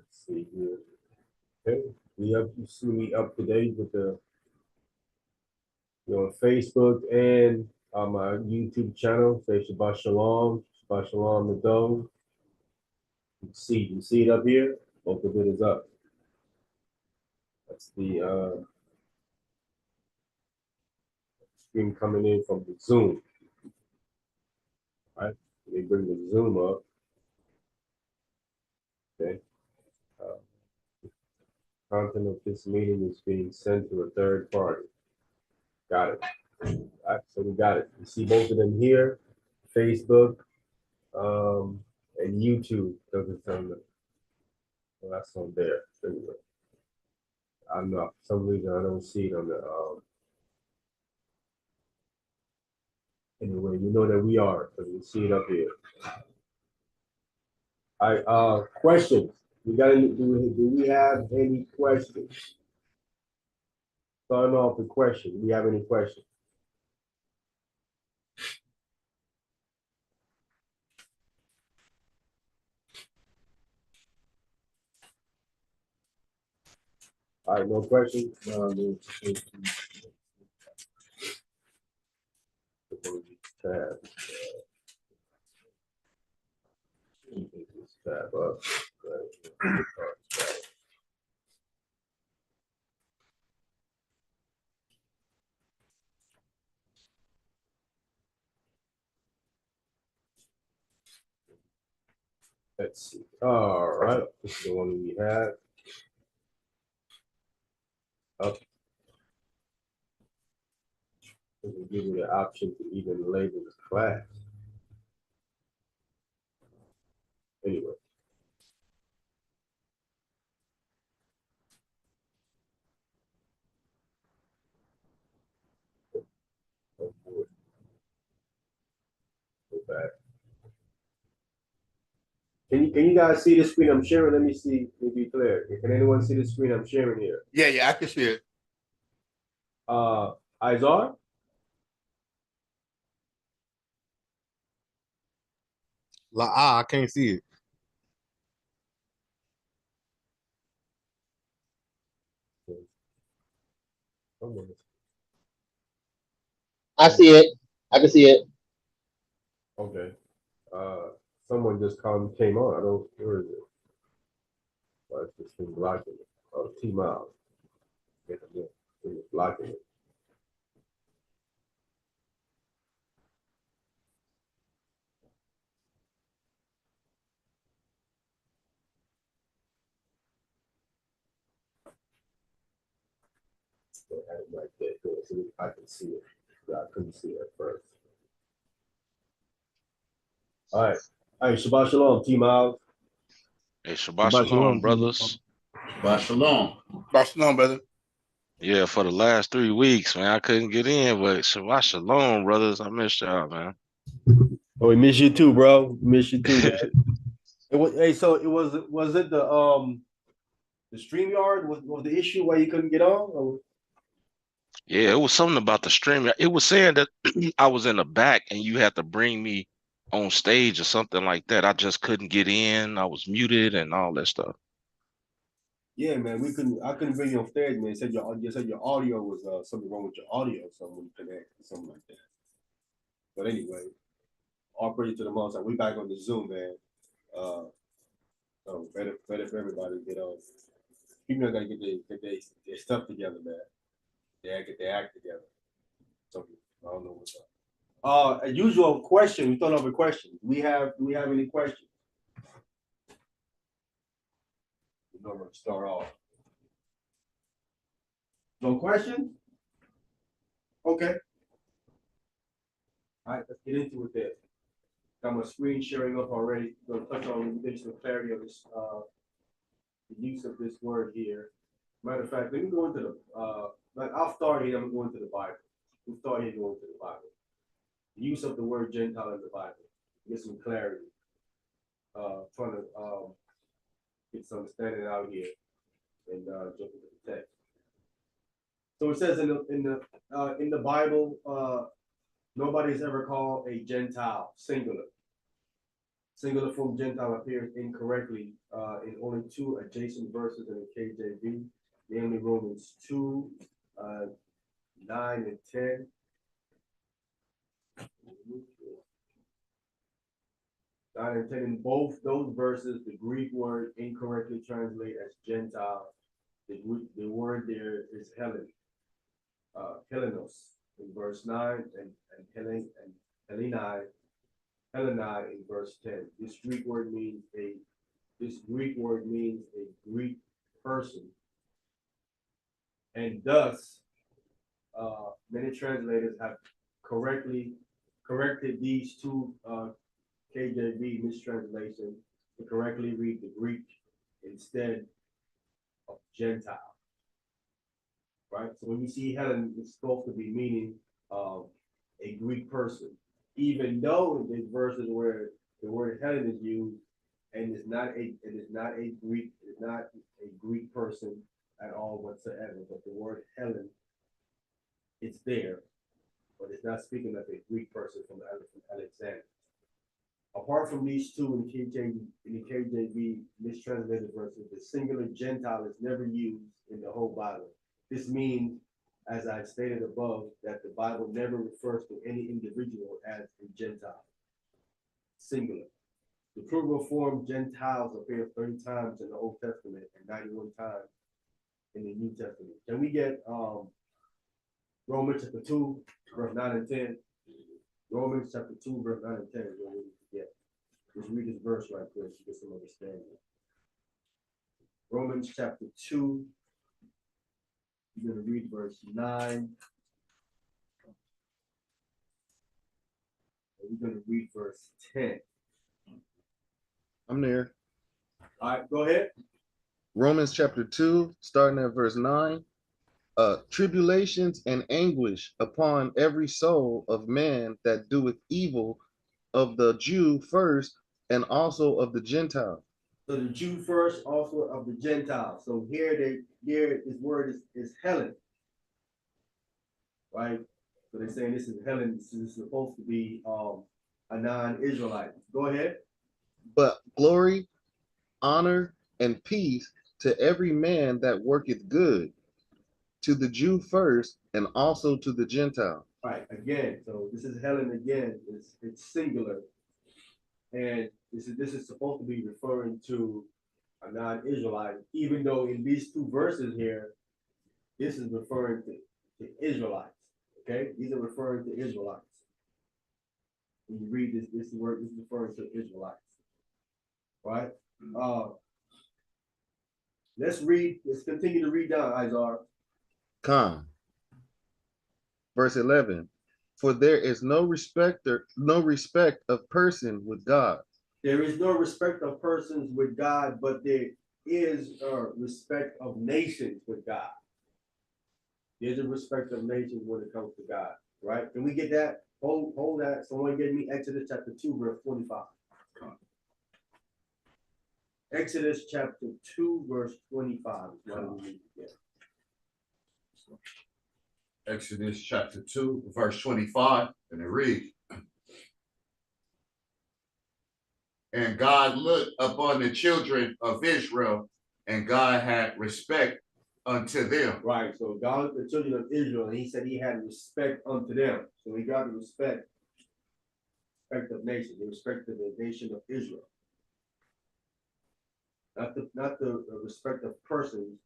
Let's see here. Okay, you see me up to date with the Facebook and on my YouTube channel. Say Shabbat Shalom the dome. You see it up here. Both of it is up. That's the stream coming in from the Zoom. All right, let me bring the Zoom up. Okay. Content of this meeting is being sent to a third party. Got it. All right, so we got it. You see both of them here, Facebook and YouTube. Doesn't sound like, well, that's on there. Anyway, I don't know. For some reason, I don't see it on the. Anyway, you know that we are because we see it up here. All right. Questions. We got any? Do we have any questions? Starting off with questions. Do we have any questions? All right, no questions. Tab up. Right. Let's see. All right, this is the one we had. Up. We can give you the option to even label the class. Anyway. Go back. Can you guys see the screen I'm sharing? Let me see. Let me be clear. Can anyone see the screen I'm sharing here? Yeah, I can see it. Izar? I can't see it. I see it. I can see it. Okay. Someone just came on. I don't. Where is it? Why is this thing blocking it? Oh, T-Miles. It's blocking it. Like that, so I can see it. I couldn't see it at first. All right. Shabbat Shalom, T-Miles. Hey, Shabbat Shalom, brothers. Shabbat Shalom. Shabbat Shalom, brother. Yeah, for the last 3 weeks, man, I couldn't get in, but Shabbat Shalom, brothers. I missed y'all, man. Oh, we miss you too, bro. Miss you too. It was, hey, so it was it the StreamYard was the issue why you couldn't get on? Or? Yeah, it was something about the stream. It was saying that I was in the back and you had to bring me on stage or something like that. I just couldn't get in. I was muted and all that stuff. Yeah, man, I couldn't bring you on stage, man. You said your audio was something wrong with your audio, something when you connect or something like that. But anyway, all praise to the Most High. We back on the Zoom, man. So better for everybody to get on. People are gonna get their stuff together, man. They get their act together. So I don't know what's up. A usual question. We thought of a question. Do we have any questions? We normally start off. No questions? Okay. All right, let's get into it then. Got my screen sharing up already. Going to touch on the clarity of this, the use of this word here. Matter of fact, let me go into the, I'll start here. I'm going to the Bible. We'll start here going to the Bible. The use of the word Gentile in the Bible. Get some clarity. Trying to get some understanding out here and jump into the text. So it says in the Bible, nobody's ever called a Gentile singular. Singular form Gentile appears incorrectly in only two adjacent verses in the KJV, namely Romans 2, 9 and 10. 9 and 10, in both those verses, the Greek word incorrectly translated as Gentile. The word there is Helen, Helenos in verse 9, and Hellenai in verse 10. This Greek word means a Greek person, and thus many translators have corrected these two KJV mistranslations to correctly read the Greek instead of Gentile. Right? So when you see Helen, it's supposed to be meaning a Greek person, even though there's verses where the word Helen is used, and it is not a Greek person at all whatsoever. But the word Helen, it's there, but it's not speaking of a Greek person from Alexander. Apart from these two in the KJV mistranslated verses, the singular Gentile is never used in the whole Bible. This means, as I stated above, that the Bible never refers to any individual as a Gentile. Singular. The plural form Gentiles appears 30 times in the Old Testament and 91 times in the New Testament. Can we get Romans chapter 2, verse 9 and 10? Romans chapter 2, verse 9 and 10 is what we need to get. Let's read this verse right quick to get some understanding. Romans chapter 2, we're going to read verse 9. And we're going to read verse 10. I'm there. All right, go ahead. Romans chapter 2, starting at verse 9. Tribulations and anguish upon every soul of man that doeth evil, of the Jew first, and also of the Gentile. So the Jew first, also of the Gentiles. So here his word is Helen. Right? So they're saying this is Helen. This is supposed to be a non-Israelite. Go ahead. But glory, honor, and peace to every man that worketh good, to the Jew first, and also to the Gentile. Right, again, so this is Helen again, it's singular. And this is supposed to be referring to a non-Israelite, even though in these two verses here, this is referring to Israelites. Okay, these are referring to Israelites. When you read this word is referring to Israelites. Right? Let's continue to read down, Isaiah. Come. Verse 11. For there is no respect of person with God. There is no respect of persons with God, but there is a respect of nations with God. There's a respect of nations when it comes to God, right? Can we get that? Hold that. Someone give me Exodus chapter 2, verse 25. Exodus chapter 2, verse 25 is what we need to get. Exodus chapter 2, verse 25, and it reads, and God looked upon the children of Israel, and God had respect unto them. Right, so God looked at the children of Israel, and he said he had respect unto them. So he got the respect of nations, the respect of the nation of Israel. Not the respect of persons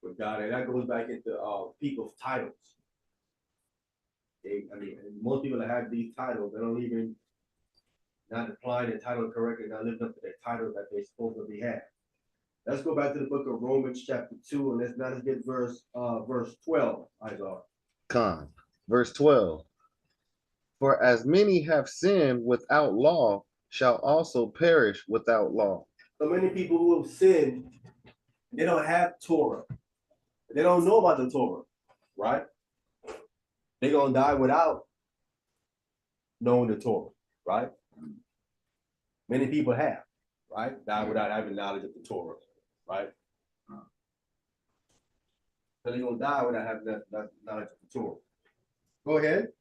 with God, and that goes back into people's titles. Most people that have these titles, they don't even not applying the title correctly, not living up to their title that they're supposed to be had. Let's go back to the book of Romans chapter 2, and let's get verse 12, Isaiah. Come. Verse 12. For as many have sinned without law shall also perish without law. So many people who have sinned, they don't have Torah. They don't know about the Torah, right? They're gonna die without knowing the Torah, right? Many people have, right? Die without having knowledge of the Torah, right? So they're gonna die without having that knowledge of the Torah. Go ahead.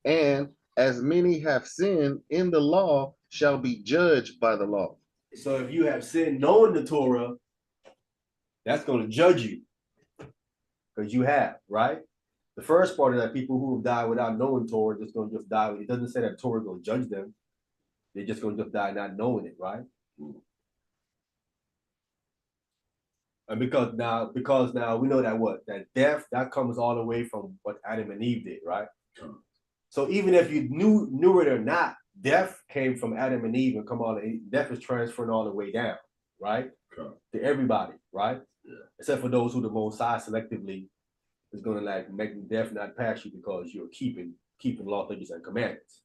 And as many have sinned in the law shall be judged by the law. So if you have sinned knowing the Torah, that's going to judge you. Because you have, right? The first part of that, people who have died without knowing Torah, just going to just die. It doesn't say that Torah is going to judge them. They're just going to just die not knowing it, right? And because now we know that that death, that comes all the way from what Adam and Eve did, right? So even if you knew it or not, death came from Adam and Eve and death is transferring all the way down, right? To everybody, right? Yeah. Except for those who the Most High selectively is going to like make death not pass you because you're keeping law, statutes, and commandments,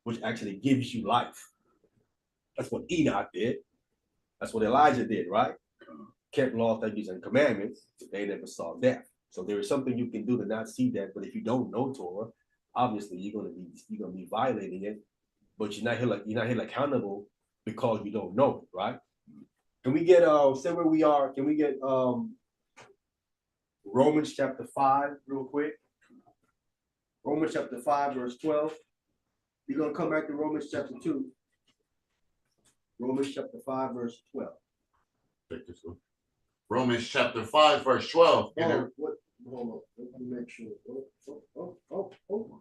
which actually gives you life. That's what Enoch did. That's what Elijah did, right? Kept law, statutes, and commandments. They never saw death. So there is something you can do to not see that. But if you don't know Torah, obviously you're gonna be violating it. But you're not held accountable because you don't know it, right? Can we get say where we are? Can we get Romans chapter 5 real quick? Romans chapter 5 verse 12. We're gonna come back to Romans chapter 2. Romans chapter 5 verse 12. Check this one. Romans chapter 5 verse 12. Hold on. Let me make sure. Oh.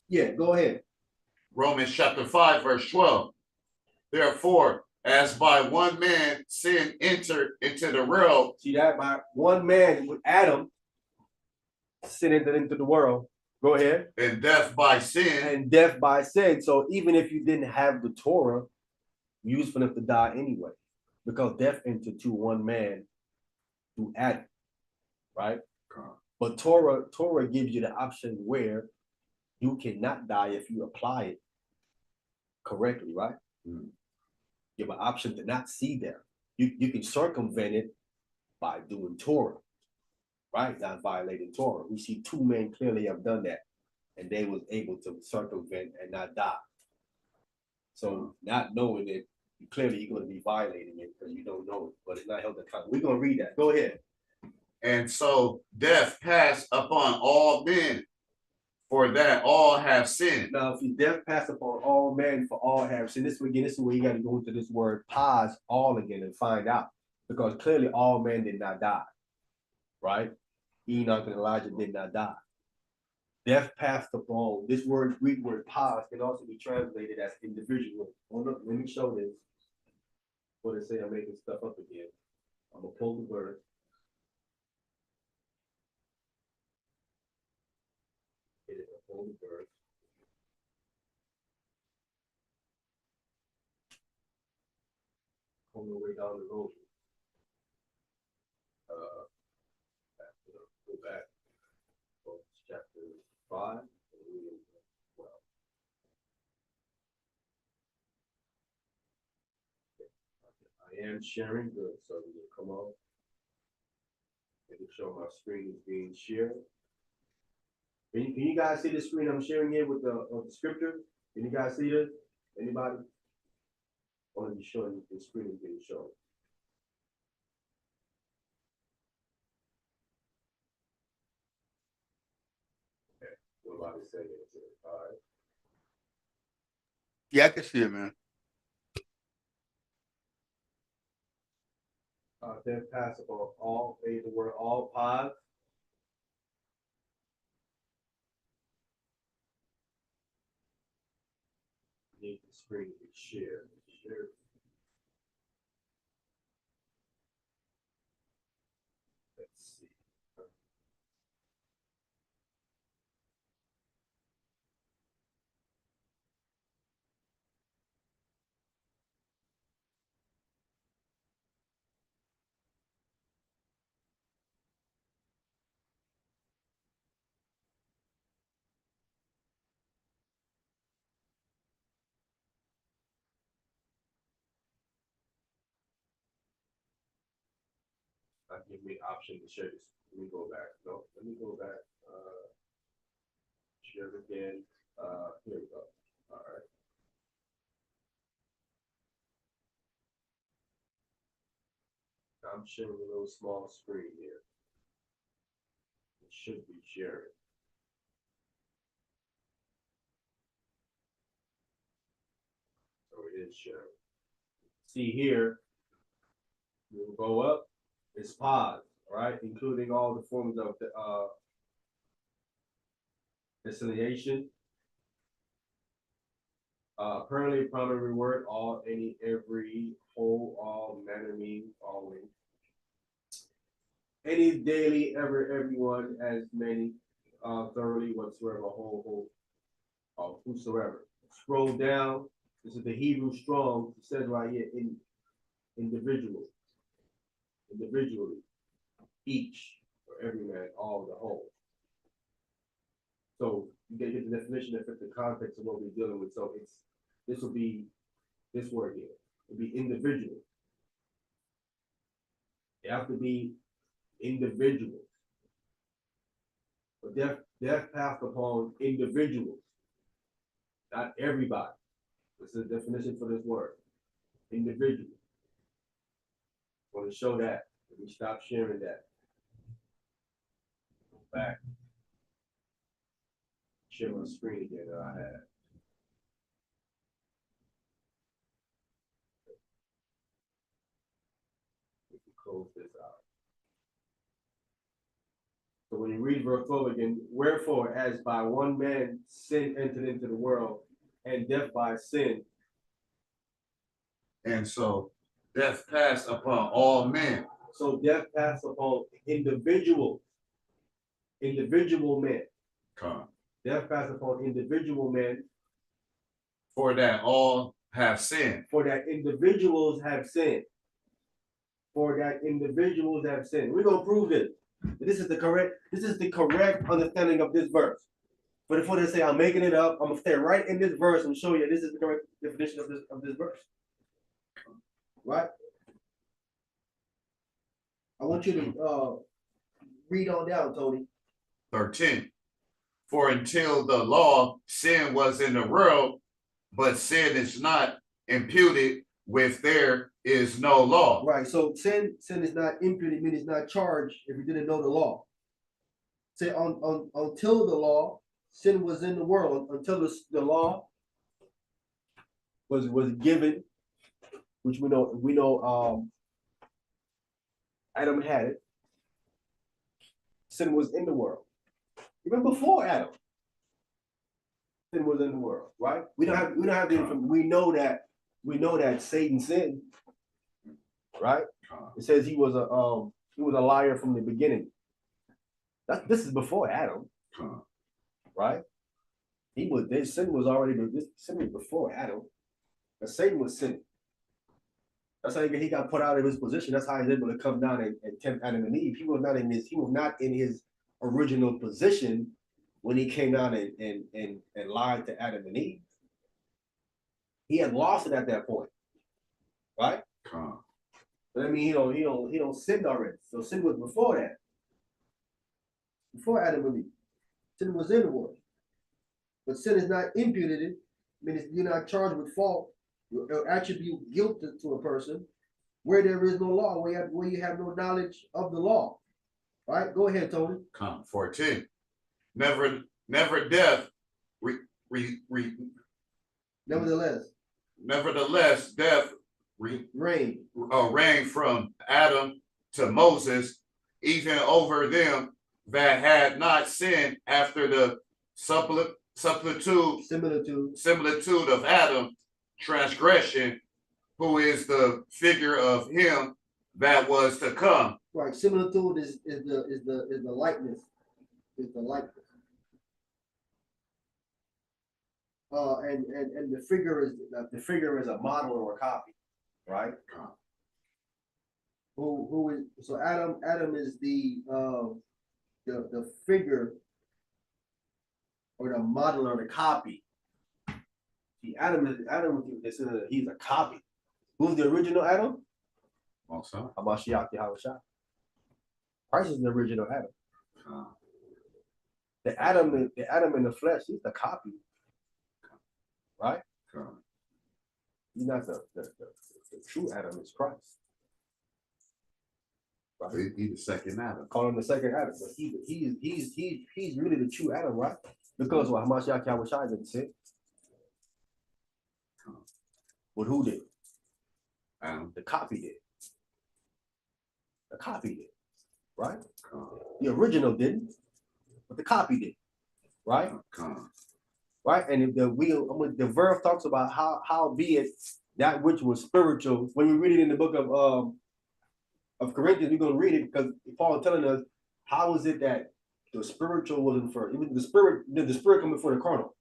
Yeah, go ahead. Romans chapter 5 verse 12. Therefore, as by one man sin entered into the world. See that? By one man with Adam, sin entered into the world. Go ahead. And death by sin. And death by sin. So even if you didn't have the Torah, you was going to have to die anyway. Because death entered to one man through Adam. Right? But Torah gives you the option where you cannot die if you apply it correctly, right? You have an option to not see death. You can circumvent it by doing Torah, right? Not violating Torah. We see two men clearly have done that, and they was able to circumvent and not die. So not knowing it, clearly you're going to be violating it because you don't know it, but it's not held accountable. We're going to read that. Go ahead. And so death passed upon all men, for that all have sinned. Now, if death passed upon all men, for all have sinned. This is where you got to go into this word pause all again and find out. Because clearly all men did not die. Right? Enoch and Elijah did not die. Death passed upon, this word, Greek word pause, can also be translated as individual. Hold up, let me show this. What they say, I'm making stuff up again. I'm going to pull the word. Pull the word. On the way down the road. Go back. Chapter 5. I am sharing good, so we will come on. Let me show my screen is being shared. Can you guys see the screen I'm sharing here with the scripture? Can you guys see this? Anybody? I want to be showing the screen is being shown. Okay. Nobody saying it. All right. Yeah, I can see it, man. Then passable all, the word all pods. Need the screen to be shared. Let's see. Give me an option to share this. Let me go back. No, let me go back. Share it again. Here we go. All right. I'm sharing a little small screen here. It should be sharing. is sharing. See here, we'll go up, it's pause, right? Including all the forms of the conciliation. Currently primary word, all, any, every, whole, all, manner, means, always. Any, daily, ever, everyone, as many, thoroughly, whatsoever, whole, whosoever. Scroll down, this is the Hebrew Strong, it says right here, in individually, each, or every man, all, the whole. So you gotta get the definition that fits the context of what we're dealing with. So this will be this word here. It'll be individual. They have to be individuals. But death passed upon individuals, not everybody. This is the definition for this word. Individual. I want to show that. Let me stop sharing that. Go back. Share my screen again that I had. We can close this out. So when you read verse 12 again, wherefore, as by one man sin entered into the world, and death by sin. And so death passed upon all men. So death passed upon individual men. Come. Death passed upon individual men. For that all have sinned. For that individuals have sinned. For that individuals have sinned. We're gonna prove this. This is the correct understanding of this verse. But before they say I'm making it up, I'm gonna stay right in this verse and show you this is the correct definition of this verse. Right? I want you to read on down, Tony. 13. For until the law, sin was in the world, but sin is not imputed with there is no law. Right. So sin is not imputed, meaning it's not charged if you didn't know the law. Say until the law, sin was in the world, until the law was given, which we know Adam had it. Sin was in the world. Even before Adam, sin was in the world, right? We don't have the information. We know that Satan sinned, right? It says he was a liar from the beginning. This is before Adam, right? Sin was before Adam, but Satan was sinning. That's how he got put out of his position. That's how he was able to come down and tempt Adam and Eve. He was not in his original position when he came down and lied to Adam and Eve. He had lost it at that point, right? But I mean, he don't sin already. So sin was before that, before Adam and Eve. Sin was in the world, but sin is not imputed. I mean, you're not charged with fault. You attribute guilt to a person where there is no law, where you have no knowledge of the law. Right? Go ahead, Tony. 14. Never death. Nevertheless, death reigned from Adam to Moses, even over them that had not sinned after the similitude of Adam, transgression, who is the figure of him that was to come. Right. Similitude is the likeness. Is the likeness. And the figure is a model or a copy, right? Who is so Adam is the figure or the model or the copy. See, he's a copy. Who's the original Adam? Also, Hamashiach Yahushua. Christ is the original Adam. The Adam in the flesh, he's the copy. Right? He's not the true Adam, is Christ. Right? he's the second Adam. Call him the second Adam, but he's really the true Adam, right? Because Hamashiach Yahushua didn't sin. But who did? Adam. The copy did. The copy did, right? Con. The original didn't, but the copy did, right? Con. Right? And if the verse talks about how be it that which was spiritual. When we read it in the book of Corinthians, we're gonna read it because Paul is telling us how is it that the spiritual wasn't first. Even the spirit come before the carnal.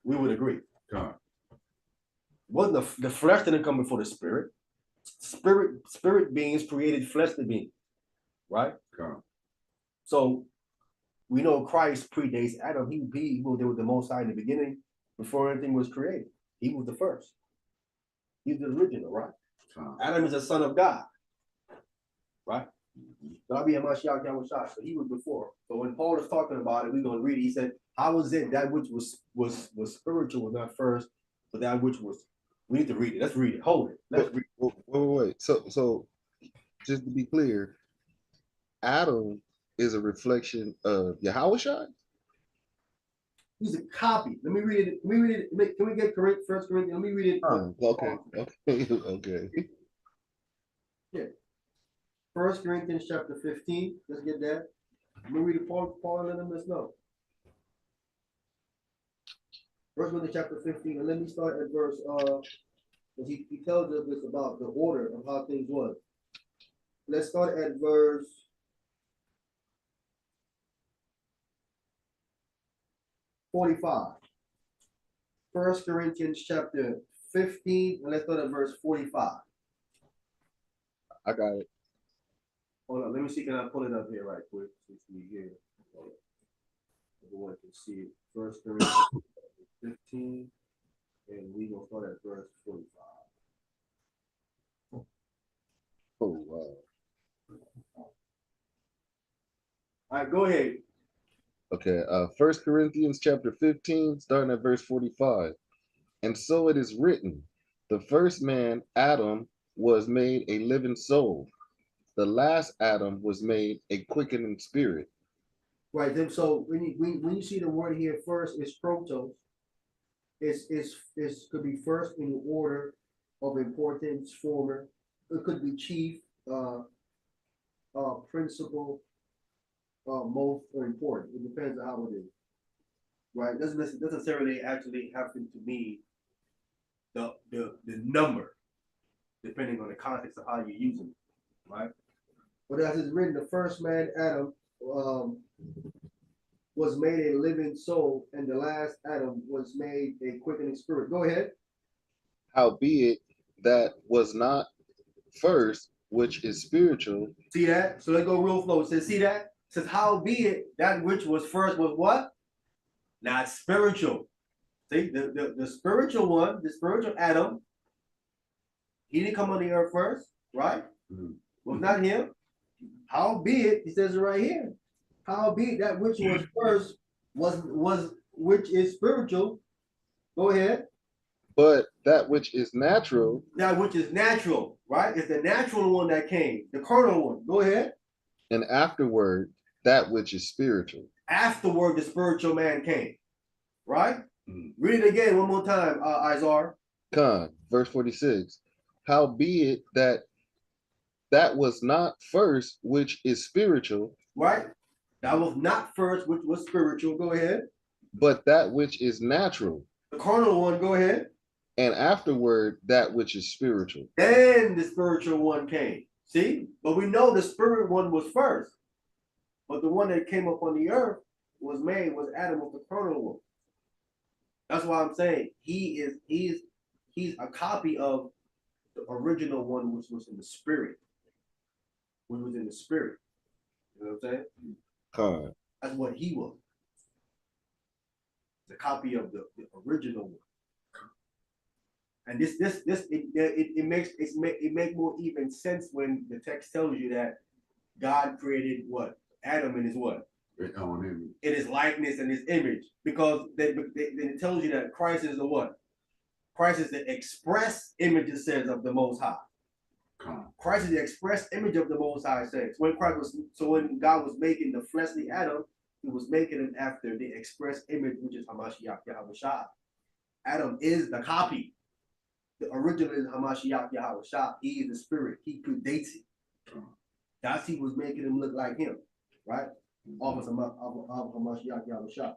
We would agree. Con. Wasn't the flesh didn't come before the spirit. Spirit beings created fleshly beings, right? Con. So we know Christ predates Adam. He was there with the Most High in the beginning before anything was created. He was the first. He's the original, right? Con. Adam is a son of God, right? God be a Mashiach Yahushua. So he was before. So when Paul is talking about it, we're gonna read it. He said, "How was it that which was spiritual was not first, but that which was." We need to read it. Let's read it. Hold it. Let's read it. Wait. So just to be clear, Adam is a reflection of Yahushua? He's a copy. Let me read it. Let me read it. Can we get correct? First Corinthians. Let me read it. Okay. Yeah. 1 Corinthians chapter 15. Let's get that. Let me read it. Paul and let us know. 1 Corinthians chapter 15. And let me start at verse because he tells us this about the order of how things was. Let's start at verse 45. 1 Corinthians chapter 15, and let's start at verse 45. I got it. Hold on, let me see, can I pull it up here right quick? Since we here. Everyone can see it. 1 Corinthians 15, and we will start at verse 45. Oh wow. All right, go ahead. Okay, 1 Corinthians chapter 15, starting at verse 45. And so it is written, the first man, Adam, was made a living soul. The last Adam was made a quickening spirit. Right, then so when you see the word here first, it's protos. It's could be first in order of importance, former. It could be chief, principal, most or important. It depends on how it is. Right? Doesn't necessarily actually happen to me the number, depending on the context of how you're using it, right? But as it's written, the first man, Adam, was made a living soul, and the last Adam was made a quickening spirit. Go ahead. Howbeit that was not first, which is spiritual. See that? So let's go real slow. It says, see that? It says, howbeit that which was first was what? Not spiritual. See, the spiritual one, the spiritual Adam, he didn't come on the earth first, right? Was not him. Howbeit, he says it right here. Howbeit that which was first was which is spiritual. Go ahead. But that which is natural. That which is natural, right? It's the natural one that came, the carnal one. Go ahead. And afterward, that which is spiritual. Afterward, the spiritual man came, right? Read it again one more time, Izar. Con, verse 46. Howbeit that was not first, which is spiritual. Right? That was not first, which was spiritual. Go ahead. But that which is natural. The carnal one, go ahead. And afterward, that which is spiritual. Then the spiritual one came. See? But we know the spirit one was first. But the one that came up on the earth was Adam of the carnal one. That's why I'm saying he's a copy of the original one, which was in the spirit. Which was in the spirit. You know what I'm saying? Con. That's what he was. The copy of the original one. And it makes more even sense when the text tells you that God created what? Adam in his what? In his likeness and his image. Because then it tells you that Christ is the what? Christ is the express image, it says, of the Most High. Christ is the express image of the Most High, says. When God was making the fleshly Adam, he was making him after the express image, which is Hamashiach Yahushua. Adam is the copy. the original is Hamashiach Yahweh Shah. He is the spirit. He predates it. That's he was making him look like him, right? Office of Hamashiach Yahweh Shah.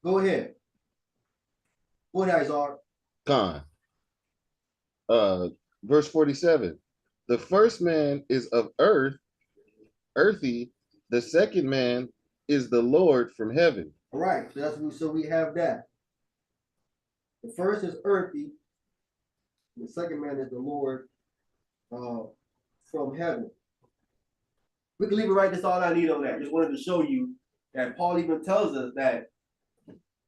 Go ahead. What eyes are? Con. Verse 47. The first man is of earth, earthy. The second man is the Lord from heaven. All right, so that's so we have that. The first is earthy. The second man is the Lord from heaven. We can leave it right. That's all I need on that. Just wanted to show you that Paul even tells us that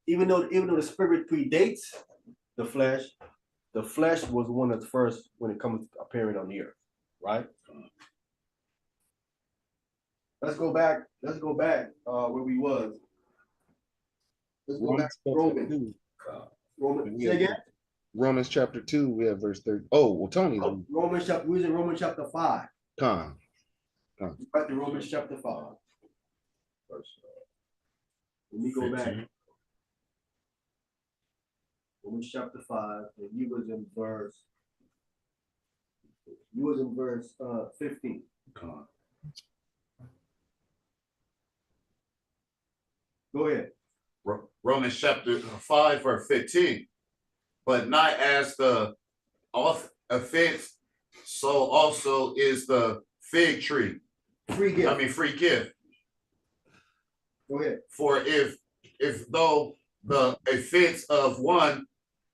even though the spirit predates the flesh was one that's first when it comes to appearing on the earth, right? Let's go back where we was. Let's go back to Romans. Romans. Say again? Romans chapter 2, we have verse 30. Oh, well, Tony's Romans chapter, we're in Romans chapter 5. Con. Back to Romans chapter 5. Let me go back. Romans chapter 5, and you was in verse 15. Go ahead. Romans chapter 5 verse 15. But not as the offense, so also is the fig tree. Free gift. Free gift. Go ahead. For if though the offense of one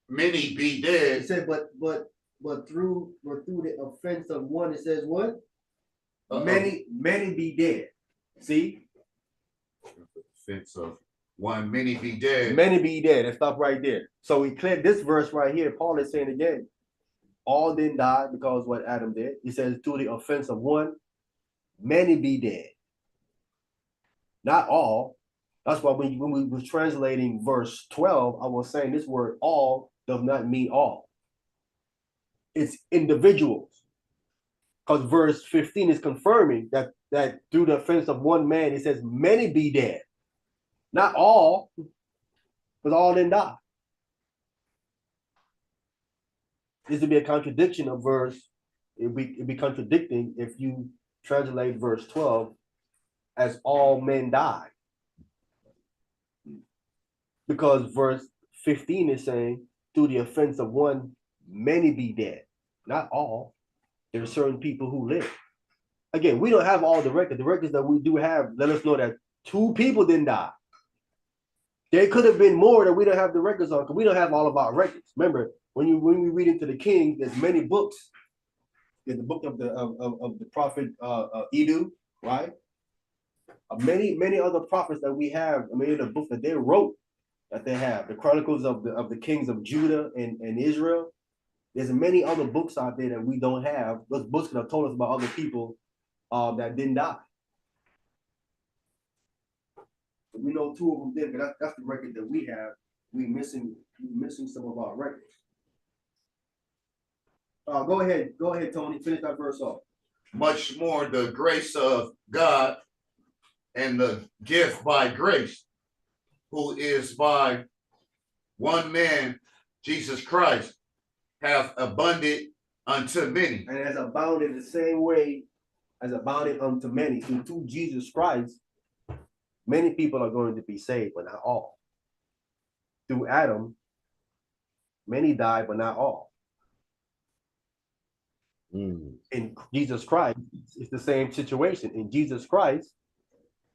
many be It dead. said, but through the offense of one, it says what? Many be dead. See? Offense of one many be dead. Many be dead. And stop right there. So we cleared this verse right here. Paul is saying again, all didn't die because what Adam did. He says, through the offense of one, many be dead. Not all. That's why when we were translating verse 12, I was saying this word all does not mean all. It's individuals. Because verse 15 is confirming that through the offense of one man, it says many be dead. Not all, because all didn't die. This would be a contradiction of verse. It'd be contradicting if you translate verse 12 as all men died. Because verse 15 is saying, through the offense of one, many be dead. Not all. There are certain people who live. Again, we don't have all the records. The records that we do have let us know that 2 people didn't die. There could have been more that we don't have the records on, because we don't have all of our records. Remember, when we read into the Kings, there's many books. There's the book of the prophet Edu, right? Many other prophets that we have, many of the books that they wrote that they have, the Chronicles of the Kings of Judah and Israel. There's many other books out there that we don't have. Those books could have told us about other people that didn't die. We know 2 of them did, but that's the record that we have. We're missing some of our records. Go ahead, Tony. Finish that verse off. Much more the grace of God and the gift by grace, who is by one man, Jesus Christ, have abundant unto many. And has abounded the same way as abounded unto many. Through Jesus Christ, many people are going to be saved, but not all. Through Adam, many died, but not all. In Jesus Christ, it's the same situation. In Jesus Christ,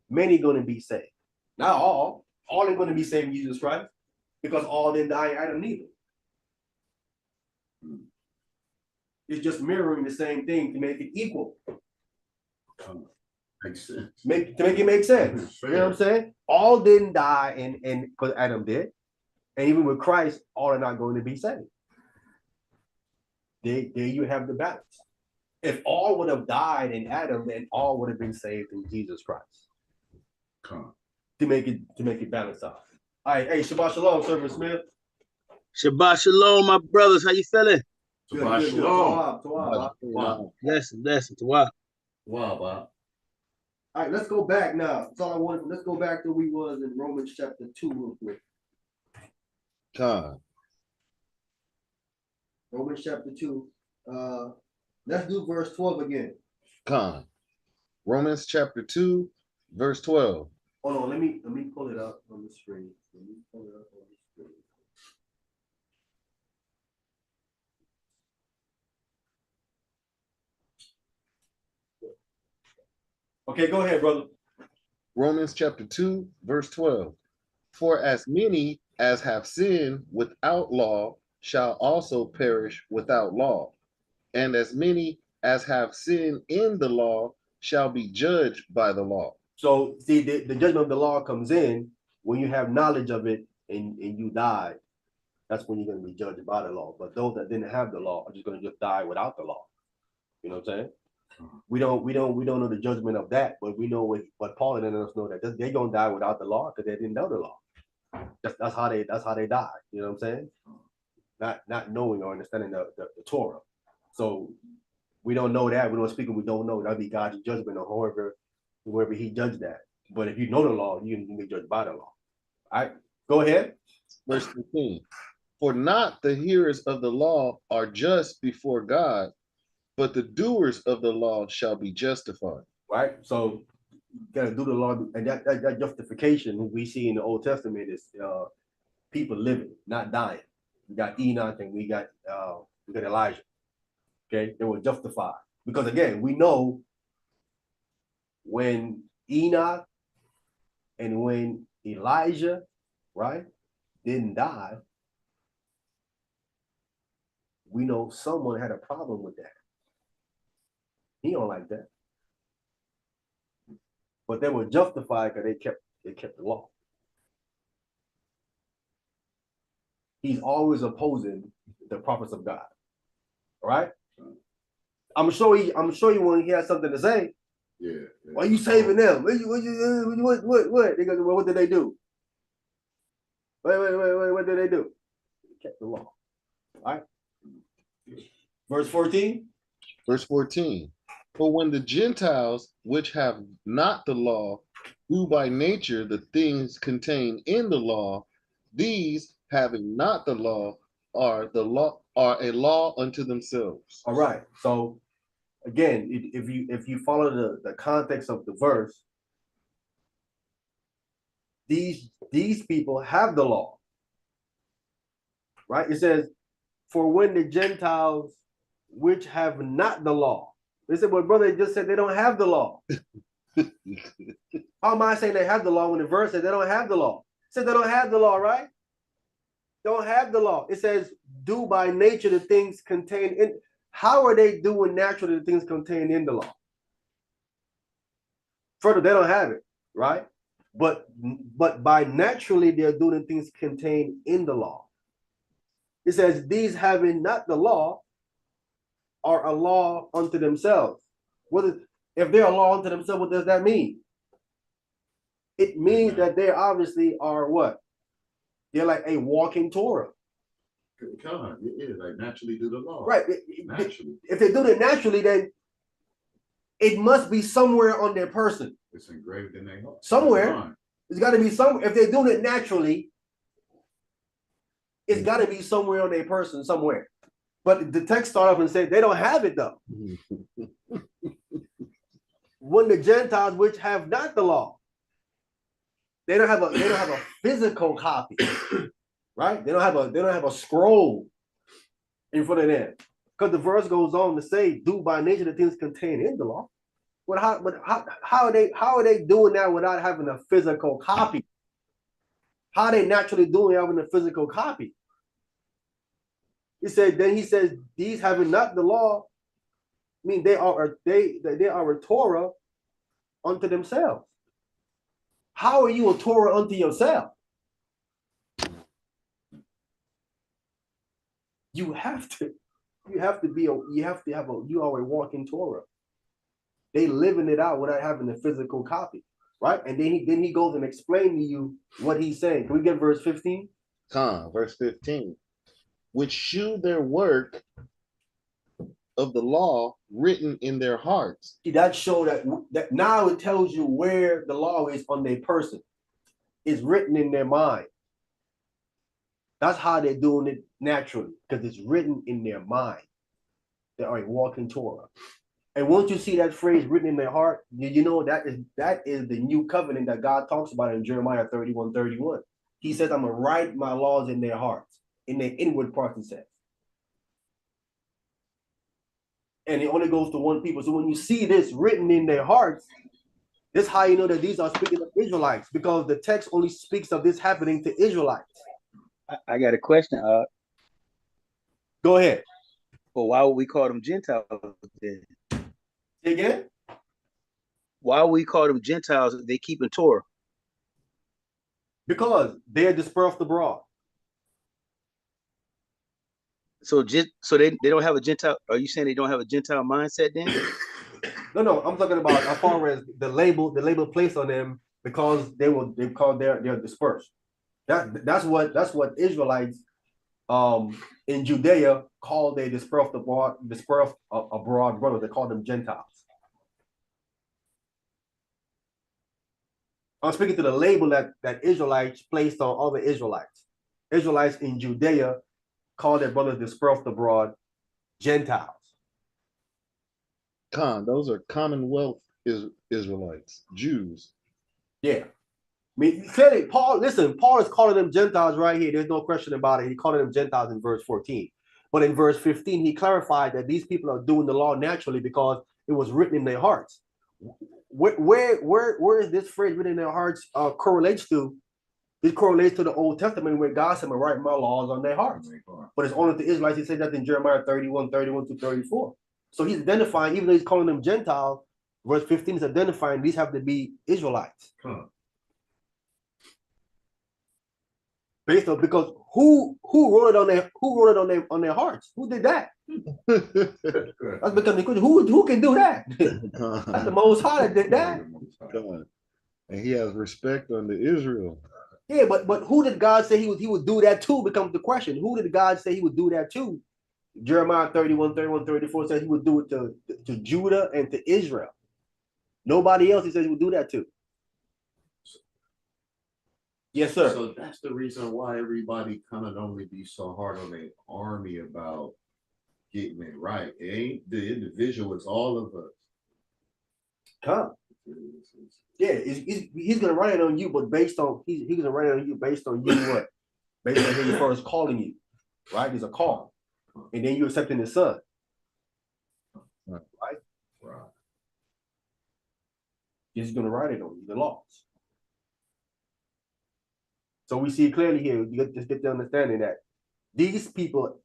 many going to be saved. Not all. All are going to be saved in Jesus Christ, because all didn't die in Adam neither. It's just mirroring the same thing to make it equal. Makes sense. To make it make sense. You know what I'm saying? All didn't die and because Adam did. And even with Christ, all are not going to be saved. There you have the balance. If all would have died in Adam, then all would have been saved in Jesus Christ. To make it balance out. All right, hey, Shabbat Shalom, Servant Smith. Shabbat Shalom, my brothers. How you feeling? Shabbat Shalom. Blessing. Wow. Wow, wow. All right, let's go back now. That's all I wanted. Let's go back to where we was in Romans chapter 2 real quick. Romans chapter 2. Let's do verse 12 again. Con. Romans chapter 2, verse 12. Hold on, let me pull it up on the screen. Okay, go ahead, brother. Romans chapter 2, verse 12. For as many as have sinned without law shall also perish without law. And as many as have sinned in the law shall be judged by the law. So, see, the judgment of the law comes in when you have knowledge of it and you die. That's when you're going to be judged by the law. But those that didn't have the law are just going to just die without the law. You know what I'm saying? We don't know the judgment of that, but we know what Paul and us know that they're going to die without the law because they didn't know the law. That's how they die. You know what I'm saying? Not knowing or understanding the Torah. So we don't know that. We don't speak and we don't know. That'd be God's judgment on whoever he judged that. But if you know the law, you can be judged by the law. All right, go ahead. Verse 15. For not the hearers of the law are just before God, but the doers of the law shall be justified. Right? So you gotta do the law, and that justification we see in the Old Testament is people living, not dying. We got Enoch and we got Elijah. Okay, they were justified. Because again, we know when Enoch and when Elijah, right, didn't die, we know someone had a problem with that. He don't like that. But they were justified because they kept the law. He's always opposing the prophets of God. All right? I'm sure he when he has something to say. Yeah. Why you saving them? What? They go, well, what did they do? Wait, what did they do? They kept the law. All right. Verse 14. Verse 14. For when the Gentiles, which have not the law, do by nature the things contained in the law, these having not the law are a law unto themselves. All right. So again, if you follow the context of the verse, these people have the law. Right? It says, for when the Gentiles which have not the law. They said, well, brother, just said they don't have the law. How am I saying they have the law when the verse says they don't have the law? It says they don't have the law, right? Don't have the law. It says, do by nature the things contained in. How are they doing naturally the things contained in the law? Further, they don't have it, right? But by naturally they're doing the things contained in the law. It says, these having not the law are a law unto themselves. If they're a law unto themselves, what does that mean? It means that they obviously are what? They're like a walking Torah. God, it is like naturally do the law. Right. Naturally. If they do it naturally, then it must be somewhere on their person. It's engraved in their heart. Somewhere. It's got to be somewhere. If they're doing it naturally, it's got to be somewhere on their person, somewhere. But the text starts off and says they don't have it though. When the Gentiles which have not the law, they don't have a physical copy, right? They don't have a scroll in front of them. Because the verse goes on to say, do by nature the things contained in the law. How are they doing that without having a physical copy? How are they naturally doing having a physical copy? He says, these having not the law, I mean they are a Torah unto themselves. How are you a Torah unto yourself? You are a walking Torah. They living it out without having a physical copy, right? And then he goes and explains to you what he's saying. Can we get verse 15? Verse 15. Which shew their work of the law written in their hearts. See, that show that now it tells you where the law is on their person. It's written in their mind. That's how they're doing it naturally, because it's written in their mind. They are walking Torah. And once you see that phrase written in their heart, you know that is the new covenant that God talks about in Jeremiah 31:31. He says, I'm gonna write my laws in their hearts, in their inward parts, he says. And it only goes to one people. So when you see this written in their hearts, this is how you know that these are speaking of Israelites, because the text only speaks of this happening to Israelites. I got a question. Go ahead. Well, why would we call them Gentiles then? Say again? Why would we call them Gentiles if they keep in Torah? Because they're dispersed abroad. So they don't have a Gentile. Are you saying they don't have a Gentile mindset then? No, I'm talking about as far as the label placed on them because they're dispersed. That's what Israelites in Judea called they dispersed abroad brothers. They call them Gentiles. I'm speaking to the label that Israelites placed on other Israelites. Israelites in Judea call their brothers dispersed abroad Gentiles. Those are Commonwealth Israelites, Jews. Yeah. I mean, clearly, Paul is calling them Gentiles right here. There's no question about it. He calling them Gentiles in verse 14. But in verse 15, he clarified that these people are doing the law naturally because it was written in their hearts. Where is this phrase written in their hearts correlates to? It correlates to the Old Testament where God said, I'm going to write my laws on their hearts. But it's only the Israelites. He said that in Jeremiah 31:31-34. So he's identifying, even though he's calling them Gentiles, verse 15 is identifying these have to be Israelites. Based on, because who wrote it on their hearts? Who did that? That's because who can do that? That's the Most High that did that. God. And he has respect unto Israel. Yeah, but who did God say he would do that to becomes the question. Who did God say he would do that to? Jeremiah 31:34 says he would do it to Judah and to Israel. Nobody else he says he would do that to. Yes, sir. So that's the reason why everybody kind of only be so hard on the army about getting it right. It ain't the individual, it's all of us. Come. Yeah, he's gonna write it on you, but based on he's gonna write it on you based on you what? Based on him first calling you, right? There's a call, and then you accepting his son, right? Right. He's gonna write it on you, the laws. So we see clearly here. You just get the understanding that these people,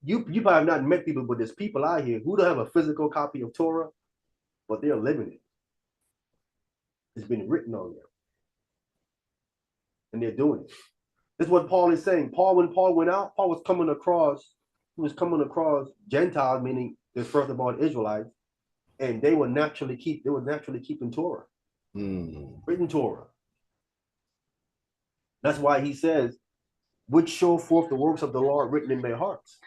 you probably have not met people, but there's people out here who don't have a physical copy of Torah, but they're living it. It's been written on them. And they're doing it. This is what Paul is saying. When Paul went out, Paul was coming across Gentiles, meaning the first of all Israelites, and they were naturally keeping Torah. Written Torah. That's why he says, which show forth the works of the Lord written in their hearts.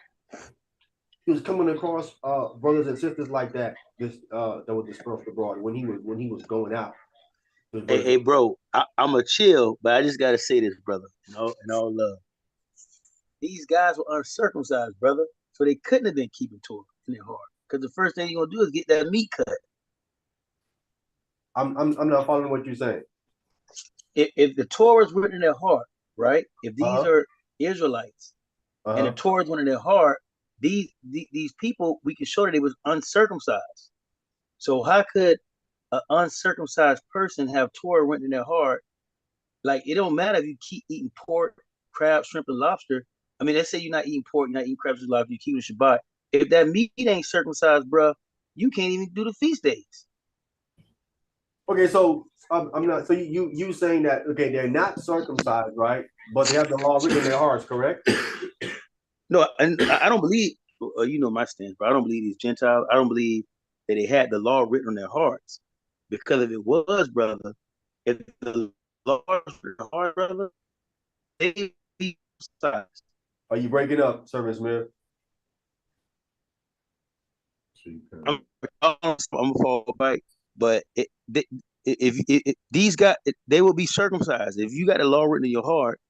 He was coming across brothers and sisters like that, that were dispersed abroad when he was going out. Hey, bro, I'm a chill, but I just gotta say this, brother. In all love. These guys were uncircumcised, brother, so they couldn't have been keeping Torah in their heart. Because the first thing you're gonna do is get that meat cut. I'm not following what you're saying. If the Torah is written in their heart, right? If these are Israelites and the Torah is written in their heart, these people, we can show that they was uncircumcised. So how could an uncircumcised person have Torah written in their heart? Like, it don't matter if you keep eating pork, crab, shrimp, and lobster. I mean, let's say you're not eating pork, you're not eating crab, shrimp, lobster, you keep the Shabbat. If that meat ain't circumcised, bro, you can't even do the feast days. Okay, so I'm not. So you saying that they're not circumcised, right? But they have the law written in their hearts, correct? No, and I don't believe. You know my stance, but I don't believe these Gentiles. I don't believe that they had the law written on their hearts, because if it was, brother, if the law was written on their heart, brother, they be circumcised. Are you breaking up, Servant Smith? I'm gonna fall back, but if these guys, they will be circumcised. If you got the law written in your heart,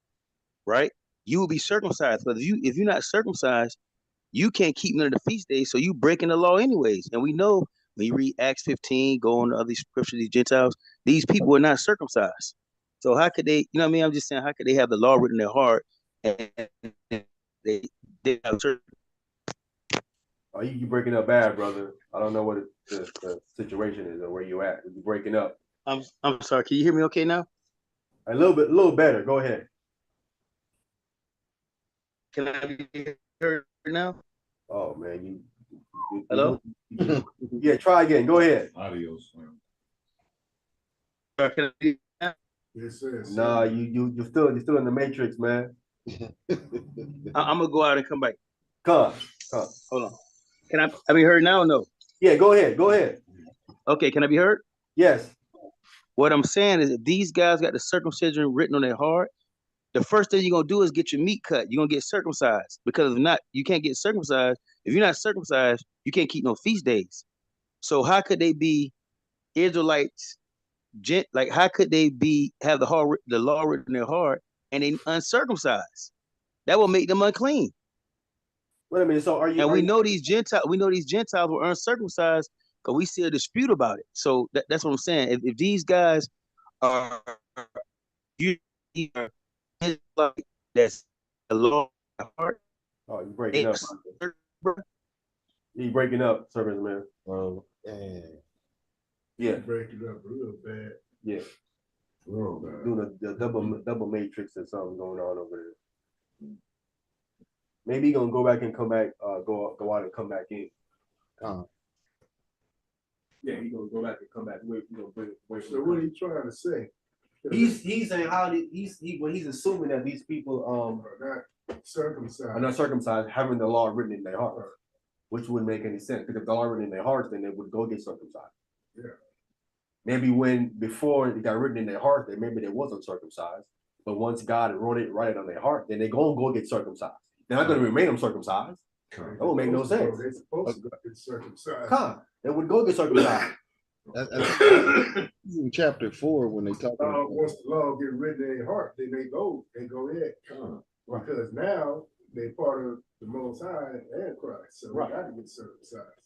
right, you will be circumcised. But if you're not circumcised, you can't keep none of the feast days, so you breaking the law anyways. And we know when you read Acts 15, go on to other scriptures, these Gentiles, these people were not circumcised. So how could they, you know what I mean? I'm just saying, how could they have the law written in their heart and they have certain. Oh, you breaking up bad, brother. I don't know what the situation is or where you at. You breaking up. I'm sorry, can you hear me okay now? A little better. Go ahead. Can I be heard now? Oh man, Hello? Yeah, try again. Go ahead. Adios. Can I be, Yes, sir. Nah, you're still in the matrix, man. I'm gonna go out and come back. Come. Hold on. Can I be heard now or no? Yeah, go ahead. Okay, can I be heard? Yes. What I'm saying is, if these guys got the circumcision written on their heart, the first thing you're gonna do is get your meat cut. You're gonna get circumcised, because if not, you can't get circumcised. If you're not circumcised, you can't keep no feast days. So how could they be Israelites? Like, how could they have the law written in their heart and they uncircumcised? That will make them unclean. Wait a minute. So we know these Gentiles were uncircumcised because we see a dispute about it. So that's what I'm saying. If these guys are like that's the law of heart. Oh, you breaking up. You breaking up, service man. Oh, dang. Yeah. Breaking up real bad. Yeah. Real bad. Doing the double matrix or something going on over there. Maybe he's gonna go back and come back, go out and come back in. Yeah, he's gonna go back and come back. Wait. So what are you trying to say? He's saying he's assuming that these people Are not circumcised. are not circumcised, having the law written in their heart, which wouldn't make any sense. Because if the law written in their hearts, then they would go get circumcised. Yeah. Maybe before it got written in their heart, that maybe they wasn't circumcised. But once God wrote it on their heart, then they go get circumcised. They're not going to remain circumcised. That would make no sense. They're supposed to go get circumcised. They would go get circumcised. In chapter 4, when they talk about Once the law get written in their heart, then they go ahead. Because now they're part of the Most High and Christ, so they got to get circumcised.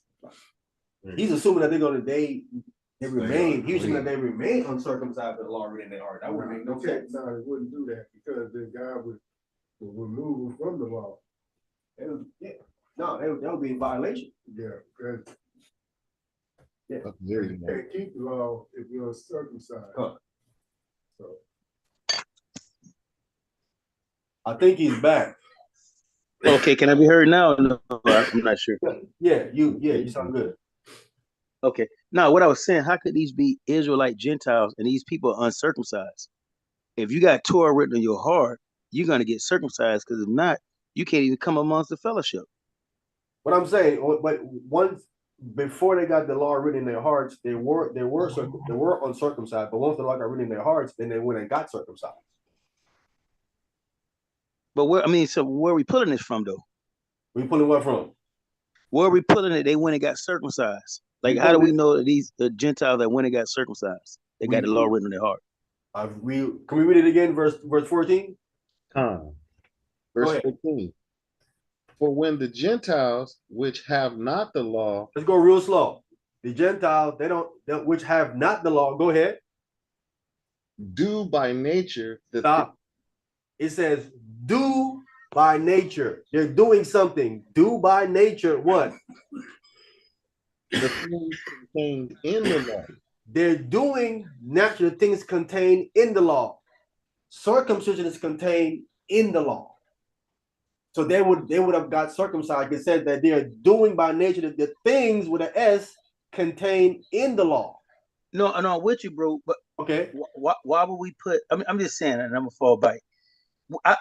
He's assuming that they remain. He's assuming that they remain uncircumcised with the law written in their heart. That would make no sense. No, they wouldn't do that, because then God would remove them from the law. That would be in violation. Yeah, because there you can't keep the law if you're circumcised. So I think he's back. Okay, can I be heard now? No, I'm not sure. Yeah, you sound good. Okay. Now, what I was saying, how could these be Israelite Gentiles and these people are uncircumcised? If you got Torah written in your heart, you're going to get circumcised, because if not, you can't even come amongst the fellowship. What I'm saying, but once before they got the law written in their hearts, they were uncircumcised. But once the law got written in their hearts, then they went and got circumcised. But so where are we pulling this from, though? We pulling what from? Where are we pulling it? They went and got circumcised. Like, how do we know that these Gentiles that went and got circumcised, they got the law written in their heart? Can we read it again? Verse 14. Verse 14. For when the Gentiles which have not the law, let's go real slow. The Gentiles, which have not the law. Go ahead. Do by nature Stop. It says do by nature. They're doing something. Do by nature what? The things contained in the law. They're doing natural things contained in the law. Circumcision is contained in the law. So they would have got circumcised. It says that they are doing by nature the things with an S contained in the law. No, I'm with you, bro. But okay, why would we put? I'm just saying, and I'm gonna fall back.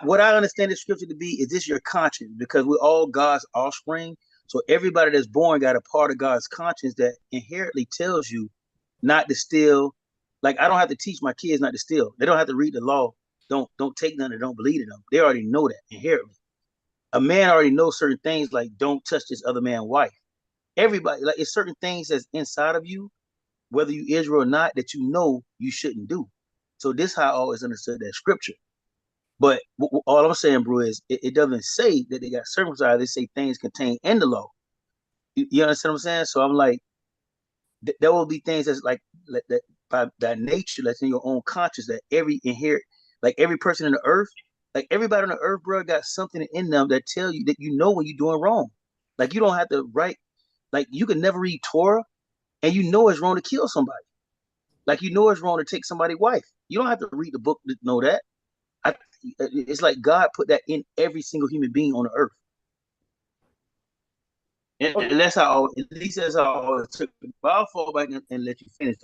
What I understand the scripture to be is this your conscience, because we're all God's offspring. So everybody that's born got a part of God's conscience that inherently tells you not to steal. Like, I don't have to teach my kids not to steal. They don't have to read the law. Don't take none and don't believe in them. They already know that inherently. A man already knows certain things, like don't touch this other man's wife. Everybody, like, it's certain things that's inside of you whether you Israel or not, that you know you shouldn't do. So this how I always understood that scripture. But all I'm saying, bro, is it doesn't say that they got circumcised. They say things contained in the law. You understand what I'm saying? So I'm like, there will be things that's like that by that nature, that's in your own conscience, that every inherit, like every person in the earth, like everybody on the earth, bro, got something in them that tell you that you know when you're doing wrong. Like you don't have to write, like you can never read Torah and you know it's wrong to kill somebody. Like you know it's wrong to take somebody's wife. You don't have to read the book to know that. It's like God put that in every single human being on the earth. And that's how, at least that's how I always took it. But I'll fall back and let you finish.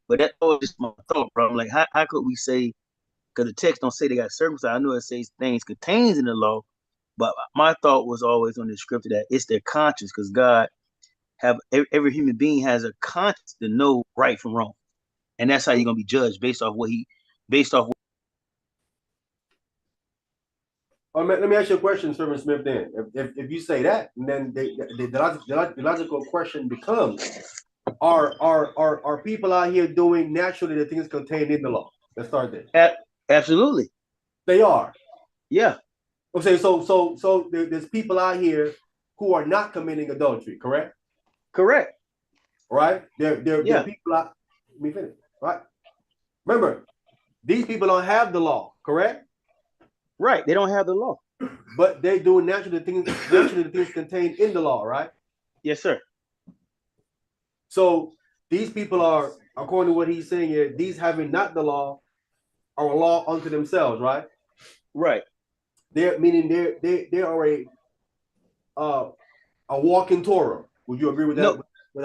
But that's always just my thought, bro. I'm like, how could we say, because the text don't say they got circumcised. I know it says things contains in the law, but my thought was always on the scripture that it's their conscience, because God have every human being has a conscience to know right from wrong. And that's how you're gonna be judged based off based off. Let me ask you a question, Servant Smith. Then, if you say that, and then the logical question becomes: Are people out here doing naturally the things contained in the law? Let's start there. Absolutely, they are. Yeah. Okay, so there's people out here who are not committing adultery, correct? Correct. Right? They're people out. Let me finish. Right? Remember, these people don't have the law, correct? Right. They don't have the law. But they do naturally the things contained in the law, right? Yes, sir. So these people are, according to what he's saying here, these having not the law are a law unto themselves, right? Right. They're a walking Torah. Would you agree with that?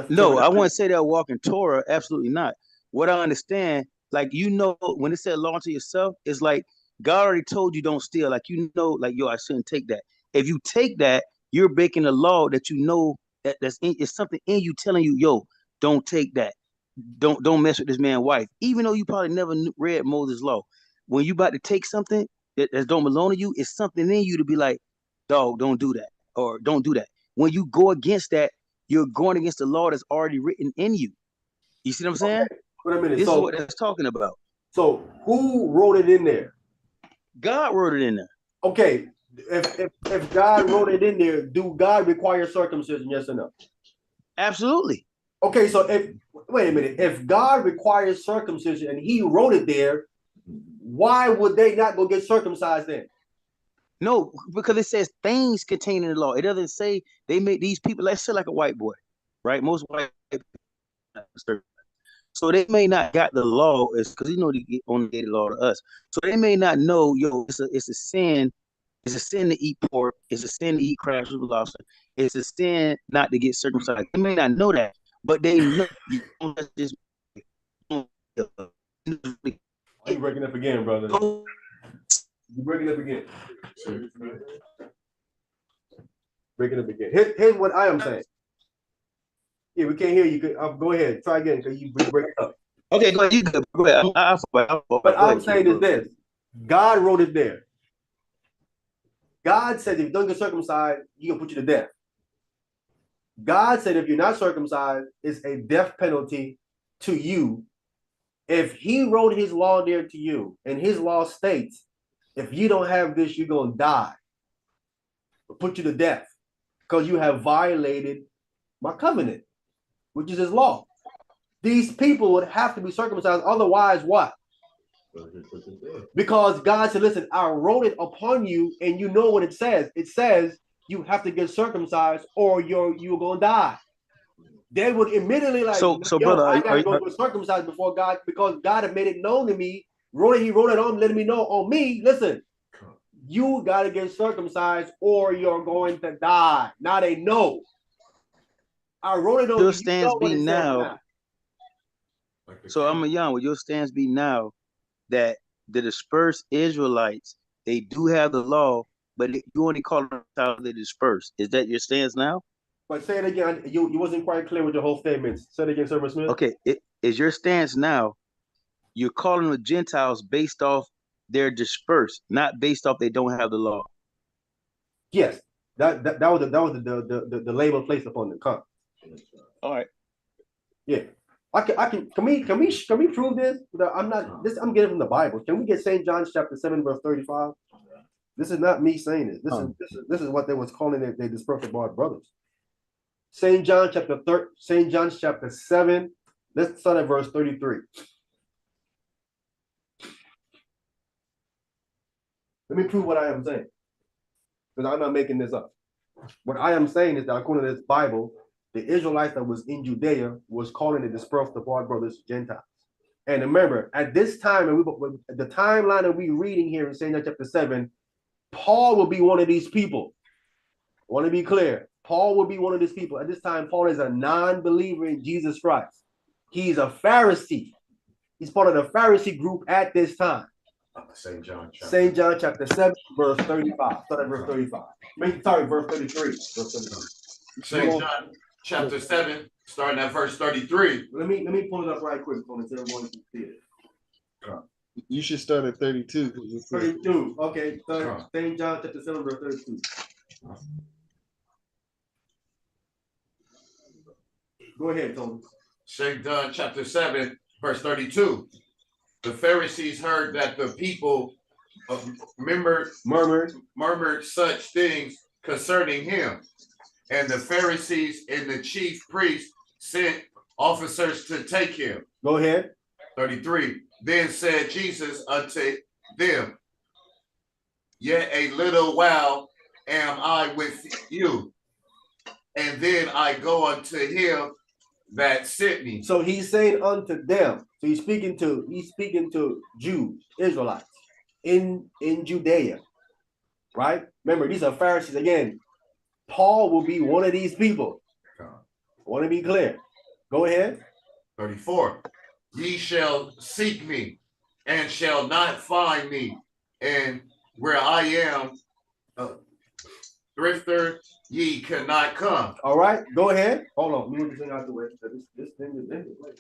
No, I wouldn't say they're walking Torah. Absolutely not. What I understand, like, when it said law unto yourself, it's like God already told you don't steal. Like, like, yo, I shouldn't take that. If you take that, you're breaking a law that it's something in you telling you, yo, don't take that. Don't mess with this man's wife. Even though you probably never read Moses' law. When you about to take something that don't belong to you, it's something in you to be like, dog, don't do that. Or don't do that. When you go against that, you're going against the law that's already written in you. You see what I'm saying? Okay. Wait a minute. This is what it's talking about. So who wrote it in there? God wrote it in there. Okay. If God wrote it in there, do God require circumcision? Yes or no? Absolutely. Okay, so wait a minute. If God requires circumcision and he wrote it there, why would they not go get circumcised then? No, because it says things contained in the law. It doesn't say they made these people, let's say like a white boy, right? Most white people, so they may not got the law, is because they only gave the law to us. So they may not know, yo, it's a sin. It's a sin to eat pork. It's a sin to eat crabs with lobster. It's a sin not to get circumcised. They may not know that, but they know you don't let this. You're breaking up again, brother. You're breaking up again. Breaking up again. Here's what I am saying. Yeah, we can't hear you. Go ahead. Try again because you break up. Okay, go ahead. You good. Go ahead. But I'm saying is this. God wrote it there. God said if you don't get circumcised, He can put you to death. God said if you're not circumcised, it's a death penalty to you. If He wrote His law there to you, and His law states, if you don't have this, you're going to die. Or put you to death because you have violated my covenant, which is His law. These people would have to be circumcised. Otherwise, what? Because God said, listen, I wrote it upon you, and you know what it says. It says you have to get circumcised or you're going to die. They would immediately so brother, I got to go get circumcised before God because God had made it known to me. He wrote it on, letting me know on me. Listen, you got to get circumcised or you're going to die. Now they know. I wrote it on your stance be now. So I'm young. Would your stance be now that the dispersed Israelites, they do have the law, but you only call them how they dispersed? Is that your stance now? But say it again. You wasn't quite clear with your whole statements. Say it again, Servant Smith. Okay, is your stance now? You're calling the Gentiles based off they're dispersed, not based off they don't have the law. Yes, that was the label placed upon the cup. All right. Yeah. Can we prove this? I'm getting from the Bible. Can we get St. John chapter 7, verse 35? This is not me saying it. This is what they was calling it. They dispersed the brothers. St. John chapter 7. Let's start at verse 33. Let me prove what I am saying. Because I'm not making this up. What I am saying is that according to this Bible, the Israelites that was in Judea was calling the dispersed apart brothers Gentiles. And remember, at this time, and the timeline that we're reading here in St. John chapter 7, Paul will be one of these people. I want to be clear. Paul will be one of these people. At this time, Paul is a non-believer in Jesus Christ. He's a Pharisee. He's part of the Pharisee group at this time. St. John chapter 7, verse 35. Start at verse 35. Sorry, verse 33. St. John chapter 7, starting at verse 33. Let me pull it up right quick so everyone can see it. You should start at 32. 32. Okay. St. John chapter 7, verse 32. Go ahead, Tony. St. John chapter 7, verse 32. The Pharisees heard that the people murmured such things concerning him. And the Pharisees and the chief priests sent officers to take him. Go ahead. 33. Then said Jesus unto them, yet a little while am I with you, and then I go unto him that sent me. So he's saying unto them. So he's speaking to Jews, Israelites in Judea, right? Remember, these are Pharisees. Again, Paul will be one of these people. I want to be clear. Go ahead. 34. Ye shall seek me and shall not find me, and where I am, thrifter, ye cannot come. All right, go ahead. Hold on. Let me move this thing out the way. This thing is in the way.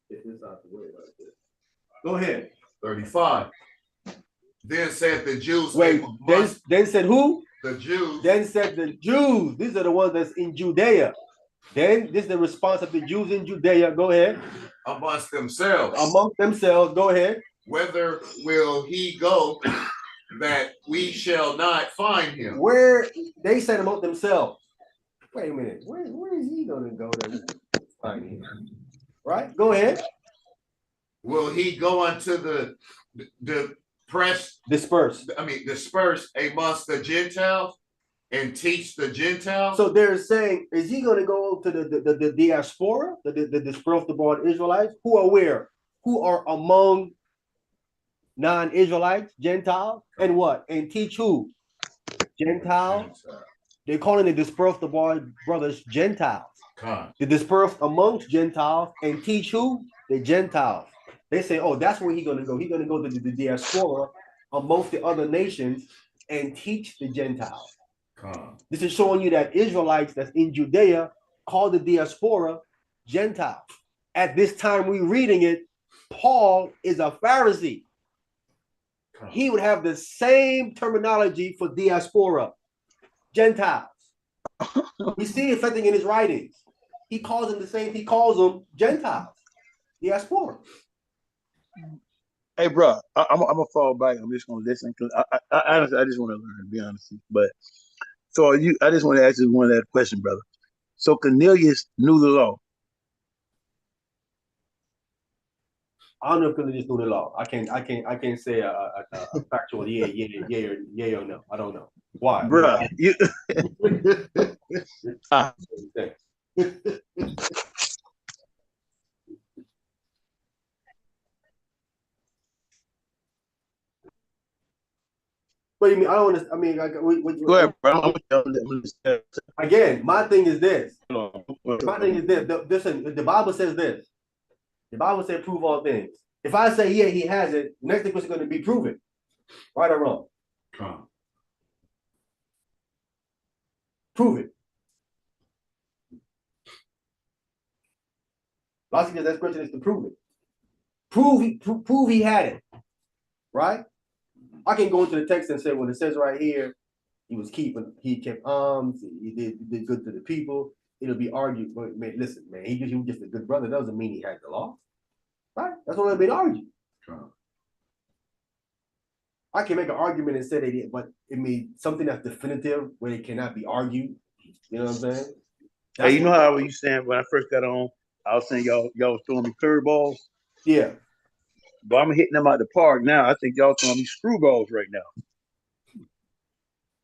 Get this out the way right there. Go ahead. 35. Then said the Jews. Wait, then said who? The Jews. Then said the Jews. These are the ones that's in Judea. Then this is the response of the Jews in Judea. Go ahead. Amongst themselves. Amongst themselves. Go ahead. Whither will he go that we shall not find him? Where they said among themselves. Wait a minute. Where is he going to go to find him? Right? Go ahead. Will he go unto the press? Disperse amongst the Gentiles and teach the Gentiles? So they're saying, is he going to go to the diaspora, the dispersed abroad Israelites, who are where? Who are among non-Israelites, Gentiles, and what? And teach who? Gentiles. They're calling the dispersed abroad brothers Gentiles. The dispersed amongst Gentiles and teach who? The Gentiles. They say, oh, that's where he's going to go. He's going to go to the diaspora amongst the other nations and teach the Gentiles. This is showing you that Israelites that's in Judea call the diaspora Gentiles. At this time we're reading it, Paul is a Pharisee. He would have the same terminology for diaspora, Gentiles. We see it something in his writings. He calls them the same. He calls them Gentiles, diaspora. Hey, bro, I'm gonna fall back. I'm just gonna listen because I honestly, I just want to learn. To be honest, but so I just want to ask you one last question, brother. So Cornelius knew the law. I don't know if Cornelius knew the law. I can't say a factual yeah or no. I don't know why, bro. What do you mean? I don't understand. I mean, go ahead, bro. Again, my thing is this. My thing is this. Listen, the Bible says this. The Bible says prove all things. If I say, yeah, he has it, the next thing is going to be proven. Right or wrong? Prove it. Logically, that question is to prove it. Prove he had it. Right? I can go into the text and say, well, it says right here, he kept alms, he did good to the people. it'll be argued. But man, listen, man, he was just a good brother. Doesn't mean he had the law, right? That's what it'll be argued. I can make an argument and say they did, but it means something that's definitive where it cannot be argued. You know what I'm saying? Hey, you know how I was saying when I first got on, I was saying y'all was throwing me curveballs. Yeah. But I'm hitting them out the park now. I think y'all throwing me screwballs right now.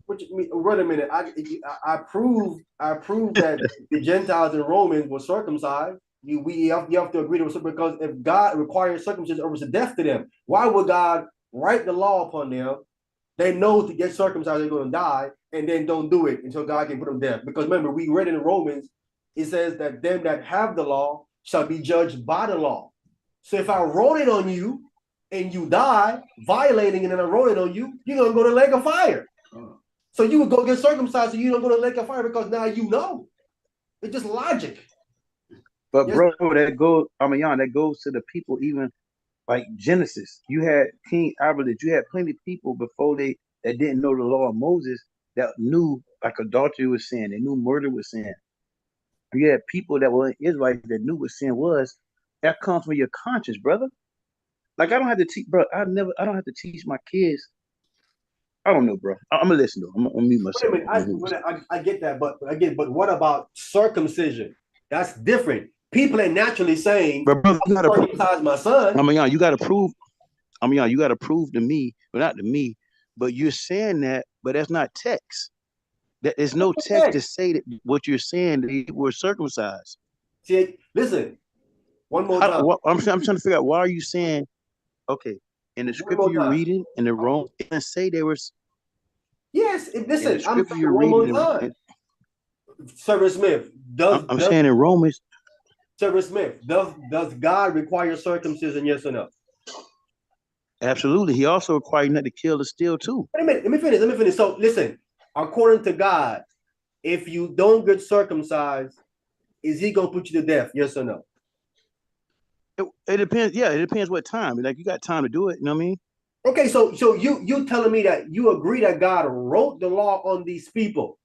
What you mean? Wait a minute. I proved that the Gentiles and Romans were circumcised. You have to agree to it because if God requires circumcision, it was a death to them. Why would God write the law upon them? They know to get circumcised, they're going to die, and then don't do it until God can put them to death. Because remember, we read in Romans, it says that them that have the law shall be judged by the law. So if I wrote it on you and you die violating it and I wrote it on you, you're going to go to the lake of fire. So you would go get circumcised so you don't go to the lake of fire because now you know. It's just logic. But yes, bro, that goes to the people even like Genesis. You had King Abraham, you had plenty of people before that didn't know the law of Moses that knew like adultery was sin, they knew murder was sin. You had people that were Israelites that knew what sin was. That comes from your conscience, brother. Like I don't have to teach, bro. I don't have to teach my kids. I don't know, bro. I'm gonna listen to them. I'm gonna mute myself. I get that, but what about circumcision? That's different. People are naturally saying, but brother, you gotta circumcise my son. You gotta prove. You gotta prove to me, but not to me. But you're saying that, but that's not text. There's no text to say that what you're saying that they were circumcised. See, listen, one more time. I'm trying to figure out why are you saying, okay, in the scripture you're reading, in the Rome, it doesn't say they were. Yes, listen, I'm saying one more time. Service Smith, I'm saying in Romans. Service Smith, does God require circumcision? Yes or no? Absolutely. He also required not to kill or steal too. Wait a minute. Let me finish. So listen, according to God, if you don't get circumcised, is he gonna put you to death? Yes or no? It depends. Yeah, it depends what time. Like you got time to do it. You know what I mean? Okay, so you telling me that you agree that God wrote the law on these people,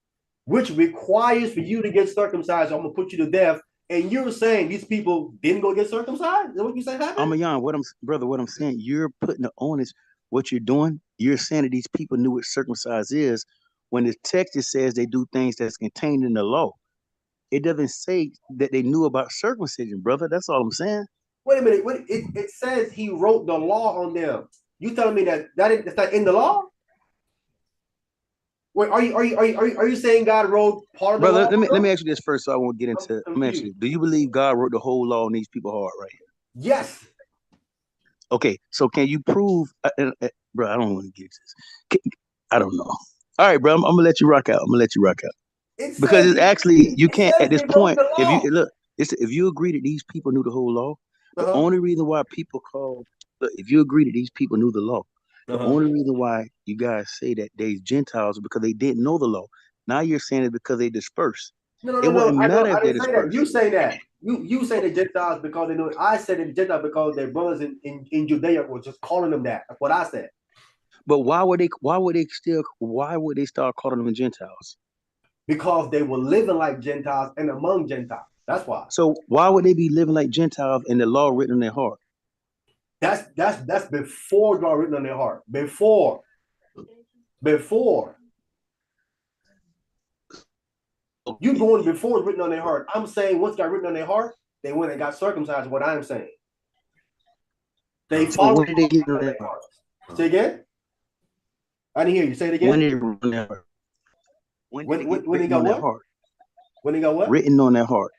which requires for you to get circumcised. I'm gonna put you to death, and you're saying these people didn't go get circumcised? Is that what you saying happened? What I'm saying, you're putting the onus. What you're doing, you're saying that these people knew what circumcised is, when the text it says they do things that's contained in the law. It doesn't say that they knew about circumcision, brother. That's all I'm saying. Wait a minute. It says he wrote the law on them. You telling me that's not in the law? Wait, are you saying God wrote part of the law? Let me ask you this first, so I won't get into. Let me ask you: do you believe God wrote the whole law on these people's heart right here? Yes. Okay, so can you prove, bro? I don't want to get this. I don't know. All right, bro. I'm gonna let you rock out. Because it's actually you can't at this point. If you agree that these people knew the whole law, the only reason why people if you agree that these people knew the law, the only reason why you guys say that they's Gentiles is because they didn't know the law. Now you're saying it because they dispersed. No. It wouldn't matter if they dispersed. You say that. You say the Gentiles because they knew it. I said the Gentiles because their brothers in Judea were just calling them that. That's what I said. But why would they start calling them Gentiles? Because they were living like Gentiles and among Gentiles. That's why. So why would they be living like Gentiles and the law written in their heart? That's before God written on their heart. Before. You going before written on their heart. I'm saying once got written on their heart, they went and got circumcised. What I'm saying. They followed. When did they get on their heart? Say again. I didn't hear you. Say it again. When did they written on their heart? When they got what? Heart? When they got what? Written on their heart.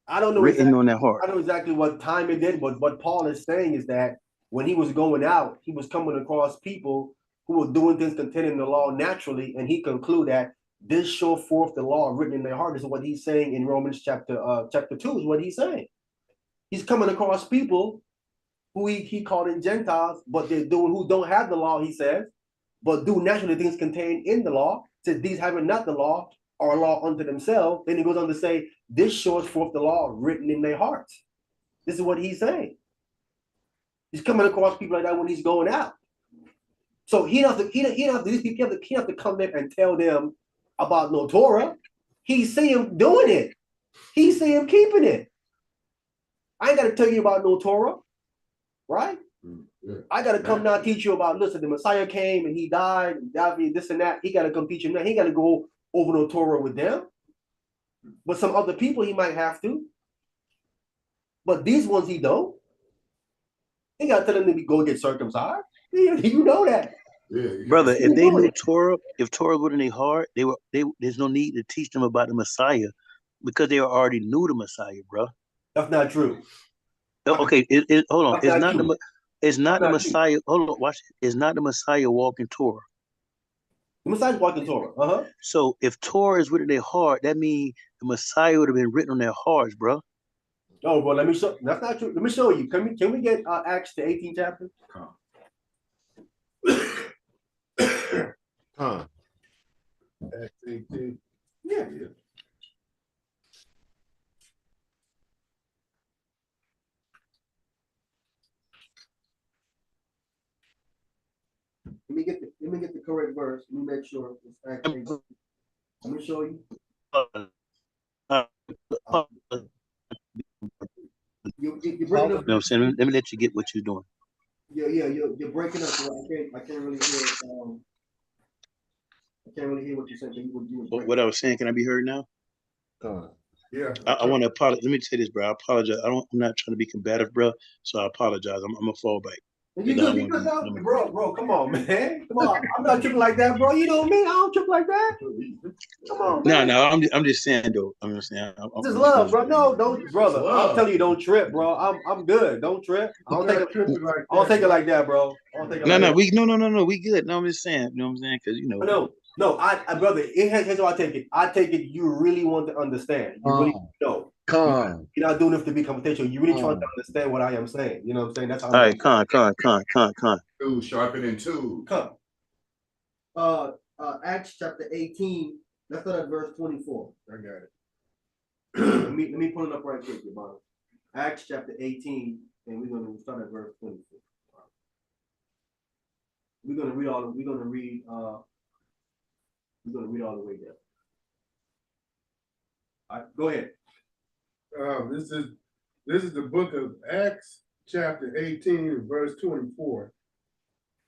I don't know. Written on their heart. I don't know exactly what time it did, but what Paul is saying is that when he was going out, he was coming across people who were doing things contained in the law naturally, and he concluded that this show forth the law written in their heart. This is what he's saying in Romans chapter 2 is what he's saying. He's coming across people who he called in Gentiles, but they're doing who don't have the law, he says, but do naturally things contained in the law. Says these having not the law are a law unto themselves. Then he goes on to say, this shows forth the law written in their hearts. This is what he's saying. He's coming across people like that when he's going out. So he have to come there and tell them about no Torah. He see him doing it. He see him keeping it. I ain't got to tell you about no Torah, right? Yeah. I got to come now teach you about, listen, the Messiah came and he died, and David, this and that. He got to come teach him that. He got to go over no Torah with them. But some other people he might have to. But these ones he don't. He got to tell them to go get circumcised. You know that. Yeah. Brother, if they knew Torah, if Torah was in their heart, there's no need to teach them about the Messiah because they already knew the Messiah, bro. That's not true. Okay, hold on. It's not the true. Messiah. Hold on, watch it. It's not the Messiah walking Torah. The Messiah's walking Torah. So if Torah is written in their heart, that means the Messiah would have been written on their hearts, bro. Oh, well, let me show. That's not true. Let me show you. Can we get Acts the 18th chapter? Acts 18. Yeah. Let me get the correct verse. Let me make sure it's Acts 18. Let me show you. You're breaking up. You know what I'm saying? Let me let you get what you're doing. Yeah, you're breaking up. So I can't really hear. I can't really hear what you're saying. What I was saying, can I be heard now? Yeah. I want to apologize. Let me say this, bro. I apologize. I'm not trying to be combative, bro. So I apologize. I'm gonna fall back. You good now? Bro, come on, man. Come on. I'm not tripping like that, bro. You know me. I don't trip like that. Come on, man. No. I'm just saying, though. I'm just saying. This is love, bro. No, don't, brother. I'm telling you, don't trip, bro. I'm good. Don't trip. I don't take it like that, bro. No. We good. No, I'm just saying. You know what I'm saying? Because No, I brother. Here's how I take it. I take it you really want to understand. You really know. You're not doing this to be confrontational. You really trying to understand what I am saying. You know what I'm saying? That's how. All right, con. Two sharpening two. Come. Acts chapter 18. Let's start at verse 24. I got it. let me pull it up right quick, your Acts chapter 18, and we're gonna start at verse 24. We're gonna read all the way there. All right, go ahead. This is the book of Acts, chapter 18, verse 24.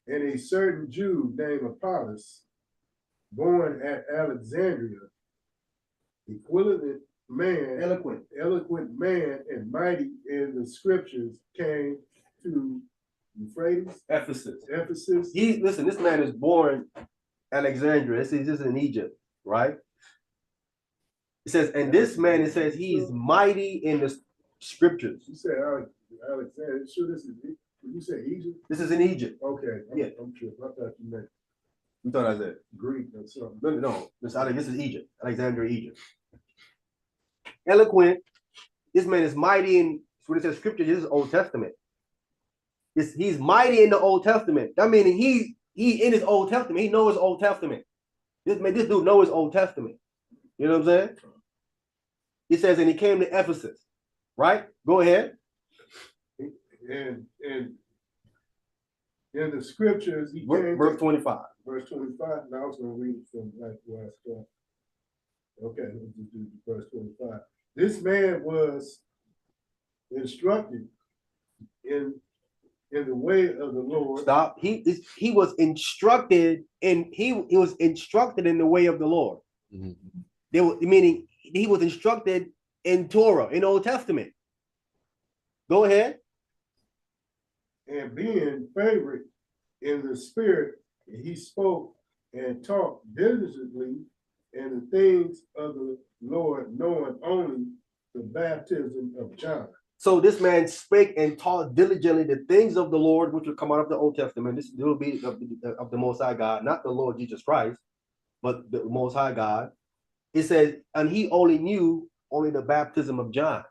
And a certain Jew named Apollos, born at Alexandria, eloquent man and mighty in the scriptures, came to Euphrates, Ephesus. Listen, this man is born Alexandria. This is in Egypt, right? It says, and this man, it says he's mighty in the scriptures. You said Alexandria. Sure, did you say Egypt? This is in Egypt. Okay. Yeah. I'm sure. I thought you meant You thought I said Greek or something. No. This is Egypt, Alexandria, Egypt. Eloquent. This man is mighty in what it says scripture. This is Old Testament. He's mighty in the Old Testament. That meaning he in his Old Testament. He knows his Old Testament. This dude knows his Old Testament. You know what I'm saying? It says, and he came to Ephesus. Right? Go ahead. And in the scriptures, he came verse 25. Verse 25. Now I was going to read from where I started. Okay, let's just do verse 25. This man was instructed in the way of the Lord. Stop. He was instructed in he was instructed in the way of the Lord. Meaning he was instructed in Torah, in Old Testament. Go ahead. And being favored in the spirit, he spoke and taught diligently in the things of the Lord, knowing only the baptism of John. So this man spake and taught diligently the things of the Lord, which will come out of the Old Testament. This will be of the Most High God, not the Lord Jesus Christ, but the Most High God. It says, and he only knew the baptism of John.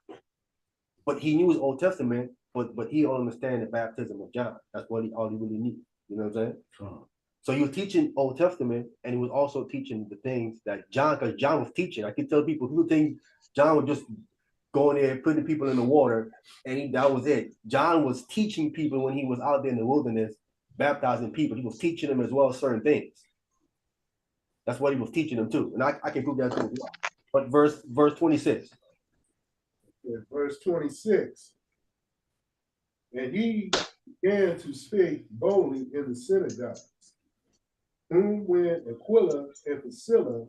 But he knew his Old Testament, but he don't understand the baptism of John. That's all he really knew. You know what I'm saying? So he was teaching Old Testament, and he was also teaching the things that because John was teaching. I can tell people think John was just going there, putting people in the water, and that was it. John was teaching people when he was out there in the wilderness, baptizing people. He was teaching them as well certain things. That's what he was teaching them too. And I can prove that too. But verse 26. verse 26. And he began to speak boldly in the synagogues, whom when Aquila and Priscilla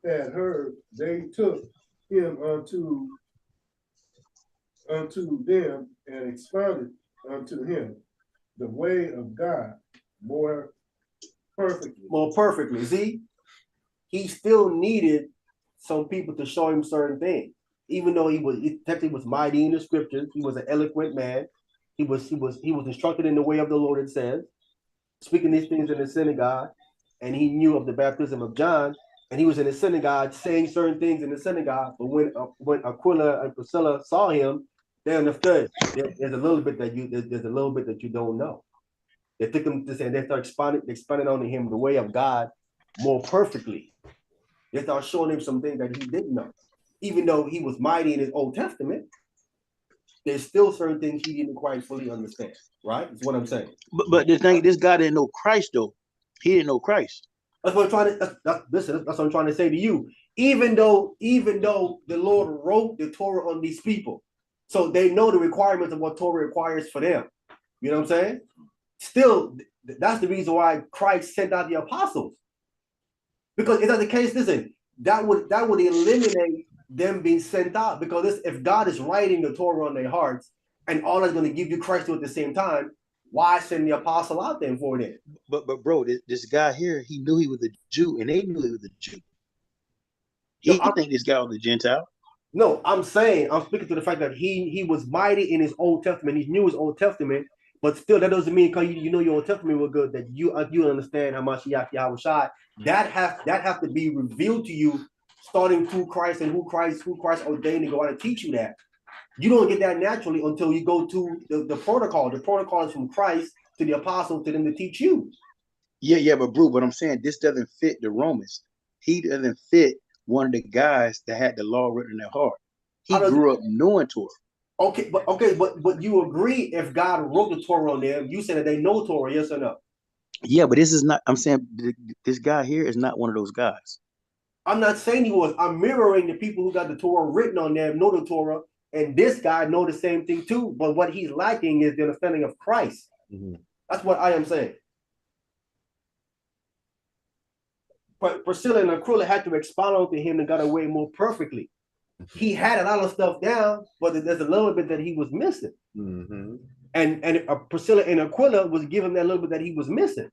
had heard, they took him unto them and expounded unto him the way of God more perfectly. More perfectly. See, he still needed some people to show him certain things. Even though he technically was mighty in the scriptures, he was an eloquent man. He was instructed in the way of the Lord, it says, speaking these things in the synagogue, and he knew of the baptism of John, and he was in the synagogue saying certain things in the synagogue. But when Aquila and Priscilla saw him, they understood there's a little bit that you don't know. They took him to say, and they start expounding on him the way of God more perfectly. They start showing him some things that he didn't know. Even though he was mighty in his Old Testament, there's still certain things he didn't quite fully understand, right? That's what I'm saying. But the thing, this guy didn't know Christ, though. He didn't know Christ. That's what I'm trying to. That's what I'm trying to say to you. Even though the Lord wrote the Torah on these people, so they know the requirements of what Torah requires for them. You know what I'm saying? Still, that's the reason why Christ sent out the apostles. Because is that the case? Listen, that would eliminate them being sent out. Because if God is writing the Torah on their hearts, and all is going to give you Christ at the same time, why send the apostle out there for it? But bro, this guy here, he knew he was a Jew, and they knew he was a Jew. He think this guy was a Gentile. No, I'm speaking to the fact that he was mighty in his Old Testament. He knew his Old Testament, but still, that doesn't mean because you know your Old Testament was good that you understand how much Yahweh. That have to be revealed to you, starting through Christ and who Christ ordained to go out and teach you that. You don't get that naturally until you go to the protocol. The protocol is from Christ to the apostles to them to teach you. Yeah, but bro, but I'm saying this doesn't fit the Romans. He doesn't fit one of the guys that had the law written in their heart. He grew up knowing Torah. Okay, but you agree if God wrote the Torah on them, you said that they know Torah, yes or no? Yeah, but this is not. I'm saying this guy here is not one of those guys. I'm not saying he was. I'm mirroring the people who got the Torah written on them, know the Torah, and this guy know the same thing too. But what he's lacking is the understanding of Christ. Mm-hmm. That's what I am saying. But Priscilla and Aquila had to expound on to him and got away more perfectly. He had a lot of stuff down, but there's a little bit that he was missing. Mm-hmm. And Priscilla and Aquila was giving that little bit that he was missing.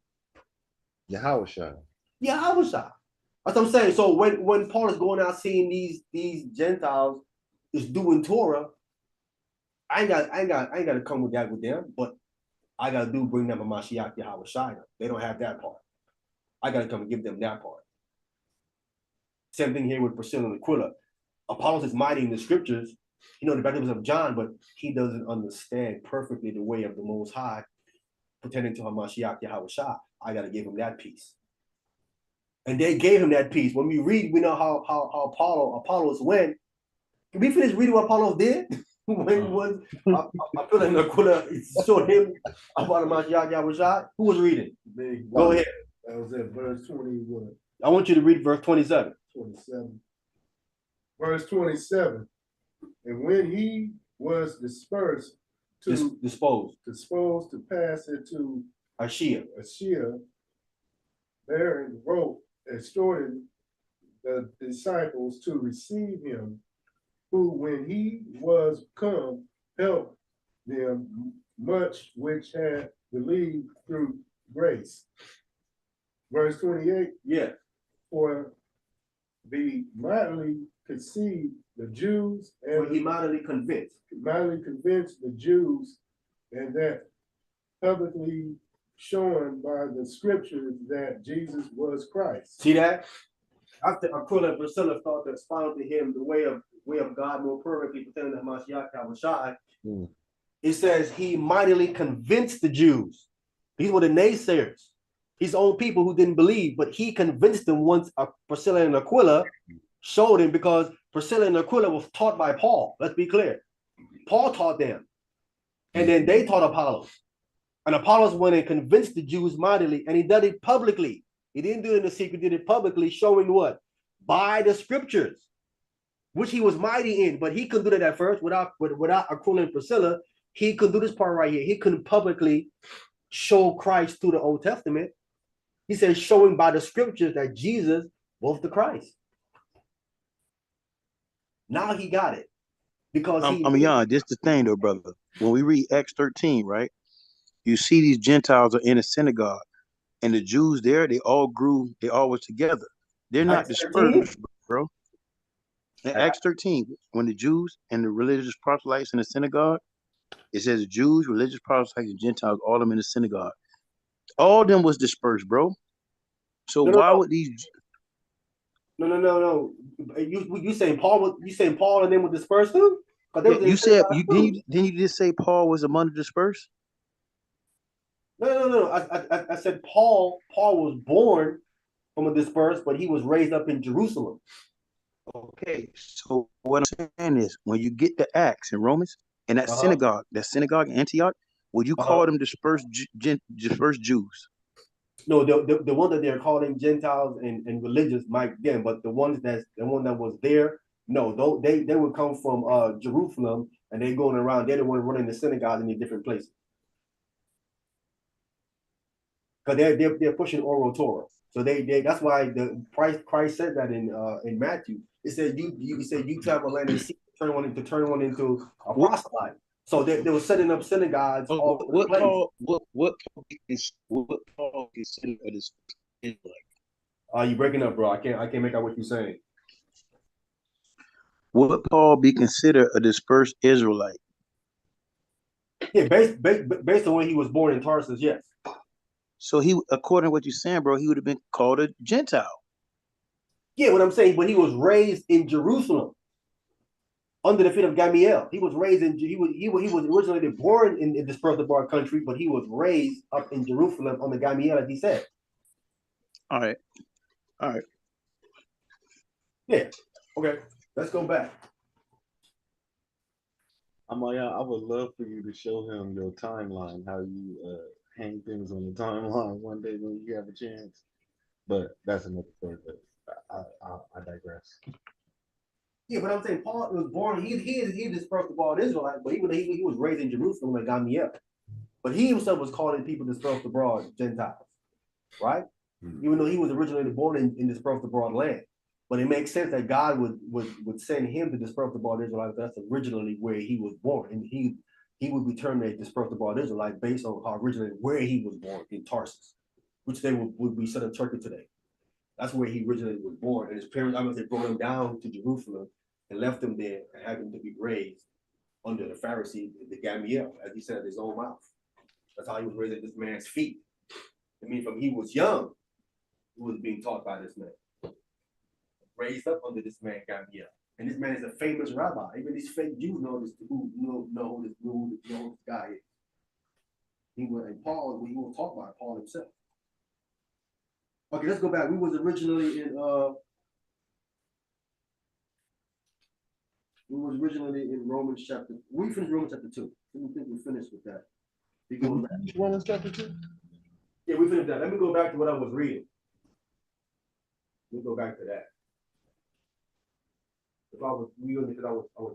Yahweh. That's what I'm saying. So when Paul is going out seeing these Gentiles is doing Torah, I ain't got to come with them, but I got to bring them a Mashiach Yahweh. They don't have that part. I got to come and give them that part. Same thing here with Priscilla and Aquila. Apollos is mighty in the scriptures, the baptism of John, but he doesn't understand perfectly the way of the Most High pertaining to Hamashiach Yahweh. I got to give him that piece. And they gave him that piece. When we read, we know how Apollos went. Can we finish reading what Apollos did? When Aquila and Aquila showed him about Hamashiach Yahweh? Who was reading? Go ahead. That was at verse 21. I want you to read verse 27. 27. Verse 27. And when he was disposed to pass into Achaia, there wrote, exhorted the disciples to receive him, who when he was come helped them much which had believed through grace. Verse 28. Yeah. For the mightily conceived the Jews, and he mightily convinced the Jews, and that publicly shown by the scriptures that Jesus was Christ. See that? After Aquila and Priscilla thought to expound to him the way of God more perfectly pertaining to Mashiach Yahweh, it says he mightily convinced the Jews. These were the naysayers, his own people who didn't believe, but he convinced them once Priscilla and Aquila showed him, because Priscilla and Aquila was taught by Paul. Let's be clear. Paul taught them. And then they taught Apollos. And Apollos went and convinced the Jews mightily, and he did it publicly. He didn't do it in the secret, did it publicly, showing what? By the scriptures. which he was mighty in, but he couldn't do that at first without Aquila and Priscilla. He could do this part right here. He couldn't publicly show Christ through the Old Testament. He says, showing by the scriptures that Jesus was the Christ. Now he got it. Because this the thing though, brother. When we read Acts 13, right? You see these Gentiles are in a synagogue, and the Jews there, they all were together. They're not dispersed, bro. In Acts 13, when the Jews and the religious proselytes in the synagogue, it says Jews, religious proselytes, and Gentiles, all of them in the synagogue. All of them was dispersed, bro. So why would these? No. You saying Paul? You saying Paul and them were dispersed too? You said didn't you just say Paul was among the dispersed? No. I said Paul was born from a dispersed, but he was raised up in Jerusalem. Okay, so what I'm saying is, when you get the Acts in Romans and that synagogue in Antioch, would you call them dispersed Jews? No, the one that they're calling Gentiles and religious might again, but the one that was there, no, they would come from Jerusalem and they going around. They're the one running the synagogues in these different places. Because they're pushing oral Torah. So they that's why the Christ said that in Matthew. It said you travel land and sea, turn one into a proselyte. So they were setting up synagogues all over the place. What Paul considered a dispersed Israelite? You breaking up, bro. I can't make out what you're saying. Would Paul be considered a dispersed Israelite? Yeah, based on when he was born in Tarsus, yes. So he, according to what you're saying, bro, he would have been called a Gentile. Yeah, what I'm saying, but he was raised in Jerusalem under the feet of Gamaliel. He was raised in he was originally born in the dispersed abroad country, but he was raised up in Jerusalem under Gamaliel, as he said. All right. Yeah. Okay. Let's go back. I would love for you to show him your timeline, how you hang things on the timeline one day when you have a chance. But that's another story. But I digress. Yeah, but I'm saying Paul was born. He dispersed abroad Israelite, but he was raised in Jerusalem like Gamaliel. But he himself was calling people dispersed abroad Gentiles, right? Mm-hmm. Even though he was originally born in dispersed abroad land. But it makes sense that God would send him to disperse abroad Israelites. That's originally where he was born, and he would be termed a dispersed abroad Israelite based on how originally where he was born in Tarsus, which they would be set in Turkey today. That's where he originally was born, and his parents obviously brought him down to Jerusalem and left him there and had him to be raised under the Pharisee, the Gamaliel, as he said in his own mouth. That's how he was raised at this man's feet. I mean, from he was young, he was being taught by this man. Raised up under this man Gamaliel, and this man is a famous rabbi. Even these fake Jews know this. Who know who this guy is. He went Paul. We will talk about Paul himself. Okay, let's go back. We was originally in Romans chapter. We finished Romans chapter 2. I think we finished with that. Romans chapter 2. Yeah, we finished that. Let me go back to what I was reading. Let me go back to that. If I was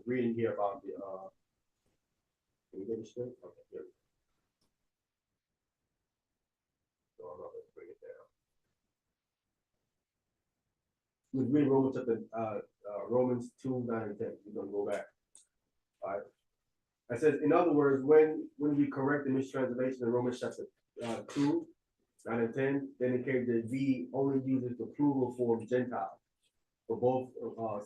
reading here about the can you get it straight? Okay, here we go. Let's bring it down. We're reading Romans 2, 9, and 10. We're gonna go back. All right. It says, in other words, when we correct the mistranslation in Romans chapter 2, 9 and 10, then it came that V only uses the plural form Gentile for both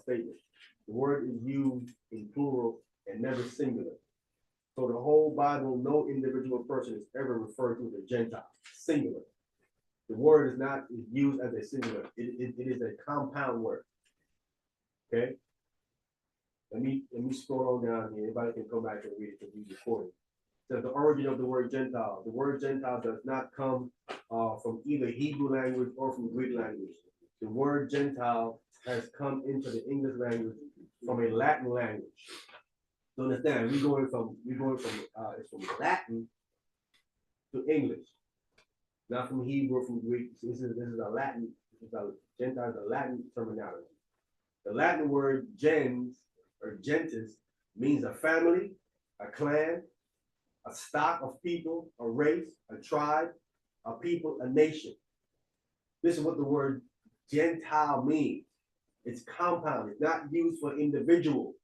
statements. The word is used in plural and never singular. So the whole Bible, no individual person is ever referred to as a Gentile, singular. The word is not used as a singular. It is a compound word. Okay. Let me scroll on down here. Anybody can come back and read it because we recorded. It says the origin of the word Gentile. The word Gentile does not come from either Hebrew language or from Greek language. The word Gentile has come into the English language from a Latin language. So understand, we're going from it's from Latin to English, not from Hebrew or from Greek. This is a Latin. Gentile is a Latin terminology. The Latin word gens or gentis means a family, a clan, a stock of people, a race, a tribe, a people, a nation. This is what the word Gentile means. It's compound. It's not used for individual.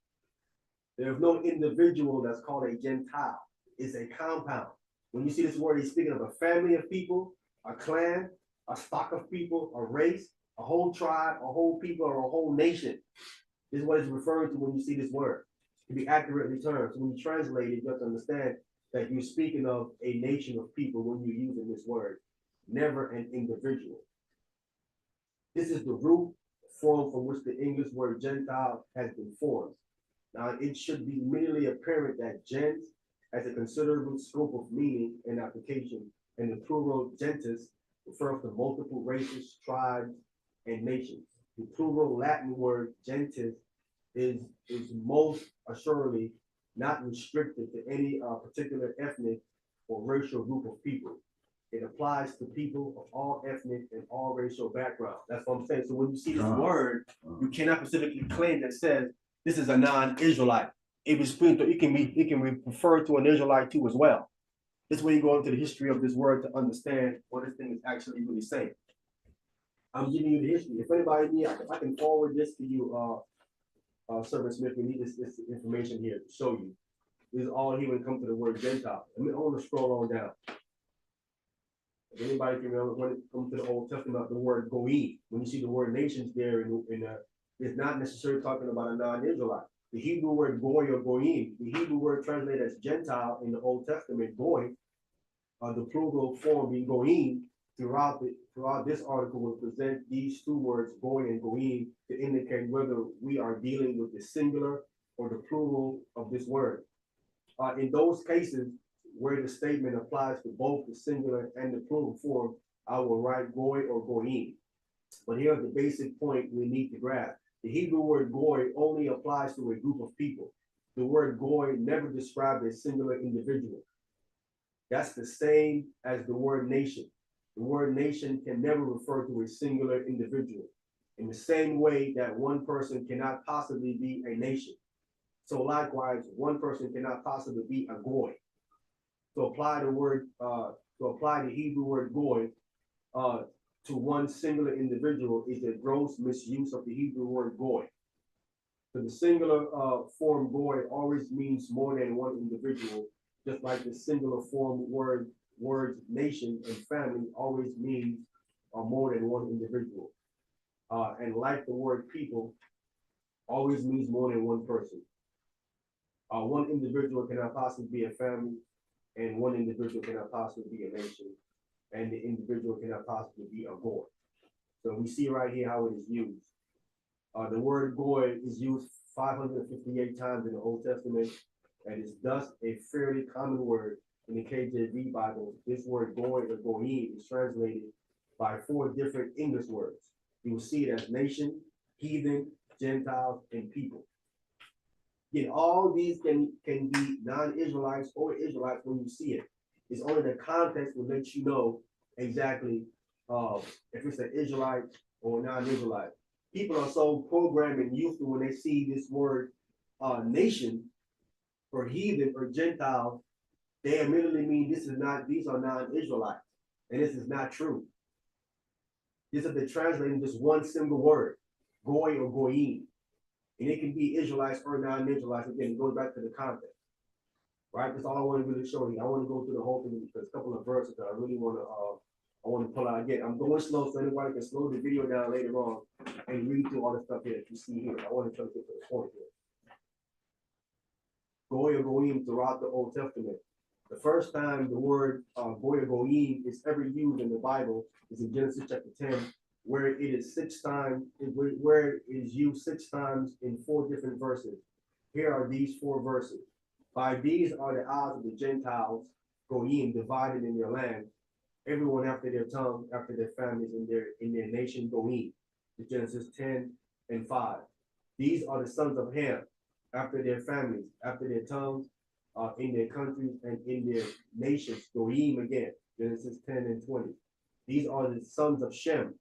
There's no individual that's called a Gentile. It's a compound. When you see this word, he's speaking of a family of people, a clan, a stock of people, a race, a whole tribe, a whole people, or a whole nation. This is what it's referring to when you see this word. To be accurately termed. So when you translate it, you have to understand that you're speaking of a nation of people when you're using this word, never an individual. This is the root form from which the English word Gentile has been formed. Now, it should be immediately apparent that gens has a considerable scope of meaning and application, and the plural gentis refers to multiple races, tribes, and nations. The plural Latin word gentis is most assuredly not restricted to any particular ethnic or racial group of people. It applies to people of all ethnic and all racial backgrounds. That's what I'm saying. So when you see this word, you cannot specifically claim that says this is a non-Israelite. It can be referred to an Israelite too as well. This way you go into the history of this word to understand what this thing is actually really saying. I'm giving you the history. If anybody needs, if I can forward this to you, Servant Smith, we need this information here to show you. This is all here when it comes to the word Gentile. I want to scroll on down. If anybody can remember when it comes to the Old Testament, the word goyim, when you see the word nations there, it's not necessarily talking about a non-Israelite. The Hebrew word goy or goyim, the Hebrew word translated as Gentile in the Old Testament, goy, the plural form being goyim, throughout this article will present these two words, goy and goyim, to indicate whether we are dealing with the singular or the plural of this word. In those cases where the statement applies to both the singular and the plural form, I will write goy or goyim. But here's the basic point we need to grasp. The Hebrew word goy only applies to a group of people. The word goy never describes a singular individual. That's the same as the word nation. The word nation can never refer to a singular individual. In the same way that one person cannot possibly be a nation. So likewise, one person cannot possibly be a goy. To apply the Hebrew word goy to one singular individual is a gross misuse of the Hebrew word goy. So the singular form goy always means more than one individual, just like the singular form words nation and family always means more than one individual. And like the word people always means more than one person. One individual cannot possibly be a family, and one individual cannot possibly be a nation, and the individual cannot possibly be a goy. So we see right here how it is used. The word goy is used 558 times in the Old Testament, and is thus a fairly common word in the KJV Bible. This word goy or goyim is translated by 4 different English words. You will see it as nation, heathen, Gentiles, and people. Again, all these can be non-Israelites or Israelites when you see it. It's only the context will let you know exactly if it's an Israelite or non-Israelite. People are so programmed and used to when they see this word nation or heathen or Gentile, they immediately mean these are non-Israelites. And this is not true. This is the translating this one single word, goy or goyim. And it can be Israelites or non-Israelites. Again, it goes back to the context. Right? That's all I want to really show you. I want to go through the whole thing because a couple of verses that I really want to pull out again. I'm going slow so anybody can slow the video down later on and read through all the stuff here that you see here. I want to try to get to the point here. Goy or goyim throughout the Old Testament. The first time the word goy or goyim is ever used in the Bible is in Genesis chapter 10, where it is used 6 times in 4 different verses. Here are these 4 verses. By these are the eyes of the Gentiles, goyim, divided in their land, everyone after their tongue, after their families, in their nation, goyim. Genesis 10 and 5. These are the sons of Ham, after their families, after their tongues, in their countries and in their nations, goyim again. Genesis 10 and 20. These are the sons of Shem,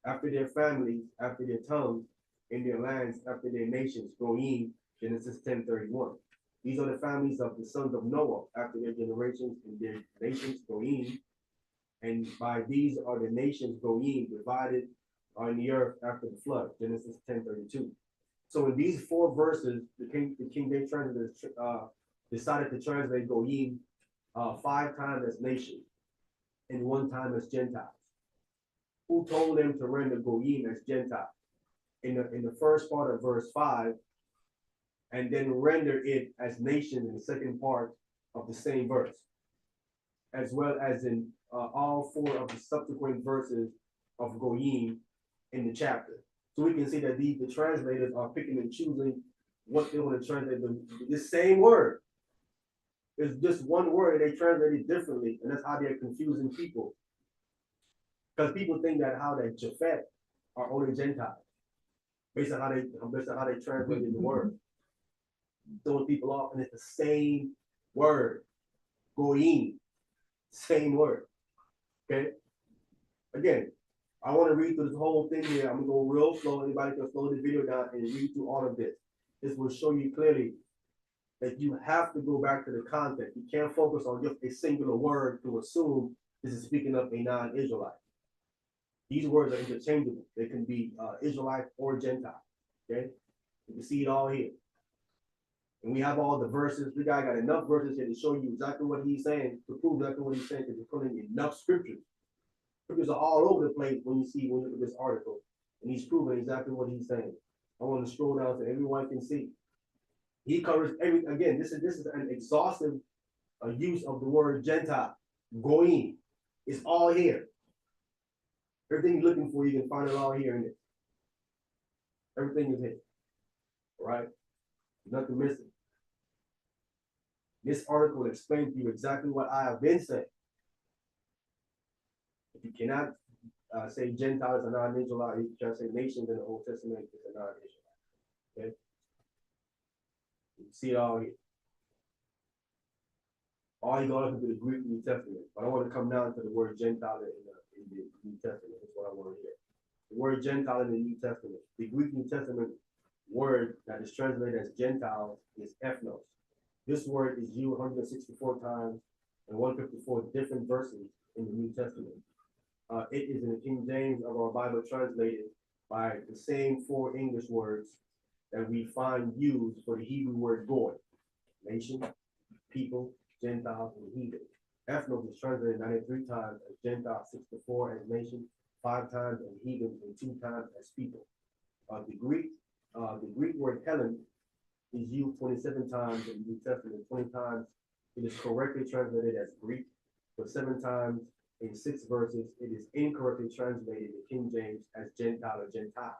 after their families, after their tongues, in their lands after their nations, Goyim, Genesis 10:31. These are the families of the sons of Noah after their generations and their nations, Goyim. And by these are the nations, Goyim, divided on the earth after the flood, Genesis 10:32. So in these four verses, the King James translators decided to translate Goyim 5 times as nation and 1 time as Gentiles. Who told them to render Goyim as Gentile? In the first part of verse 5, and then render it as nation in the second part of the same verse, as well as in all 4 of the subsequent verses of Goyim in the chapter. So we can see that the translators are picking and choosing what they want to translate. The same word is just one word, and they translate it differently, and that's how they're confusing people. Because people think that how that Japhet are only Gentiles, based on how they translated the word. Throwing people off, and it's the same word, Goyim, same word. Okay. Again, I want to read through this whole thing here. I'm gonna go real slow. Anybody can slow the video down and read through all of this. This will show you clearly that you have to go back to the context. You can't focus on just a singular word to assume this is speaking of a non-Israelite. These words are interchangeable. They can be Israelite or Gentile. Okay, you can see it all here. And we have all the verses. The guy got enough verses here to show you exactly what he's saying, to prove exactly what he's saying, because he's putting enough scriptures. Scriptures are all over the place when you look at this article, and he's proving exactly what he's saying. I want to scroll down so everyone can see. He covers again, this is an exhaustive use of the word Gentile, Goyim. It's all here. Everything you're looking for, you can find it all here in it. Everything is here. All right? Nothing missing. This article will explain to you exactly what I have been saying. If you cannot say Gentiles are non-Israelite, you can say nations in the Old Testament is a non-Israelite. Okay? You see it all here. All you go into the Greek New Testament. But I want to come down to the word Gentile in the New Testament. That's what I want to hear. The word Gentile in the New Testament. The Greek New Testament word that is translated as Gentile is ethnos. This word is used 164 times in 154 different verses in the New Testament. It is in the King James of our Bible translated by the same 4 English words that we find used for the Hebrew word goy, nation, people, Gentiles, and heathen. Ethnos is translated 93 times as Gentile, 64 as nation, 5 times as heathen, and 2 times as people. The Greek word Helen is used 27 times in the New Testament. 20 times it is correctly translated as Greek, but 7 times in 6 verses it is incorrectly translated in King James as Gentile or Gentiles.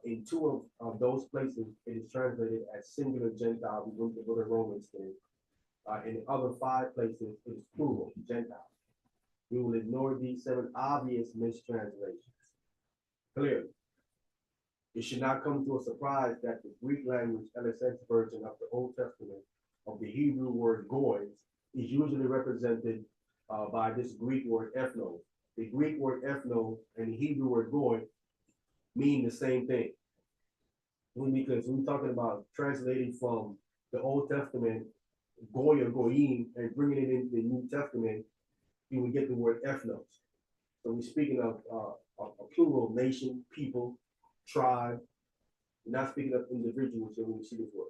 In 2 of those places it is translated as singular Gentile. We went to go to Romans then. In the other 5 places it is plural, Gentile. We will ignore these 7 obvious mistranslations. Clearly. It should not come to a surprise that the Greek language LXX version of the Old Testament of the Hebrew word goy is usually represented by this Greek word ethnos. The Greek word ethnos and the Hebrew word goy mean the same thing. Because we're talking about translating from the Old Testament, goy or goyim, and bringing it into the New Testament, you would get the word ethnos. So we're speaking of a plural nation, people, tribe. We're not speaking of individuals here when we see this word.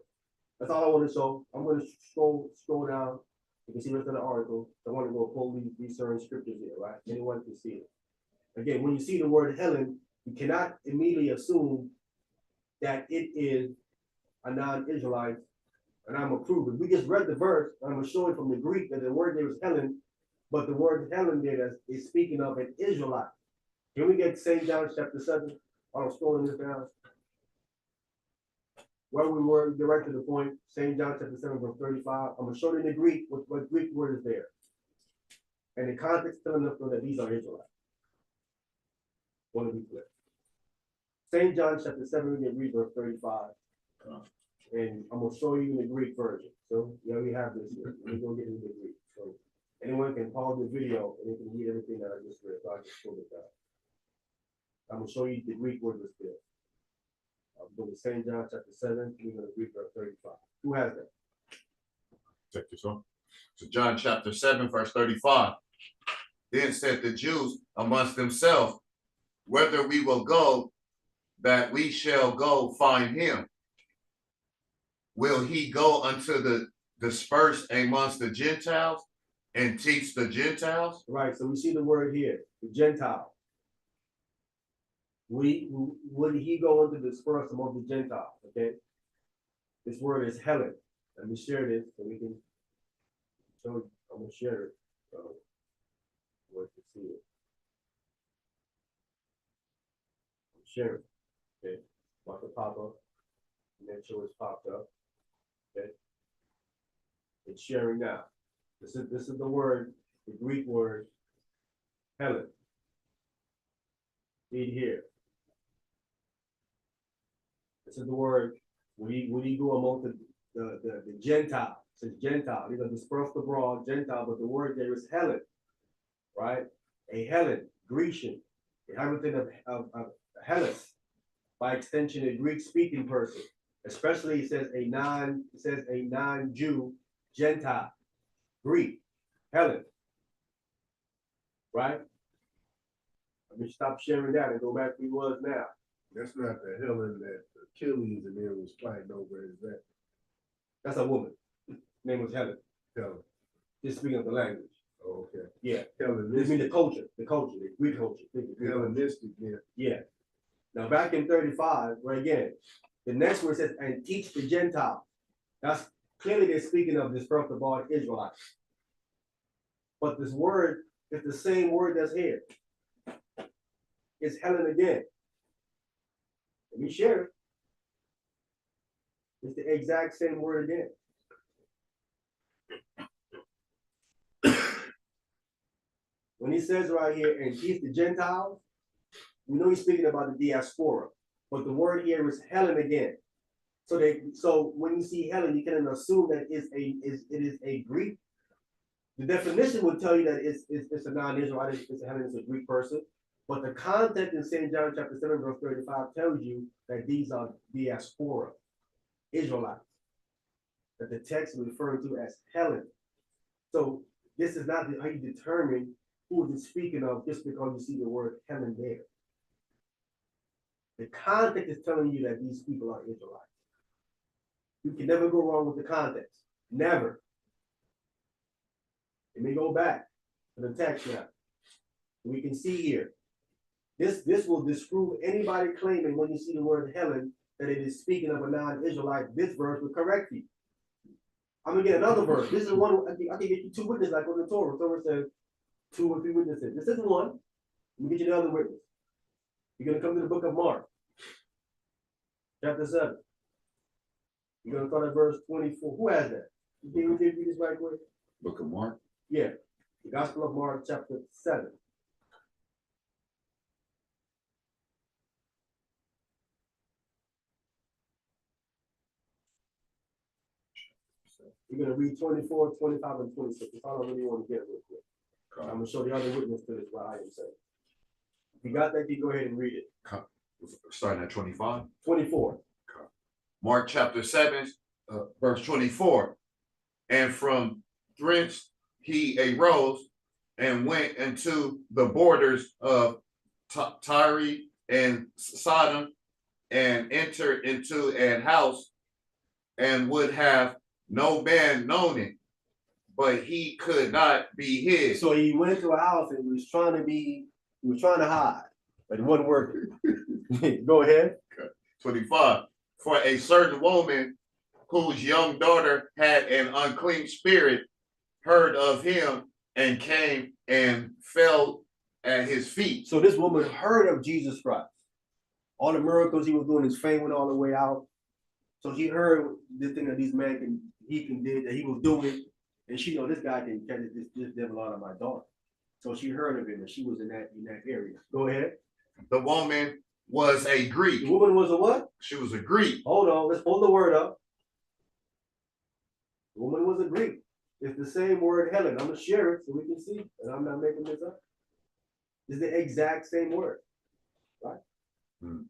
That's all I want to show. I'm going to scroll down. You can see the rest of the article. I want to go pull these certain scriptures here, right? Anyone can see it. Again, when you see the word Helen, you cannot immediately assume that it is a non-Israelite, and I'm approving. We just read the verse. I'm going to show it from the Greek that the word there is Helen, but the word Helen there is speaking of an Israelite. Can we get St. John chapter 7? I'm scrolling this down. Where we were direct to the point, St. John chapter 7, verse 35. I'm going to show you in the Greek what Greek word is there. And the context telling us that these are Israelites. Want to be clear. St. John chapter 7, we can read verse 35. And I'm going to show you in the Greek version. So yeah, we have this here. We're going to get into the Greek. So anyone can pause the video and you can read everything that I just read. So I just pull it down. I'm gonna show you the Greek word was there. I'm going to St. John chapter 7, we're gonna read verse 35. Who has that? Check this out. So John chapter 7, verse 35. Then said the Jews amongst themselves, whether we will go, that we shall go find him. Will he go unto the dispersed amongst the Gentiles and teach the Gentiles? Right, so we see the word here, the Gentile. Would he go into disperse among the Gentiles? Okay. This word is Helen. Let me share this so we can show you. I'm gonna share it. So where to see it. Share it. Okay. Watch it pop up. Make sure it's popped up. Okay. It's sharing now. This is the word, the Greek word, Helen. Read here. This is the word. Would he go among the Gentile? It says Gentile. He's gonna disperse abroad, Gentile, but the word there is Helen, right? A Helen, Grecian, the inhabitant of Hellas, by extension, a Greek-speaking person. Especially it says a non-Jew Gentile, Greek, Helen, right? Let me stop sharing that and go back to who was now. That's not the Helen that Achilles and them was fighting over, is that That's a woman. Name was Helen. Helen? Just speaking of the language. Oh, okay. Yeah. This means the culture, the Greek culture. Hellenistic, yeah. Yeah. Now back in 35, where again, the next word says, and teach the Gentiles. That's clearly they're speaking of this first of all Israelites. But this word is the same word that's here. It's Helen again. Let me share it. It's the exact same word again. When he says right here, and teach the Gentiles, we know he's speaking about the diaspora, but the word here is Helen again. So when you see Helen, you can assume that it is a Greek. The definition would tell you that it's a non-Israelite, it's a Helen, it's a Greek person. But the context in St. John chapter 7, verse 35 tells you that these are diaspora, Israelites, that the text is referring to as Helen. So this is not how you determine who is it speaking of just because you see the word Helen there. The context is telling you that these people are Israelites. You can never go wrong with the context. Never. Let me go back to the text now. We can see here. This will disprove anybody claiming when you see the word Helen that it is speaking of a non-Israelite. This verse will correct you. I'm gonna get another verse. This is one I can get you two witnesses like on the Torah. The Torah says 2 or 3 witnesses. This isn't one. Let me get you the other witness. You're gonna come to the book of Mark, chapter 7. You're gonna start at verse 24. Who has that? Can you read this right quick? Book of Mark. Yeah, the Gospel of Mark, chapter 7. You're gonna read 24, 25, and 26. That's all I really want to get real quick. I'm gonna show the other witness to this, what I am saying. If you got that, you go ahead and read it. Starting at 25. 24. Mark chapter 7, verse 24. And from thence he arose and went into the borders of Tyre and Sodom and entered into an house and would have no man known it, but he could not be hid. So he went to a house and he was trying to hide, but it wasn't working. Go ahead. 25. For a certain woman whose young daughter had an unclean spirit heard of him and came and fell at his feet. So this woman heard of Jesus Christ. All the miracles he was doing, his fame went all the way out. So she heard this thing that these men can do, that he was doing, and she know this guy can catch this devil out of my daughter. So she heard of him, and she was in that area. Go ahead. The woman was a Greek. The woman was a what? She was a Greek. Hold on, let's pull the word up. The woman was a Greek. It's the same word Helen. I'm gonna share it so we can see, and I'm not making this up. It's the exact same word. right? Hmm.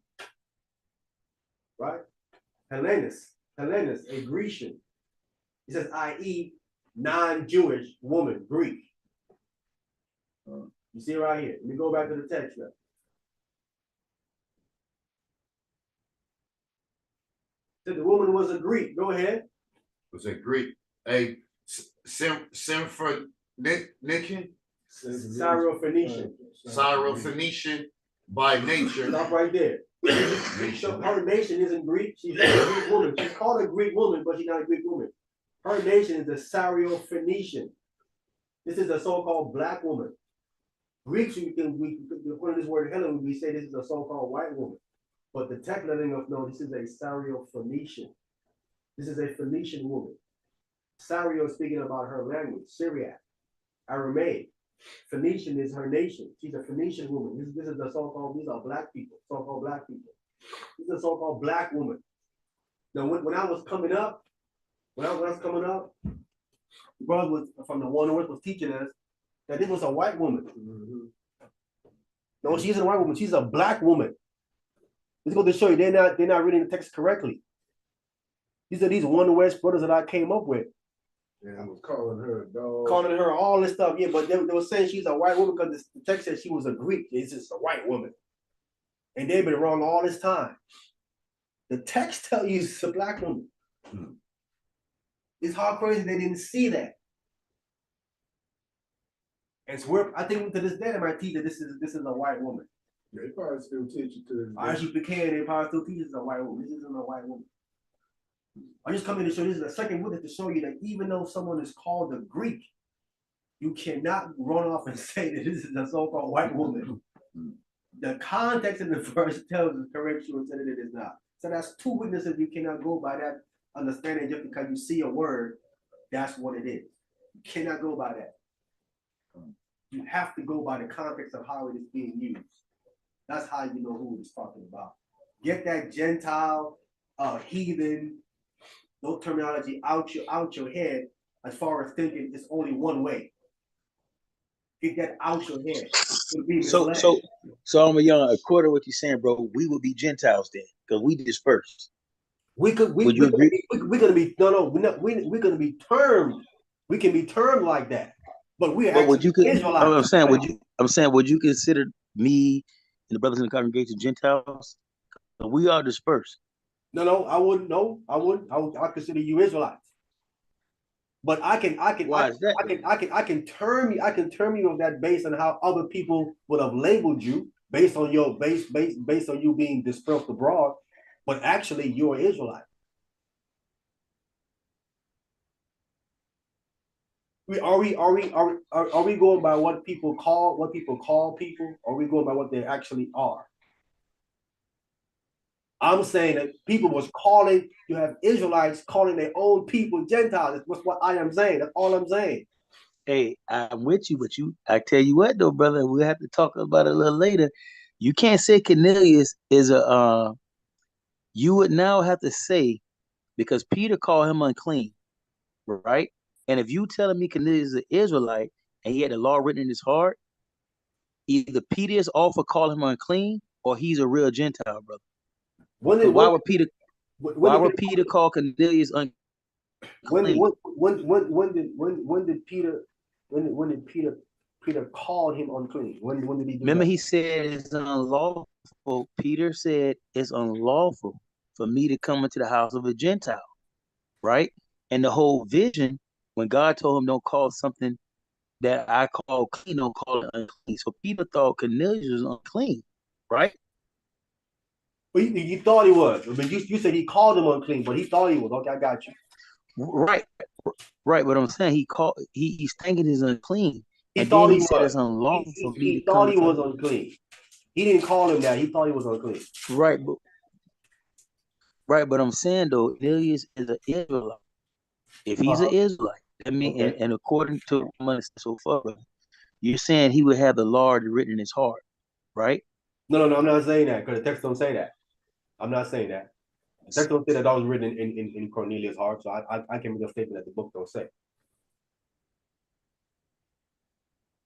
Right? Hellenes, a Grecian. He says, i.e., non-Jewish woman, Greek. You see it right here. Let me go back to the text now. Said the woman was a Greek. Go ahead. Was a Greek, a Syrophoenician, Syrophoenician by nature. Stop right there. Her nation isn't Greek. She's not a Greek woman. She's called a Greek woman, but she's not a Greek woman. Her nation is the Syrophoenician. This is a so-called black woman. Greeks, according to this word Helen, we say this is a so-called white woman. But the text letting us know this is a Syrophoenician. This is a Phoenician woman. Syrio speaking about her language, Syriac, Aramaic. Phoenician is her nation. She's a Phoenician woman. This is the so-called, these are black people, so-called black people. This is a so-called black woman. Now, when I was coming up, the brother was from the one North was teaching us that this was a white woman. No, she isn't a white woman. She's a black woman. It's going to show you they're not reading the text correctly. These are these one West brothers that I came up with. And I was calling her a dog. Calling her all this stuff, yeah, but they were saying she's a white woman because the text said she was a Greek. It's just a white woman. And they've been wrong all this time. The text tells you it's a black woman. It's hard crazy they didn't see that. And so I think to this day they might teach that this is a white woman. They probably still teach it to this As you can, they probably still teach it's a white woman. This isn't a white woman. I'm just coming to show this is a second witness to show you that even though someone is called a Greek, you cannot run off and say that this is a so-called white woman. The context in the verse tells us correct you and said that it is not. So that's two witnesses. You cannot go by that understanding just because you see a word, that's what it is. You cannot go by that. You have to go by the context of how it is being used. That's how you know who it's talking about. Get that Gentile, heathen, no terminology out your head as far as thinking it's only one way. Get that out your head. So I'm a young, according to what you're saying, bro, we would be Gentiles then, because we dispersed. We're gonna be termed. We can be termed like that, but we're actually Israelites. I'm saying, would you consider me and the brothers in the congregation Gentiles? We are dispersed. No, I wouldn't. No, I wouldn't. I consider you Israelites. But I can term you of that based on how other people would have labeled you based on your based on you being dispersed abroad. But actually, you're an Israelite. Are we going by what people call people? Or are we going by what they actually are? I'm saying that people was calling, you have Israelites calling their own people Gentiles. That's what I am saying. That's all I'm saying. Hey, I'm with you, but I tell you what though, brother, we'll have to talk about it a little later. You can't say Cornelius is you would now have to say, because Peter called him unclean, right? And if you telling me Cornelius is an Israelite and he had the law written in his heart, either Peter is off for calling him unclean or he's a real Gentile, brother. Why would Peter call Cornelius unclean? When did Peter call him unclean? When did he do Remember, that? he said it's unlawful. Peter said it's unlawful for me to come into the house of a Gentile, right? And the whole vision, when God told him don't call something that I call clean, don't call it unclean. So Peter thought Cornelius was unclean, right? Well, you thought he was. I mean, you said he called him unclean, but he thought he was. Okay, I got you. Right. But I'm saying he's thinking he's unclean. He thought he said was. it's unlawful for me He to thought come he was unclean. He didn't call him that. He thought he was unclean. Right, but I'm saying though, Cornelius is an Israelite. If he's an Israelite, I mean, Okay. and according to so far, you're saying he would have the law written in his heart, right? No, I'm not saying that because the text don't say that. I'm not saying that. The text don't say that was written in Cornelius' heart, so I can make a statement that the book don't say.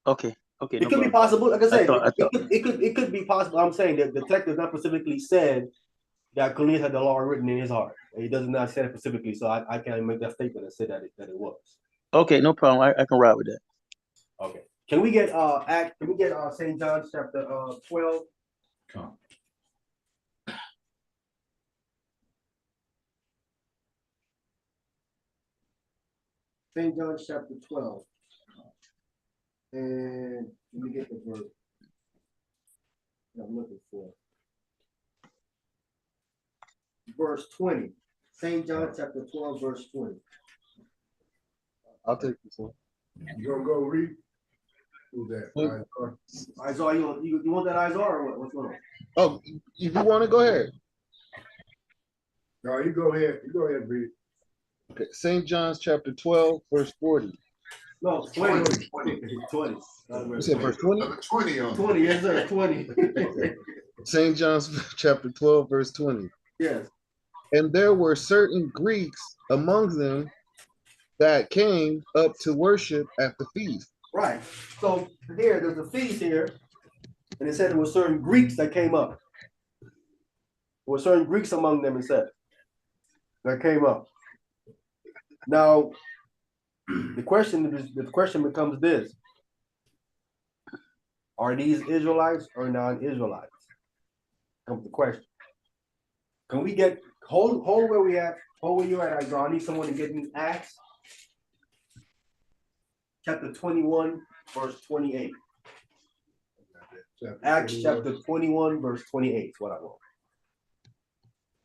Okay, Okay, It could be possible. Like I said, I thought it could be possible. I'm saying that the text does not specifically said that Cornelius had the law written in his heart. It does not say it specifically, so I can't make that statement and say that it was. okay, no problem. I can ride with that. Okay. Can we get St. John's chapter 12? Come. St. John's chapter 12. And let me get the verse I'm looking for. Verse 20. St. John chapter 12, verse 20. I'll take this one. You gonna go read? Who's that? Isaiah, you want that Isaiah or what? What's going on? Oh, if you want to, go ahead. No, you go ahead. You go ahead and read. Okay, St. John's chapter 12, verse 40. No, 20. 20. You said verse 20? 20 on 20, yes, sir. 20. St. John's chapter 12, verse 20. Yes. And there were certain Greeks among them that came up to worship at the feast. Right. So here, there's a feast here, and it said there were certain Greeks that came up. There were certain Greeks among them, it said, that came up. Now, the question becomes this: are these Israelites or non-Israelites? Comes the question. Can we get hold where we at? Hold where you're at, Isaiah. I need someone to get me Acts chapter 21, verse 28. Acts chapter 21, verse 28 is what I want.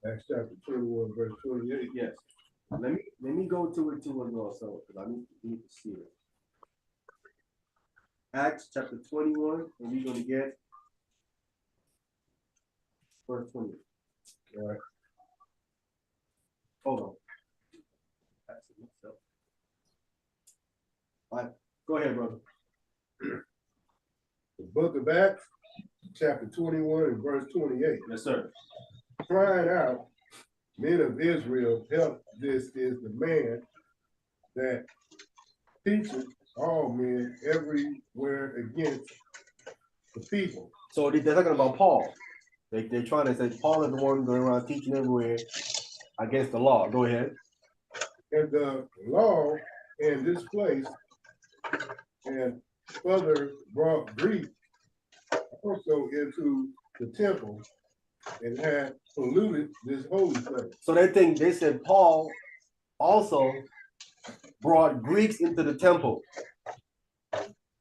Acts chapter 21, verse 28. Yes. Let me go to it too as well, so because I need to see it. Acts chapter 21, and we're gonna get verse 20. All right. Hold on. All right, go ahead, brother. The book of Acts, chapter 21 and verse 28. Yes, sir. Crying out, men of Israel, help, this is the man that teaches all men everywhere against the people. So they're talking about Paul. They're trying to say Paul is the one going around teaching everywhere against the law. Go ahead. And the law in this place and further brought Greek also into the temple and had polluted this holy place. So they said Paul also brought Greeks into the temple.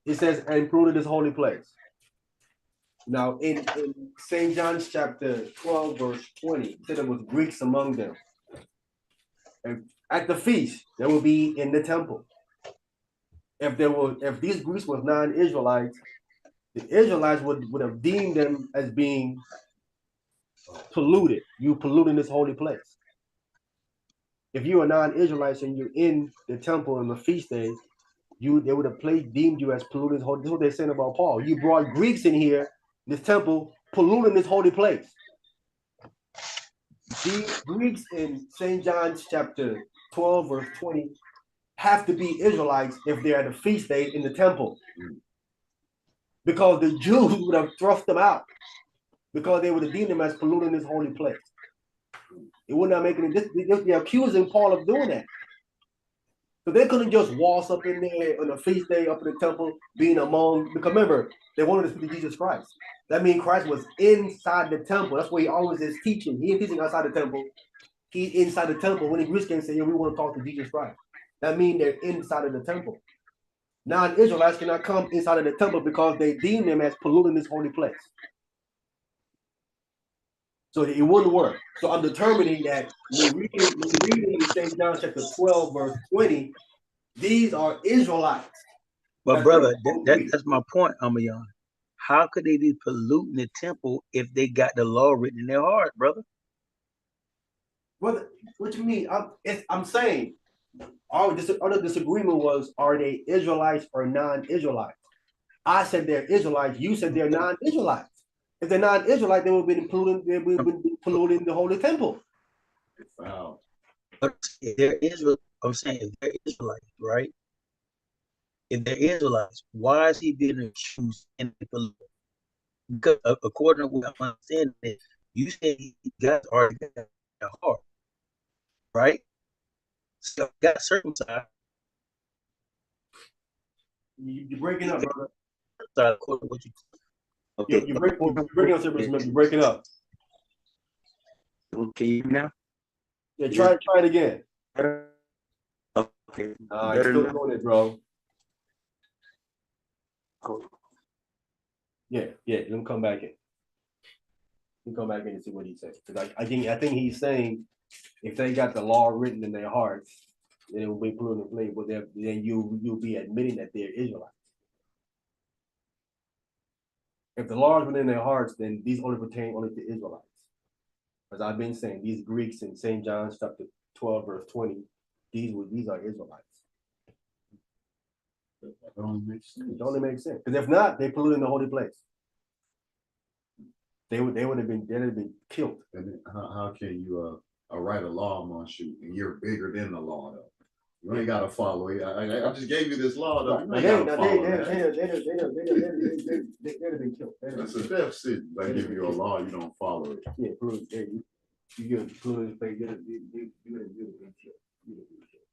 He says, and polluted this holy place. Now, in St. John's chapter 12, verse 20, it said there was Greeks among them. And at the feast, they will be in the temple. If these Greeks were non-Israelites, the Israelites would have deemed them as being polluted. You polluting this holy place. If you are non-Israelites and you're in the temple on the feast days, they would have deemed you as polluted. This is what they're saying about Paul. You brought Greeks in here, this temple, polluting this holy place. These Greeks in St. John's chapter 12, verse 20, have to be Israelites if they're at a feast day in the temple. Because the Jews would have thrust them out. Because they would have deemed them as polluting this holy place. It would not make any difference. They're accusing Paul of doing that. So they couldn't just waltz up in there on a feast day up in the temple, being among, because remember, they wanted to speak to Jesus Christ. That means Christ was inside the temple. That's where he always is teaching. He ain't teaching outside the temple. He's inside the temple. When the Greeks can say, yeah, we want to talk to Jesus Christ. That means they're inside of the temple. Non-Israelites cannot come inside of the temple because they deem them as polluting this holy place. So it wouldn't work. So I'm determining that when reading St. John chapter 12, verse 20, these are Israelites. But brother, that's my point, Amayan. How could they be polluting the temple if they got the law written in their heart, brother? What you mean? I'm saying our other disagreement was, are they Israelites or non-Israelites? I said they're Israelites. You said they're non-Israelites. If they're non-Israelite, they would have been polluting the holy temple. Wow. But if they're Israel, I'm saying if they're Israelites, right? if they're Israelites, why is he being accused and polluted? Because according to what I'm understanding, you said he got already got their heart, right? So got circumcised. You're breaking up, brother. According to what you okay. You're breaking up, You're breaking up. Can you hear me now? Yeah, try it again. Okay. You're still doing it, bro. Cool. Yeah. Let him come back in. Let him come back in and see what he says. Because I think he's saying if they got the law written in their hearts, then it will be polluted and plain, but then you'll be admitting that they're Israelites. If the law is within their hearts, then these only pertain only to Israelites. As I've been saying, these Greeks in St. John's chapter 12, verse 20, these are Israelites. It only makes sense. Because if not, they polluted in the holy place. They would have been killed. And how can you write a law amongst you and you're bigger than the law though? You ain't gotta follow it. I just gave you this law though. You ain't gotta follow that. They'd have been killed. That's a death sentence. I give you a law, you don't follow it. Yeah, you get polluted, they get it, you been killed.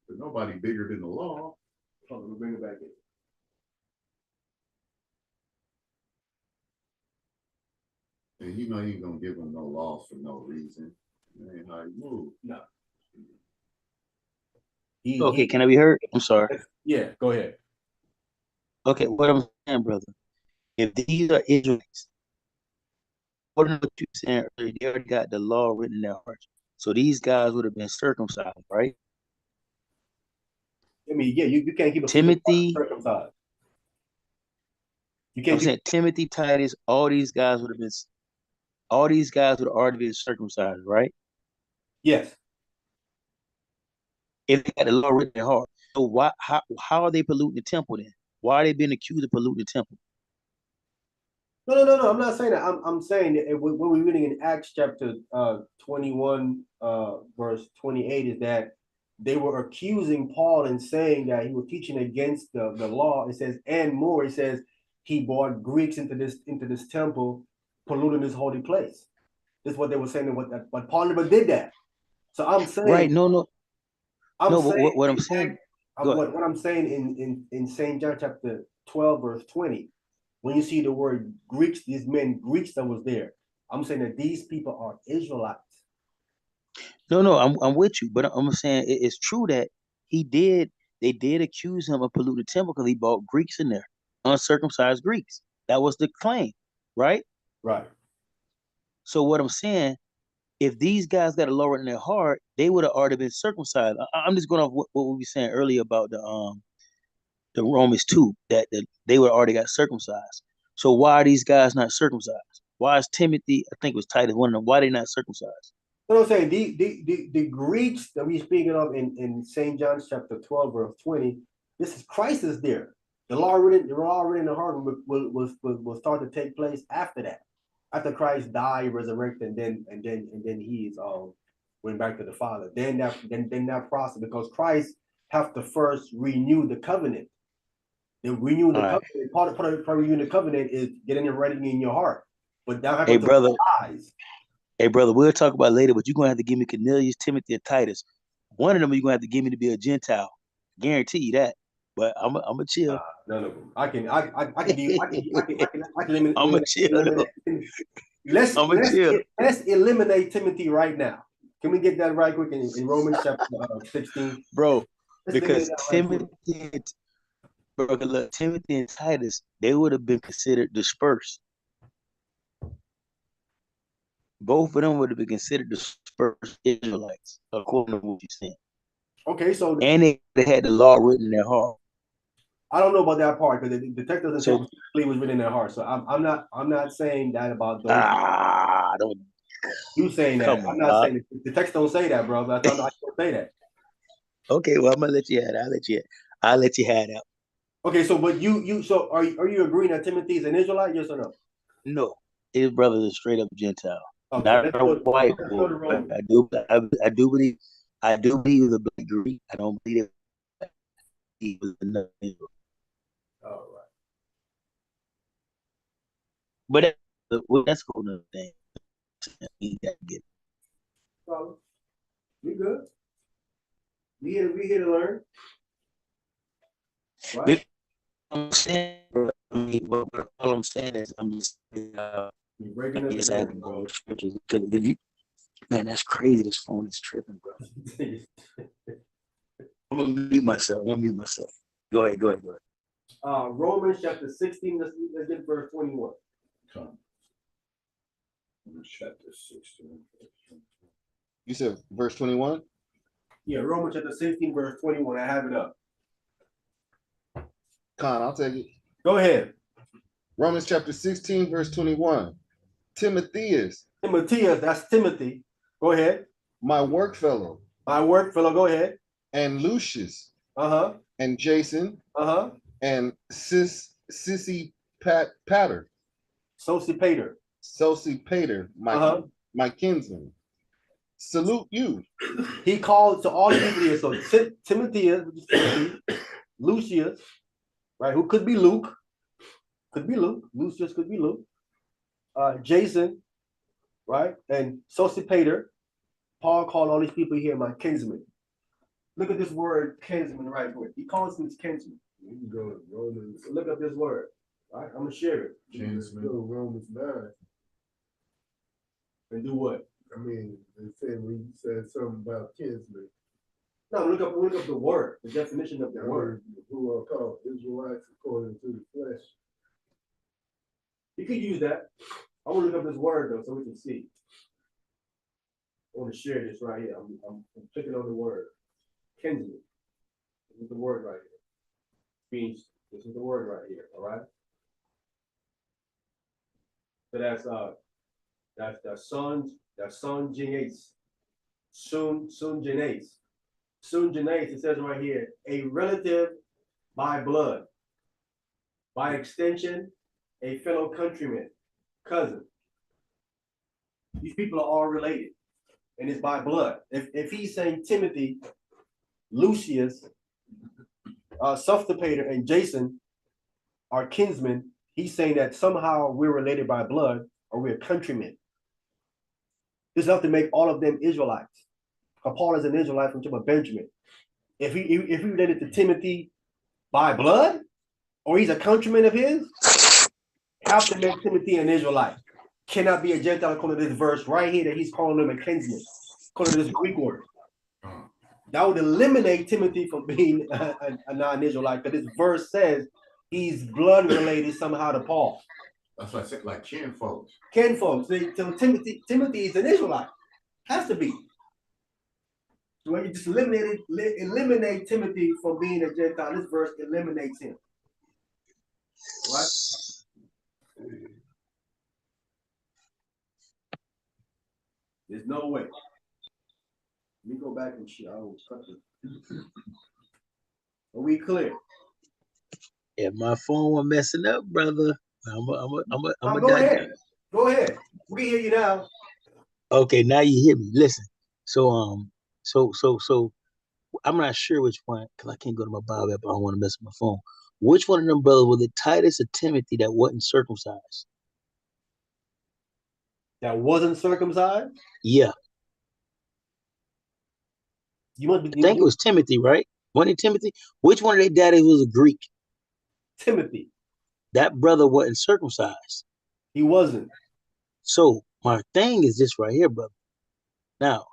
There's nobody bigger than the law. Oh, we'll bring it back in. And you know you ain't gonna give them no laws for no reason. That ain't how you move. No. Okay, can I be heard? I'm sorry. Yeah, go ahead. Okay, what I'm saying, brother, if these are Israelites, according to what you saying earlier, they already got the law written in their hearts. So these guys would have been circumcised, right? I mean, yeah, you can't keep a Timothy circumcised. You I'm can't. saying Timothy, Titus, all these guys would have already been circumcised, right? Yes. If they got the law written in their heart. So how are they polluting the temple then? Why are they being accused of polluting the temple? No. I'm not saying that. I'm saying that what we're reading in Acts chapter 21, verse 28 is that they were accusing Paul and saying that he was teaching against the law. It says, and more, it says he brought Greeks into this temple, polluting this holy place. This is what they were saying, but Paul never did that. So I'm saying, right, no. I'm no, saying what I'm saying, what I'm saying in St. John chapter 12, verse 20, when you see the word Greeks, these men Greeks that was there, I'm saying that these people are Israelites. No, I'm with you, but I'm saying it's true that they did accuse him of polluting the temple because he brought Greeks in there, uncircumcised Greeks. That was the claim, right? Right. So what I'm saying, if these guys got a law in their heart, they would have already been circumcised. I'm just going off what we were saying earlier about the Romans 2, that they would already got circumcised. So why are these guys not circumcised? Why is Timothy, I think it was Titus, one of them, why are they not circumcised? You know what I'm saying? The Greeks that we're speaking of in St. John's chapter 12, verse 20, this is Christ is there. The law written in the heart will start to take place after that. After Christ died, resurrected, and then he's went back to the Father. Then that process, because Christ have to first renew the covenant. The renew the covenant. Right. Part of renewing the covenant is getting it writing in your heart. But that happens to eyes. Hey, brother, we'll talk about it later, but you're going to have to give me Cornelius, Timothy, and Titus. One of them you're going to have to give me to be a Gentile. Guarantee you that. But I'm a chill. None of them. I can eliminate. I'm a chill. Let's eliminate Timothy right now. Can we get that right quick in Romans chapter 16? Bro, because Timothy and Titus, they would have been considered dispersed. Both of them would have been considered dispersed Israelites, according to what you're saying. Okay, so and they had the law written in their heart. I don't know about that part because the text doesn't say it was written in their heart. So I'm not saying that about those. Don't you saying that? I'm not saying the text don't say that, bro. But I don't say that. Okay, well I'm gonna let you have it. I'll let you have that. Okay, so but so are you agreeing that Timothy is an Israelite? Yes or no? No, his brother is a straight up Gentile, okay, not a white boy. I do believe he was a black Greek. I don't believe that he was another Israel. All But that's cool enough thing. You gotta get right. We good. We here to learn. Right? I'm saying, bro, I mean, all I'm saying is I'm just You're breaking up just again. asking, bro. Scriptures, man, that's crazy. This phone is tripping, bro. I'm gonna mute myself. Go ahead. Romans chapter 16, let's get verse 21. Chapter 16. You said verse 21? Yeah, Romans chapter 16, verse 21. I have it up. Con, I'll take it. Go ahead. Romans chapter 16, verse 21. Timotheus, Timotheus, that's Timothy. Go ahead. my work fellow, My work fellow, go ahead. and Lucius, Uh-huh. and Jason, Uh-huh. and Sissy Pater, Sosipater. my kinsman. Salute you. He called to all the people here. So Timotheus, Lucius, right? Who could be Luke? Could be Luke. Lucius could be Luke. Jason, right? And Sosipater. Paul called all these people here my kinsmen. Look at this word kinsman right here. He calls them his kinsmen. We can go to Romans. Look up this word. All right, I'm gonna share it. Kinsman. Go to Romans 9. And do what? I mean, they said we said something about kinsmen. No, look up the word, the definition of the word. Who are called Israelites according to the flesh. You could use that. I want to look up this word though, so we can see. I want to share this right here. I'm clicking on the word. Kinsman. This is the word right here. Means this is the word right here. All right. So that's son genes. Soon genes. Soon genes, it says right here, a relative by blood. By extension, a fellow countryman, cousin. These people are all related. And it's by blood. If he's saying Timothy, Lucius, Sophipater, and Jason are kinsmen, he's saying that somehow we're related by blood or we're countrymen. This is enough to make all of them Israelites. Paul is an Israelite from Benjamin. If he related to Timothy by blood, or he's a countryman of his, have to make Timothy an Israelite. Cannot be a Gentile according to this verse right here that he's calling him a kinsman, according to this Greek word. That would eliminate Timothy from being a non-Israelite, because this verse says he's blood related somehow to Paul. That's what I said, like kinfolks. Kinfolks. So Timothy is an Israelite. Has to be. So when you just eliminate Timothy from being a Gentile, this verse eliminates him. Right? There's no way. Let me go back and shit. I will cut it. Are we clear? Yeah, my phone was messing up, brother. I'm Go ahead. Go ahead. We can hear you now. Okay, now you hear me. Listen. So I'm not sure which one, because I can't go to my Bible app. I don't want to mess with my phone. Which one of them brothers was it, Titus or Timothy, that wasn't circumcised? That wasn't circumcised? Yeah. I think it was Timothy, right? Wasn't it Timothy? Which one of their daddies was a Greek? Timothy. That brother wasn't circumcised. He wasn't. So my thing is this right here, brother. Now,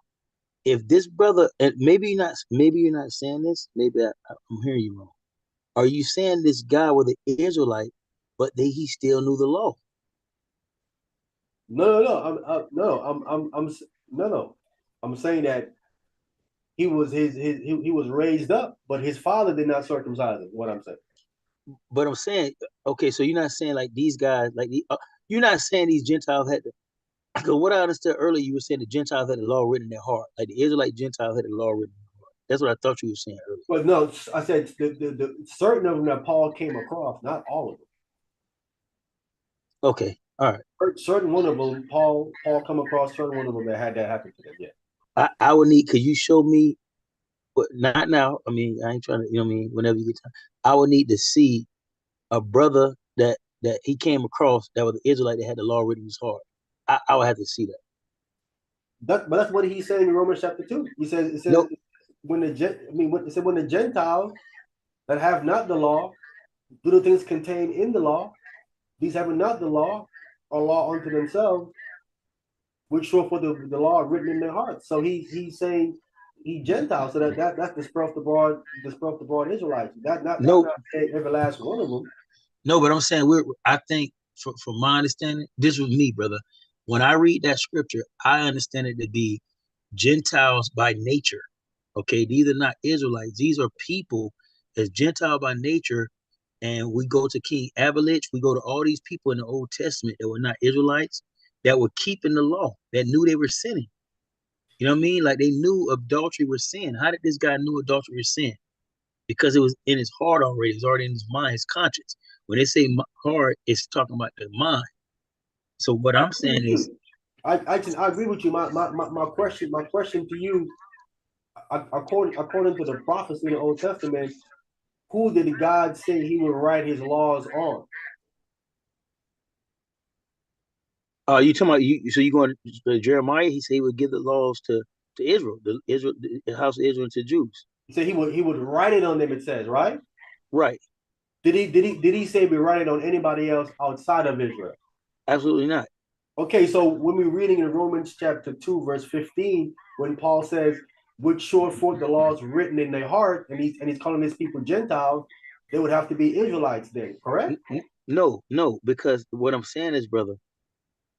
if this brother, and maybe you're not saying this, maybe I'm hearing you wrong. Are you saying this guy was an Israelite, but he still knew the law? No. I'm saying that he was raised up, but his father did not circumcise him. What I'm saying. But I'm saying, okay, so you're not saying like these guys, like you're not saying these Gentiles had to. Because what I understood earlier, you were saying the Gentiles had the law written in their heart, like the Israelite Gentiles had the law written in their heart. That's what I thought you were saying earlier. But no, I said the certain of them that Paul came across, not all of them. Okay, all right. Certain one of them, Paul come across certain one of them that had that happen to them. Yeah. I would need. Could you show me? But not now. I mean, I ain't trying to. You know what I mean? Whenever you get time, I would need to see a brother that he came across that was an Israelite that had the law written in his heart. I would have to see that. But that's what he's saying in Romans chapter 2. He says it says Nope. when it said when the Gentiles that have not the law do the things contained in the law, these having not the law are law unto themselves, which show for the law written in their hearts. So he's saying he Gentiles, so that's the spur of the broad Israelites. Not No, every last one of them. no, but I'm saying I think from my understanding, this was me, brother. When I read that scripture, I understand it to be Gentiles by nature. Okay, these are not Israelites. These are people as Gentile by nature. And we go to King Abilich, we go to all these people in the Old Testament that were not Israelites, that were keeping the law, that knew they were sinning. You know what I mean? Like they knew adultery was sin. How did this guy knew adultery was sin? Because it was in his heart already. It was already in his mind, his conscience. When they say heart, it's talking about the mind. So what I'm saying is, I agree with you. My question to you, according to the prophecy in the Old Testament, who did God say He would write His laws on? you talking about you? So you going to Jeremiah? He said he would give the laws to Israel, the house of Israel, and to Jews. He said he would write it on them. It says, right? Right. Did he say we write it on anybody else outside of Israel? Absolutely not. Okay, so when we're reading in Romans chapter 2, verse 15, when Paul says, which show forth the laws written in their heart, and he's calling these people Gentiles, they would have to be Israelites then, correct? No, because what I'm saying is, brother,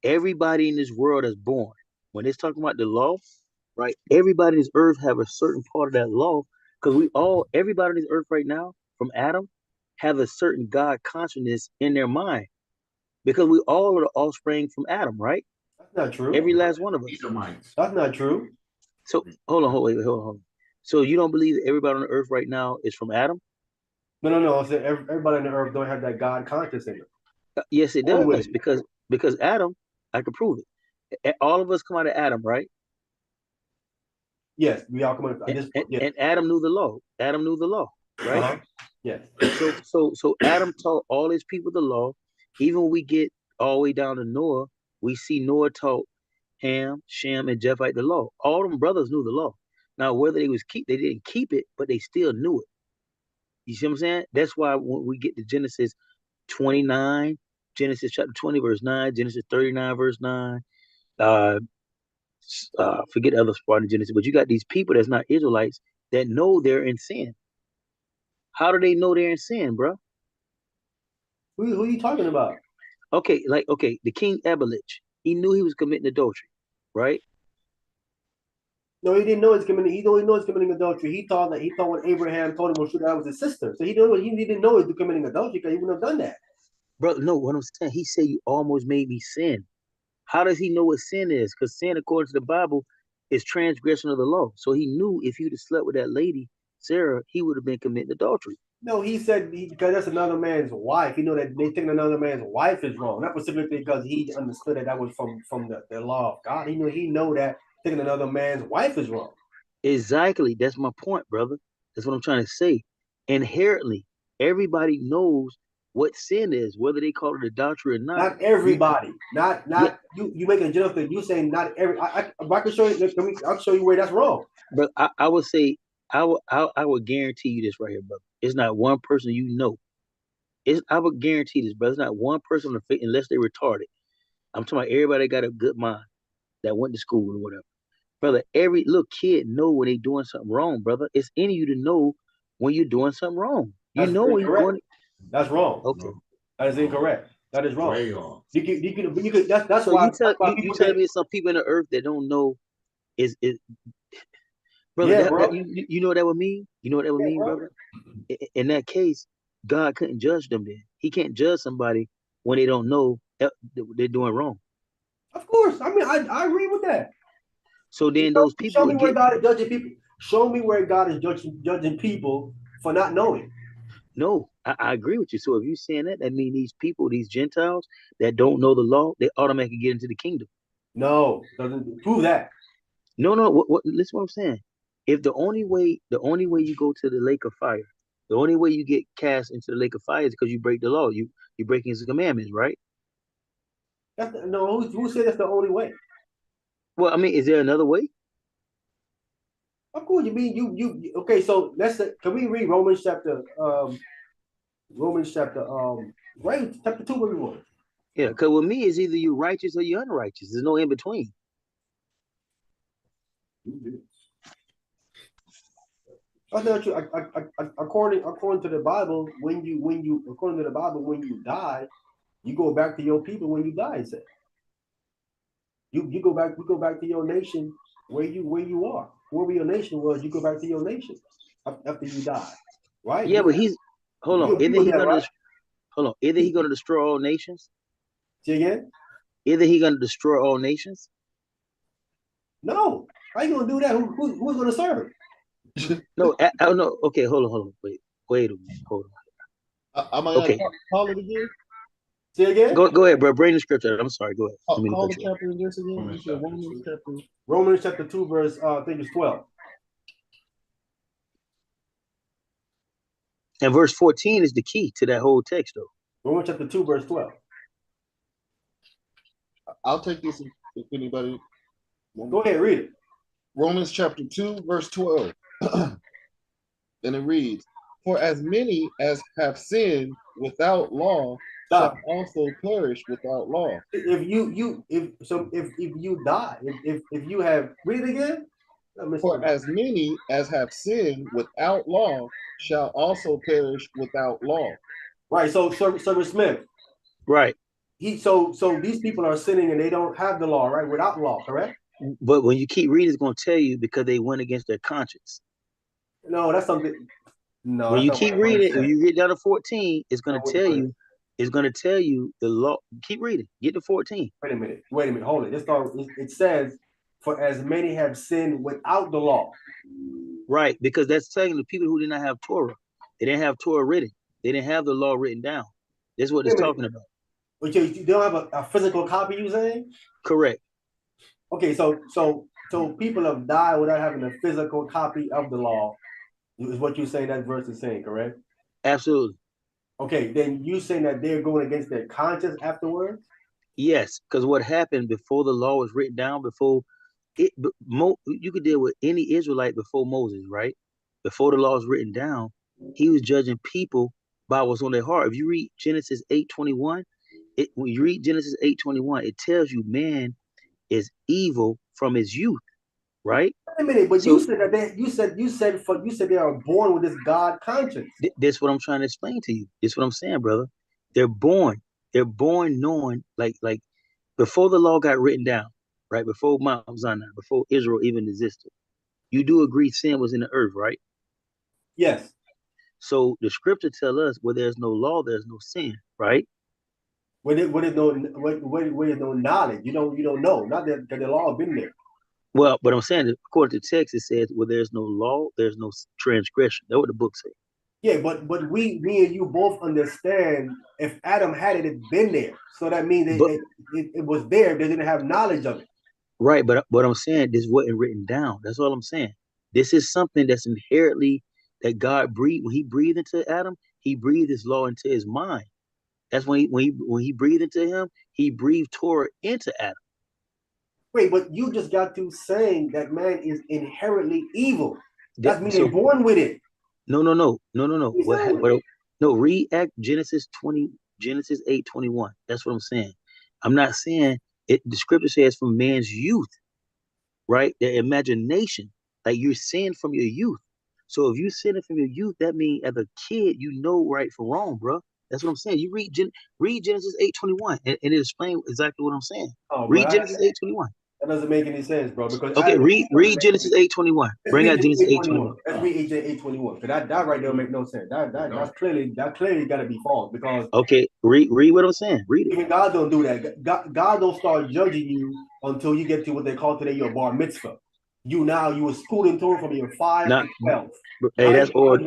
everybody in this world is born. When it's talking about the law, right? Everybody in this earth have a certain part of that law, because everybody on this earth right now, from Adam, have a certain God consciousness in their mind, because we all are the offspring from Adam, right? That's not true. Every last one of us. Edomites. That's not true. So hold on, hold on. So you don't believe that everybody on the earth right now is from Adam? No. I said everybody on the earth don't have that God conscious in them. Yes, it Born with does, it. because Adam, I can prove it. All of us come out of Adam, right? Yes, we all come on. Yes. And Adam knew the law. Adam knew the law, right? Uh-huh. Yes. So Adam taught all his people the law. Even when we get all the way down to Noah, we see Noah taught Ham, Shem, and Japheth the law. All them brothers knew the law. Now, whether they didn't keep it, but they still knew it. You see what I'm saying? That's why when we get to Genesis 29, Genesis chapter 20, verse 9, Genesis 39, verse 9, uh, forget the other part of Genesis, but you got these people that's not Israelites that know they're in sin. How do they know they're in sin, bro? Who are you talking about? Okay, the King Abilich, he knew he was committing adultery, right? No, he didn't know he's committing. He don't know he's committing adultery. He thought when Abraham told him, "Well, shoot, that was his sister." So he didn't know he was committing adultery because he wouldn't have done that. Bro, no, what I'm saying, he said you almost made me sin. How does he know what sin is? Because sin, according to the Bible, is transgression of the law. So he knew if he'd have slept with that lady, Sarah, he would have been committing adultery. No, he said because that's another man's wife. He know that they think another man's wife is wrong. Not specifically because he understood that was from the law of God. He know that thinking another man's wife is wrong. Exactly. That's my point, brother. That's what I'm trying to say. Inherently, everybody knows what sin is, whether they call it adultery or not. Not everybody. Not yeah. You making a general thing. You saying not every. I can show you. I'll show you where that's wrong. But I would say I would guarantee you this right here, brother. It's not one person you know. I would guarantee this, brother. It's not one person on the unless they're retarded. I'm talking about everybody got a good mind that went to school or whatever. Brother, every little kid know when they doing something wrong, brother. It's in you to know when you're doing something wrong. You That's know when you're doing it. That's wrong. Okay. That is incorrect. That is wrong. Way off. You could that's so why you tell me some people in the earth that don't know is brother, yeah, bro. You know what that would mean? You know what that would mean, brother? In that case, God couldn't judge them then. He can't judge somebody when they don't know they're doing wrong. Of course. I mean, I agree with that. So then those people show me where God is judging people. Show me where God is judging people for not knowing. No, I agree with you. So if you're saying that means these people, these Gentiles that don't know the law, they automatically get into the kingdom. No, doesn't prove that. No. Listen, what I'm saying. If the only way you go to the lake of fire The only way you get cast into the lake of fire is because you break the law. You breaking his commandments, right? No, who said that's the only way? Well, I mean, is there another way? Of course, you mean you okay, so can we read Romans chapter right, chapter 2 where we want? Yeah, because with me, it's either you righteous or you unrighteous. There's no in between. I thought you according to the Bible, when you die, you go back to your people when you die, it said. You go back to your nation where you are. Wherever your nation was, you go back to your nation after you die. Right? Yeah, but he's hold on. You agree with that, right? Hold on. Either he gonna destroy all nations. Say again? Either he gonna destroy all nations. No. How you gonna do that? Who's gonna serve? No, I don't know. Okay, hold on. Wait a minute. Hold on. Am I Okay. gonna call it again? Say again? Go ahead, bro. Bring the scripture. I'm sorry. Go ahead. Call the chapter and verse again. Romans chapter 2, verse I think it's 12. And verse 14 is the key to that whole text, though. Romans chapter 2, verse 12. I'll take this if anybody. Go ahead, read it. Romans chapter 2, verse 12. And it reads, "For as many as have sinned without law shall also perish without law." If you die, if you have read it again. For as many as have sinned without law shall also perish without law. Right. So Sir Smith. Right. So these people are sinning and they don't have the law, right? Without law, correct? But when you keep reading, it's going to tell you because they went against their conscience. No, that's something. No. When you keep reading, when you get down to 14, it's going to tell you. It's going to tell you the law. Keep reading. Get to 14. Wait a minute. Hold it. It says, "For as many have sinned without the law." Right, because that's telling the people who did not have Torah. They didn't have Torah written. They didn't have the law written down. That's what it's talking about. But you don't have a physical copy, you saying? Correct. Okay, so people have died without having a physical copy of the law, is what you're saying that verse is saying, correct? Absolutely. Okay, then you saying that they're going against their conscience afterwards? Yes, because what happened before the law was written down, you could deal with any Israelite before Moses, right? Before the law was written down, he was judging people by what's on their heart. If you read Genesis 8:21, when you read Genesis 8:21, it tells you man is evil from his youth, right? Wait a minute, but you said that you said they are born with this God conscience. That's what I'm trying to explain to you. That's what I'm saying, brother. They're born knowing, like before the law got written down, right? Before Mount Sinai, before Israel even existed. You do agree sin was in the earth, right? Yes. So the scripture tell us where there's no law, there's no sin, right? Where there's no knowledge, you don't know. Not that the law been there. Well, but I'm saying, according to text, it says where there's no law, there's no transgression. That's what the book says. Yeah, but me and you both understand if Adam had it, it'd been there. So that means it was there. They didn't have knowledge of it. Right, but what I'm saying, this wasn't written down. That's all I'm saying. This is something that's inherently that God breathed. When he breathed into Adam, he breathed his law into his mind. That's when he breathed into him, he breathed Torah into Adam. Wait, but you just got to saying that man is inherently evil. That means they're born with it. No. No, read Genesis 8:21. That's what I'm saying. I'm not saying it. The scripture says from man's youth, right? Their imagination, like you're sinning from your youth. So if you're sinning from your youth, that means as a kid, you know right from wrong, bro. That's what I'm saying. You read Genesis 8:21, and it explains exactly what I'm saying. Read Genesis 8:21. That doesn't make any sense, bro. Because okay, read Genesis 8:21. Bring out Genesis 8:21. Let's read 8:21. Because that right there make no sense. That's clearly got to be false. Because read what I'm saying. Read it. Even God don't do that. God don't start judging you until you get to what they call today your bar mitzvah. You were schooling Torah from your 5 to 12. Hey, that's all.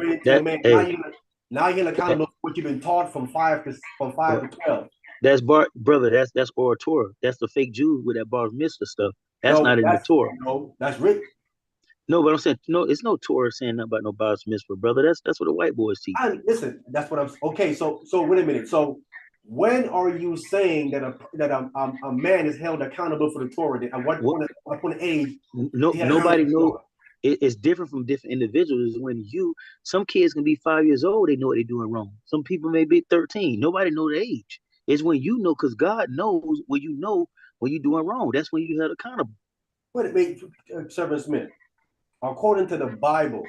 Now you're accountable for what you've been taught from 5 to 12. That's brother. That's or Torah. That's the fake Jews with that bar mitzvah stuff. That's not in the Torah. No, that's written. No, but I'm saying no. It's no Torah saying nothing about no bar mitzvah, brother. That's what the white boys teach. Listen, that's what I'm. Okay, so wait a minute. So when are you saying that a man is held accountable for the Torah? At what point of age? No, nobody knows. It's different from different individuals. When some kids can be 5 years old, they know what they're doing wrong. Some people may be 13. Nobody know the age. It's when you know, because God knows when you know when you're doing wrong. That's when you held accountable. Wait a minute, Servant Smith. According to the Bible,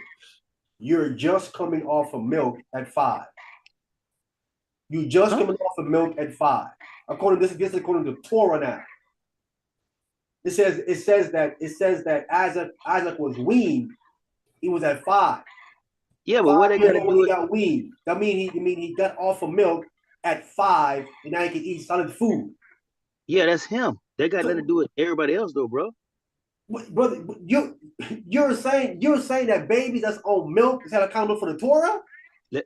you're just coming off of milk at 5. You just coming off of milk at 5. According to Torah now. It says that Isaac was weaned. He was at 5. Yeah, but what they got to do? He got weaned. That mean he got off of milk at 5, and now he can eat solid food. Yeah, that's him. They got nothing to do with everybody else, though, bro. Brother, you're saying that babies that's on milk is held accountable for the Torah?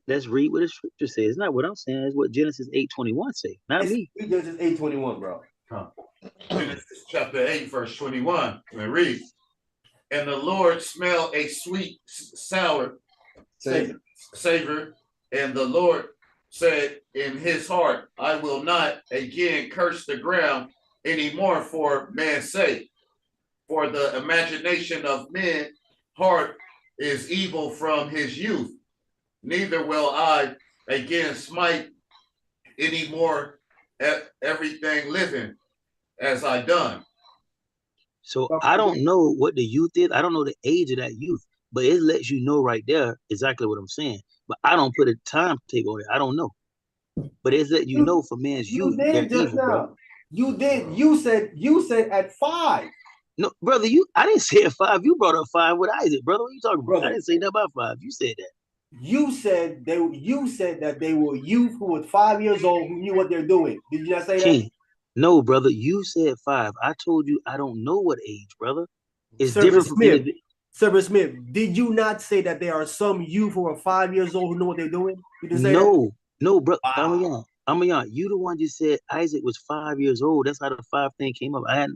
Let's read what the scripture says. It's not what I'm saying. It's what Genesis 8:21 say. Not me. Genesis 8:21, bro. Genesis chapter 8, verse 21. And it reads, and the Lord smelled a sweet, sour savor, and the Lord said in his heart, I will not again curse the ground anymore for man's sake. For the imagination of men's heart is evil from his youth. Neither will I again smite any more everything living as I done. So I don't know what the youth is. I don't know the age of that youth, but it lets you know right there exactly what I'm saying. But I don't put a timetable on it. I don't know. But it's that you know for man's youth, they're evil, bro. You did. You said at 5. No, brother, I didn't say at 5. You brought up 5 with Isaac, brother. What are you talking about? Brother, I didn't say nothing about 5. You said that. You said that they were youth who were 5 years old who knew what they're doing. Did you not say that? No, brother. You said 5. I told you I don't know what age, brother. It's Servant different from Servant Smith, did you not say that there are some youth who are 5 years old who know what they're doing? You didn't say that? No, bro. Wow. I'm young. You the one just said Isaac was 5 years old. That's how the 5 thing came up. I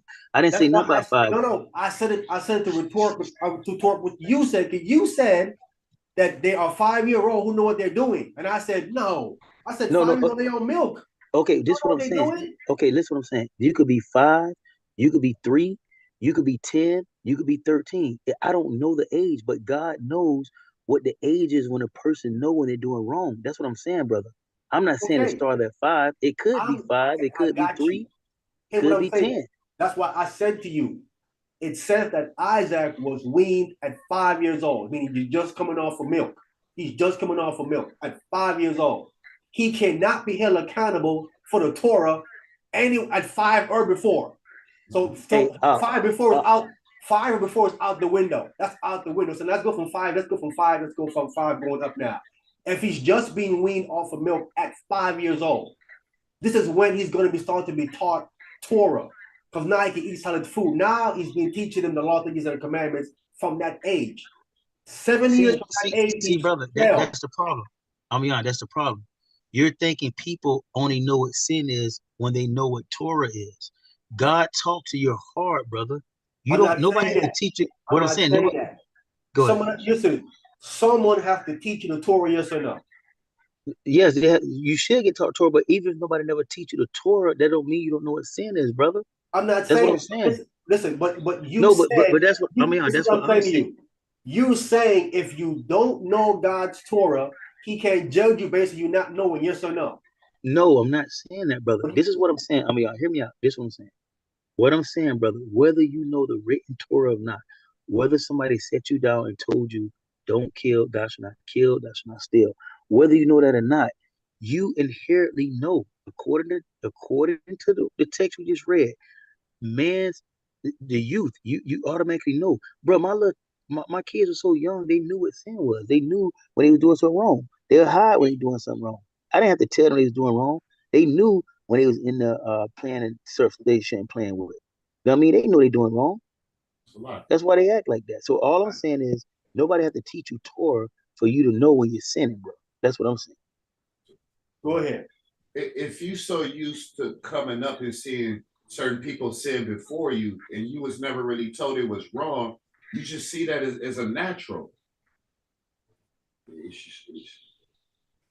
didn't say nothing about 5. No. I said it to retort what you said. You said that they are 5-year-old who know what they're doing. And I said, no. I said 5 years old, they on milk. Okay, this is what I'm saying. Okay, listen what I'm saying. You could be 5, you could be 3, you could be 10, you could be 13. I don't know the age, but God knows what the age is when a person know when they're doing wrong. That's what I'm saying, brother. I'm not saying it started at 5. It could be 5. It could be 3. It could be 10. That's why I said to you, it says that Isaac was weaned at 5 years old, meaning he's just coming off of milk. He's just coming off of milk at 5 years old. He cannot be held accountable for the Torah at 5 or before. So 5 before is out. 5 or before is out the window. That's out the window. So let's go from 5. Let's go from 5 going up now. If he's just being weaned off of milk at 5 years old, this is when he's going to be starting to be taught Torah. Because now he can eat solid food. Now he's been teaching them the law, things, and the commandments from that age. 7 years from that age. See, brother, that's the problem. That's the problem. You're thinking people only know what sin is when they know what Torah is. God talks to your heart, brother. Nobody has to teach you. What I'm saying, go ahead. Listen, someone has to teach you the Torah, yes or no? Yes, you should get taught Torah, but even if nobody never teach you the Torah, that don't mean you don't know what sin is, brother. I'm not saying. That's what I'm saying. Listen, but you no, said, but that's what that's what I'm saying. To you. You're saying if you don't know God's Torah, He can't judge you based on you not knowing, yes or no? No, I'm not saying that, brother. This is what I'm saying. Hear me out. This is what I'm saying. What I'm saying, brother, whether you know the written Torah or not, whether somebody set you down and told you, don't kill, thou shalt not kill, thou shalt not steal, whether you know that or not, you inherently know, according to the text we just read, the youth, you automatically know. Bro, my kids were so young, they knew what sin was. They knew when they were doing something wrong. They would hide when they were doing something wrong. I didn't have to tell them they was doing wrong. They knew when they was in the playing and surf, they shouldn't playing with it. You know what I mean? They know they doing wrong. That's why they act like that. So all I'm saying is nobody have to teach you Torah for you to know when you're sinning, bro. That's what I'm saying. Go ahead. If you so used to coming up and seeing certain people sin before you, and you was never really told it was wrong, You just see that as a natural.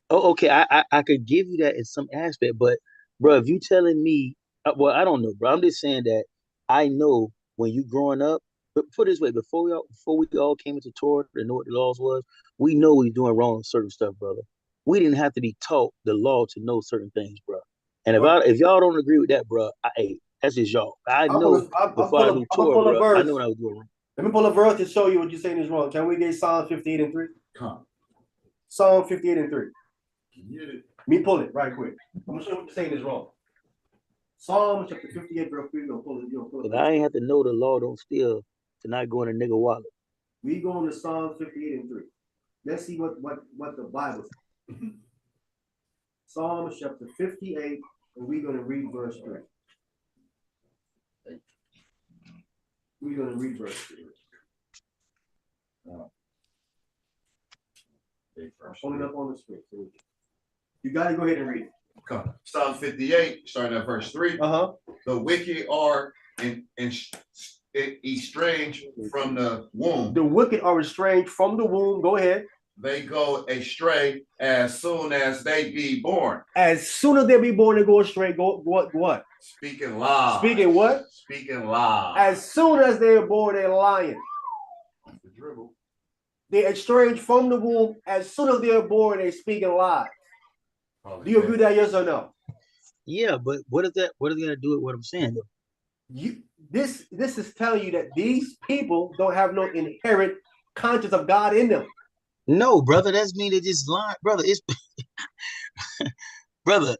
Oh, okay. I could give you that in some aspect, but bro, if you telling me, well, I don't know, bro. I'm just saying that I know when you growing up. But put it this way, before we all came into Torah and know what the laws was, we know we doing wrong on certain stuff, brother. We didn't have to be taught the law to know certain things, bro. And if y'all don't agree with that, bro, hey, that's just y'all. I know before I knew Torah, bro, I know what I was doing wrong. Let me pull a verse to show you what you're saying is wrong. Can we get Psalm 58 and 3? Come. Psalm 58 and 3. Get it. Me pull it right quick. I'm gonna show you what you're saying is wrong. Psalm chapter 58, verse 3. You're gonna pull it. I ain't have to know the law don't steal to not go in a nigga wallet. We go into Psalm 58 and 3. Let's see what the Bible says. Psalm chapter 58, and we're gonna read verse 3. We're gonna read verse 3. I'm pulling up on the screen. You gotta go ahead and read it. Come. Psalm 58, starting at verse 3. The wicked are estranged from the womb. The wicked are estranged from the womb. Go ahead. They go astray as soon as they be born. As soon as they be born, they go astray. Go what? Speaking lies. Speaking what? Speaking lies. As soon as they're born, they're lying. The dribble. They're estranged from the womb. As soon as they're born, they're speaking lies. Do you agree with that? Yes or no? Yeah, but what is that? What is it gonna do with what I'm saying though? This is telling you that these people don't have no inherent conscience of God in them. No, brother, that's mean they just lying, brother. It's brother.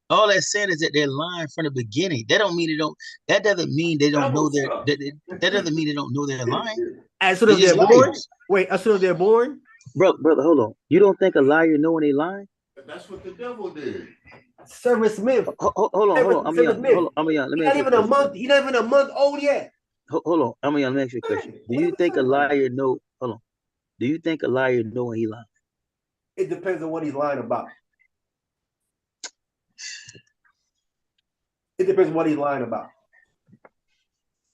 All that's saying is that they're lying from the beginning. That don't mean they don't. That doesn't mean they don't know that doesn't mean they don't know they're lying. As soon as they're born. Wait, as soon as they're born. Brother, hold on. You don't think a liar know when they lying? That's what the devil did. Servant Smith. Hold on. I'm young. Let me He's not even a month. He's not even a month old yet. Hold on. I'm young. Let me ask you a question. Do you think a liar know? Hold on. Do you think a liar know when he lying? It depends on what he's lying about. It depends on what he's lying about.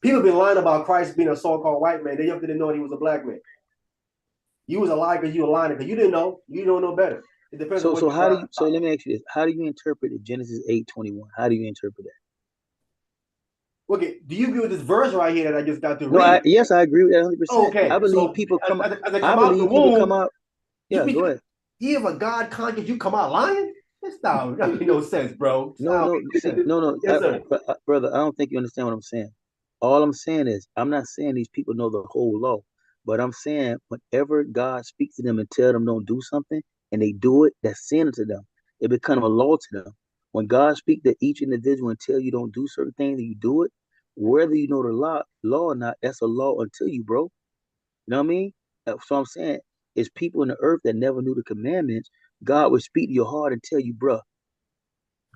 People have been lying about Christ being a so-called white man. They didn't know he was a black man. You was a liar because you were lying because you didn't know. You don't know better. It depends. So let me ask you this: how do you interpret it? Genesis 8:21? How do you interpret that? Okay, do you agree with this verse right here that I just got to read? Yes, I agree with that 100%. Okay, I believe people come out. I believe people come out. Yeah, go ahead. You have a God conscience, you come out lying? That's not make no sense, bro. No. Yes, brother, I don't think you understand what I'm saying. All I'm saying is, I'm not saying these people know the whole law, but I'm saying whenever God speaks to them and tell them don't do something, and they do it, that's sin to them. It becomes a law to them. When God speaks to each individual and tell you don't do certain things and you do it, whether you know the law or not, that's a law unto you, bro. You know what I mean? So I'm saying, it's people in the earth that never knew the commandments. God would speak to your heart and tell you, bro,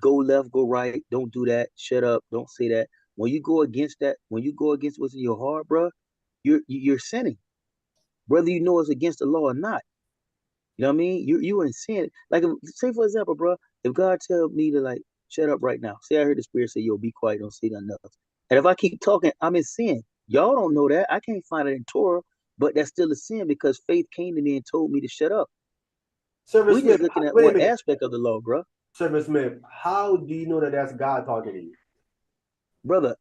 go left, go right, don't do that, shut up, don't say that. When you go against that, when you go against what's in your heart, bro, you're sinning, whether you know it's against the law or not. You know what I mean? You in sin. Like, say for example, bro, if God tell me to like shut up right now, say I heard the Spirit say, "Yo, be quiet, don't say nothing else," and if I keep talking, I'm in sin. Y'all don't know that. I can't find it in Torah, but that's still a sin because faith came to me and told me to shut up. We're just looking at one aspect of the law, bro. Servant Smith, how do you know that that's God talking to you? Brother,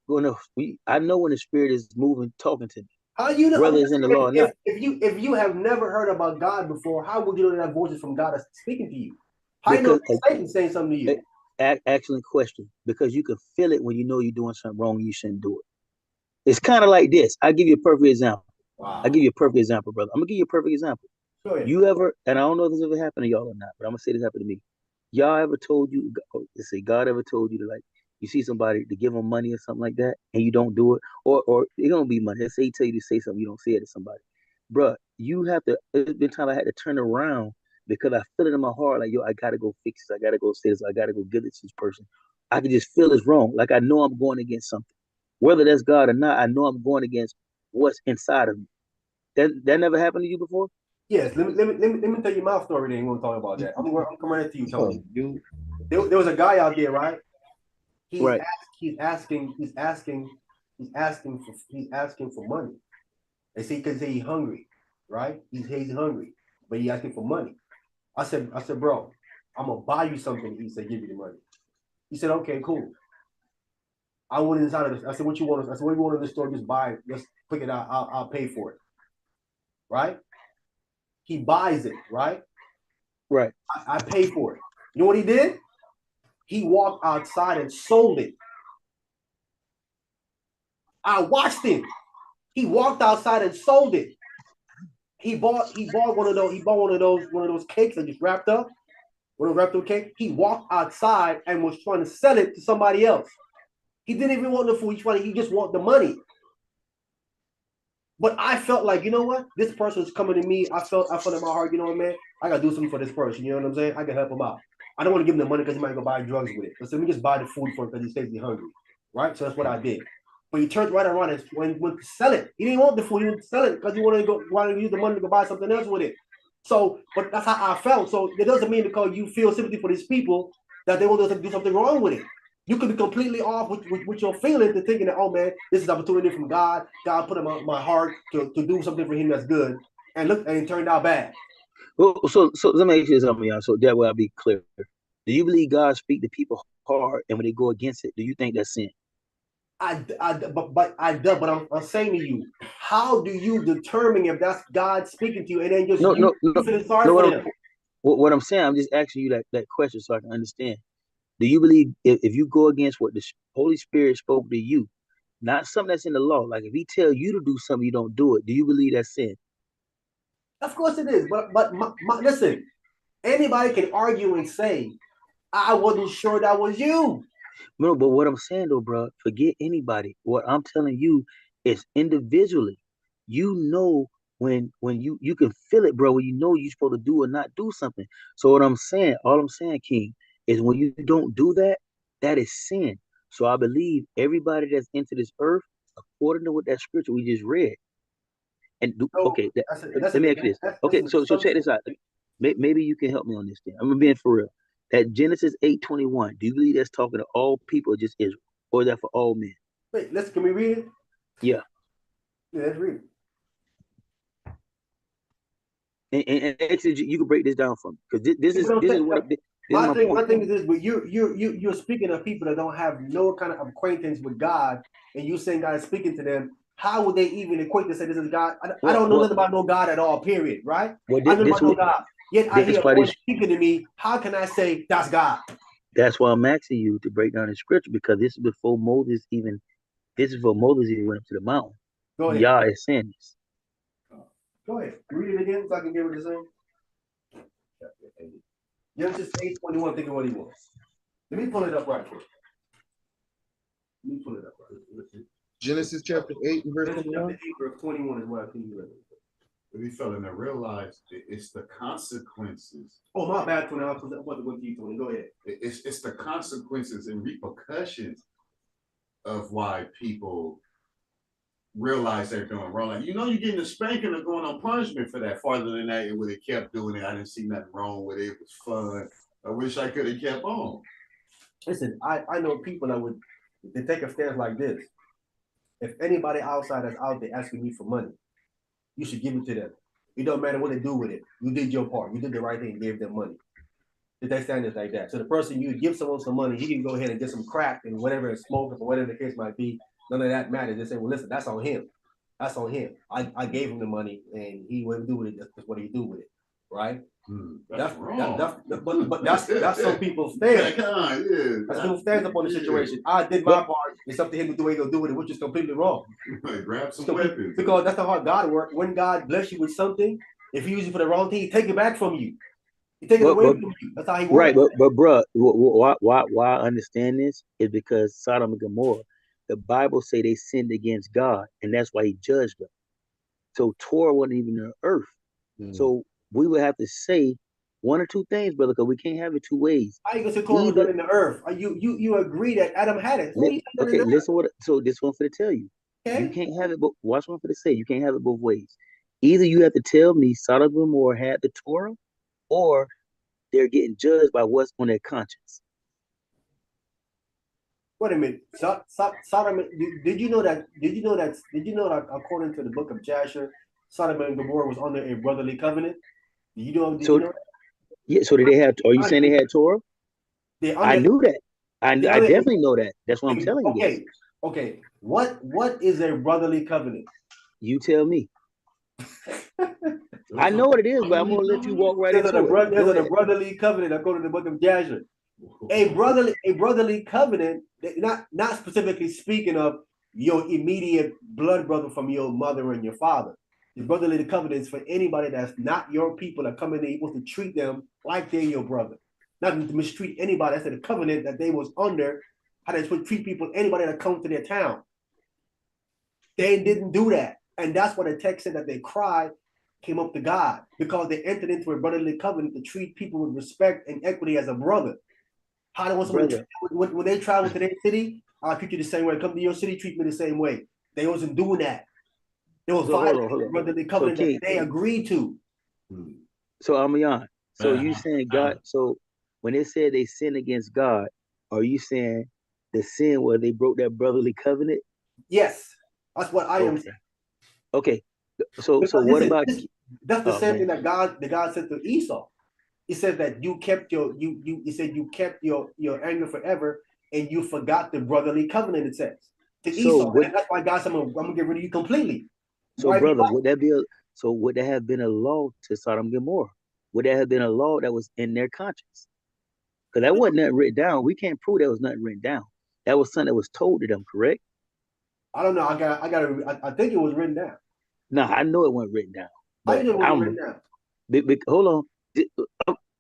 I know when the Spirit is moving, talking to me. How do you know? Whether it's in the law or not. If you have never heard about God before, how would you know that voice is from God speaking to you? How do you know Satan saying something to you? Excellent question. Because you can feel it when you know you're doing something wrong and you shouldn't do it. It's kind of like this. I'll give you a perfect example. Wow. I'll give you a perfect example, brother. I'm gonna give you a perfect example. Go ahead. You ever, and I don't know if this ever happened to y'all or not, but I'm gonna say this happened to me. Y'all ever told you, let's say God ever told you to, like, you see somebody to give them money or something like that, and you don't do it, or it don't be money. Let's say he tell you to say something, you don't say it to somebody. Bruh, you have to, there's been time I had to turn around because I feel it in my heart, like, yo, I gotta go fix this, I gotta go say this, I gotta go give it to this person. I can just feel it's wrong. Like, I know I'm going against something. Whether that's God or not, I know I'm going against what's inside of me. That never happened to you before? Yes, let me tell you my story. Then we'll talk about that. I'm coming right to you, Tony. There was a guy out there, right? He's asking for money. They say because he's hungry, right? He's hungry, but he asking for money. I said, bro, I'm gonna buy you something. He said, give me the money. He said, okay, cool. I went inside of this. I said, what you want? I said, what do you want in the store? Just buy it. Just pick it out. I'll pay for it. Right? He buys it, right? Right. I pay for it. You know what he did? He walked outside and sold it. I watched him. He walked outside and sold it. He bought one of those cakes that just wrapped up. One of those wrapped up cake. He walked outside and was trying to sell it to somebody else. He didn't even want the food. He just want the money. But I felt like, you know what? This person is coming to me. I felt in my heart, you know what, man? I gotta do something for this person. You know what I'm saying? I can help him out. I don't want to give him the money because he might go buy drugs with it. So let me just buy the food for him because he stays hungry. Right? So that's what I did. But he turned right around and went to sell it. He didn't want the food, he went to sell it because he wanted to use the money to go buy something else with it. So, but that's how I felt. So it doesn't mean because you feel sympathy for these people that they want to do something wrong with it. You could be completely off with your feelings and thinking that, oh man, this is an opportunity from God. God put in my heart to do something for him that's good. And look, and it turned out bad. Well, so let me ask you something, y'all. So that way I'll be clear. Do you believe God speak to people hard, and when they go against it, do you think that's sin? But I'm saying to you, how do you determine if that's God speaking to you and then just you feeling sorry for them? What I'm saying, I'm just asking you that question so I can understand. Do you believe if you go against what the Holy Spirit spoke to you, not something that's in the law, like if he tell you to do something, you don't do it, do you believe that's sin? Of course it is. But listen, anybody can argue and say, I wasn't sure that was you. No, but what I'm saying though, bro, forget anybody. What I'm telling you is individually, you know when you can feel it, bro, when you know you're supposed to do or not do something. So what I'm saying, all I'm saying, King, is when you don't do that, that is sin. So I believe everybody that's into this earth, according to what that scripture we just read, and do So okay. Let me ask you this. Okay, so check this out. Maybe you can help me on this thing. I'm being for real. That Genesis 8:21. Do you believe that's talking to all people, or just Israel, or is that for all men? Wait, can we read it? Yeah. Yeah, let's read it. And actually, you can break this down for me because this is what this is my point. My thing is this, but you're speaking of people that don't have no kind of acquaintance with God, and you saying God is speaking to them. How would they even equate to say this is God? I don't know nothing about no God at all. Period. Right? Well, I know about no God. Yet I hear a voice speaking to me. How can I say that's God? That's why I'm asking you to break down the scripture because this is before Moses even. This is before Moses even went up to the mountain. Go ahead. Yah is saying this. Go ahead. Read it again so I can get what you're saying. Genesis 8:21, think of what he wants. Let me pull it up right quick. Genesis chapter 8 and verse Genesis 21. chapter 8, verse 21 is what I think you read. But he's failing to realize it's the consequences. Oh, my bad, 20. I was about to go to you, 20. Go ahead. It's the consequences and repercussions of why people realize they're doing wrong. Like, you're getting a spanking or going on punishment for that. Farther than that, it would have kept doing it. I didn't see nothing wrong with it. It was fun. I wish I could have kept on. Listen, I know people that would they take a stance like this. If anybody outside that's out there asking me for money, you should give it to them. It don't matter what they do with it. You did your part. You did the right thing, gave them money. They stand is like that. So the person you give someone some money, he can go ahead and get some crack and whatever and smoke or whatever the case might be. None of that matters. They say, well, listen, that's on him. That's on him. I gave him the money and he wouldn't do with it. That's what he do with it, right? That's wrong. But that's some people's stance. That's people's stance upon the situation. I did my part. It's up to him to do what he'll do with it, which is completely wrong. Grab some weapons. Because that's how God works. When God bless you with something, if you use it for the wrong thing, he take it back from you. He take it away from you. That's how he works. Right, but bro, why I understand this is because Sodom and Gomorrah, the Bible say they sinned against God, and that's why he judged them. So Torah wasn't even on earth. So we would have to say one or two things, brother, because we can't have it two ways. How you gonna say Torah was done in the earth? You agree that Adam had it? Okay, listen so this one for to tell you. Okay. You can't have it. Watch one for to say you can't have it both ways. Either you have to tell me Sodom and Gomorrah had the Torah, or they're getting judged by what's on their conscience. Wait a minute. Sodom. Did you know that? Did you know that? Did you know that according to the book of Jasher, Sodom and Gomorrah was under a brotherly covenant? Did you know? Did you So know yeah, so did they have? Are you saying they that? had Torah? They I under. knew that. They I under. definitely know that. That's why I'm telling you this. Okay. Okay. What is a brotherly covenant? You tell me. I know what it is, but I'm gonna let you walk right There's into it. Go a ahead. brotherly covenant according to the book of Jasher. A brotherly covenant, not specifically speaking of your immediate blood brother from your mother and your father. The brotherly covenant is for anybody that's not your people that come in there, you're supposed to treat them like they're your brother. Not to mistreat anybody. That's the covenant that they was under, how they supposed to treat people, anybody that comes to their town. They didn't do that. And that's what the text said that they cried, came up to God, because they entered into a brotherly covenant to treat people with respect and equity as a brother. How they want someone to treat, when they travel to their city, I'll treat you the same way. Come to your city, treat me the same way. They wasn't doing that. They was violating the brotherly covenant that they agreed to. So Amiyan, so you saying God? So when they said they sinned against God, are you saying the sin where they broke that brotherly covenant? Yes, that's what I am saying. Okay, so Because what about? That's the same thing that God said to Esau. He said that you kept your he said you kept your anger forever and you forgot the brotherly covenant, it says to Esau. And that's why God said, I'm gonna get rid of you completely. So brother, would that have been a law to Sodom and Gomorrah? Would that have been a law that was in their conscience? Because that wasn't nothing written down. We can't prove that was nothing written down. That was something that was told to them, correct? I don't know. I think it was written down. No, I know it wasn't written down. But it wasn't written down. Hold on.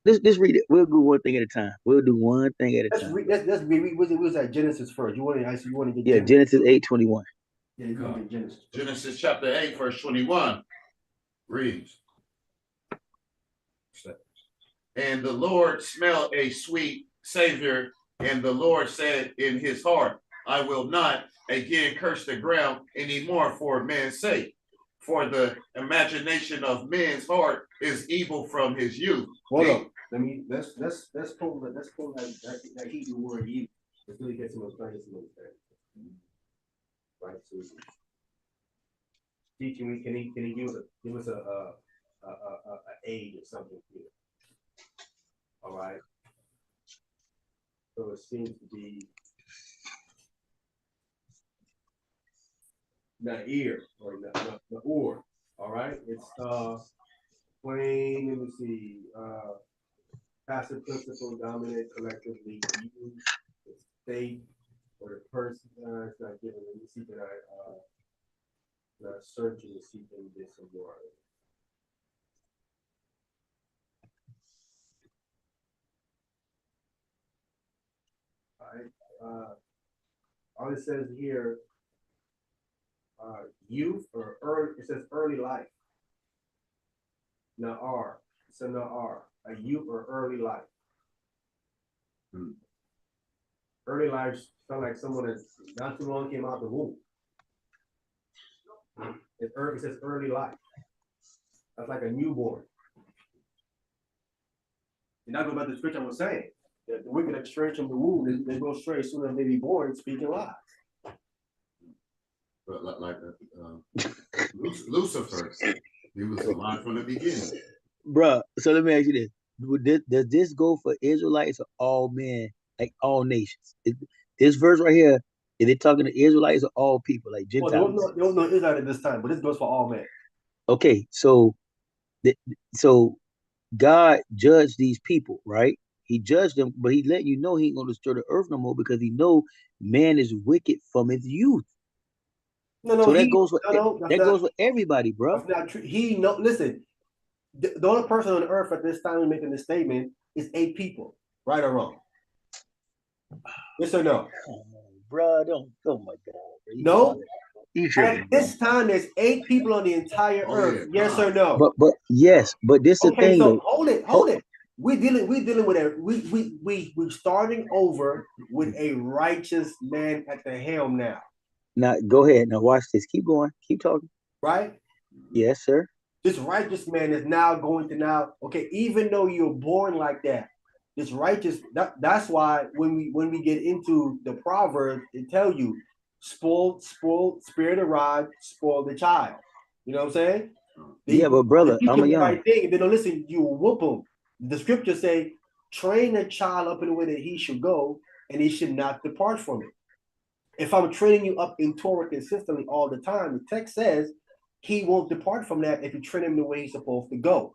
Let's read it. We'll do one thing at a time. We'll do one thing at a time. Let's read. What's that? Genesis first. You want to get Genesis 8:21. Yeah, you can get Genesis. Genesis chapter 8, verse 21 reads, and the Lord smelled a sweet savior, and the Lord said in his heart, I will not again curse the ground anymore for man's sake. For the imagination of man's heart is evil from his youth. Hold on. Let's pull that Hebrew word evil. Let's really get some understanding. Right. So teaching me, can he give us a aid or something here? All right. So it seems to be not ear or not or. All right. It's plain. Let me see. Passive principle, dominant, collectively used, the state or the person. It's not given. Let me see that I search and see if there's some more. All right. All it says here, youth or early. It says early life. Now R. So now R. A youth or early life. Early life sound like someone that's not too long came out the womb. It says early life. That's like a newborn. And that's about the scripture I was saying. That the wicked that stray from the womb, they go stray as soon as they be born, speaking lies. But like Lucifer, he was alive from the beginning. Bruh, so let me ask you this. Does this go for Israelites or all men, like all nations? This verse right here, is it talking to Israelites or all people, like Gentiles? Well, there was no Israelite at this time, but this goes for all men. Okay, so God judged these people, right? He judged them, but he let you know he ain't gonna destroy the earth no more because he know man is wicked from his youth. So that goes for everybody, bro. That's not true. Listen, the only person on earth at this time making this statement is 8 people, right or wrong? Yes or no? Oh, bro, don't. Oh my God. Bro. No. At this time, there's 8 people on the entire earth. Yeah. Yes or no? But yes, but this is the thing. So hold it. We're dealing with we're starting over with a righteous man at the helm now. Now go ahead. Now watch this. Keep going. Keep talking. Right? Yes, sir. This righteous man is now going to okay, even though you're born like that, It's righteous. That's why when we get into the proverb, it tell you, spirit arrived, spoil the child. You know what I'm saying? Yeah, but brother, teach I'm them a the young. right thing. If they don't listen, you will whoop them. The scriptures say, train a child up in the way that he should go, and he should not depart from it. If I'm training you up in Torah consistently all the time, the text says he won't depart from that if you train him the way he's supposed to go,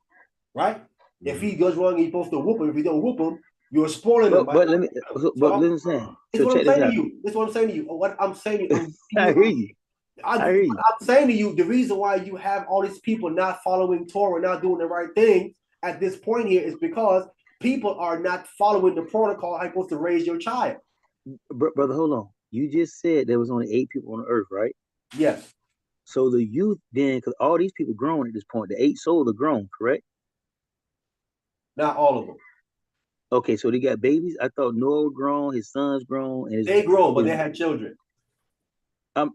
right? Mm-hmm. If he goes wrong, you're supposed to whoop him. If you don't whoop him, you're spoiling him. But let me. But listen. This is what I'm saying to you. This is what I'm saying to you. What I'm saying to you. I hear you. I hear you. I'm saying to you, the reason why you have all these people not following Torah, not doing the right thing at this point here is because people are not following the protocol how you're supposed to raise your child. Brother, hold on. You just said there was only 8 people on the earth, right? Yes. So the youth then, because all these people grown at this point, the 8 souls are grown, correct? Not all of them. Okay, so they got babies. I thought Noah grown, his sons grown, and they grown, but they had children.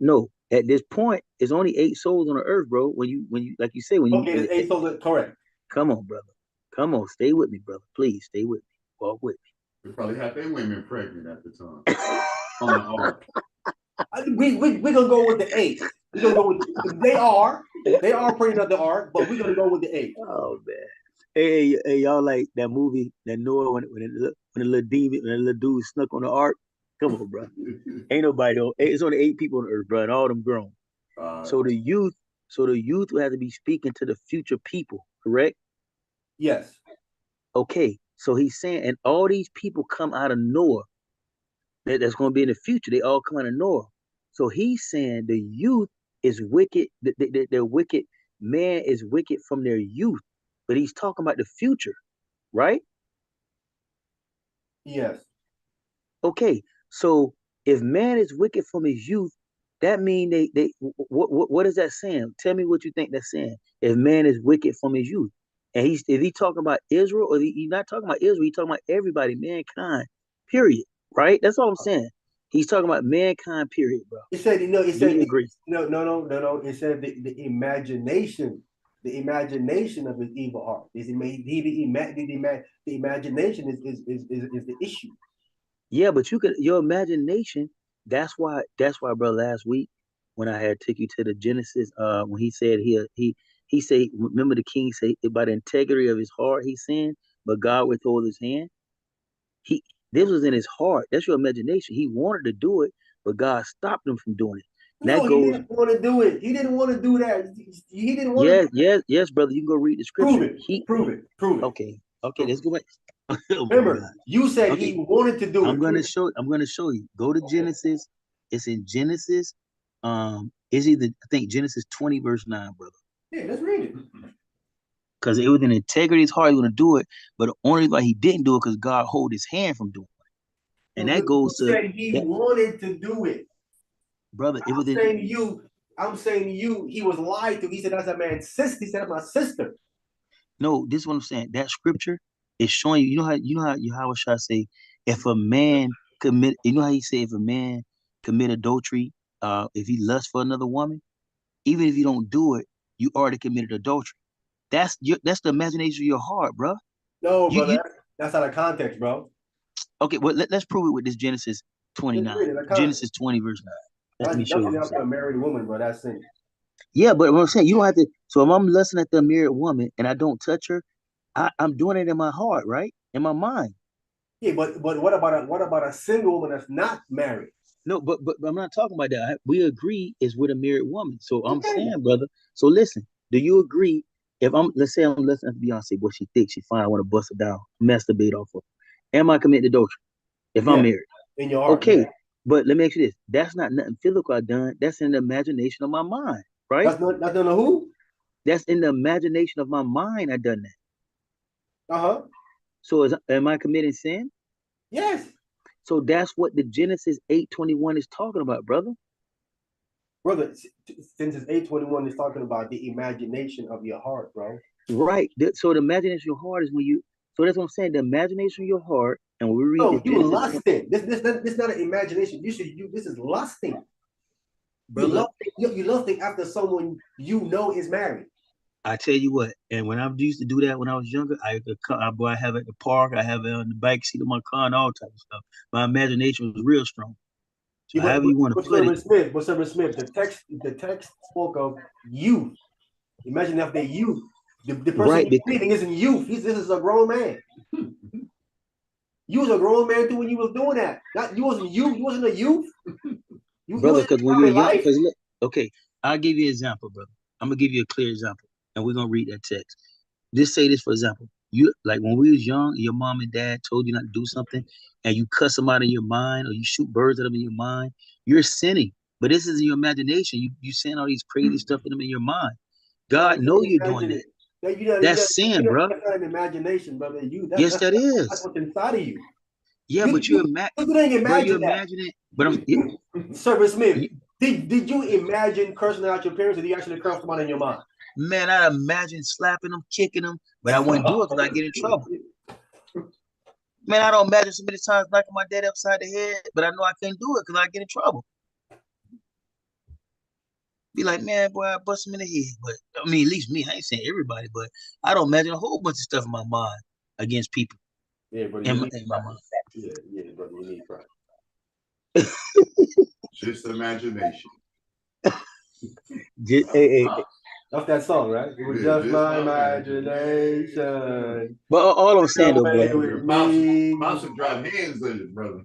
No, at this point, it's only 8 souls on the earth, bro. When you like you say, when you there's 8 souls, correct. Come on, brother. Come on, stay with me, brother. Please stay with me. Walk with me. We probably had their women pregnant at the time. On the ark. We're gonna go with the 8. We're gonna go with they are pregnant at the ark, but we're gonna go with the 8. Oh man. Hey, y'all like that movie that Noah when the little demon, when the little dude snuck on the ark? Come on, bro. Ain't nobody though. It's only 8 people on the earth, bro, and all them grown. So the youth will have to be speaking to the future people, correct? Yes. Okay, so he's saying, and all these people come out of Noah. That's going to be in the future. They all come out of Noah. So he's saying the youth is wicked. They're wicked. Man is wicked from their youth, but he's talking about the future, right? Yes. Okay, so if man is wicked from his youth, that means what is that saying? Tell me what you think that's saying. If man is wicked from his youth, and is he talking about Israel, or he's not talking about Israel? He's talking about everybody, mankind, period. Right? That's all I'm saying. He's talking about mankind, period, bro. It said, it said, agree? No. It said the imagination of his evil heart. The imagination is the issue. Yeah, but your imagination. That's why, bro. Last week when I had took you to the Genesis, when he said he said, remember the king said by the integrity of his heart he sinned, but God withhold his hand. This was in his heart. That's your imagination. He wanted to do it, but God stopped him from doing it. No, he didn't want to do it. He didn't want to do that. He didn't want to. Yes, brother. You can go read the scripture. Prove it. Okay, let's go back. Remember, you said he wanted to do it. I'm going to show you. Go to Genesis. It's in Genesis. It's either, I think, Genesis 20, verse 9, brother. Yeah, let's read it. Because it was in integrity, his heart, he going to do it, but the only reason why he didn't do it because God hold his hand from doing it. And that goes to said he wanted to do it. Brother, I'm saying to you, he was lied to. He said, that's a man's sister. He said, that's my sister. No, this is what I'm saying. That scripture is showing you, you know how Yahweh Shah say, if a man commit, you know how he say, if a man commit adultery, if he lusts for another woman, even if you don't do it, you already committed adultery. That's the imagination of your heart, bro. No, brother, that's out of context, bro. Okay, well, let's prove it with this Genesis 29. Genesis 20, verse 9. Let me show you. A married woman, bro. That's sin. Yeah, but what I'm saying, you don't have to. So if I'm lusting at the married woman and I don't touch her, I'm doing it in my heart, right? In my mind. Yeah, but what about a single woman that's not married? No, but I'm not talking about that. We agree is with a married woman. So I'm saying, brother. So listen, do you agree? Let's say I'm listening to Beyonce, boy, she thick, she fine, I want to bust her down, masturbate off her. Am I committing adultery if I'm married? In your heart. Okay, but let me ask you this. That's not nothing physical I done. That's in the imagination of my mind, right? That's not who? That's in the imagination of my mind I done that. Uh-huh. So am I committing sin? Yes. So that's what the Genesis 8:21 is talking about, brother. Brother, Genesis 8:21 is talking about the imagination of your heart, bro. Right. So the imagination of your heart is when you. So that's what I'm saying. The imagination of your heart, and when we read. No, you lusting. This not an imagination. This is lusting. Brother, you lusting after someone you know is married. I tell you what, and when I used to do that when I was younger, I have it at the park, I have it on the back seat of my car and all type of stuff. My imagination was real strong. So Yeah, however you want to put it. Smith, the text spoke of youth. Imagine if they youth. The person Right, you're reading isn't youth. This is a grown man. You was a grown man too when you was doing that. Not you wasn't youth. You wasn't a youth. You brother, was because when in you're young, life. because look, okay, I'll give you an example, brother. I'm gonna give you a clear example, and we're gonna read that text. Just say this for example. You like when we was young, your mom and dad told you not to do something, and you cuss them out in your mind, or you shoot birds at them in your mind. You're sinning, but this is in your imagination. You saying all these crazy stuff in them in your mind. No, God know you you're doing imagine that. it. That's sin, bro. That's not an imagination, brother. Yes, that That's is. what's inside of you. Yeah, but You didn't bro, you imagine that. imagine it. But Service Smith, you, did you imagine cursing out your parents, or did you actually curse them out in your mind? man, I imagine slapping them, kicking them, but I wouldn't do it because I get in trouble. Man, I don't imagine so many times knocking my dad upside the head, but I know I can't do it because I get in trouble. Be like, man, boy, I bust him in the head. But I mean, at least me, I ain't saying everybody, but I don't imagine a whole bunch of stuff in my mind against people Yeah, but in you my, need in my mind. yeah, brother, you need pride. Just imagination. Hey. That's that song, right? It was just my imagination. But all I'm saying though, Play brother, with me. Pops would drive hands in it, brother.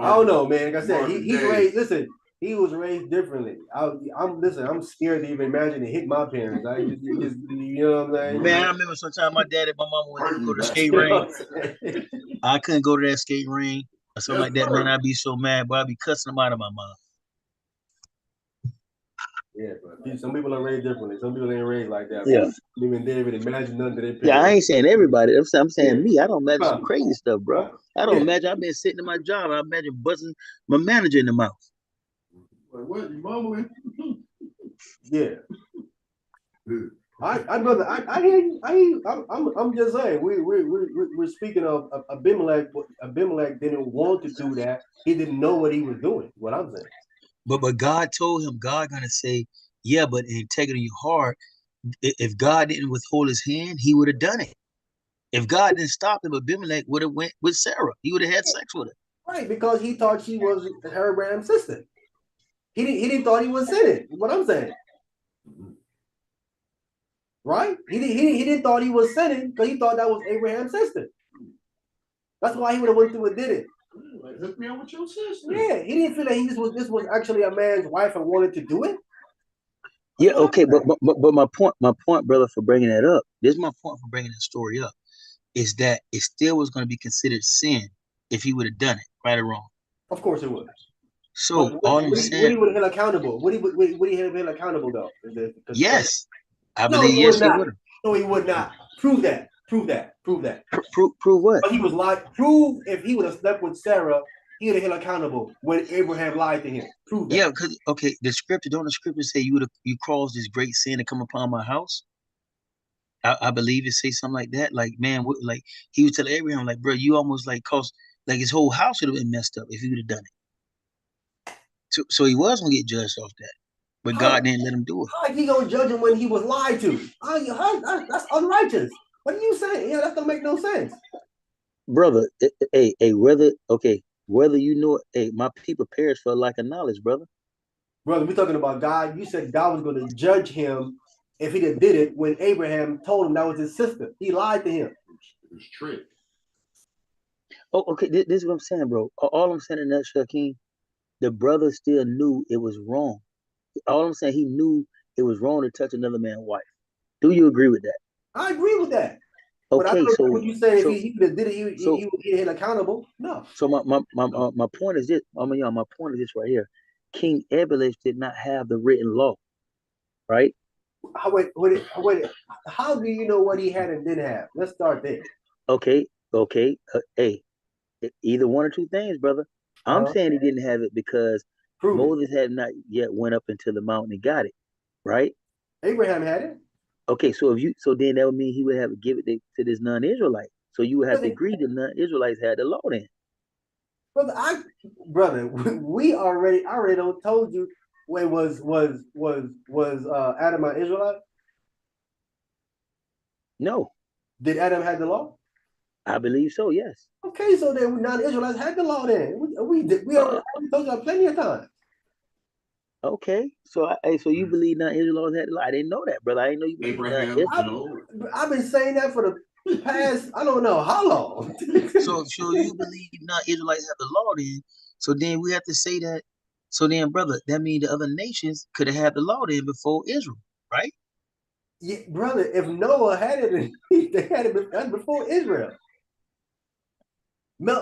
I don't know, man. Like I said, Marvin he's Gaye. raised. Listen, he was raised differently. I'm scared to even imagine it hit my parents. You know what I'm saying? man, I remember sometimes my dad and my mama when they would go to the skate You know ring. what I'm saying? I couldn't go to that skate ring or something Yes, like that, sir. man. I'd be so mad, but I'd be cussing them out of my mouth. Yeah, but some people are raised differently. Some people ain't raised like that. Yeah. Even they even imagine nothing to their Yeah, I parents. ain't saying everybody. I'm saying Yeah. me. I don't imagine some Right. crazy stuff, bro. Right. I don't Yeah. imagine I've been sitting in my job. I imagine buzzing my manager in the mouth. What you mumbling? Yeah. Brother, I hear you. I'm just saying. We're speaking of Abimelech. Abimelech didn't want to do that. He didn't know what he was doing. What I'm saying. But God told him, God gonna say, yeah, but in integrity of your heart, if God didn't withhold his hand, he would have done it. If God didn't stop him, Abimelech would have went with Sarah. He would have had sex with her. Right, because he thought she was Abraham's sister. He didn't thought he was sinning. What I'm saying. Right? He didn't thought he was sinning because he thought that was Abraham's sister. That's why he would have went through and did it. Hook me up with your sister. Yeah, he didn't feel that this was actually a man's wife and wanted to do it. Yeah, okay, but my point, brother, for bringing that up. This is my point for bringing that story up. Is that it still was going to be considered sin if he would have done it, right or wrong. Of course it would. So But all I'm would saying, he would have been accountable? Would he have been accountable though? yes, I No, believe he yes, would he not. would have. No, he would not. Prove that. Prove that. Prove that. Prove what? But he was like, prove if he would have slept with Sarah, he would have been accountable when Abraham lied to him. Prove that. Yeah, because okay, the scripture say you caused this great sin to come upon my house. I believe it say something like that. Like man, like he would tell Abraham, like bro, you almost like caused like his whole house would have been messed up if he would have done it. So he was gonna get judged off that, but God didn't let him do it. How he gonna judge him when he was lied to? That's unrighteous. What are you saying? Yeah, that don't make no sense. Brother, whether you know, my people perish for lack of knowledge, brother. Brother, we're talking about God. You said God was going to judge him if he did it when Abraham told him that was his sister. He lied to him. It was tricked. Oh, okay. This is what I'm saying, bro. All I'm saying in that, Shaquem, the brother still knew it was wrong. All I'm saying, he knew it was wrong to touch another man's wife. Do you agree with that? I agree with that. But I Okay, don't so what you say so if he did it, he would get held accountable. No. so my point is this. My point is this right here. King Ebelich did not have the written law, right? Wait. How do you know what he had and didn't have? Let's start there. Okay. Hey, either one or two things, brother. I'm saying he didn't have it because Moses had not yet went up into the mountain and got it, right? Abraham had it. Okay, so then that would mean he would have to give it to this non-Israelite. So you would have to agree the non-Israelites had the law then. Brother, I already told you Wait, was Adam an Israelite? No, Did Adam have the law? I believe so. Yes. Okay, so then non-Israelites had the law then. We Uh, already told you plenty of times. okay. So so you believe now Israel had the law? I didn't know that, brother. I didn't know you believe that. Abraham, I've, Noah. I've been saying that for the past, I don't know how long. So you believe now Israelites have the law then? So then we have to say that. So then, brother, that means the other nations could have had the law then before Israel, right? Yeah, brother, if Noah had it, they had it done before Israel.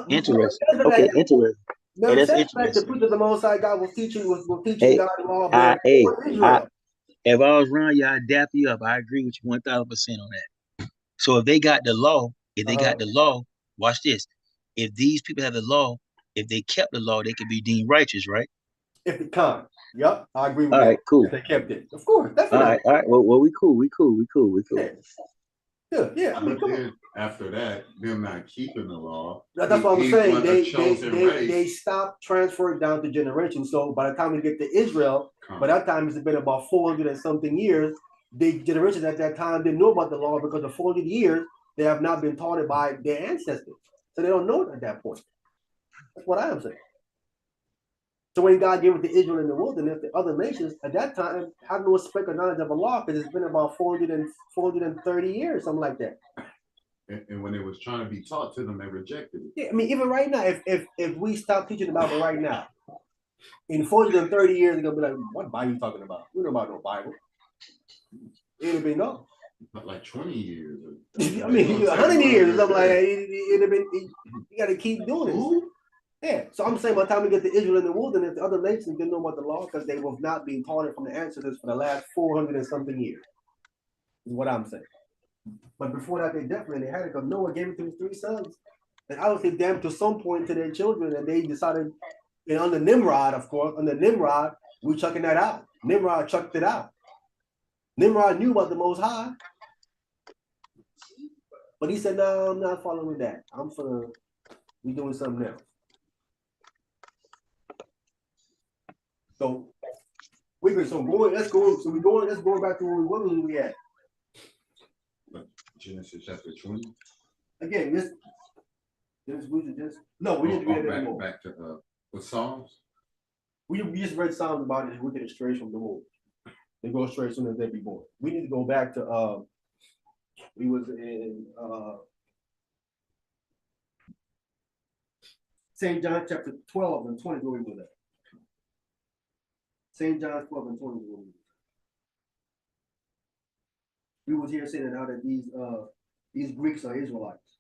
Interesting. Okay, Melchizedek, interesting. Hey, that's the interesting. priest of the Most High God was teaching Hey, God the law before I, Israel. if I was around you, I'd dap you up. I agree with you 1,000% on that. So if they got the law, watch this. If these people have the law, if they kept the law, they could be deemed righteous, right? If it comes. Yep, I agree with All that. right, cool. If they kept it. Of course, All definitely. right, all right. Well, we cool. Yeah. Yeah. I mean, But come on. then after that, them not keeping the law. That's what I'm saying. Race. They stopped transferring down to generations. So by the time we get to Israel, by that time it's been about 400 and something years. The generations at that time didn't know about the law because of 400 years they have not been taught it by their ancestors. So they don't know it at that point. That's what I am saying. So when God gave it to Israel in the wilderness, the other nations at that time have no speck of knowledge of the law because it's been about 430 years, something like that. And when it was trying to be taught to them, they rejected it. Yeah, I mean, even right now, if we stop teaching about it right now, in 430 years, they're gonna be like, "What Bible you talking about? We don't know about no Bible." It'd be no. Not like 20 years. I mean, 100 years or something like that. It'd have been. You got to keep doing it. Yeah. So I'm saying by the time we get to Israel in the wilderness, the other nations didn't know about the law because they was not being taught it from the ancestors for the last 400 and something years. Is what I'm saying. But before that, they definitely had it because Noah gave it to his 3 sons. And obviously, them to some point to their children, and they decided, and under Nimrod, of course, under Nimrod, we chucking that out. Nimrod chucked it out. Nimrod knew about the Most High, but he said, "No, I'm not following that. We doing something else." So let's go back to where we at. Genesis chapter 20. Again, we need to read it anymore. Back to the Psalms. We just read Psalms about it. We get it straight from the Lord. They go straight as soon as they be born. We need to go back to we was in St. John chapter 12 and 20. Where we do that? St. John 12 and 20. We was here saying how that these Greeks are Israelites.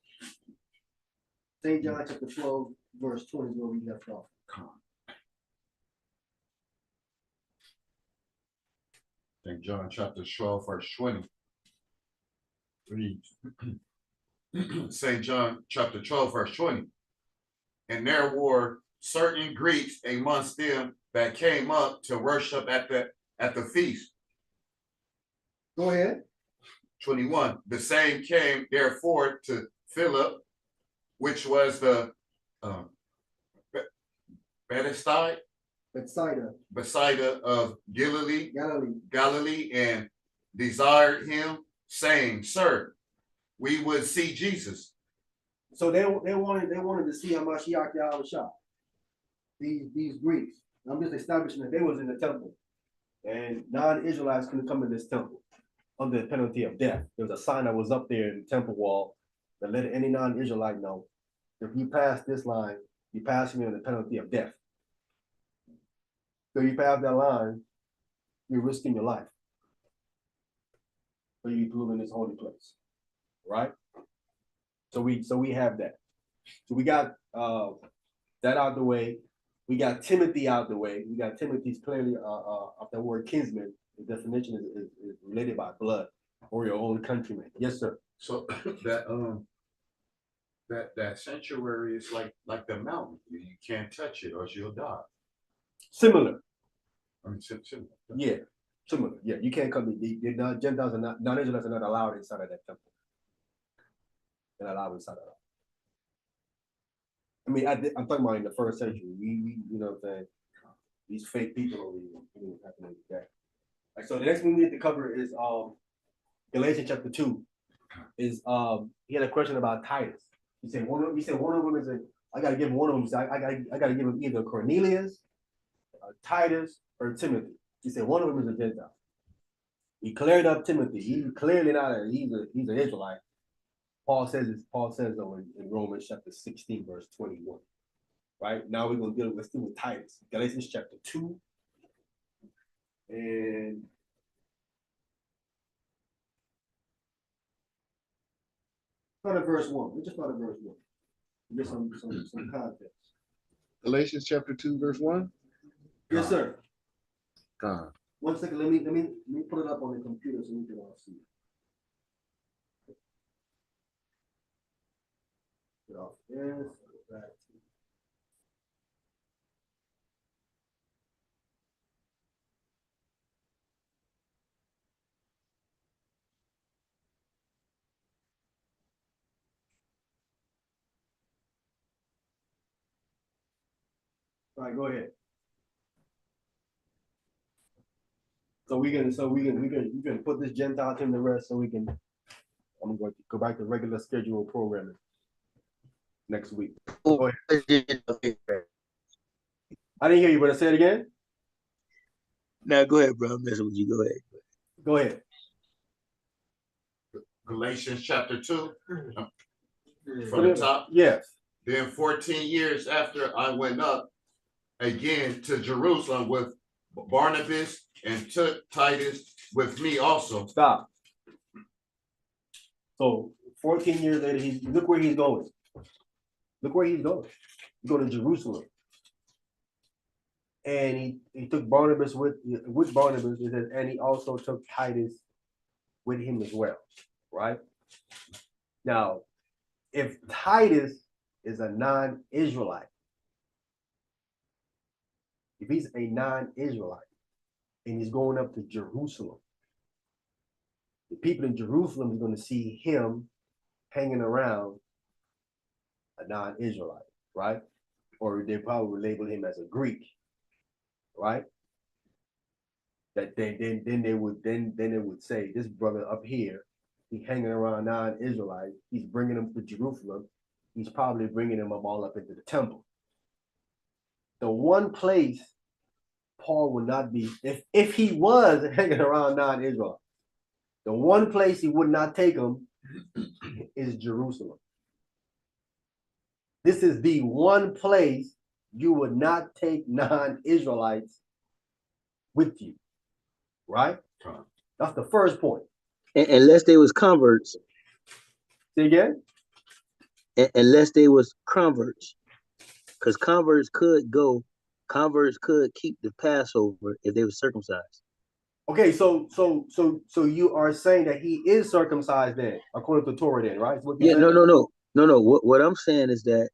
St. John chapter 12, verse 20 is where we left off. St. John chapter 12, verse 20. Reads. St. John chapter 12, verse 20. And there were certain Greeks amongst them that came up to worship at the feast. Go ahead. 21. The same came therefore to Philip, which was the Bethsaida of Galilee, and desired him, saying, "Sir, we would see Jesus." So they wanted to see Hamashiach Yahushua. These Greeks. I'm just establishing that they was in the temple, and non-Israelites couldn't come in this temple under the penalty of death. There was a sign that was up there in the temple wall that let any non-Israelite know if you pass this line, you pass me on the penalty of death. So you pass that line, you're risking your life. So you polluting this holy place, right? So we have that. So we got that out the way. We got Timothy out the way. We got Timothy's clearly of the word kinsman. The definition is related by blood or your own countryman. Yes, sir. So that sanctuary is like the mountain. You can't touch it or you'll die. Similar. I mean, similar. Yeah, similar. Yeah, you can't come. The Gentiles are not, non-Israelites are not allowed inside of that temple. They're not allowed inside of that. I mean, I'm talking about in the first century. We you know what I'm saying? These fake people over here. anything happening with that. All right, so the next one we need to cover is Galatians chapter 2. Is he had a question about Titus. He said one of them is I gotta give him one of them. I gotta give him either Cornelius, Titus, or Timothy. He said one of them is a Gentile. He cleared up Timothy. He's clearly not he's an Israelite. Paul says though in Romans chapter 16, verse 21. Right? Now we're gonna let's deal with Titus. Galatians chapter 2. And start at verse 1. We just start at verse 1. Get some context. Galatians chapter 2, verse 1. Yes, sir. God. 1 second. Let me put it up on the computer so we can all see it. Get off this. Go back. All right, go ahead. So we can put this Gentile thing to rest so we can. I'm going to go back to regular schedule programming next week. Go ahead. I didn't hear you, but say it again. No, go ahead, bro. I'm messing with you. Go ahead. Go ahead. Galatians chapter 2. From the top. Yes. Then 14 years after I went up again to Jerusalem with Barnabas and took Titus with me also. Stop. So 14 years later, look where he's going. Look where he's going. He's going to Jerusalem. And he took Barnabas with Barnabas, it says, and he also took Titus with him as well. Right? Now, if Titus is a non-Israelite, if he's a non-Israelite and he's going up to Jerusalem, the people in Jerusalem are going to see him hanging around a non-Israelite, right? Or they probably would label him as a Greek, right? That then they would say this brother up here, he's hanging around non-Israelites. He's bringing them to Jerusalem. He's probably bringing them all up into the temple. The one place Paul would not be, if he was hanging around non-Israel, the one place he would not take them is Jerusalem. This is the one place you would not take non-Israelites with you, right? That's the first point. Unless they was converts. Say again? Unless they was converts. Because converts could keep the Passover if they were circumcised. Okay, so you are saying that he is circumcised then, according to Torah then, right? Yeah, no. What I'm saying is that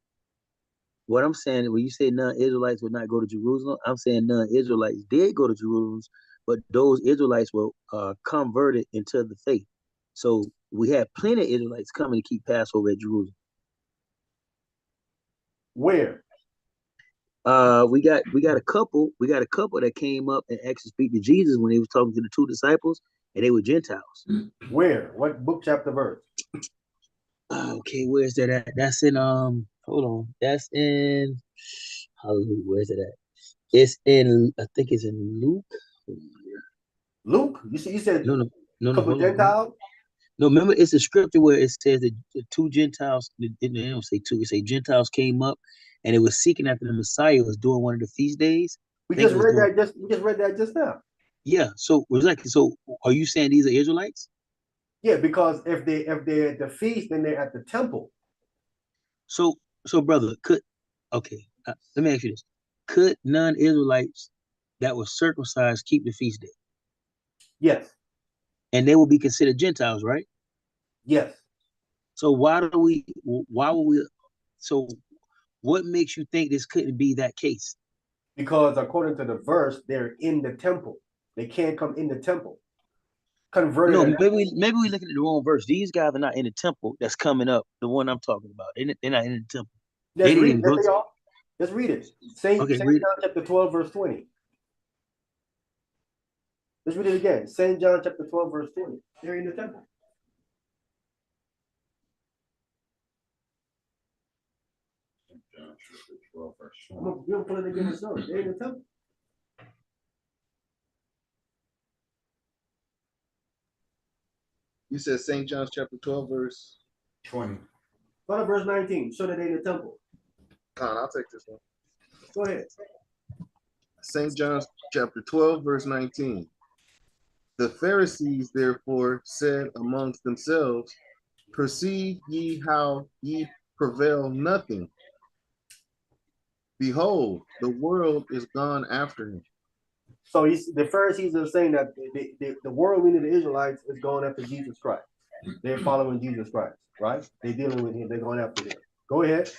when you say non-Israelites would not go to Jerusalem, I'm saying non-Israelites did go to Jerusalem, but those Israelites were converted into the faith. So we had plenty of Israelites coming to keep Passover at Jerusalem. Where? We got a couple that came up and asked to speak to Jesus when he was talking to the two disciples, and they were Gentiles. Where? What book, chapter, verse? Okay, where's that at? That's in hold on. That's in hallelujah. Where's it at? It's in, I think it's in Luke. Luke? You said no, couple Gentiles? No, remember it's a scripture where it says that the two Gentiles, they don't say two, it say Gentiles came up and it was seeking after the Messiah. It was doing one of the feast days. We just read that just now. Yeah. So are you saying these are Israelites? Yeah, because if they're at the feast, then they're at the temple. So brother, let me ask you this. Could non-Israelites that were circumcised keep the feast day? Yes. And they will be considered Gentiles, right? Yes. So so what makes you think this couldn't be that case? Because according to the verse, they're in the temple. They can't come in the temple. Converted. No, maybe we looking at the wrong verse. These guys are not in the temple that's coming up, the one I'm talking about. They're not in the temple. Let's read it. Let's read it. Saint John chapter 12, verse 20. Let's read it again. St. John chapter 12, verse 20. They're in the temple. John chapter 12, verse I'm gonna pull it again myself. They're in the temple. You said St. John's chapter 12, verse. 20. Go to verse 19. Show that they're in the temple. Con, I'll take this one. Go ahead. St. John's chapter 12, verse 19. The Pharisees therefore said amongst themselves, perceive ye how ye prevail nothing. Behold, the world is gone after him. So the Pharisees are saying that the world, meaning the Israelites, is going after Jesus Christ. They're following Jesus Christ, right? They're dealing with him. They're going after him. Go ahead.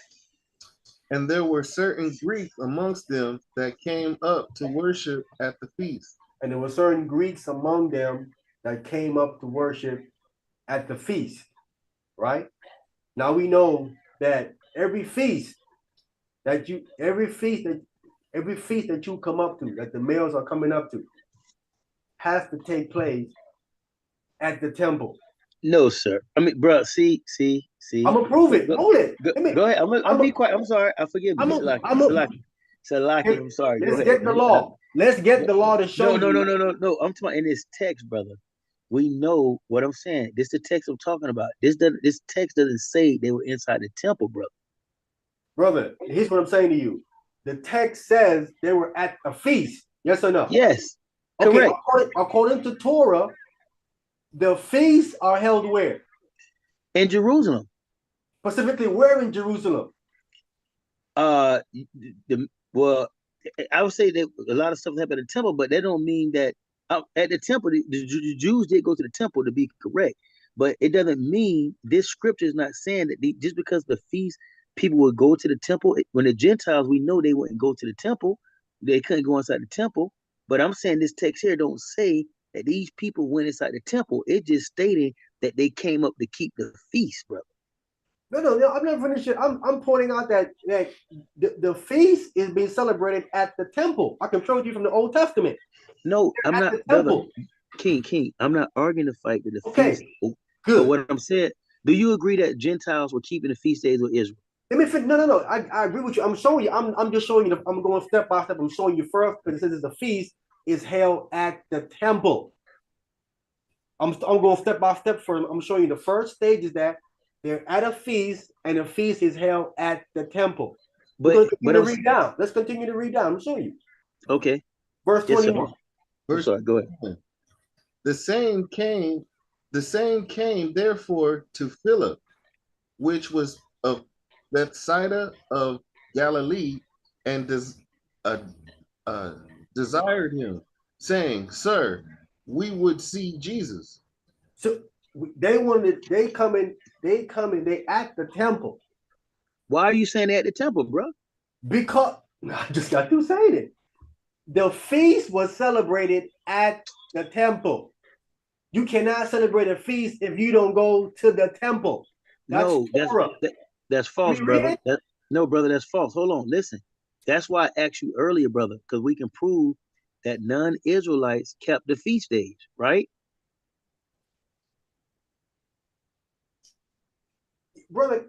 And there were certain Greeks amongst them that came up to worship at the feast. And there were certain Greeks among them that came up to worship at the feast, right? Now we know that every feast that you come up to, that the males are coming up to, has to take place at the temple. No, sir. I mean, bro, see. I'm gonna prove it. Hold it. Go ahead. I'm be quiet. I'm sorry. I forgive me. Salaki. I'm sorry. Let's get the law. Let's get the law to show No. I'm talking in this text, brother. We know what I'm saying. This is the text I'm talking about. This text doesn't say they were inside the temple, brother. Brother, here's what I'm saying to you. The text says they were at a feast. Yes or no? Yes. Okay, Correct. according to Torah, the feasts are held where? In Jerusalem. Specifically, where in Jerusalem? I would say that a lot of stuff happened in the temple, but that don't mean that at the temple, the Jews did go to the temple, to be correct. But it doesn't mean this scripture is not saying that just because the feast people would go to the temple. When the Gentiles, we know they wouldn't go to the temple. They couldn't go inside the temple. But I'm saying this text here don't say that these people went inside the temple. It just stated that they came up to keep the feast, brother. No, I'm not finished yet. I'm pointing out that the feast is being celebrated at the temple. I can show you from the Old Testament. No, I'm not, brother. King, I'm not arguing the fight that the feast. Good. But what I'm saying, do you agree that Gentiles were keeping the feast days with Israel? Let me finish. No. I agree with you. I'm showing you. I'm just showing you. I'm going step by step. I'm showing you first because it says the feast is held at the temple. I'm going step by step first. I'm showing you the first stage is that they're at a feast and the feast is held at the temple. Let's continue to read down. I'm showing you. Okay. Verse 21. Sorry, go ahead. The same came therefore to Philip, which was of Bethsaida of Galilee, and desired him, saying, Sir, we would see Jesus. So they at the temple. Why are you saying they at the temple, bro? Because I just got through saying it. The feast was celebrated at the temple. You cannot celebrate a feast if you don't go to the temple. That's false, brother. No, brother, that's false. Hold on, listen. That's why I asked you earlier, brother, because we can prove that non-Israelites kept the feast days, right? Brother,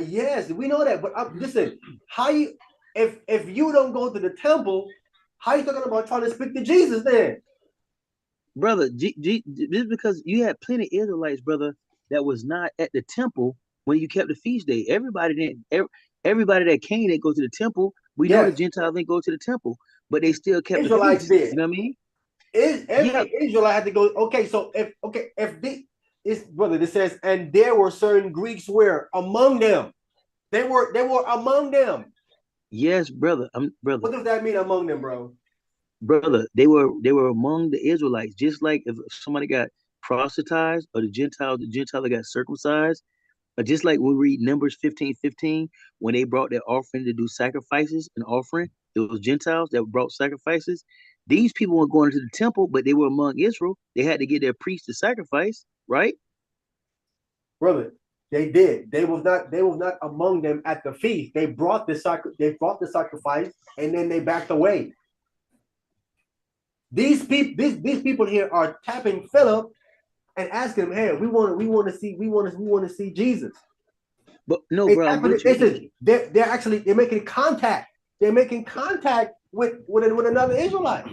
yes, we know that. But listen, how you if you don't go to the temple, how you talking about trying to speak to Jesus then? Brother, this is because you had plenty of Israelites, brother, that was not at the temple when you kept the feast day. Everybody that came, they go to the temple. We know the Gentiles didn't go to the temple, but they still kept Israelites the feast. did. You know what I mean? Every Israelite had to go. Okay, so brother, this says, and there were certain Greeks where among them. They were among them. Yes, brother. Brother. What does that mean among them, bro? Brother, they were among the Israelites, just like if somebody got proselytized or the Gentile that got circumcised, or just like we read Numbers 15:15, when they brought their offering to do sacrifices and offering, it was Gentiles that brought sacrifices. These people weren't going to the temple, but they were among Israel. They had to get their priest to sacrifice, right? Brother, they did. They was not among them at the feast. They brought the sacrifice and then they backed away. These people here are tapping Philip and asking him, "Hey, we want to see Jesus." But no, bro, I'm with you. They're making contact. They're making contact with another Israelite.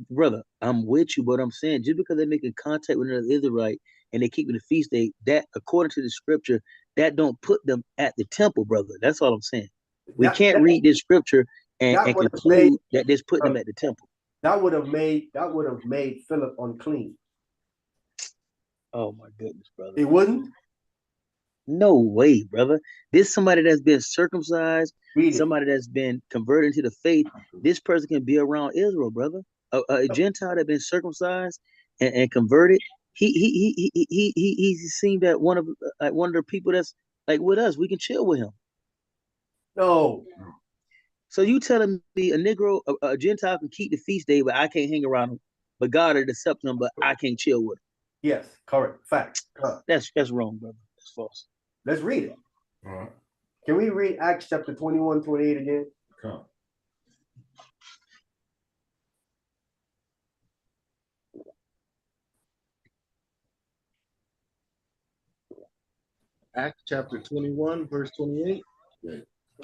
Brother, I'm with you, but I'm saying just because they're making contact with another Israelite and they keeping the feast day, that according to the scripture, that don't put them at the temple, brother. That's all I'm saying. We can't read this scripture and conclude that this put them at the temple. That would have made Philip unclean. Oh my goodness, brother. It wouldn't? No way, brother. This somebody that's been circumcised, somebody that's been converted into the faith. This person can be around Israel, brother. A Gentile that been circumcised and converted. He seemed that one of the people that's like with us. We can chill with him. No. So you telling me a Negro, a Gentile can keep the feast day, but I can't hang around him. But God will accept him, but I can't chill with him. Yes, correct. Fact. That's wrong, brother. That's false. Let's read it. All right. Can we read Acts chapter 21, 28 again? Come. Acts chapter 21, verse 28.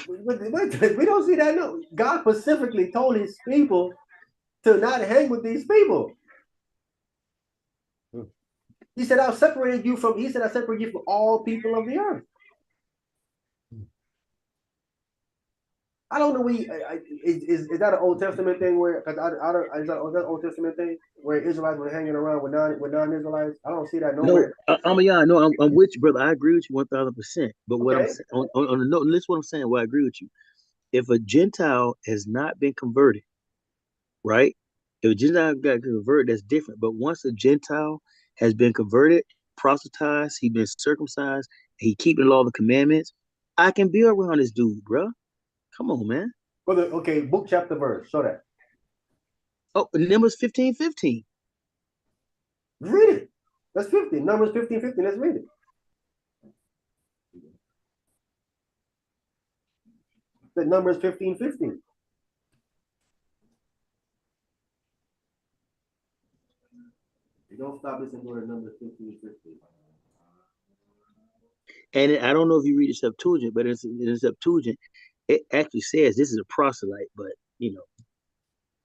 We don't see that. No, God specifically told his people to not hang with these people. He said, I separated you from all people of the earth. I don't know. Is that an Old Testament thing where? Because is that an Old Testament thing where Israelites were hanging around with non-Israelites? I don't see that nowhere. No, I'm with you, brother. I agree with you 1,000%. But what I'm saying on the note, listen what I'm saying. Well, I agree with you. If a Gentile has not been converted, right? If a Gentile got converted, that's different. But once a Gentile has been converted, proselytized, he's been circumcised, he keeping the law of the commandments, I can be around this dude, bro. Come on, man. Brother, okay, book, chapter, verse. Show that. Oh, Numbers 15:15. Read it. That's 15. Numbers 15:15. Let's read it. The Numbers 15:15. You don't stop listening to the Numbers 15:15. And I don't know if you read the Septuagint, but in the Septuagint, it actually says this is a proselyte, but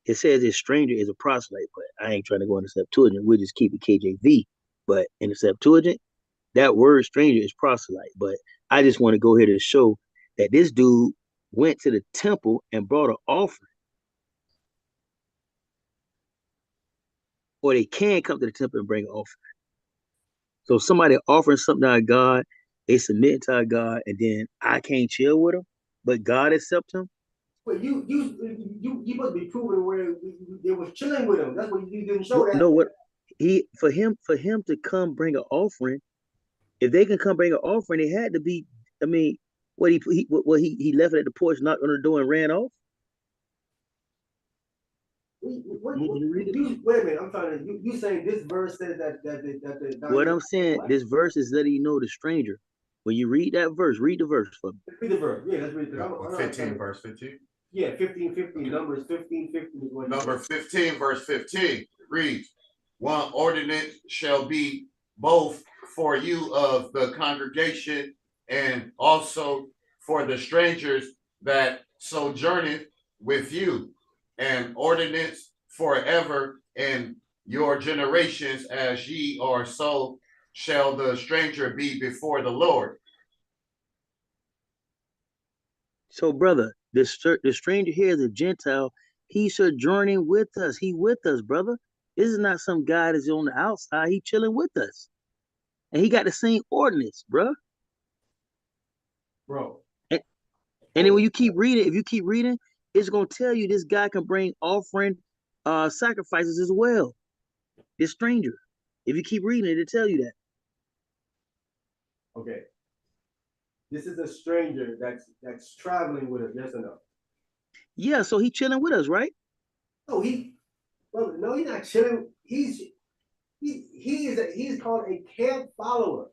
it says this stranger is a proselyte, but I ain't trying to go into Septuagint. We'll just keep it KJV. But in the Septuagint, that word stranger is proselyte. But I just want to go here to show that this dude went to the temple and brought an offering. Or they can come to the temple and bring an offering. So somebody offering something to God, they submit to God, and then I can't chill with them, but God accept him. But you must be proving where they was chilling with him. That's what you didn't show. That. No, what for him to come bring an offering. If they can come bring an offering, it had to be. I mean, what he left it at the porch, knocked on the door, and ran off. Wait a minute, I'm trying to. You saying this verse says that what I'm saying, this verse is letting you know the stranger. When you read that verse, read the verse for me. Read the verse. Yeah, let's read it. 15, verse 15. Yeah, 15:15. Numbers 15:15 is what. Number 15, verse 15 reads, "One ordinance shall be both for you of the congregation and also for the strangers that sojourneth with you, an ordinance forever in your generations, as ye are, so shall the stranger be before the Lord." So, brother, the stranger here is a Gentile. He's sojourning with us. He with us, brother. This is not some guy that's on the outside. He chilling with us. And he got the same ordinance, bro. And then when you keep reading, if you keep reading, it's going to tell you this guy can bring offering sacrifices as well. This stranger. If you keep reading it, it'll tell you that. Okay. This is a stranger that's traveling with us, yes or no? Yeah, so he chilling with us, right? No, he's not chilling. He's called a camp follower.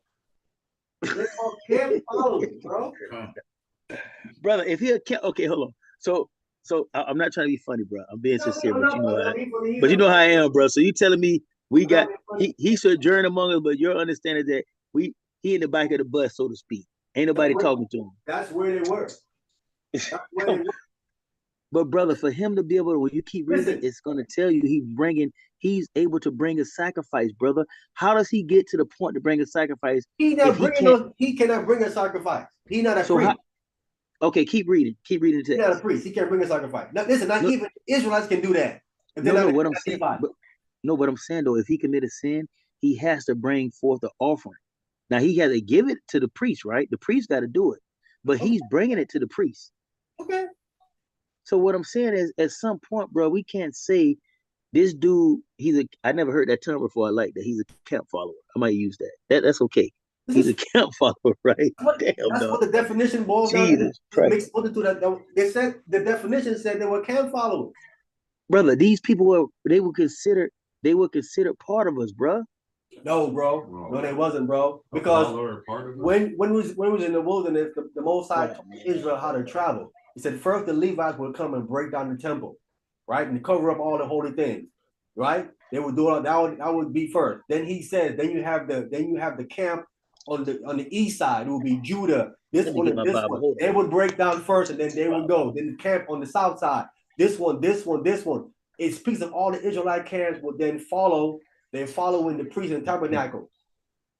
They're called camp followers, bro. Brother, if he a camp, okay, hold on. So So I'm not trying to be funny, bro. I'm being sincere, I'm but not funny. I ain't funny but you either. know how I am, bro. So you telling me we I'm not got being funny. he sojourned among us, but your understanding that he in the back of the bus, so to speak. Ain't nobody talking to him. That's where they were. That's where they were. But brother, for him to be able to, when you keep reading, Listen, it's gonna tell you he's able to bring a sacrifice, brother. How does he get to the point to bring a sacrifice if he can't? he cannot bring a sacrifice. He's not a So priest. how? Okay, keep reading the He's text. not a priest. He can't bring a sacrifice. Now, listen, not No, even Israelites can do that. If they're no, not no. What I'm saying, Levi. what I'm saying though, if he committed sin, he has to bring forth the offering. Now he has to give it to the priest, right? The priest got to do it, but Okay. he's bringing it to the priest. Okay. So what I'm saying is, at some point, bro, we can't say this dude. I never heard that term before. I like that. He's a camp follower. I might use that. That's okay. He's a camp follower, right? Damn, That's dog. what the definition boils down to. Jesus Christ, Mixed multitude. They said the definition said they were camp followers. brother. These people were considered part of us, bro. No, bro. No, they wasn't, bro. Because when was in the wilderness, the Most High taught Israel how to travel. He said first the Levites would come and break down the temple, right, and cover up all the holy things, right? They would do it. That would be first. Then he says, then you have the camp on the east side. It would be Judah. This Let me one get and my this Bible. one. Hold on. They would break down first, and then they would go. Then the camp on the south side. This one. It speaks of all the Israelite camps would then follow. They're following the priest and tabernacle.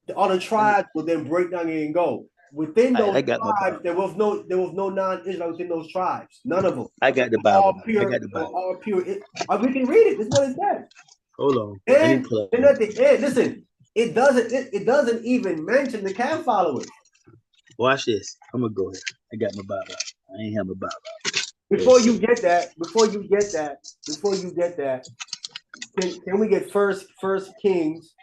The other tribes will then break down and go. Within those I got my tribes, Bible. there was no non-Israelite within those tribes. None of them. I got the All Bible. pure. I got the Bible. All pure. We can read it. This is what it says. Hold on. And then at the end, listen, it doesn't even mention the camp followers. Watch this. I'm gonna go here. I got my Bible. I ain't have my Bible. Before you get that, can we get first Kings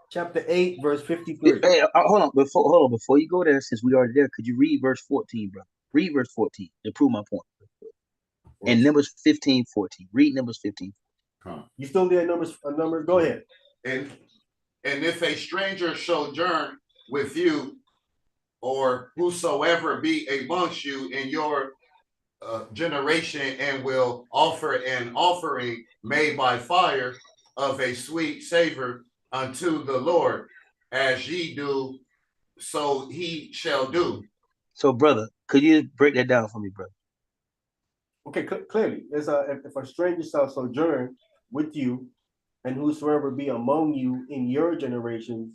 chapter 8, verse 53? Hey, hold on. Before you go there, since we already there, could you read verse 14, bro? Read verse 14 to prove my point. And Numbers 15, 14. Read Numbers 15. You still there? Numbers. Go ahead. And if a stranger sojourn with you, or whosoever be amongst you in your generation, and will offer an offering made by fire of a sweet savor unto the Lord, as ye do, so he shall do. So, brother, could you break that down for me, brother? Okay, clearly, if a stranger shall sojourn with you, and whosoever be among you in your generations,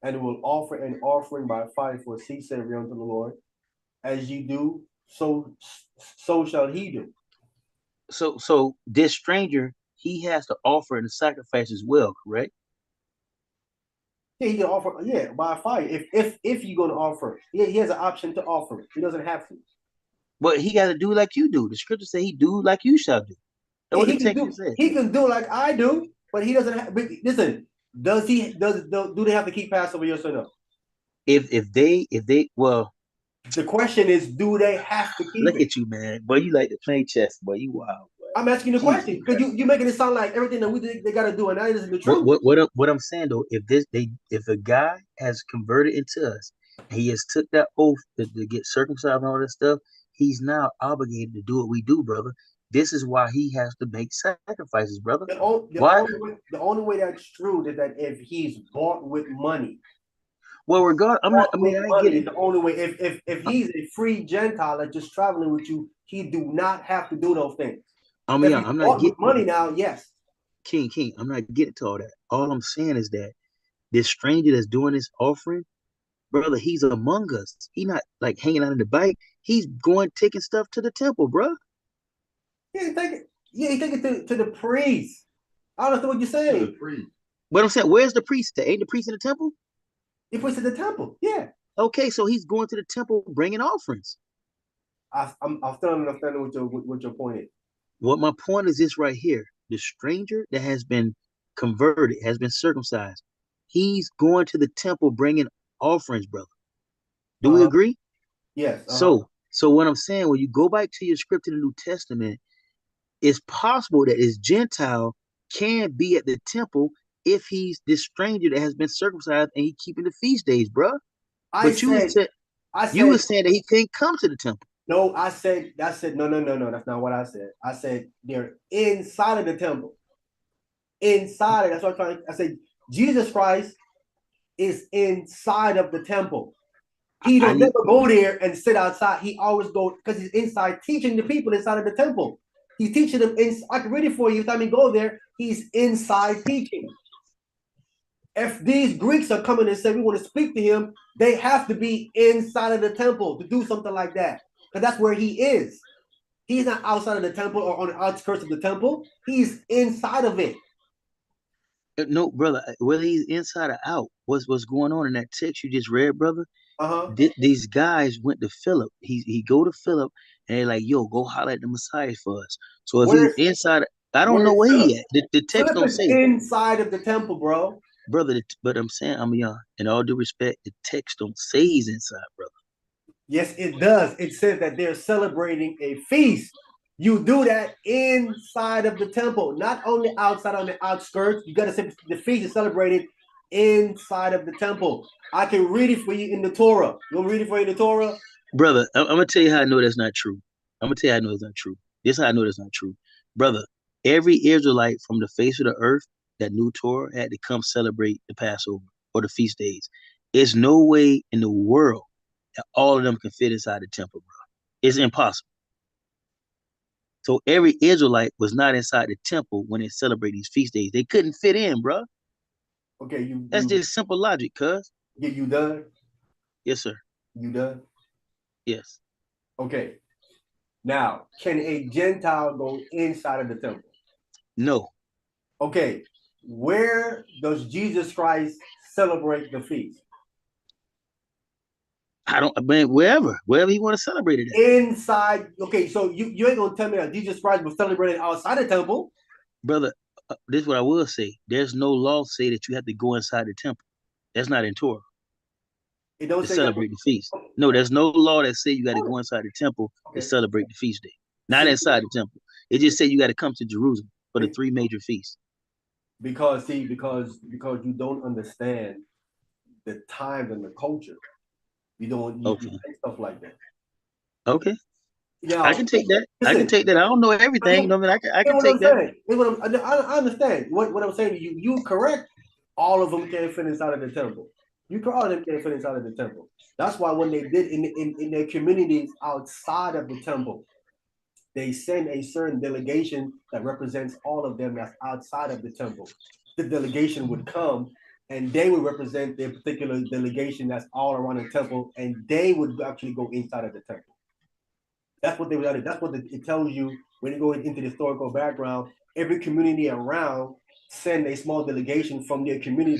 and will offer an offering by fire for a sweet savor unto the Lord, as ye do, so shall he do. So this stranger, he has to offer and sacrifice as well, correct? Yeah, he can offer. Yeah, by fire. If you're going to offer, he has an option to offer. He doesn't have to. But he got to do like you do. The scripture say he do like you shall do. That's what the text says. He can do like I do, but he doesn't have. Listen, do they have to keep Passover? Yes or no? If they well, the question is, do they have to keep look it? At you, man. Boy, you like to play chess, boy. You wild. Boy. I'm asking the question because you making it sound like everything that we think they got to do, and that isn't the truth. What I'm saying though, if a guy has converted into us, and he has took that oath to get circumcised and all that stuff, he's now obligated to do what we do, brother. This is why he has to make sacrifices, brother. The only way that's true is that if he's bought with money. Well, regard, I get it. The only way, if he's a free Gentile that's just traveling with you, he do not have to do those things. I'm not getting money now. Yes, King, I'm not getting to all that. All I'm saying is that this stranger that's doing this offering, brother, he's among us. He not like hanging out in the bike. He's taking stuff to the temple, bro. Yeah, he take it to the priest. I don't know what you're saying. To the priest. But I'm saying, where's the priest? Ain't the priest in the temple? He puts it in the temple. Yeah. Okay, so he's going to the temple bringing offerings. I'm still understanding what your point is. What my point is this right here: the stranger that has been converted, has been circumcised, he's going to the temple bringing offerings, brother. Do we agree? Yes. So what I'm saying, when you go back to your script in the New Testament, it's possible that this Gentile can be at the temple if he's this stranger that has been circumcised and he keeping the feast days, bro. But you were saying that he can't come to the temple. No, I said no, that's not what I said. I said they're inside of the temple. Inside, that's what I'm trying. I said Jesus Christ is inside of the temple. He I don't need, never go there and sit outside. He always go because he's inside teaching the people inside of the temple. He's teaching them. I can read it for you. Every time he go there, he's inside teaching. If these Greeks are coming and say we want to speak to him, they have to be inside of the temple to do something like that. Because that's where he is. He's not outside of the temple or on the outskirts of the temple. He's inside of it. no, brother, whether he's inside or out, what's going on in that text you just read, brother? Uh-huh. These guys went to Philip. He go to Philip and they're like, yo, go holler at the Messiah for us. So if he's Where's inside, I don't know where's where Philip? he at. The text Philip don't is say, inside of the temple, bro. brother. But I'm saying, I'm young. In all due respect, the text don't say he's inside, brother. Yes, it does. It says that they're celebrating a feast. You do that inside of the temple, not only outside on the outskirts. You got to say the feast is celebrated inside of the temple. I can read it for you in the Torah. You want me to read it for you in the Torah? Brother, I'm gonna tell you how I know that's not true. I'm gonna tell you how I know it's not true. This is how I know that's not true, brother. Every Israelite from the face of the earth that knew Torah had to come celebrate the Passover or the feast days. There's no way in the world that all of them can fit inside the temple, bro. It's impossible. So every Israelite was not inside the temple when they celebrate these feast days. They couldn't fit in, bro. Okay, That's just simple logic, cuz. you done? Yes, sir. You done? Yes. Okay. Now, can a Gentile go inside of the temple? No. Okay. Where does Jesus Christ celebrate the feast? I don't, man, wherever he want to celebrate it at. Inside. Okay, so you ain't gonna tell me that Jesus Christ was celebrating outside the temple. Brother, this is what I will say. There's no law say that you have to go inside the temple. That's not in Torah It don't to say that. celebrate the feast. No, there's no law that say you got to go inside the temple to Okay. celebrate the feast day. Not See, inside the temple. It just say you got to come to Jerusalem for the three major feasts. because you don't understand the times and the culture. You don't you Okay. say stuff like that. Okay. Now, I can take that. I can listen, take that. I don't know everything. You know what I mean? I hear can what take I'm that. saying. Hear what I understand what I'm saying to you. You correct. All of them can't fit inside of the temple. All of them can't fit inside of the temple. That's why when they did in their communities outside of the temple, they send a certain delegation that represents all of them that's outside of the temple. The delegation would come and they would represent their particular delegation that's all around the temple, and they would actually go inside of the temple. That's what they would. That's what it tells you when you go into the historical background. Every community around send a small delegation from their community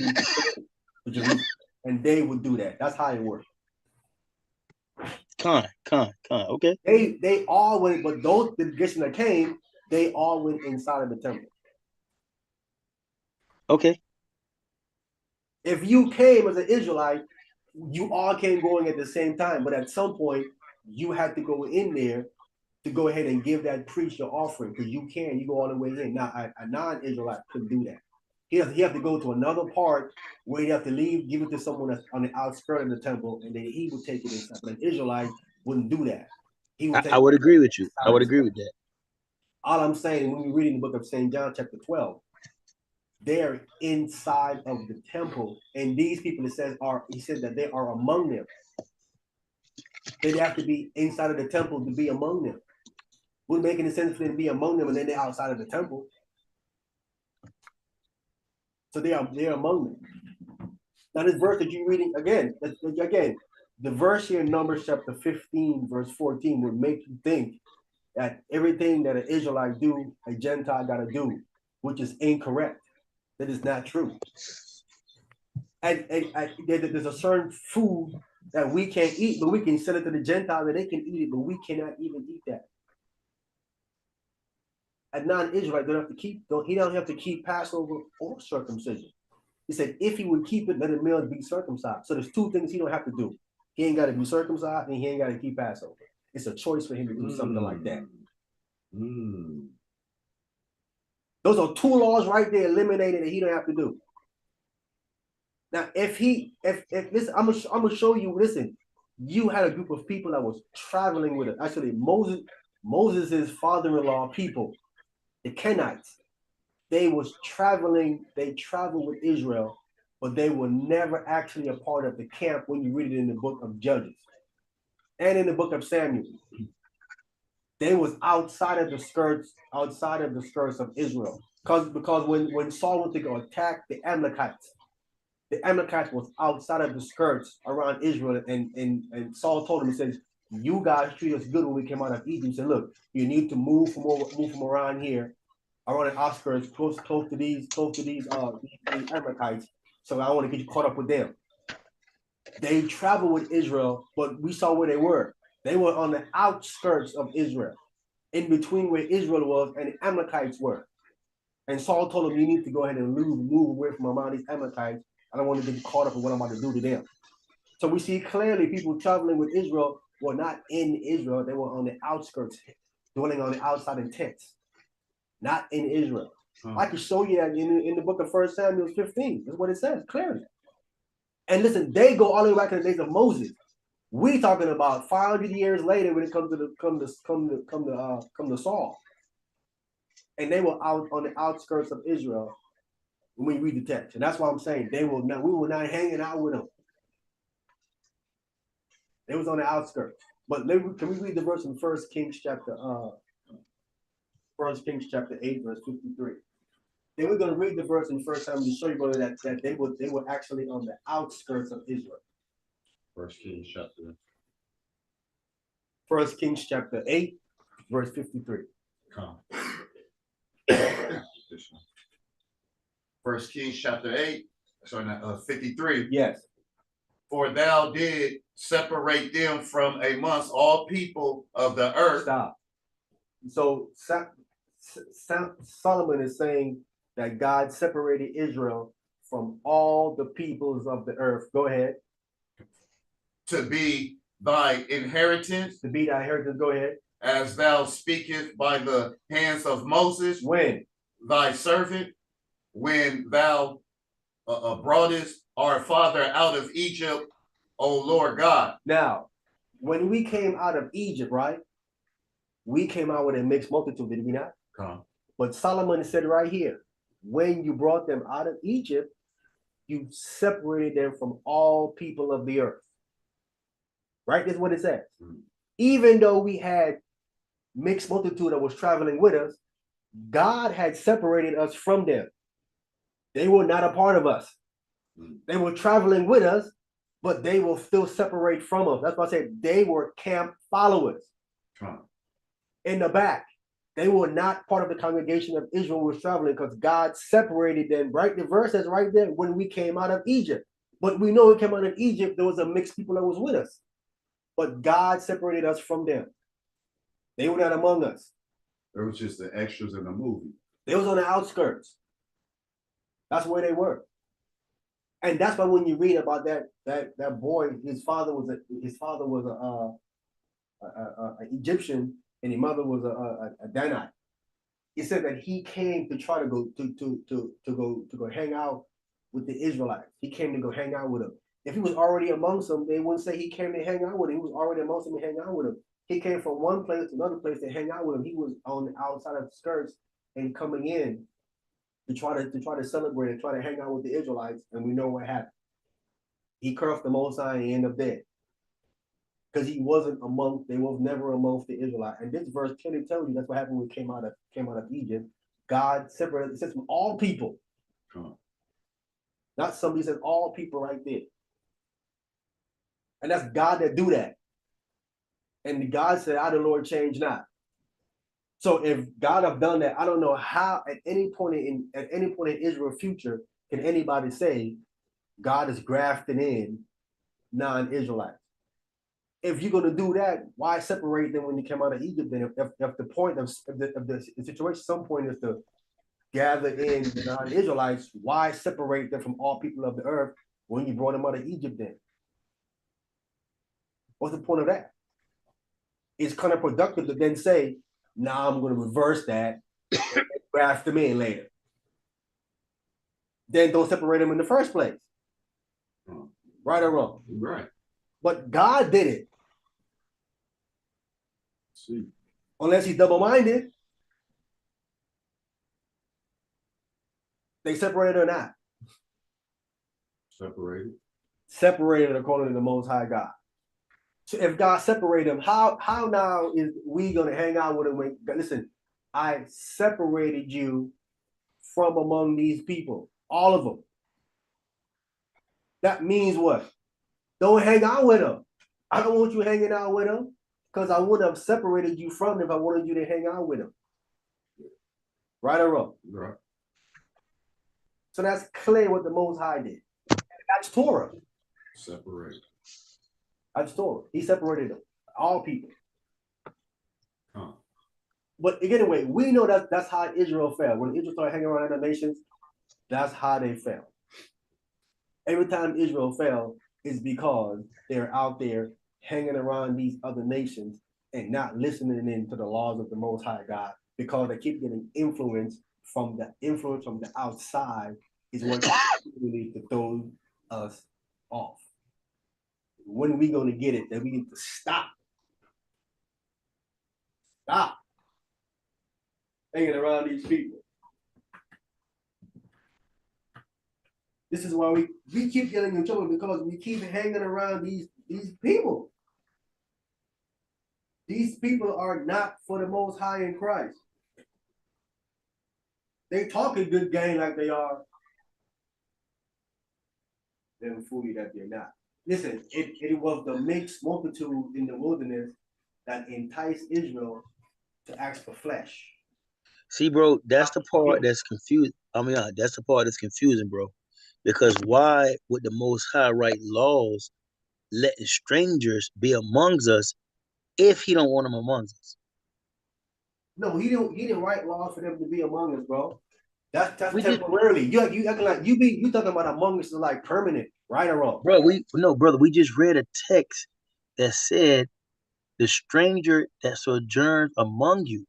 to Jerusalem, and they would do that. That's how it works. Con. Okay. They all went, but those delegation that came, they all went inside of the temple. Okay. If you came as an Israelite, you all came going at the same time, but at some point you had to go in there to go ahead and give that priest your offering, because you go all the way in. Now, a non-Israelite couldn't do that. He have to go to another part where you have to leave, give it to someone that's on the outskirts of the temple, and then he would take it inside. But an Israelite wouldn't do that. He would take I would agree with you. I would agree with that. All I'm saying, when we read in the book of St. John, chapter 12, they're inside of the temple, and these people, he says that they are among them. They'd have to be inside of the temple to be among them. Wouldn't make any sense for them to be among them and then they're outside of the temple. So they're among them. Now this verse that you're reading again, the verse here in Numbers chapter 15, verse 14 would make you think that everything that an Israelite do, a Gentile got to do, which is incorrect. That is not true. And there's a certain food that we can't eat, but we can sell it to the Gentiles that they can eat it, but we cannot even eat that. A non-Israelite he don't have to keep Passover or circumcision. He said if he would keep it, let his males be circumcised. So there's two things he don't have to do. He ain't got to be circumcised and he ain't got to keep Passover. It's a choice for him to do something like that. Those are two laws right there eliminated that he don't have to do. Now, if listen, I'm gonna show you. Listen, you had a group of people that was traveling with it. Actually, Moses' father-in-law people, the Kenites, they traveled with Israel, but they were never actually a part of the camp when you read it in the book of Judges and in the book of Samuel. They was outside of the skirts of Israel. Because when Saul went to go attack the Amalekites was outside of the skirts around Israel, and Saul told him, he says, you guys treat us good when we came out of Egypt. He said, look, you need to move from around here, around the outskirts, close to these Amalekites. So I want to get you caught up with them. They traveled with Israel, but we saw where they were. They were on the outskirts of Israel, in between where Israel was and the Amalekites were. And Saul told him, you need to go ahead and move away from around these Amalekites. I don't want to get caught up in what I'm about to do to them. So we see clearly people traveling with Israel were not in Israel. They were on the outskirts, dwelling on the outside in tents, not in Israel. I can show you that in the book of 1 Samuel 15. That's what it says clearly. And listen, they go all the way back to the days of Moses. We talking about 500 years later when it comes to Saul. And they were out on the outskirts of Israel when we read the text. And that's why I'm saying we were not hanging out with them. They was on the outskirts. But can we read the verse in 1 Kings chapter 8, verse 53. Then we're going to read the verse in 1 Samuel to show you, brother, that they were actually on the outskirts of Israel. 1 Kings chapter 1 Kings chapter 8, verse 53. Come. 1 Kings chapter 8, 53. Yes. For thou did separate them from amongst all people of the earth. Stop. So Solomon is saying that God separated Israel from all the peoples of the earth. Go ahead. To be thy inheritance. To be thy inheritance. Go ahead. As thou speakest by the hands of Moses. When? Thy servant. When thou broughtest our father out of Egypt, O Lord God. Now, when we came out of Egypt, right? We came out with a mixed multitude, did we not? Come. But Solomon said right here, when you brought them out of Egypt, you separated them from all people of the earth. Right? That's what it says. Mm-hmm. Even though we had mixed multitude that was traveling with us, God had separated us from them. They were not a part of us. Mm-hmm. They were traveling with us, but they will still separate from us. That's why I said they were camp followers. In the back. They were not part of the congregation of Israel who was traveling because God separated them, right? The verse says right there, when we came out of Egypt. But we know we came out of Egypt, there was a mixed people that was with us. But God separated us from them. They were not among us. It was just the extras in the movie. They was on the outskirts. That's where they were. And that's why when you read about that boy, his father was an Egyptian, and his mother was a Danite. He said that he came to try to go hang out with the Israelites. He came to go hang out with them. If he was already amongst them, they wouldn't say he came to hang out with them. He was already amongst them and hang out with them. He came from one place to another place to hang out with them. He was on the outside of the skirts and coming in to try to celebrate and try to hang out with the Israelites. And we know what happened. He cursed the Most High and he ended up dead. Because they was never amongst the Israelites. And this verse clearly tells you that's what happened when we came out of Egypt. God separated, it says from all people. Not somebody, says all people right there. And that's God that do that. And God said, I the Lord change not. So if God have done that, I don't know how at any point in Israel's future can anybody say God is grafting in non-Israelites. If you're going to do that, why separate them when you came out of Egypt? Then if the point of the situation, some point is to gather in the non-Israelites, why separate them from all people of the earth when you brought them out of Egypt then? What's the point of that? It's kind of productive to then say, now I'm going to reverse that and graft them in later. Then don't separate them in the first place. Right or wrong? Right. But God did it. See, Unless he's double-minded. They separated or not? separated. Separated according to the Most High God. So if God separated them, how now is we gonna hang out with them? Listen, I separated you from among these people, all of them. That means what? Don't hang out with them. I don't want you hanging out with them because I would have separated you from them if I wanted you to hang out with them. Right or wrong? Right. So that's clear what the Most High did. That's Torah. Separated. That's Torah. He separated them, all people. Huh. But anyway, we know that that's how Israel fell. When Israel started hanging around other nations, that's how they fell. Every time Israel fell is because they're out there hanging around these other nations and not listening in to the laws of the Most High God, because they keep getting influence from the outside is what really to throw us off. When are we going to get it that we need to stop hanging around these people? This is why we keep getting in trouble, because we keep hanging around these people. These people are not for the Most High in Christ. They talk a good game like they are. They'll fool you that they're not. Listen, it was the mixed multitude in the wilderness that enticed Israel to ask for flesh. See, bro, that's the part that's confused. That's the part that's confusing, bro. Because why would the Most High write laws letting strangers be amongst us if he don't want them amongst us? No, he didn't write laws for them to be among us, bro. That's We temporarily. You acting like you talking about among us is like permanent, right or wrong? Bro, brother, we just read a text that said the stranger that sojourns among you.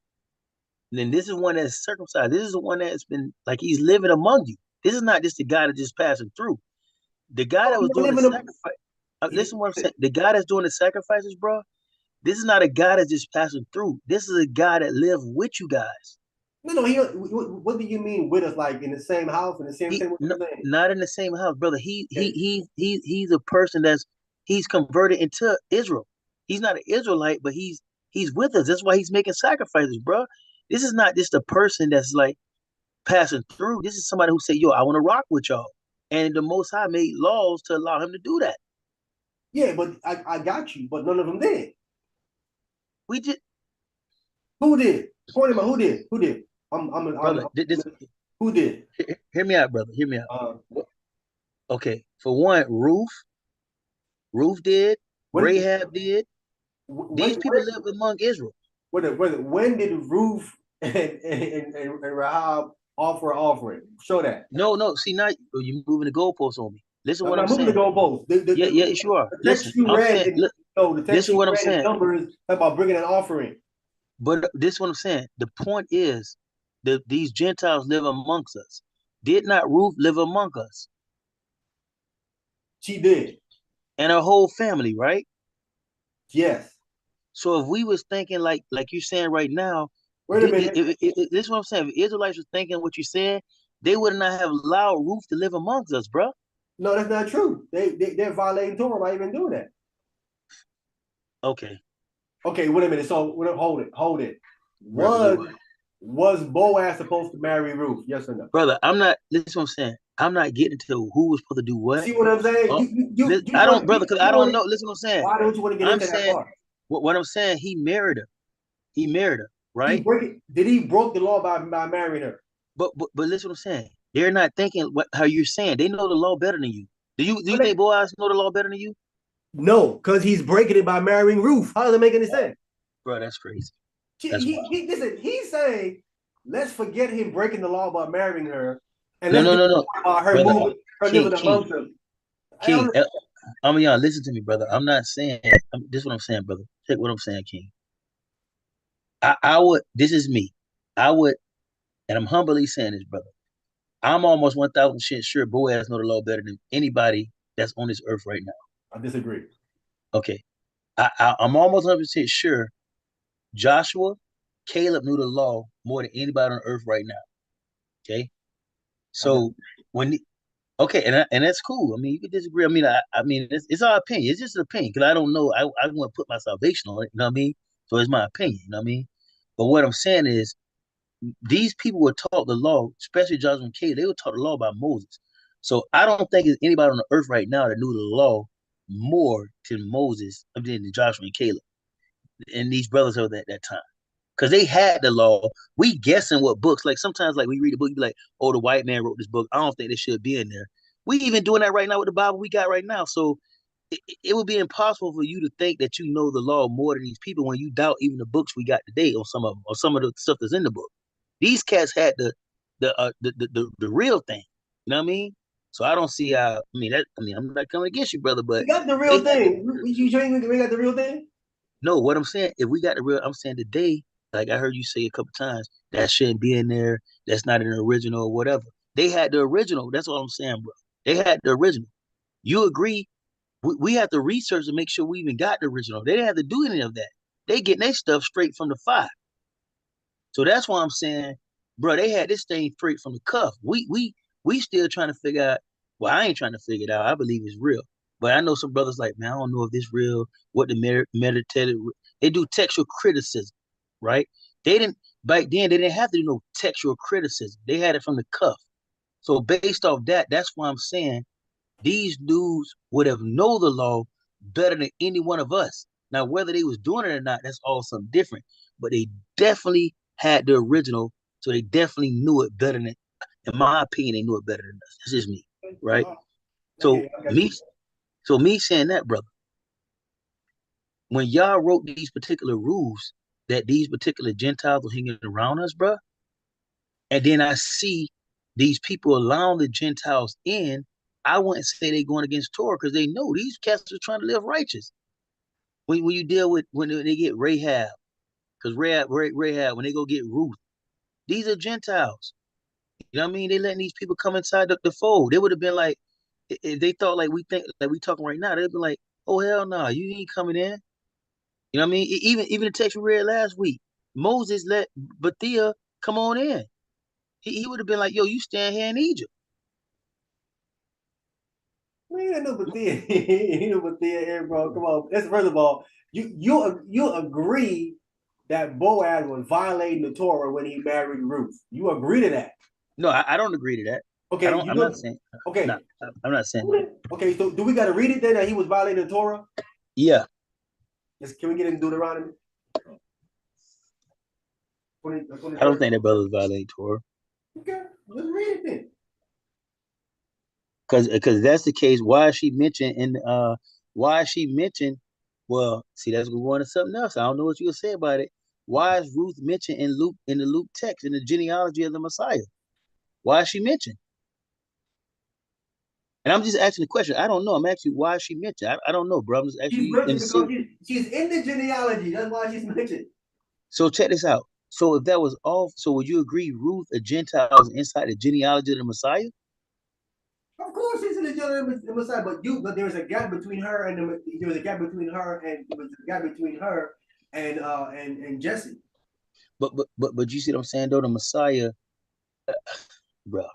And then this is one that's circumcised. This is the one that's been like he's living among you. This is not just the guy that just passing through. The guy that was doing the sacrifice. Listen to what I'm saying. The guy that's doing the sacrifices, bro. This is not a guy that's just passing through. This is a guy that lived with you guys. No. What do you mean with us? Like in the same house, in the same thing? Not in the same house, brother. He's a person he's converted into Israel. He's not an Israelite, but he's with us. That's why he's making sacrifices, bro. This is not just a person that's like passing through. This is somebody who said, "Yo, I want to rock with y'all," and the Most High made laws to allow him to do that. Yeah, but I got you, but none of them did. We did. Who did? Point him out. Who did? Who did? Who did? Hear me out, brother. Hear me out. Okay, for one, Ruth did. Rahab did. These people live among Israel. When did Ruth and Rahab offer offering? Show that. No. See, now you're moving the goalposts on me. Listen to what I'm saying. I'm moving the goalposts. Yes, you are. Listen, I'm saying. The text you read in Numbers about bringing an offering. But this is what I'm saying. The point is that these Gentiles live amongst us. Did not Ruth live among us? She did. And her whole family, right? Yes. So if we was thinking like you're saying right now, wait a minute. This is what I'm saying. If Israelites was thinking what you're saying, they would not have allowed Ruth to live amongst us, bro. No, that's not true. They're violating Torah by even doing that. Okay, wait a minute. So hold it. Was Boaz supposed to marry Ruth? Yes or no? Brother, I'm not. Listen to what I'm saying. I'm not getting to who was supposed to do what. See what I'm saying? I don't, brother, because I don't know. Listen to what I'm saying. Why don't you want to get into that part? What I'm saying, he married her, right? Did he broke the law by marrying her? But listen what I'm saying. They're not thinking how you're saying. They know the law better than you. Do you think Boaz know the law better than you? No, because he's breaking it by marrying Ruth. How does it make any sense? Bro, that's crazy. Listen, he's saying, let's forget him breaking the law by marrying her. And no. About her moving, her living amongst them. King, listen to me, brother. I'm not saying this is what I'm saying, brother. Check what I'm saying, King. I would, this is me. I would, and I'm humbly saying this, brother. I'm almost 1,000% sure Boaz know the law better than anybody that's on this earth right now. I disagree. Okay. I'm almost 100% sure Joshua, Caleb knew the law more than anybody on earth right now. Okay. So when okay, and that's cool. I mean, you can disagree. I mean, it's our opinion. It's just an opinion because I don't know. I want to put my salvation on it. You know what I mean? So it's my opinion. You know what I mean? But what I'm saying is, these people were taught the law, especially Joshua and Caleb. They were taught the law by Moses. So I don't think there's anybody on the earth right now that knew the law more than Moses, than Joshua and Caleb, and these brothers of that time. Because they had the law. We guessing what books. Like sometimes, like we read a book, you be like, "Oh, the white man wrote this book." I don't think this should be in there. We even doing that right now with the Bible we got right now. So it would be impossible for you to think that you know the law more than these people when you doubt even the books we got today on some of them or some of the stuff that's in the book. These cats had the real thing. You know what I mean? So I don't see how. I mean, I'm not coming against you, brother, but We got the they real had the, thing. You sure we got the real thing? no, what I'm saying, if we got the real, I'm saying today, like I heard you say a couple times, that shouldn't be in there. That's not an original or whatever. They had the original. That's what I'm saying, bro. They had the original. You agree? We have to research to make sure we even got the original. They didn't have to do any of that. They getting their stuff straight from the fire. So that's why I'm saying, bro, they had this thing straight from the cuff. We still trying to figure out. Well, I ain't trying to figure it out. I believe it's real. But I know some brothers like, man, I don't know if this real. What the meditative? They do textual criticism, right? They didn't back then. They didn't have to do no textual criticism. They had it from the cuff. So based off that, that's why I'm saying these dudes would have know the law better than any one of us. Now, whether they was doing it or not, that's all something different. But they definitely had the original, so they definitely knew it better than. In my opinion, they knew it better than us. That's just me, right? So Okay, I got me, you. so me saying that, brother, when y'all wrote these particular rules that these particular Gentiles were hanging around us, bro, and then I see these people allowing the Gentiles in, I wouldn't say they going against Torah because they know these cats are trying to live righteous. When you deal with when they get Rahab, because Rahab, when they go get Ruth, these are Gentiles. You know what I mean? They letting these people come inside the fold. They would have been like, if they thought like we think like we talking right now, they'd be like, oh hell no, you ain't coming in. You know what I mean? Even the text we read last week, Moses let Bethia come on in. He would have been like, yo, you stand here in Egypt. We ain't no Bethia. Ain't no Bethia here, bro. Come on. Let's first of all, you agree that Boaz was violating the Torah when he married Ruth. You agree to that? No, I don't agree to that. I Okay, don't. you I'm not know. saying. Okay, No, I'm not saying that. okay. So do we got to read it then that he was violating the Torah? Yeah, Yes. Can we get into Deuteronomy? 20, I don't think that brother was violating Torah. Okay, let's read it then. Because that's the case. Why is she mentioned in why is she mentioned? Well, see, that's going to something else. I don't know what you gonna say about it. Why is Ruth mentioned in the Luke text in the genealogy of the Messiah? Why is she mentioned? And I'm just asking the question. I don't know. I'm asking why is she mentioned. I don't know, bro. I'm just She's actually mentioned because she's in the genealogy. That's why she's mentioned. So check this out. So if that was all, so would you agree Ruth, a Gentile, is inside the genealogy of the Messiah? Of course, she's in the genealogy of the Messiah, but there was a gap between her and there was a gap between her and there was a gap between her and Jesse. But you see what I'm saying though? The Messiah, bro.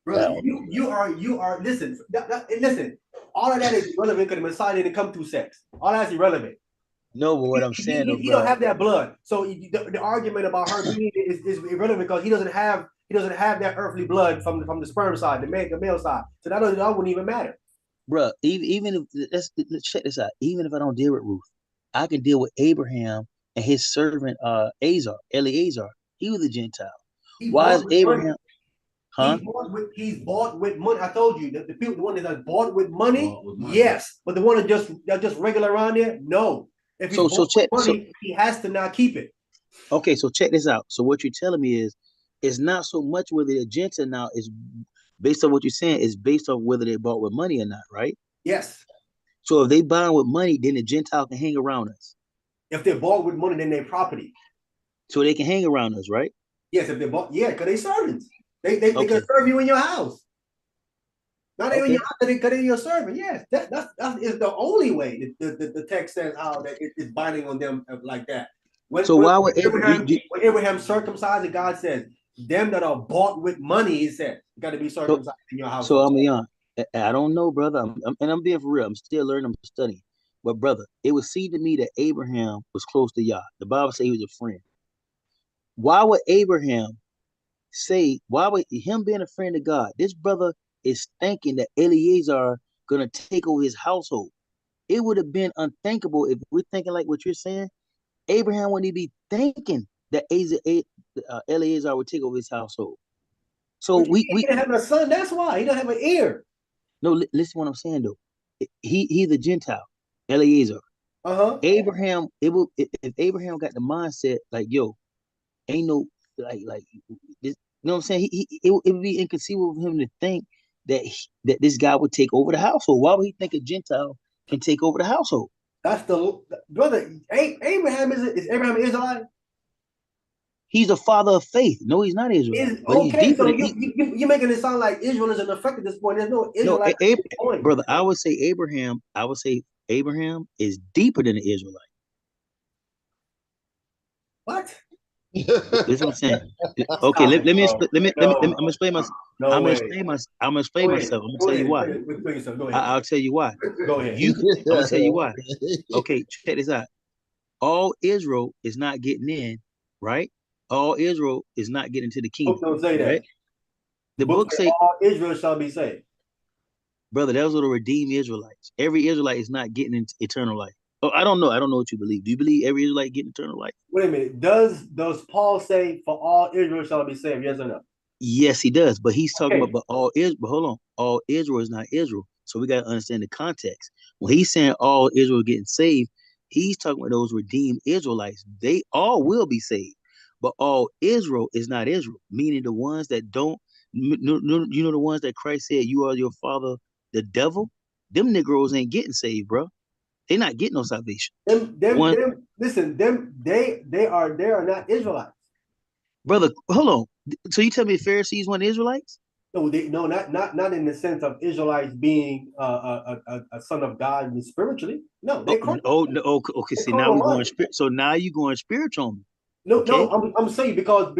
Brother, you are listen, listen. All of that is irrelevant because the Messiah didn't come through sex. All that's irrelevant. No, but what I'm saying though, He don't bro. have that blood. So the argument about her being is irrelevant because he doesn't have that earthly blood from the sperm side, the male side. So that wouldn't even matter. Bro, even if let's check this out. Even if I don't deal with Ruth, I can deal with Abraham and his servant Eleazar. He was a Gentile. He Why is bought with money. Abraham? Huh? He's bought with money. I told you the people, the one that's bought with money, yes. But the one that just regular around there, no. If he's So bought with check. money, he has to now keep it. Okay, so check this out. So what you're telling me is, it's not so much whether they're Gentile now. Is based on what you're saying. Is based on whether they bought with money or not, right? Yes. So if they buy with money, then the Gentile can hang around us. If they're bought with money, then they're property. So they can hang around us, right? Yes, if they're bought, yeah, because they servants. They Okay. can serve you in your house. Not even your because they're your servant. Yes, that is the only way. The text says how that it's binding on them like that. When Abraham circumcised, God says, "Them that are bought with money," He said, "you got to be circumcised in your house." So I'm young. I don't know, brother. I'm being for real. I'm still learning. I'm studying. But brother, it would seem to me that Abraham was close to Yah. The Bible says he was a friend. Why would Abraham say? Why would him being a friend of God? This brother is thinking that Eliezer gonna take over his household. It would have been unthinkable if we're thinking like what you're saying. Abraham wouldn't even be thinking that Eliezer would take over his household. So he didn't have a son. That's why he don't have an ear. No, listen what I'm saying though. He's a Gentile, Eliezer. Abraham, if Abraham got the mindset like, yo, ain't no like this, you know what I'm saying? It would be inconceivable for him to think that that this guy would take over the household. Why would he think a Gentile can take over the household? That's the brother. Abraham is Abraham an Israelite? He's a father of faith. No, he's not Israelite. But he's deeper. So you're making it sound like Israel isn't affected at this point. There's no Israelite. Brother, I would say Abraham is deeper than the Israelite. What? This is what I'm saying. Okay, let me I'm explain myself. I'm gonna explain myself. I'm gonna tell you why. I'll tell you why. Go ahead. I'm gonna tell you why. Okay, check this out. All Israel is not getting in, right? All Israel is not getting to the kingdom. Don't say that. Right? The book say all Israel shall be saved. Brother, those are the redeemed Israelites. Every Israelite is not getting into eternal life. Oh, I don't know. I don't know what you believe. Do you believe every Israelite getting eternal life? Wait a minute. Does Paul say for all Israel shall be saved? Yes or no? Yes, he does. But he's talking about but all Israel. But hold on. All Israel is not Israel. So we got to understand the context. When he's saying all Israel getting saved, he's talking about those redeemed Israelites. They all will be saved. But all Israel is not Israel, meaning the ones that don't, you know, the ones that Christ said, you are your father, the devil. Them Negroes ain't getting saved, bro. They're not getting no salvation. Listen, they are not Israelites. Brother, hold on. So you tell me Pharisees weren't Israelites? No, not in the sense of Israelites being a son of God spiritually. No, they okay. See, now we're going spirit. So now you're going spiritual on me. No, I'm saying because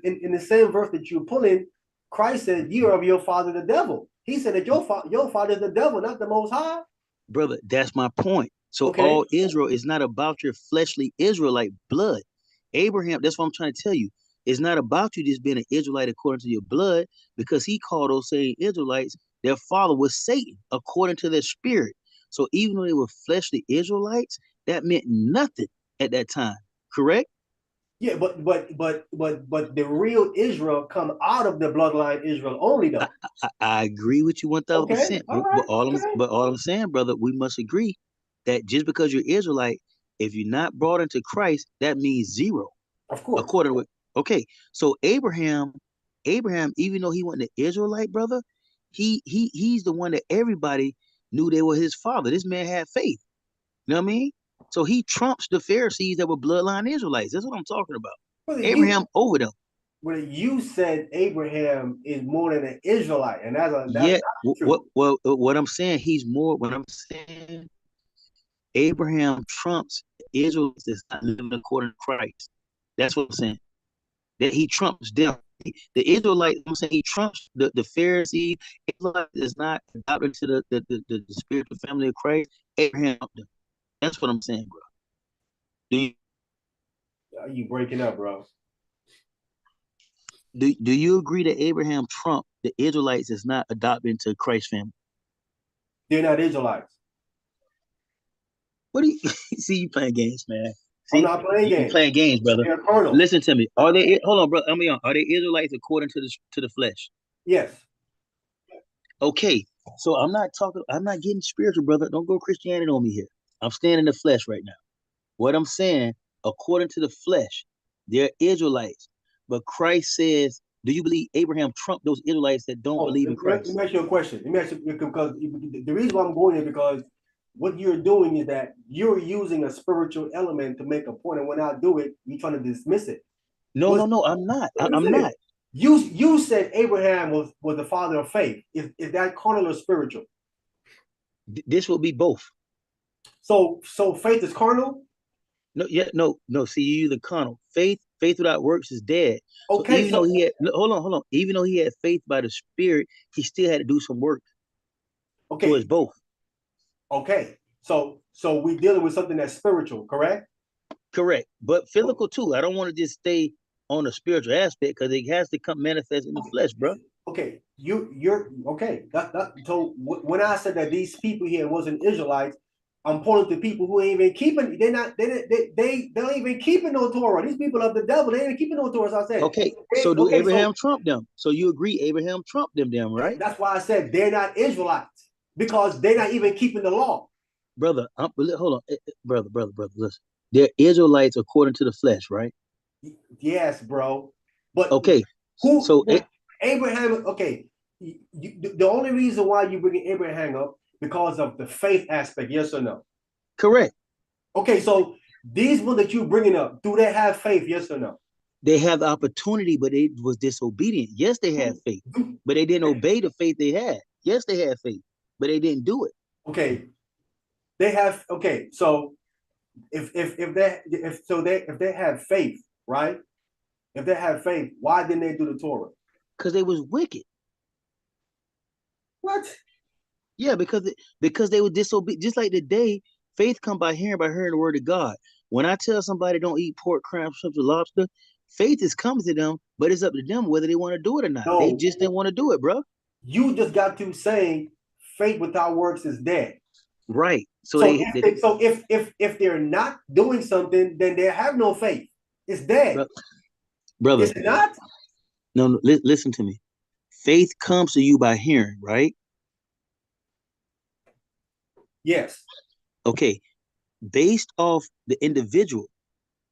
in the same verse that you're pulling, Christ said, "You are of your father the devil." He said that your father is the devil, not the Most High. Brother, that's my point. So all Israel is not about your fleshly Israelite blood. Abraham, that's what I'm trying to tell you. It's not about you just being an Israelite according to your blood, because he called those same Israelites, their father was Satan, according to their spirit. So even though they were fleshly Israelites, that meant nothing at that time. Correct? Yeah, but the real Israel come out of the bloodline Israel only, though. I agree with you 1000%. But all I'm saying, brother, we must agree that just because you're Israelite, if you're not brought into Christ, that means zero. Of course. According to so Abraham, even though he wasn't an Israelite, brother, he's the one that everybody knew they were his father. This man had faith. You know what I mean? So he trumps the Pharisees that were bloodline Israelites. That's what I'm talking about. Well, Abraham over them. Well, you said Abraham is more than an Israelite, and that's not true. What I'm saying, he's more. What I'm saying, Abraham trumps Israelites that's not living according to Christ. That's what I'm saying. That he trumps them. The Israelites, I'm saying he trumps the Pharisee. Israelite is not adopted to the spiritual family of Christ. Abraham trumped them. That's what I'm saying, bro. Are you breaking up, bro? Do you agree that Abraham trumped the Israelites is not adopted into Christ's family? They're not Israelites. What do you see? You playing games, man. See, I'm not playing games. You're playing games, brother. Listen to me. Are they? Hold on, bro. Are they Israelites according to the flesh? Yes. Okay. So I'm not getting spiritual, brother. Don't go Christianity on me here. I'm staying in the flesh right now. What I'm saying, according to the flesh, they're Israelites. But Christ says, do you believe Abraham trumped those Israelites that don't believe in Christ? Let me ask you a question. Because the reason why I'm going is because what you're doing is that you're using a spiritual element to make a point, and when I do it, you're trying to dismiss it. No, I'm not. I'm not. You said Abraham was the father of faith. Is that carnal or spiritual? This will be both. So faith is carnal? No, yeah, no. See, you use the carnal. Faith without works is dead. So Okay, even though he had, hold on. Even though he had faith by the Spirit, he still had to do some work. So it's okay, both. okay. So we dealing with something that's spiritual, correct? Correct. But physical too. I don't want to just stay on the spiritual aspect because it has to come manifest in the flesh, bro. Okay, you're okay. So when I said that these people here wasn't Israelites, I'm pointing to people who ain't even keeping. They don't even keeping no Torah. These people of the devil. They ain't even keeping no Torah. So I said, Okay. So do okay, so Abraham trump them? So you agree Abraham trumped them, right? that's why I said they're not Israelites because they're not even keeping the law. Brother, hold on, brother, listen. They're Israelites according to the flesh, right? Yes, bro. But Okay. who? So Abraham. Okay, the only reason why you bringing Abraham up because of the faith aspect. Yes or no? correct. Okay, so these ones that you bringing up, do they have faith? Yes or no? They have the opportunity, but they was disobedient. Yes, they had faith, but they didn't obey the faith they had. Yes, they had faith, but they didn't do it. Okay, they have. Okay, so if they have faith, right? If they have faith, why didn't they do the Torah? Because they was wicked. What? Yeah, because they were disobedient. Just like today, faith come by hearing the word of God. When I tell somebody don't eat pork, crab, shrimp, or lobster, faith is coming to them, but it's up to them whether they want to do it or not. They No, just didn't want to do it, bro. you just got to saying faith without works is dead. Right. So So they if they're not doing something, then they have no faith. It's dead. brother, Is it not? no, listen to me. Faith comes to you by hearing, right? Yes. Okay. Based off the individual,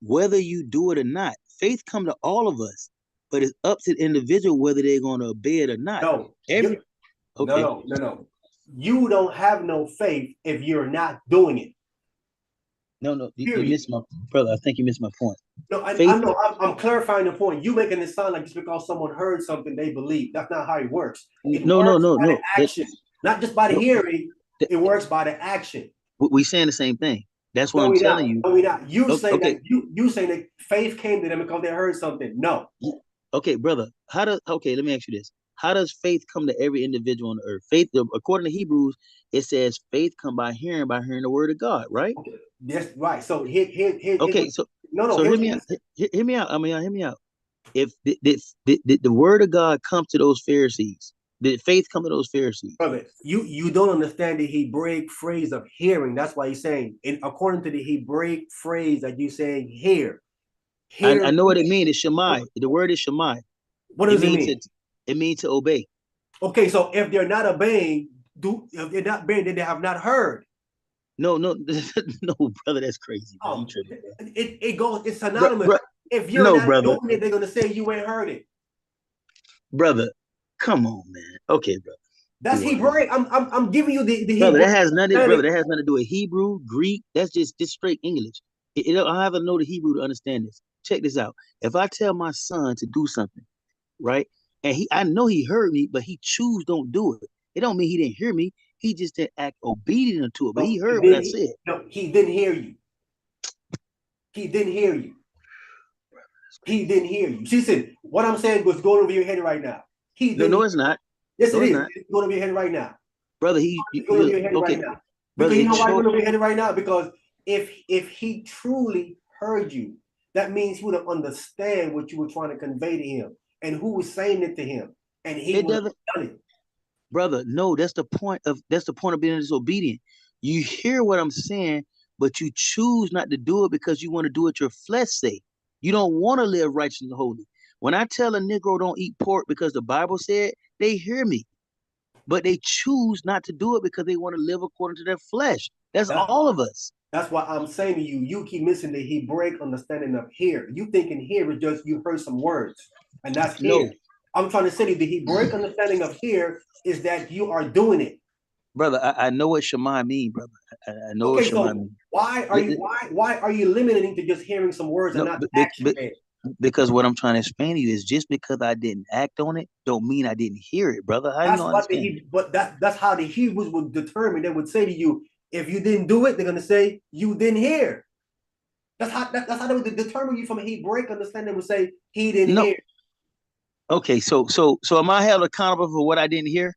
whether you do it or not, faith come to all of us, but it's up to the individual whether they're going to obey it or not. No. Every okay. No. You don't have no faith if you're not doing it. No, you missed my brother. I think you missed my point. No, I Faith, know. I'm clarifying the point. You making it sound like just because someone heard something they believe. That's not how it works. It no, works by the no. action, not just by the No, hearing. It works by the action. we saying the same thing. That's what No, I'm we not. telling you. No, we not. You saying Okay, that you saying that faith came to them because they heard something. No. okay, brother. Let me ask you this. How does faith come to every individual on the earth? Faith, according to Hebrews, it says faith come by hearing the word of God, right? Okay. Yes, right. So Okay, so no. so hear me out. Hear me out. I mean, hear me out. If the word of God comes to those Pharisees, did faith come to those Pharisees? Brother, you don't understand the Hebraic phrase of hearing. That's why he's saying, according to the Hebraic phrase that you're saying, hear. I know what it means. It's Shemai. The word is Shemai. What does it mean? It means to obey. Okay, so if they're not obeying, if they're not obeying, then they have not heard. No, no, brother, that's crazy. Man. Oh, it goes. It's synonymous. If you're no, not brother. doing it, they're gonna say you ain't heard it. Brother, come on, man. Okay, brother. That's Hebrew. I'm giving you the Hebrew. Brother, that has nothing. Brother, that has nothing to do with Hebrew, Greek. That's just straight English. I have to know the Hebrew to understand this. Check this out. If I tell my son to do something, right, and I know he heard me, but he don't do it. It don't mean he didn't hear me. He just didn't act obedient to it. But he heard what I said. No, he didn't hear you. He didn't hear you. He didn't hear you. She said, what I'm saying was going over your head right now. No, it's not. Yes, it is. It's going over your head right now. Brother, it's going over your head right now. Because you know why it's going over your head right now? Because if he truly heard you, that means he would have understand what you were trying to convey to him and who was saying it to him. And he would have done it. Brother, no, that's the point of being disobedient. You hear what I'm saying, but you choose not to do it because you want to do what your flesh say. You don't want to live righteous and holy. When I tell a Negro don't eat pork because the Bible said, they hear me. But they choose not to do it because they want to live according to their flesh. That's all of us. That's why I'm saying to you, you keep missing the Hebraic understanding of hear. You thinking hear is just you heard some words, and that's hear. No. I'm trying to say to you, the Hebraic understanding of hear is that you are doing it. Brother, I know what Shema mean, brother. I know what Shema mean. Why are you limiting to just hearing some words and not action? Because what I'm trying to explain to you is just because I didn't act on it, don't mean I didn't hear it, brother. How you That's don't what understand? but that's how the Hebrews would determine. They would say to you, if you didn't do it, they're gonna say you didn't hear. That's how they would determine you from a Hebraic understanding. They would say he didn't No. hear. Okay, so am I held accountable for what I didn't hear?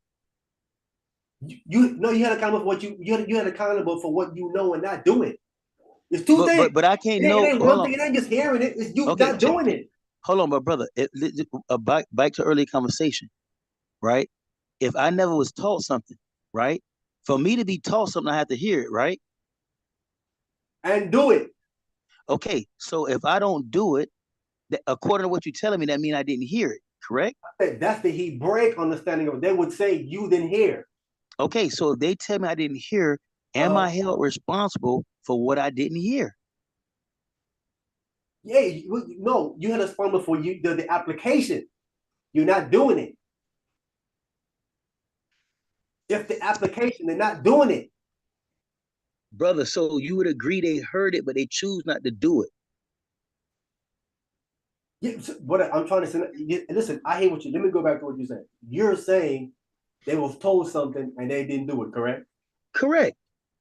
You had accountable for what you had accountable for what you know and not doing. It's two things. But I can't It know. ain't Hold one on. thing. It ain't just hearing it. It's you Okay, not doing it. hold on, but brother. Back to earlier conversation, right? If I never was taught something, right? For me to be taught something, I have to hear it, right? And do it. Okay, so if I don't do it, according to what you're telling me, that means I didn't hear it, correct? That's the Hebraic understanding of it. They would say you didn't hear. Okay, so if they tell me I didn't hear, am I held responsible for what I didn't hear? Yeah, no, you had responsible for the application. You're not doing it. If the application, they're not doing it. Brother, so you would agree they heard it, but they choose not to do it. Yeah, but I'm trying to say, listen, I hear what you, let me go back to what you're saying. You're saying they was told something and they didn't do it, correct? Correct.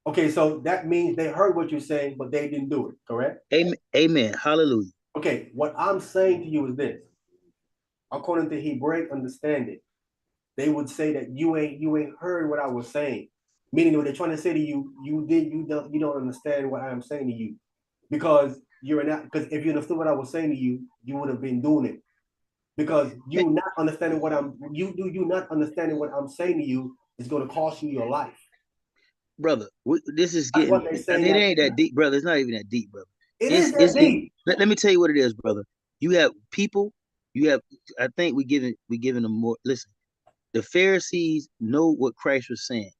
Okay, so that means they heard what you're saying, but they didn't do it, correct? Amen. Amen. Hallelujah. Okay, what I'm saying to you is this. According to Hebraic understanding, they would say that you ain't heard what I was saying. Meaning what they're trying to say to you, you don't understand what I'm saying to you. Because you're not, because if you understood what I was saying to you, you would have been doing it. Because you not understanding what you not understanding what I'm saying to you is going to cost you your life. Brother, this is That's getting, what they it say. ain't that deep, brother. It's not even that deep, brother. It is that deep. Let me tell you what it is, brother. You have people, you have, I think we giving them more. Listen, the Pharisees know what Christ was saying,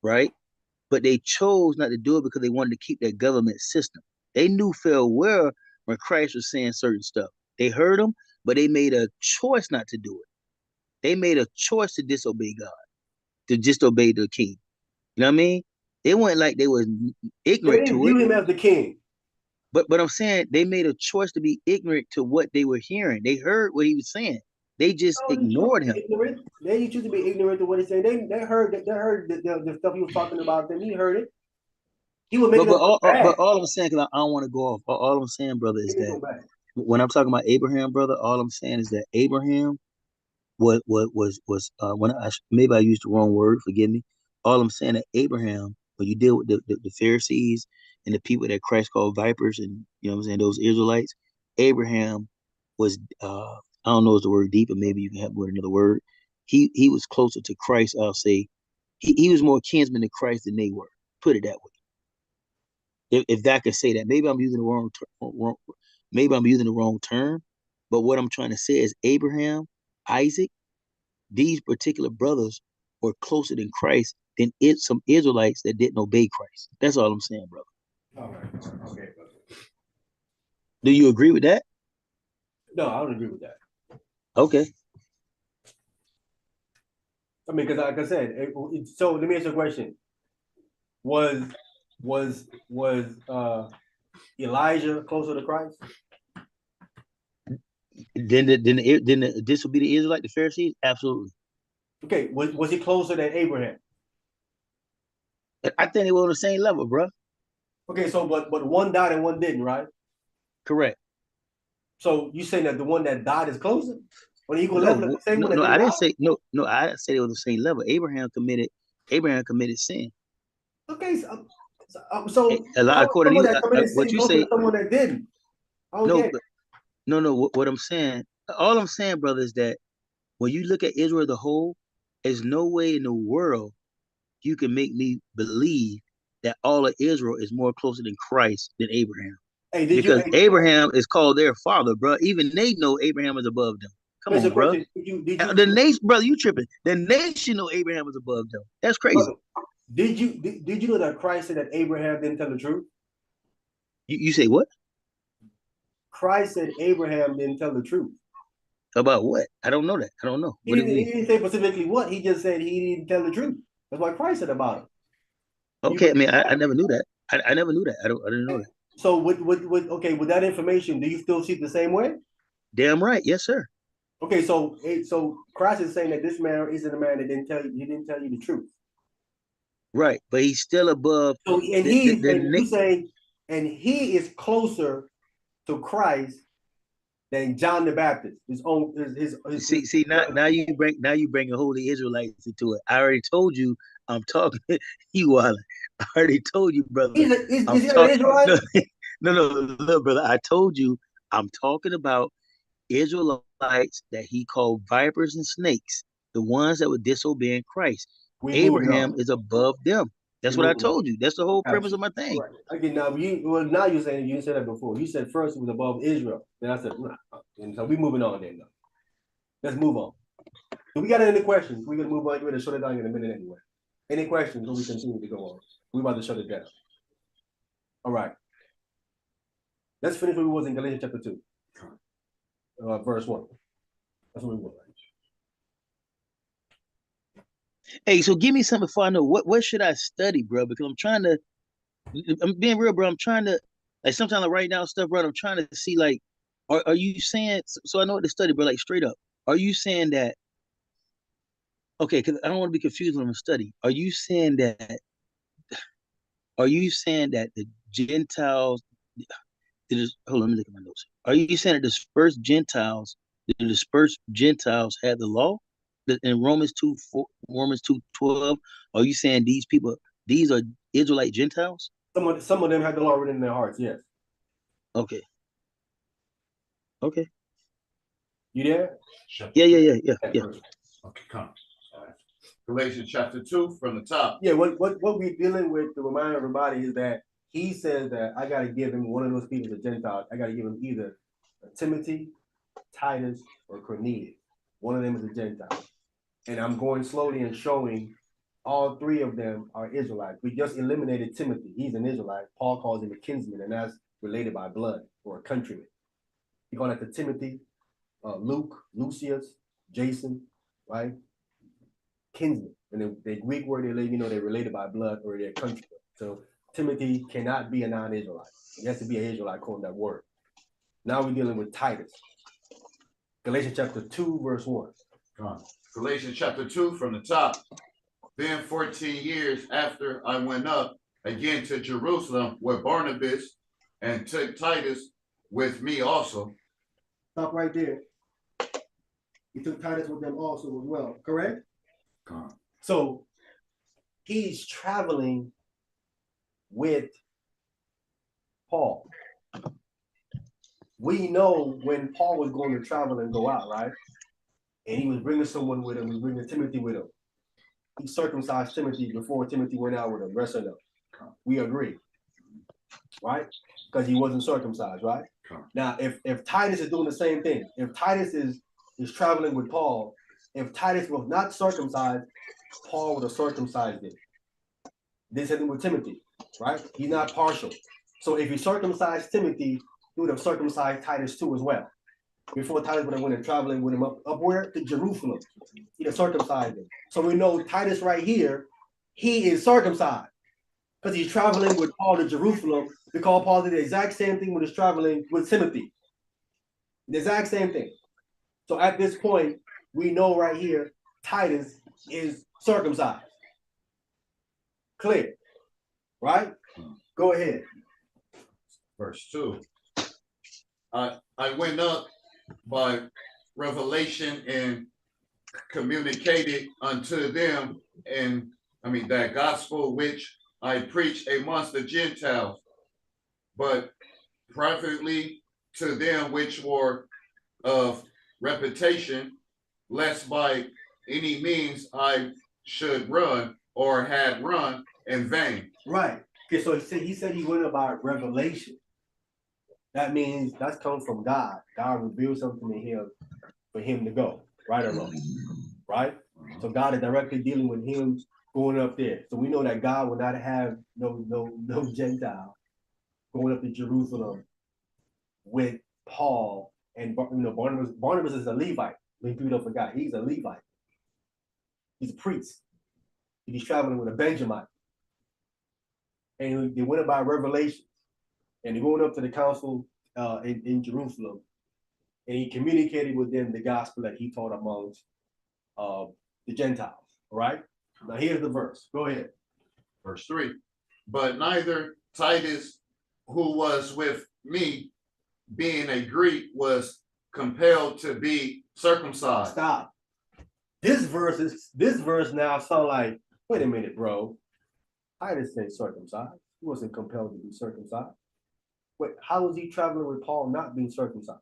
right? But they chose not to do it because they wanted to keep their government system. They knew full well when Christ was saying certain stuff. They heard him, but they made a choice not to do it. They made a choice to disobey God, to disobey the king. You know what I mean? It wasn't like they was They ignorant didn't to it. view him as the king. But I'm saying they made a choice to be ignorant to what they were hearing. They heard what he was saying. They just No, you choose to ignored be him. ignorant. They choose to be ignorant to what he's saying. They heard the stuff he was talking about. Then he heard it. He was making them look But bad. all I'm saying, because I don't want to go off. All I'm saying, brother, is Making them that look bad. when I'm talking about Abraham, brother, all I'm saying is that Abraham was when maybe I used the wrong word, forgive me. All I'm saying that Abraham, when you deal with the Pharisees and the people that Christ called vipers, and you know what I'm saying, those Israelites, Abraham was I don't know if the word deep, but maybe you can help me with another word. He was closer to Christ, I'll say. He was more kinsman to Christ than they were. Put it that way. If that could say that, maybe I'm using the wrong, maybe I'm using the wrong term. But what I'm trying to say is Abraham, Isaac, these particular brothers were closer than Christ than some Israelites that didn't obey Christ. That's all I'm saying, brother. All right. Okay. Do you agree with that? No, I don't agree with that. Okay. I mean, because like I said, so let me ask you a question. Was Elijah closer to Christ? Then this will be the Israelite, the Pharisees? Absolutely. Okay, was he closer than Abraham? I think they were on the same level, bro. Okay, so but one died and one didn't, right? Correct. So you saying that the one that died is closer? On the equal level of the same one that No. didn't I die? didn't say no. I didn't say they were on the same level. Abraham committed sin. Okay, so how is According to someone you, that committed what sin you closer to say, someone that didn't? I don't no, get it. no. What I'm saying, all I'm saying, brother, is that when you look at Israel as a whole, there's no way in the world you can make me believe that all of Israel is more closer than Christ than Abraham. Hey, did you? Because Hey, Abraham is called their father, bro. Even they know Abraham is above them. Come here's a on, bro. question. The nation, brother, you tripping. The nation know Abraham is above them. That's crazy. Brother, did you know that Christ said that Abraham didn't tell the truth? You say what? Christ said Abraham didn't tell the truth. About what? I don't know that. I don't know. He What do you didn't, he mean? didn't say specifically what. He just said he didn't tell the truth. That's what Christ said about him. You Okay, I mean, I never knew that. I never knew that. I didn't know that. So with okay, with that information, do you still see it the same way? Damn right. Yes, sir. Okay, so Christ is saying that this man isn't a man that didn't tell you. He didn't tell you the truth. Right, but he's still above. So and you saying, and he is closer to Christ than John the Baptist. See now you bring a holy Israelites into it. I already told you I'm talking. You are. I already told you, brother. Is he an Israelite? No, look, brother. I told you I'm talking about Israelites that he called vipers and snakes, the ones that were disobeying Christ. Abraham is above them. That's what I told you. That's the whole premise of my thing. Right. Okay, now you're saying you said that before. You said first it was above Israel. Then I said, nah. And so we moving on then. Now. Let's move on. So we got any questions? We're gonna move on. We're gonna shut it down in a minute anyway. Any questions? Or we continue to go on. We're about to shut it down. All right. Let's finish what we was in Galatians chapter 2. Verse 1. That's what we want. Hey, so give me something before I know what should I study, bro? Because I'm being real, bro. I'm trying to, like, sometimes I write down stuff, bro. I'm trying to see, like, are you saying, so I know what to study, bro, like, straight up. Are you saying that, okay, because I don't want to be confused when I'm studying. Are you saying that the Gentiles, hold on, let me look at my notes. Are you saying that the dispersed Gentiles had the law? In Romans 2:12, are you saying these are Israelite Gentiles? Some of them had the law written in their hearts, yes. Okay. You there? Yeah. Okay, come. Galatians chapter 2 from the top. Yeah, what we're dealing with to remind everybody is that he says that I gotta give him one of those people, the Gentiles, I gotta give him either Timothy, Titus, or Cornelius. One of them is a Gentile. And I'm going slowly and showing all three of them are Israelites. We just eliminated Timothy. He's an Israelite. Paul calls him a kinsman, and that's related by blood or a countryman. He called it to Timothy, Luke, Lucius, Jason, right? Kinsman. And the Greek word they let you know they're related by blood or they're countrymen. So Timothy cannot be a non-Israelite. He has to be an Israelite according to that word. Now we're dealing with Titus. Galatians chapter 2, verse 1. Galatians chapter 2 from the top. Then 14 years after I went up again to Jerusalem with Barnabas and took Titus with me also. Stop right there. He took Titus with them also as well, correct? So he's traveling with Paul. We know when Paul was going to travel and go out, right? And he was bringing someone with him. He was bringing Timothy with him. He circumcised Timothy before Timothy went out with him. Rest of them. We agree, right? Because he wasn't circumcised, right? Now, if Titus is doing the same thing, if Titus is traveling with Paul, if Titus was not circumcised, Paul would have circumcised him. This happened with Timothy, right? He's not partial. So if he circumcised Timothy, he would have circumcised Titus too as well. Before Titus would have went and traveling with him up where? To Jerusalem. He'd have circumcised him. So we know Titus right here, he is circumcised because he's traveling with Paul to Jerusalem because Paul did the exact same thing when he's traveling with Timothy. The exact same thing. So at this point, we know right here, Titus is circumcised. Clear, right? Go ahead. Verse 2. I went up by revelation and communicated unto them that gospel which I preach amongst the Gentiles, but privately to them which were of reputation, lest by any means I should run or had run in vain. Right. Okay, so he said he went about revelation. That means that's come from God. God revealed something to him for him to go, right or wrong, right? So God is directly dealing with him going up there. So we know that God will not have no Gentile going up to Jerusalem with Paul and Barnabas. Barnabas is a Levite. When people don't forget, he's a Levite. He's a priest. He's traveling with a Benjamite. And they went about revelation. And they're going up to the council in Jerusalem. and he communicated with them the gospel that he taught amongst the Gentiles. All right. Now here's the verse. Go ahead. Verse 3. But neither Titus, who was with me, being a Greek, was compelled to be circumcised. Stop. This verse now sound like, wait a minute, bro. Titus ain't circumcised. He wasn't compelled to be circumcised. Wait, how was he traveling with Paul not being circumcised?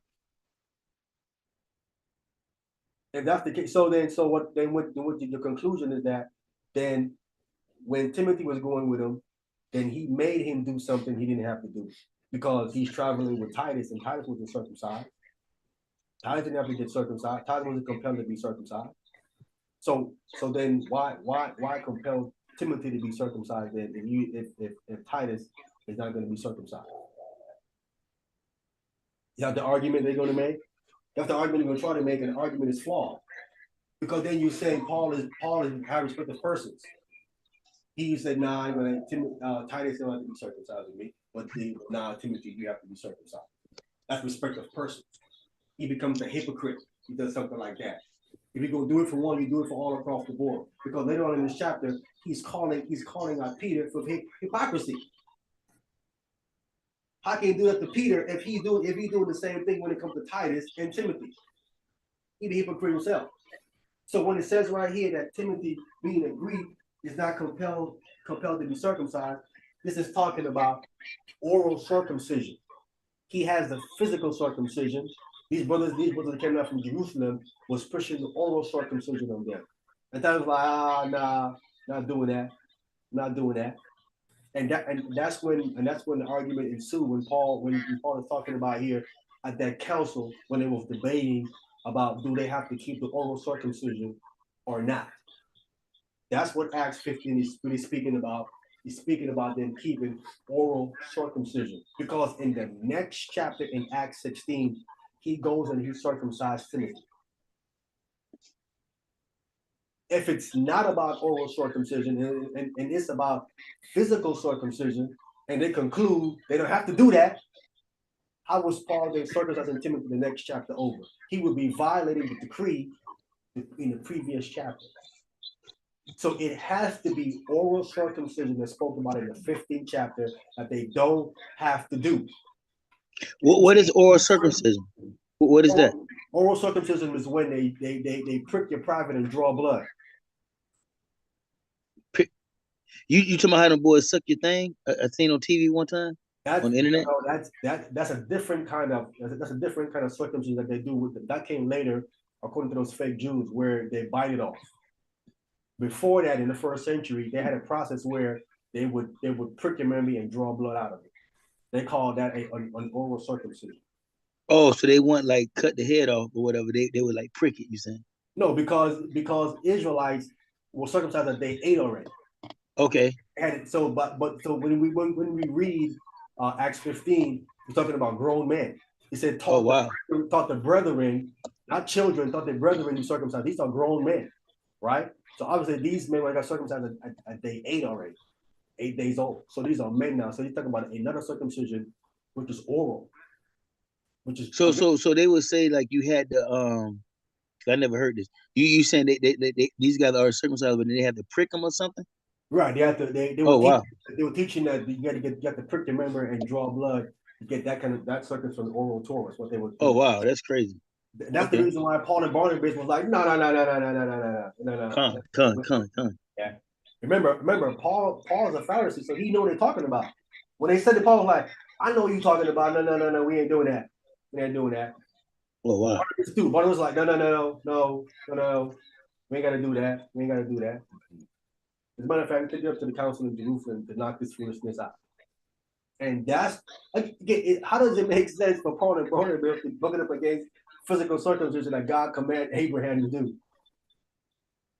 If that's the case, so what the conclusion is that then when Timothy was going with him, then he made him do something he didn't have to do because he's traveling with Titus and Titus wasn't circumcised. Titus didn't have to get circumcised. Titus wasn't compelled to be circumcised. So then why compel Timothy to be circumcised then if Titus is not going to be circumcised? Is that the argument they're going to make? That's the argument they're going to try to make, and the argument is flawed. Because then you're saying Paul is high respect of persons. He said, nah, Titus don't have to be circumcised with me, but Timothy, you have to be circumcised. That's respect of persons. He becomes a hypocrite. He does something like that. If you go do it for one, you do it for all across the board. Because later on in this chapter, he's calling out Peter for hypocrisy. How can he do that to Peter if he's doing the same thing when it comes to Titus and Timothy? He's a hypocrite himself. So when it says right here that Timothy, being a Greek, is not compelled to be circumcised, this is talking about oral circumcision. He has the physical circumcision. These brothers that came out from Jerusalem was pushing the oral circumcision on them. And that was like, nah, not doing that. And that's when the argument ensued when Paul is talking about here at that council when they was debating about do they have to keep the oral circumcision or not. That's what Acts 15 is really speaking about. He's speaking about them keeping oral circumcision. Because in the next chapter in Acts 16, he goes and he circumcised Timothy. If it's not about oral circumcision and it's about physical circumcision, and they conclude they don't have to do that, how was Paul then circumcising Timothy the next chapter over? He would be violating the decree in the previous chapter. So it has to be oral circumcision that's spoken about in the 15th chapter that they don't have to do. What is oral circumcision? What is that? Oral circumcision is when they prick your private and draw blood. You talking about how them boys suck your thing? I seen on TV one time on the internet. That's a different kind of circumcision that they do that came later, according to those fake Jews, where they bite it off. Before that, in the first century, they had a process where they would prick your memory and draw blood out of it. They called that an oral circumcision. Oh, so they want like cut the head off or whatever. They would like prick it. You saying? No, because Israelites were circumcised that they ate already. Okay. And so when we read Acts 15, we're talking about grown men. He said, taught the brethren, not children, taught the brethren be circumcised. These are grown men, right? So obviously these men got circumcised at day 8 already, 8 days old. So these are men now. So he's talking about another circumcision, which is oral. Which is so they would say like you had the I never heard this. You saying they these guys are circumcised, but they have to prick them or something? Right. They were teaching that you got to prick the member and draw blood to get that circumcision from the oral Torah. That's what they would do. Oh wow, that's crazy. That's the reason why Paul and Barnabas was like, no. Come. Yeah. Remember, Paul is a Pharisee, so he know what they're talking about. When they said to Paul, like, I know what you're talking about. No, we ain't doing that. We ain't doing that. Oh wow. Barnabas was like, no. We ain't gotta do that. As a matter of fact, we take it up to the council in Jerusalem to knock this foolishness out. And that's how does it make sense for Paul and Barnabas to buck it up against physical circumcision that God commanded Abraham to do,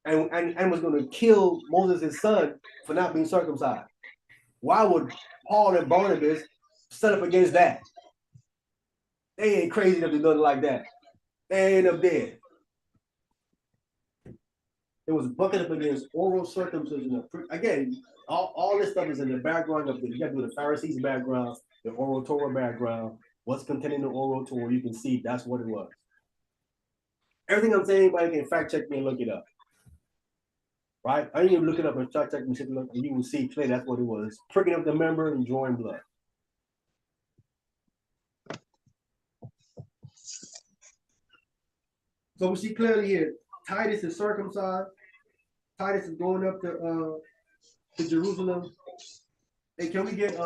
and was going to kill Moses' son for not being circumcised? Why would Paul and Barnabas set up against that? They ain't crazy enough to do nothing like that. They ain't up there. It was bucking up against oral circumcision. Again, all this stuff is in the background of you got to do the Pharisees background, the oral Torah background, what's contained in the oral Torah, you can see that's what it was. Everything I'm saying, anybody can fact check me and look it up. Right? I didn't even look it up and fact check me and you will see clearly that's what it was. Pricking up the member and drawing blood. So we see clearly here, Titus is circumcised. Titus is going up to Jerusalem. Hey, can we get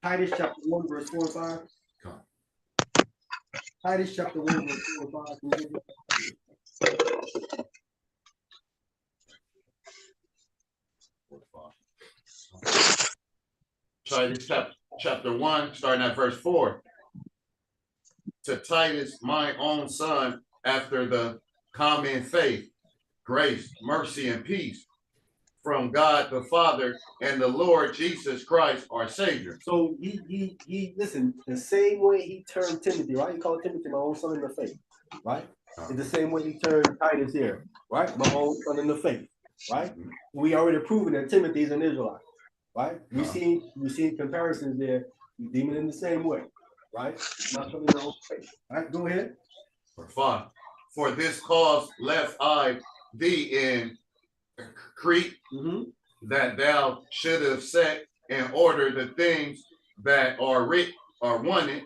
Titus chapter 1, verse 4 and 5? Titus chapter 1, verse 4 and 5. Titus chapter 1, starting at verse 4. To Titus, my own son, after the common faith, grace, mercy, and peace from God the Father and the Lord Jesus Christ, our Savior. So he listen, the same way he turned Timothy, right? He called Timothy my own son in the faith, right? It's the same way he turned Titus here, right? My own son in the faith, right? We already proven that Timothy is an Israelite, right? We see comparisons there, demon in the same way, right? My son in the own faith. All right, go ahead. Verse 5. For this cause left I thee in Crete, that thou shouldest set in order the things that are wanted,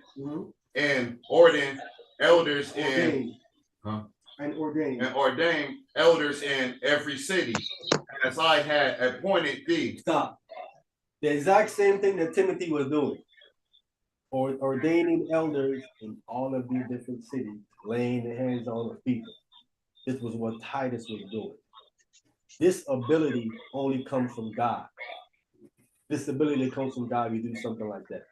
and ordain elders and ordain elders in every city, as I had appointed thee. Stop. The exact same thing that Timothy was doing, or ordaining elders in all of these different cities, laying the hands on the people. This was what Titus was doing. This ability only comes from God. This ability comes from God. You do something like that.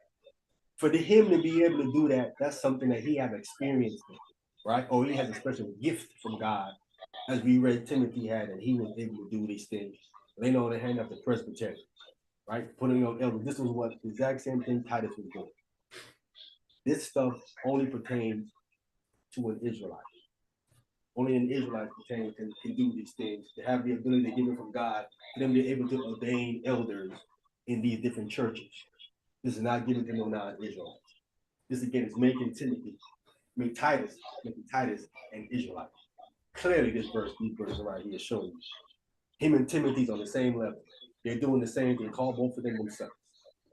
For him to be able to do that, that's something that he had experienced, right? Or he has a special gift from God, as we read Timothy had, and he was able to do these things. Laying on the hand of the presbytery, right? Putting on elders. This was what the exact same thing Titus was doing. This stuff only pertains to an Israelite. Only an Israelite can do these things, to have the ability to get it from God, for them to be able to ordain elders in these different churches. This is not given to no non-Israelites. This again is making Titus an Israelite. Clearly, these verses right here showing you. Him and Timothy's on the same level. They're doing the same thing. Call both of them themselves.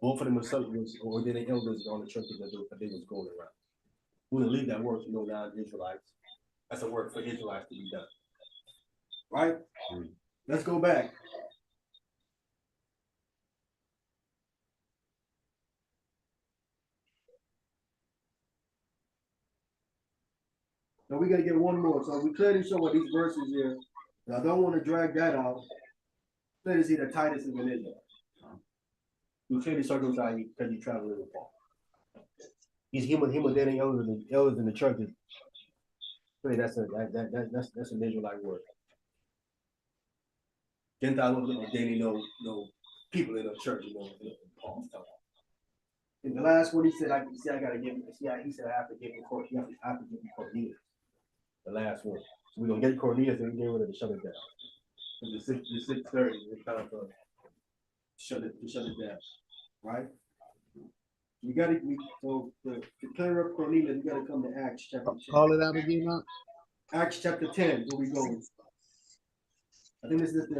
Both of them themselves was ordaining elders on the churches that they was going around. We're gonna leave that work to no non-Israelites. That's a work for Israelites to be done. Right? Let's go back. Now we gotta get one more. So we clearly show what these verses here. And I don't want to drag that out. Clearly see that Titus is an Israelite. We clearly circumcised because he traveled with Paul. He's ordaining elders in the churches. Clearly that's an Israelite word. Gentiles don't ordaining no people in the church, in Paul's time. And the last one he said, I gotta give him. He said I have to give him Cornelius. The last one. So we're gonna get Cornelius and we get rid of the shut it down. The 6:30 is time for shut it down. Right? So to clear up Cornelius, we gotta come to Acts chapter 10. Call it out again, Mark. Acts chapter 10, where we go. I think this is the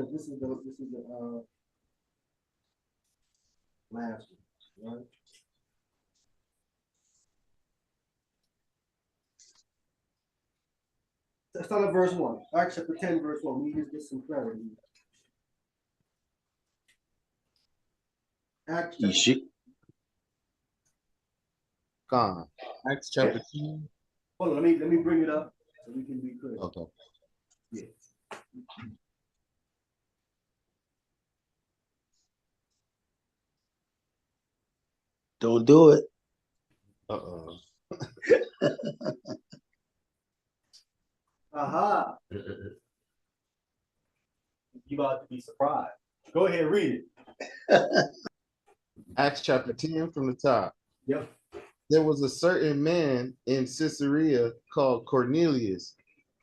last one, right? Let's start at verse 1. Acts chapter 10, verse 1. We just get some clarity. Acts chapter 10. Hold on, let me bring it up so we can be clear. Okay. Yeah. Don't do it. Aha. You about to be surprised. Go ahead, read it. Acts chapter 10 from the top. Yep. There was a certain man in Caesarea called Cornelius,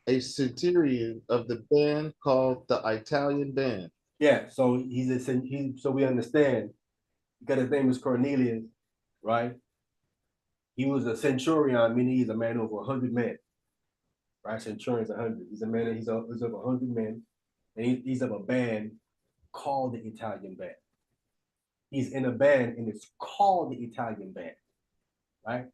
a centurion of the band called the Italian band. Yeah, so so we understand. Because his name is Cornelius, right? He was a centurion, meaning he's a man over 100 men. Right? Centurion's 100. He's a man, he's of 100 men, and he's of a band called the Italian Band. He's in a band, and it's called the Italian Band, right?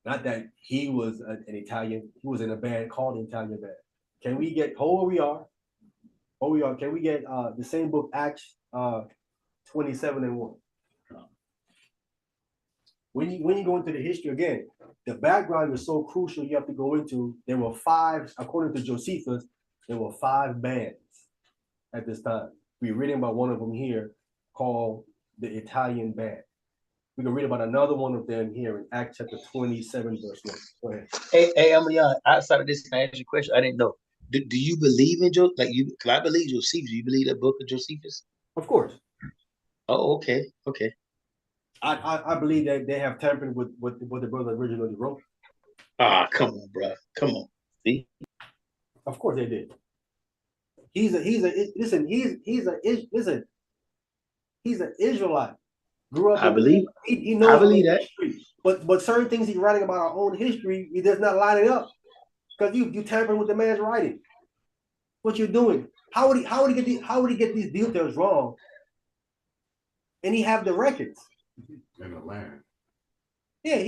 Not that he was an Italian, he was in a band called the Italian Band. Can we get, hold where we are, can we get the same book, Acts 27:1? When you go into the history again, the background is so crucial. You have to go into. There were 5, according to Josephus, there were 5 bands at this time. We're reading about one of them here, called the Italian Band. We can read about another one of them here in Acts chapter 27, verse 1. Go ahead. Hey, Emilion, outside of this, can I ask you a question? I didn't know. Do you believe in Cause I believe Josephus. Do you believe that book of Josephus? Of course. Oh, okay. I believe that they have tampered with what the brother originally wrote. Ah, come on, bro. Come on. See? Of course they did. He's an Israelite. Grew up. I believe. He knows. I believe that. History. But certain things he's writing about our own history, he does not line it up. Because you tampering with the man's writing. What you're doing? How would he get these details wrong? And he have the records. In the land. Yeah,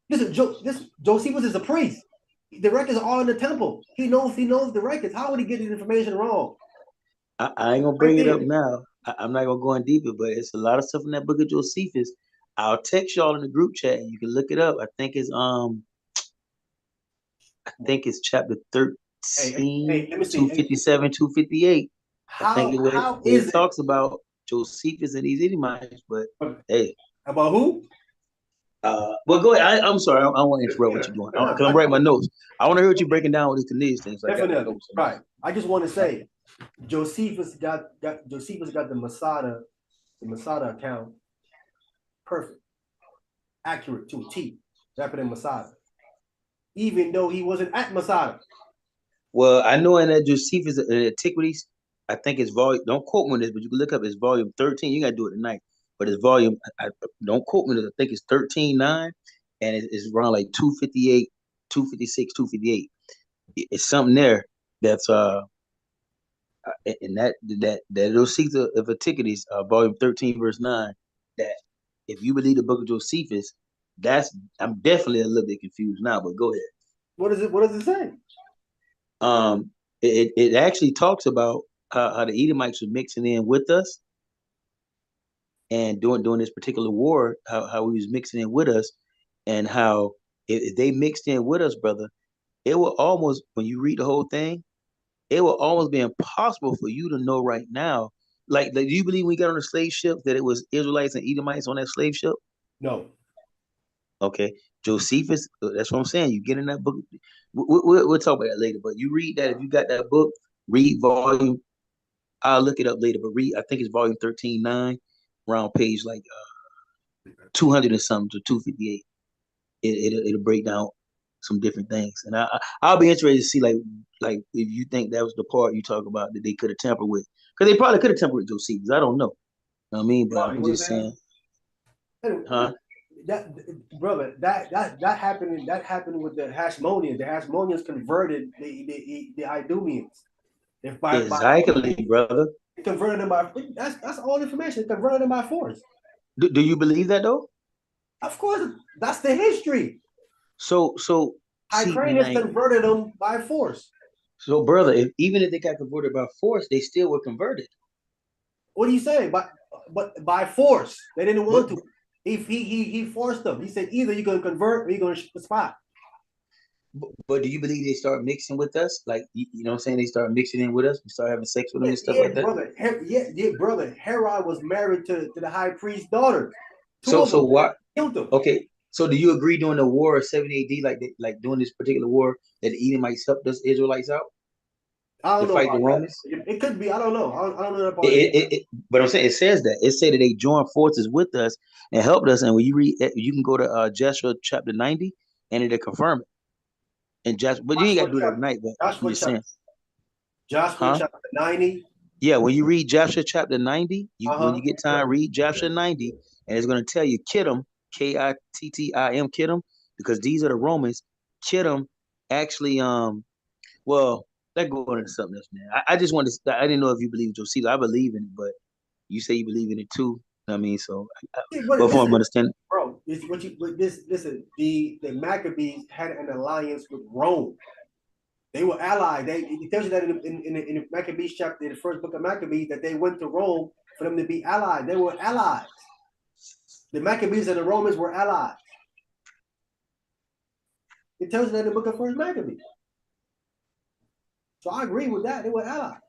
Josephus is a priest. The records are all in the temple. He knows the records. How would he get this information wrong? I ain't gonna bring it up now. I'm not gonna go in deeper, but it's a lot of stuff in that book of Josephus. I'll text y'all in the group chat and you can look it up. I think it's chapter 13, let me see. 257, 258. I think it talks about Josephus and these Edomites, but hey. About who? Well, go ahead. I'm sorry. I don't want to interrupt what you're doing because I'm writing my notes. I want to hear what you're breaking down with these Canadian things. Definitely. Right. I just want to say, Josephus got the Masada account perfect, accurate to a T. Rapid in Masada, even though he wasn't at Masada. Well, I know in that Josephus Antiquities, I think it's volume. Don't quote me on this, but you can look up. It's volume 13. You gotta do it tonight. But it's volume. Don't quote me. I think it's 13:9, and it's around like 258, 256, 258. It's something there that's and that Josephus of Antiquities, volume 13, verse 9. That if you believe the book of Josephus, I'm definitely a little bit confused now. But go ahead. What does it say? It actually talks about how the Edomites were mixing in with us. And during this particular war, how we was mixing in with us, and how if they mixed in with us, brother, it will almost, when you read the whole thing, it will almost be impossible for you to know right now. Like, do you believe we got on the slave ship that it was Israelites and Edomites on that slave ship? No. Okay, Josephus. That's what I'm saying. You get in that book. We'll talk about that later. But you read that. If you got that book, read volume. I'll look it up later. But read. I think it's volume 13:9. Around page like 200 and something to 258, it'll break down some different things, and I'll be interested to see like if you think that was the part you talk about that they could have tampered with, because they probably could have tampered with Josephus. I don't know. You know what I mean, but I'm just saying, huh? That brother, that happened with the Hashmoneans. The Hashmoneans converted the Idumeans. Exactly, brother. Converted them by that's all information. Converted them by force. Do you believe that though? Of course, that's the history. So Ukrainians converted them by force. So, brother, even if they got converted by force, they still were converted. What are you saying? But by force, they didn't want to. He forced them. He said either you're gonna convert or you're gonna spot. But do you believe they start mixing with us? Like, you know what I'm saying? They start mixing in with us. We start having sex with them and stuff like that. Brother. Herod was married to the high priest's daughter. So what? Killed them. Okay. So do you agree during the war of 70 AD, like during this particular war, that the Edomites helped us Israelites out? I don't know. Fight the Romans? It could be. I don't know. I don't know that part. But I'm saying it says that. It said that they joined forces with us and helped us. And when you read, you can go to Joshua chapter 90 and it'll confirm it. And but you ain't got to do that tonight. But I'm just saying. Joshua chapter 90. Yeah, when you read Joshua chapter 90, when you get time, read Joshua 90, and it's going to tell you Kittim Kittim, Kittim, because these are the Romans. Kittim actually, well, let's go into something else, man. I just wanted to, I didn't know if you believe in Josephus. I believe in it, but you say you believe in it too. I mean, so, but from my understanding, bro, it's what you, but this, listen, the Maccabees had an alliance with Rome. They were allied. It tells you that in the Maccabees chapter, in the first book of Maccabees, that they went to Rome for them to be allied. They were allies. The Maccabees and the Romans were allies. It tells you that in the book of First Maccabees. So I agree with that. They were allies.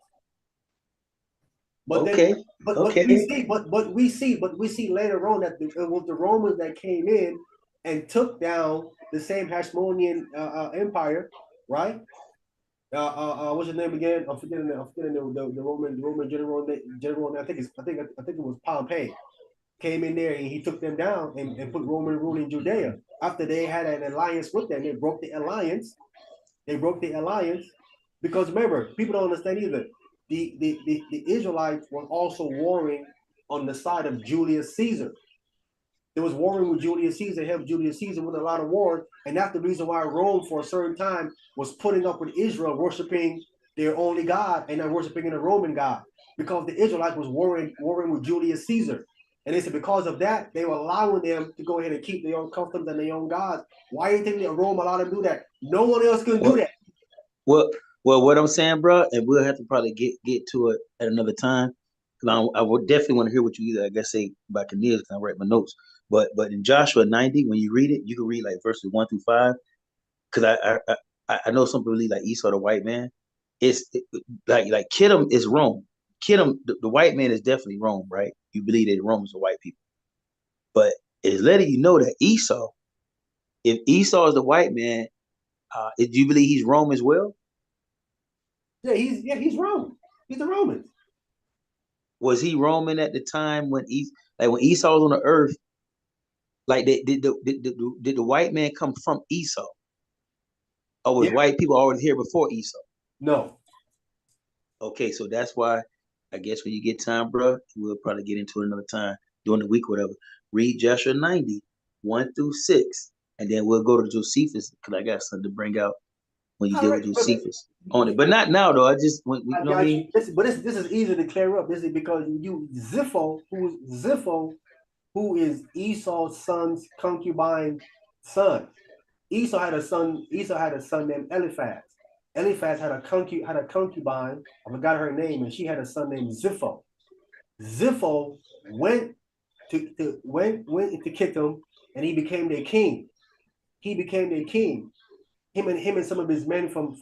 But okay, then, but okay. we see later on that it was the Romans that came in and took down the same Hasmonean empire, right? What's his name again? I'm forgetting the Roman general. I think it was Pompey. Came in there and he took them down and put Roman rule in Judea. After they had an alliance with them, they broke the alliance. Because remember, people don't understand either. The Israelites were also warring on the side of Julius Caesar. There was warring with Julius Caesar, helped Julius Caesar with a lot of wars, and that's the reason why Rome, for a certain time, was putting up with Israel, worshiping their only God and not worshiping the Roman God, because the Israelites was warring with Julius Caesar. And they said because of that, they were allowing them to go ahead and keep their own customs and their own gods. Why do you think that Rome allowed them to do that? No one else can do that. Well, what I'm saying, bro, and we'll have to probably get to it at another time. I would definitely want to hear what you either, I guess, say about Cornelius, because I write my notes. But in Joshua 90, when you read it, you can read like verses 1 through 5. Because I know some people believe like Esau, the white man. Like Kittim is Rome. Kittim, the white man is definitely Rome, right? You believe that Romans are white people. But it's letting you know that Esau, if Esau is the white man, do you believe he's Rome as well? He's Roman. He's a Roman. Was he Roman at the time when Esau was on the earth? Like, did the white man come from Esau, or was white people already here before Esau? No. Okay, so that's why I guess when you get time, bro, we'll probably get into it another time during the week, or whatever. Read Joshua 90, 1 through 6, and then we'll go to Josephus because I got something to bring out when you deal with Josephus on it. But not now, though. I just you know what I mean. This is easy to clear up. This is because Zipho, who is Esau's son's concubine son. Esau had a son named Eliphaz. Eliphaz had a concubine. I forgot her name, and she had a son named Zipho. Zipho went into Kittim, and he became their king. Him and some of his men from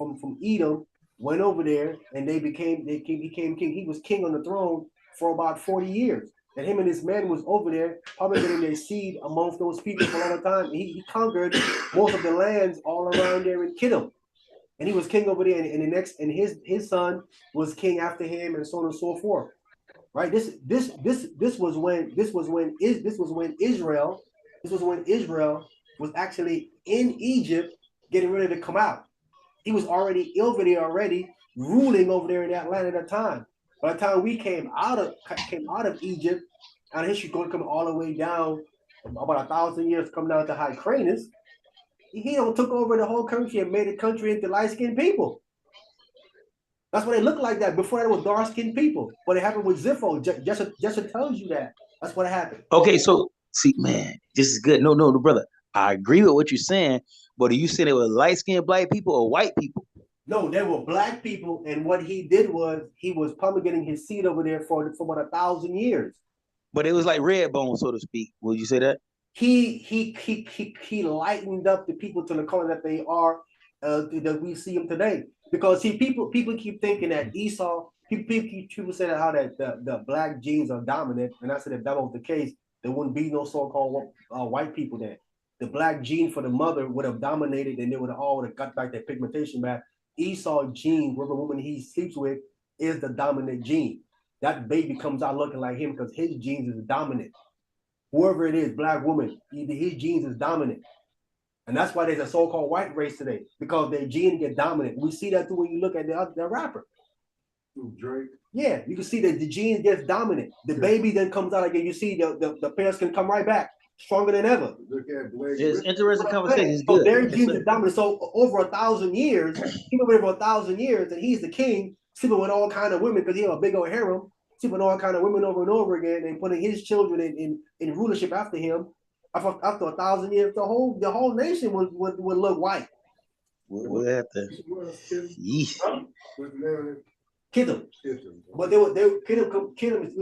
Edom went over there, and he became king. He was king on the throne for about 40 years. And him and his men was over there, probably getting their seed amongst those people for a long time. He conquered most of the lands all around there in Kittim. And he was king over there, and his son was king after him, and so on and so forth. Right? This was when Israel was actually in Egypt, getting ready to come out. He was already over there, ruling over there in that land at that time. By the time we came out of Egypt, our history going to come all the way down about 1,000 years, come down to Hyrcanus. He took over the whole country and made the country into light-skinned people. That's what they looked like that. Before that, it was dark-skinned people. But it happened with Zipho. Just tells you that. That's what happened. Okay, so see, man, this is good. No, brother. I agree with what you're saying, but are you saying it was light-skinned black people or white people? No, they were black people, and what he did was he was promulgating his seed over there for about 1,000 years. But it was like red bone, so to speak. Would you say that? He lightened up the people to the color that they are, that we see them today. Because people keep thinking that Esau. People say that how that the black genes are dominant, and I said if that was the case, there wouldn't be no so-called white people then. The black gene for the mother would have dominated, and they would have all got back their pigmentation back. Esau gene, whatever woman he sleeps with, is the dominant gene. That baby comes out looking like him because his genes is dominant. Whoever it is, black woman, his genes is dominant. And that's why there's a so-called white race today, because their gene get dominant. We see that too when you look at the rapper. Drake. Yeah, you can see that the gene gets dominant. The baby then comes out again. You see the parents can come right back. stronger than ever. Look at Blake. It's interesting conversation. It's So good. their Yes, genes sir. are dominant. So over 1,000 years, he's been over 1,000 years, and he's the king, sleeping with all kind of women because he had a big old harem, sleeping with all kind of women over and over again, and putting his children in rulership after him. After 1,000 years, the whole nation would look white. We'll have to. Yeesh. Kittim. But Kittim is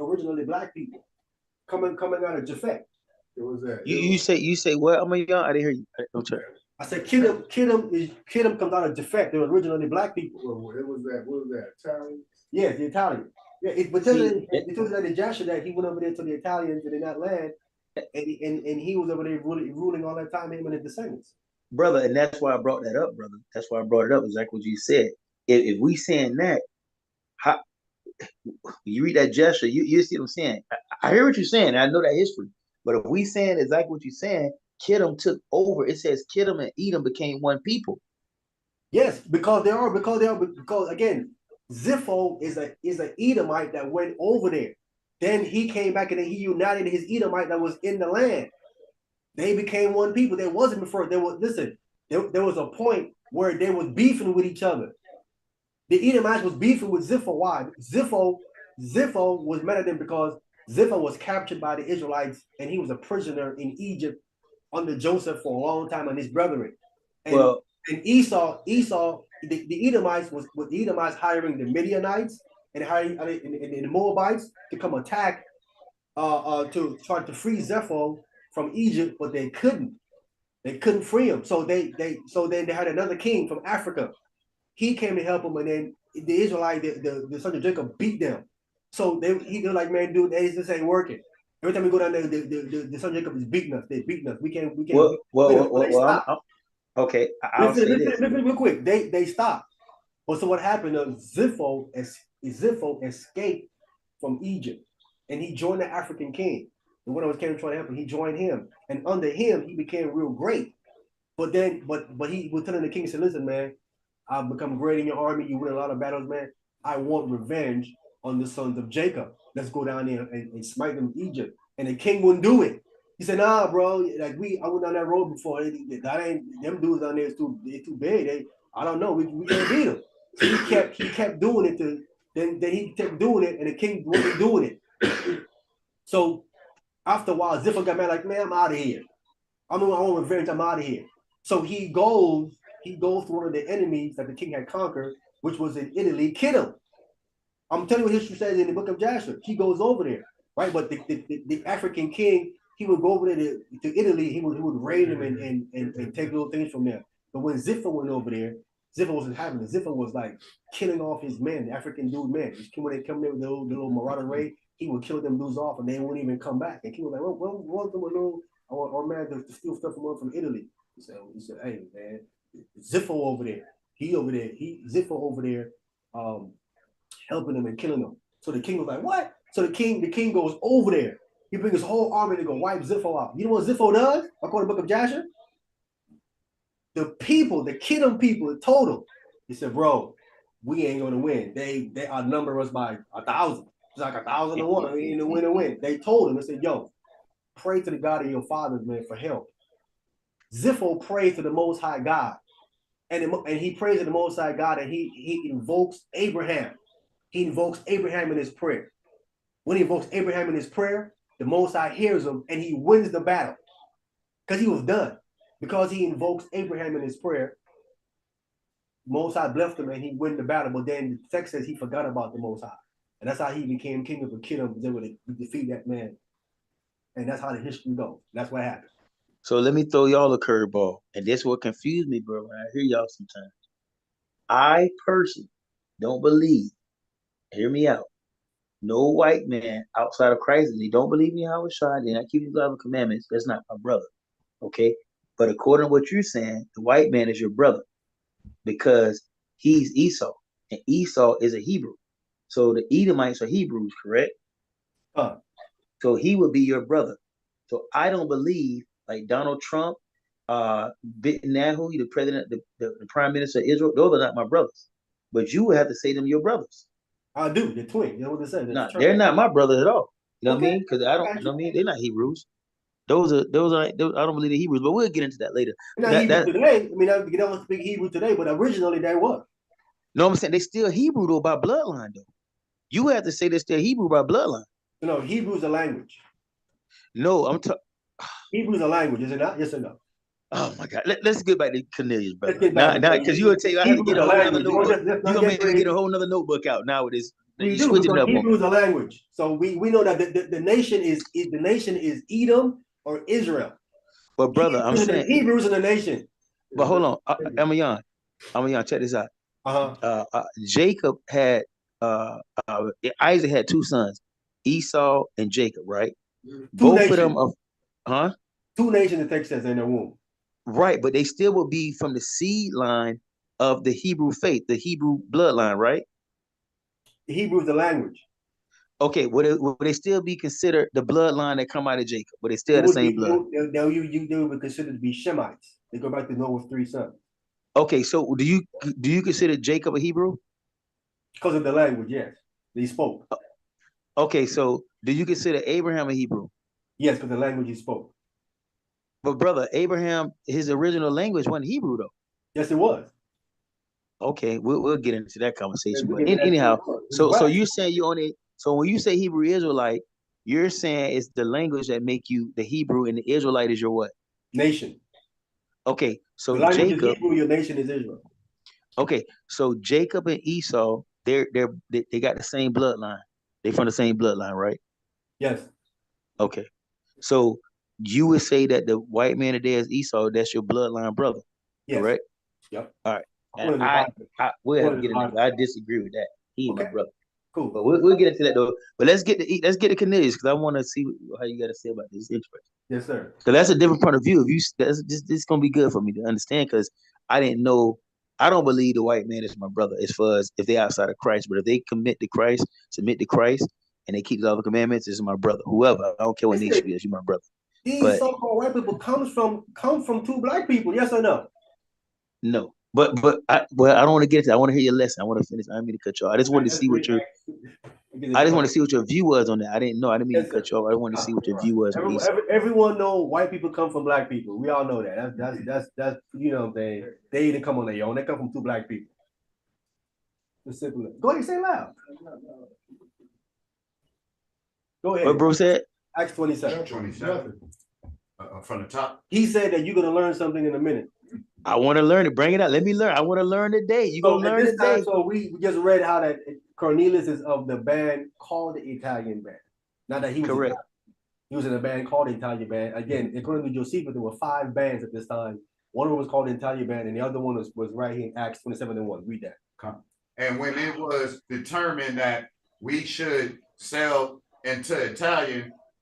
originally black people coming out of Japhet. What was that? You say what? I'm young. I didn't hear you. I'm sorry. I said Kittim comes out of Japhet. They were originally black people. Well, it was that. What was that? Italian? Yeah, the Italian. Yeah, it tells that in Joshua that he went over there to the Italians in that land, and he was over there ruling all that time, him and his descendants. Brother, and that's why I brought that up, brother. That's why I brought it up. Exactly what you said. If we saying that, how you read that gesture, you see what I'm saying. I hear what you're saying. I know that history. But if we saying exactly what you're saying, Kittim took over. It says Kittim and Edom became one people. Yes, because again, Zipho is an Edomite that went over there. Then he came back and he united his Edomite that was in the land. They became one people. They wasn't before. There was a point where they was beefing with each other. The Edomites was beefing with Zipho. Why? Zipho was mad at them because Zipho was captured by the Israelites and he was a prisoner in Egypt under Joseph for a long time and his brethren. And Esau, the Edomites was the Edomites hiring the Midianites and the Moabites to come attack to try to free Zipho from Egypt, but they couldn't. They couldn't free him. So then they had another king from Africa. He came to help them, and then the Israelite, the son of Jacob, beat them. So they're like, man, dude, this ain't working. Every time we go down there, the son of Jacob is beating us. They're beating us. We can't. Okay, I'll say this real quick. They stopped. But so what happened? Zipho escaped from Egypt, and he joined the African king. And when I was trying to help him, he joined him, and under him, he became real great. But he was telling the king, he said, "Listen, man, I've become great in your army. You win a lot of battles, man. I want revenge on the sons of Jacob. Let's go down there and smite them in Egypt." And the king wouldn't do it. He said, "Nah, bro. Like I went down that road before. That ain't them dudes down there. They're too big. I don't know. We can't beat them." So he kept doing it. Then he kept doing it, and the king wasn't doing it. So after a while, Zipho got mad, like, "Man, I'm out of here. I want revenge. I'm out of here." So he goes to one of the enemies that the king had conquered, which was in Italy, Kittim. I'm telling you what history says in the book of Joshua. He goes over there, right? But the African king, he would go over there to Italy. He would raid him and take little things from there. But when Zipho went over there, Zipho wasn't having it. Zipho was like killing off his men, the African dude men. When they come there with the little marauder raid, he would kill them dudes off and they wouldn't even come back. And he was like, "Well, our man to steal stuff from Italy." He said, "Hey, man, Zipho over there. Zipho over there, helping them and killing them." So the king was like, "What?" So the king goes over there. He brings his whole army to go wipe Zipho out. You know what Zipho does? According to the book of Joshua? The people, the Kittim people, told him. He said, "Bro, we ain't gonna win. They outnumber us by 1,000. It's like 1,000 to 1. We ain't gonna win. They told him, they said, "Yo, pray to the God of your fathers, man, for help." Zipho prayed to the Most High God. And he prays to the Most High God, and he invokes Abraham. He invokes Abraham in his prayer. When he invokes Abraham in his prayer, the Most High hears him, and he wins the battle. Because he was done. Because he invokes Abraham in his prayer, Most High blessed him, and he win the battle. But then the text says he forgot about the Most High. And that's how he became king of the Kittim, was able to defeat that man. And that's how the history goes. That's what happened. So let me throw y'all a curveball. And this will confuse me, bro, when I hear y'all sometimes. I personally don't believe, hear me out, no white man outside of Christ, and they don't believe in Yahweh Shai, they're not keeping the 11 commandments, that's not my brother. Okay? But according to what you're saying, the white man is your brother because he's Esau, and Esau is a Hebrew. So the Edomites are Hebrews, correct? So he would be your brother. So I don't believe like Donald Trump, Netanyahu, the president, the prime minister of Israel, those are not my brothers. But you would have to say them your brothers. I do. They're twin. You know what they say? No, they're not my brothers at all. You know what I mean? Because I don't. Got You know what I mean? They're not Hebrews. Those are like those, I don't believe the Hebrews, but we'll get into that later. Not Hebrew today. I mean, they don't speak Hebrew today, but originally they were. No, I'm saying they still Hebrew though by bloodline though. You have to say they're still Hebrew by bloodline. No, Hebrew's a language. No, I'm talking. Hebrew's a language, is it not? Yes or no? Oh my God. Let's get back to Cornelius, brother. Let's get back Now, because you would tell you I have to get a whole other notebook. You're gonna make me get a whole other notebook out now with this. We do, because Hebrew is a language. So we know that the nation is Edom or Israel. But brother, I'm saying Hebrews in the nation. But hold on, I'm check this out. Jacob had Isaac had two sons, Esau and Jacob, right? Both of them of two nations the text says in their womb. Right, but they still will be from the seed line of the Hebrew faith, the Hebrew bloodline, right? The Hebrew is the language. Okay, would they still be considered the bloodline that come out of Jacob? But they still have the same blood. Now they would be considered to be Shemites. They go back to Noah's 3 sons. Okay, so do you consider Jacob a Hebrew? Because of the language, yes. He spoke. Okay, so do you consider Abraham a Hebrew? Yes, because the language he spoke. But brother, Abraham, his original language wasn't Hebrew though. Yes, it was. Okay, we'll get into that conversation. But anyhow, so you're saying you only so when you say Hebrew Israelite, you're saying it's the language that make you the Hebrew, and the Israelite is your what? Nation. Okay, so the language Jacob, is Hebrew, your nation is Israel. Okay, so Jacob and Esau, they got the same bloodline. They from the same bloodline, right? Yes. Okay, so you would say that the white man today is Esau. That's your bloodline brother, yes. Correct? Yep. All right. And we'll have to get into that. I disagree with that. He my brother. Cool. But we'll get into that though. But let's get to Cornelius because I want to see how you got to say about this. It's interesting. Yes, sir. So that's a different point of view. If you this gonna be good for me to understand because I didn't know. I don't believe the white man is my brother as far as if they outside of Christ. But if they submit to Christ, and they keep all the commandments, this is my brother. Whoever, I don't care what nation he is, you're my brother. These so-called white people come from two black people. Yes or no? No. But I don't want to get into that. I want to hear your lesson. I want to finish. I didn't mean to cut you off. I just wanted to see what your view was on that. I didn't know. I didn't mean to cut you off. I wanted to see what your view was. Everyone know white people come from black people. We all know that. That's you know they didn't come on their own. They come from two black people. It's simple. Go ahead and say it loud. Go ahead. What bro said? Acts 27. 27. From the top. He said that you're gonna learn something in a minute. I want to learn it. Bring it out. Let me learn. I want to learn today. You gonna learn today. So we just read how that Cornelius is of the band called the Italian band. Not that he was correct. He was in a band called the Italian band. Again, according to Josephus, there were 5 bands at this time. One of them was called the Italian band, and the other one was right here in Acts 27:1. Read that. And when it was determined that we should sell into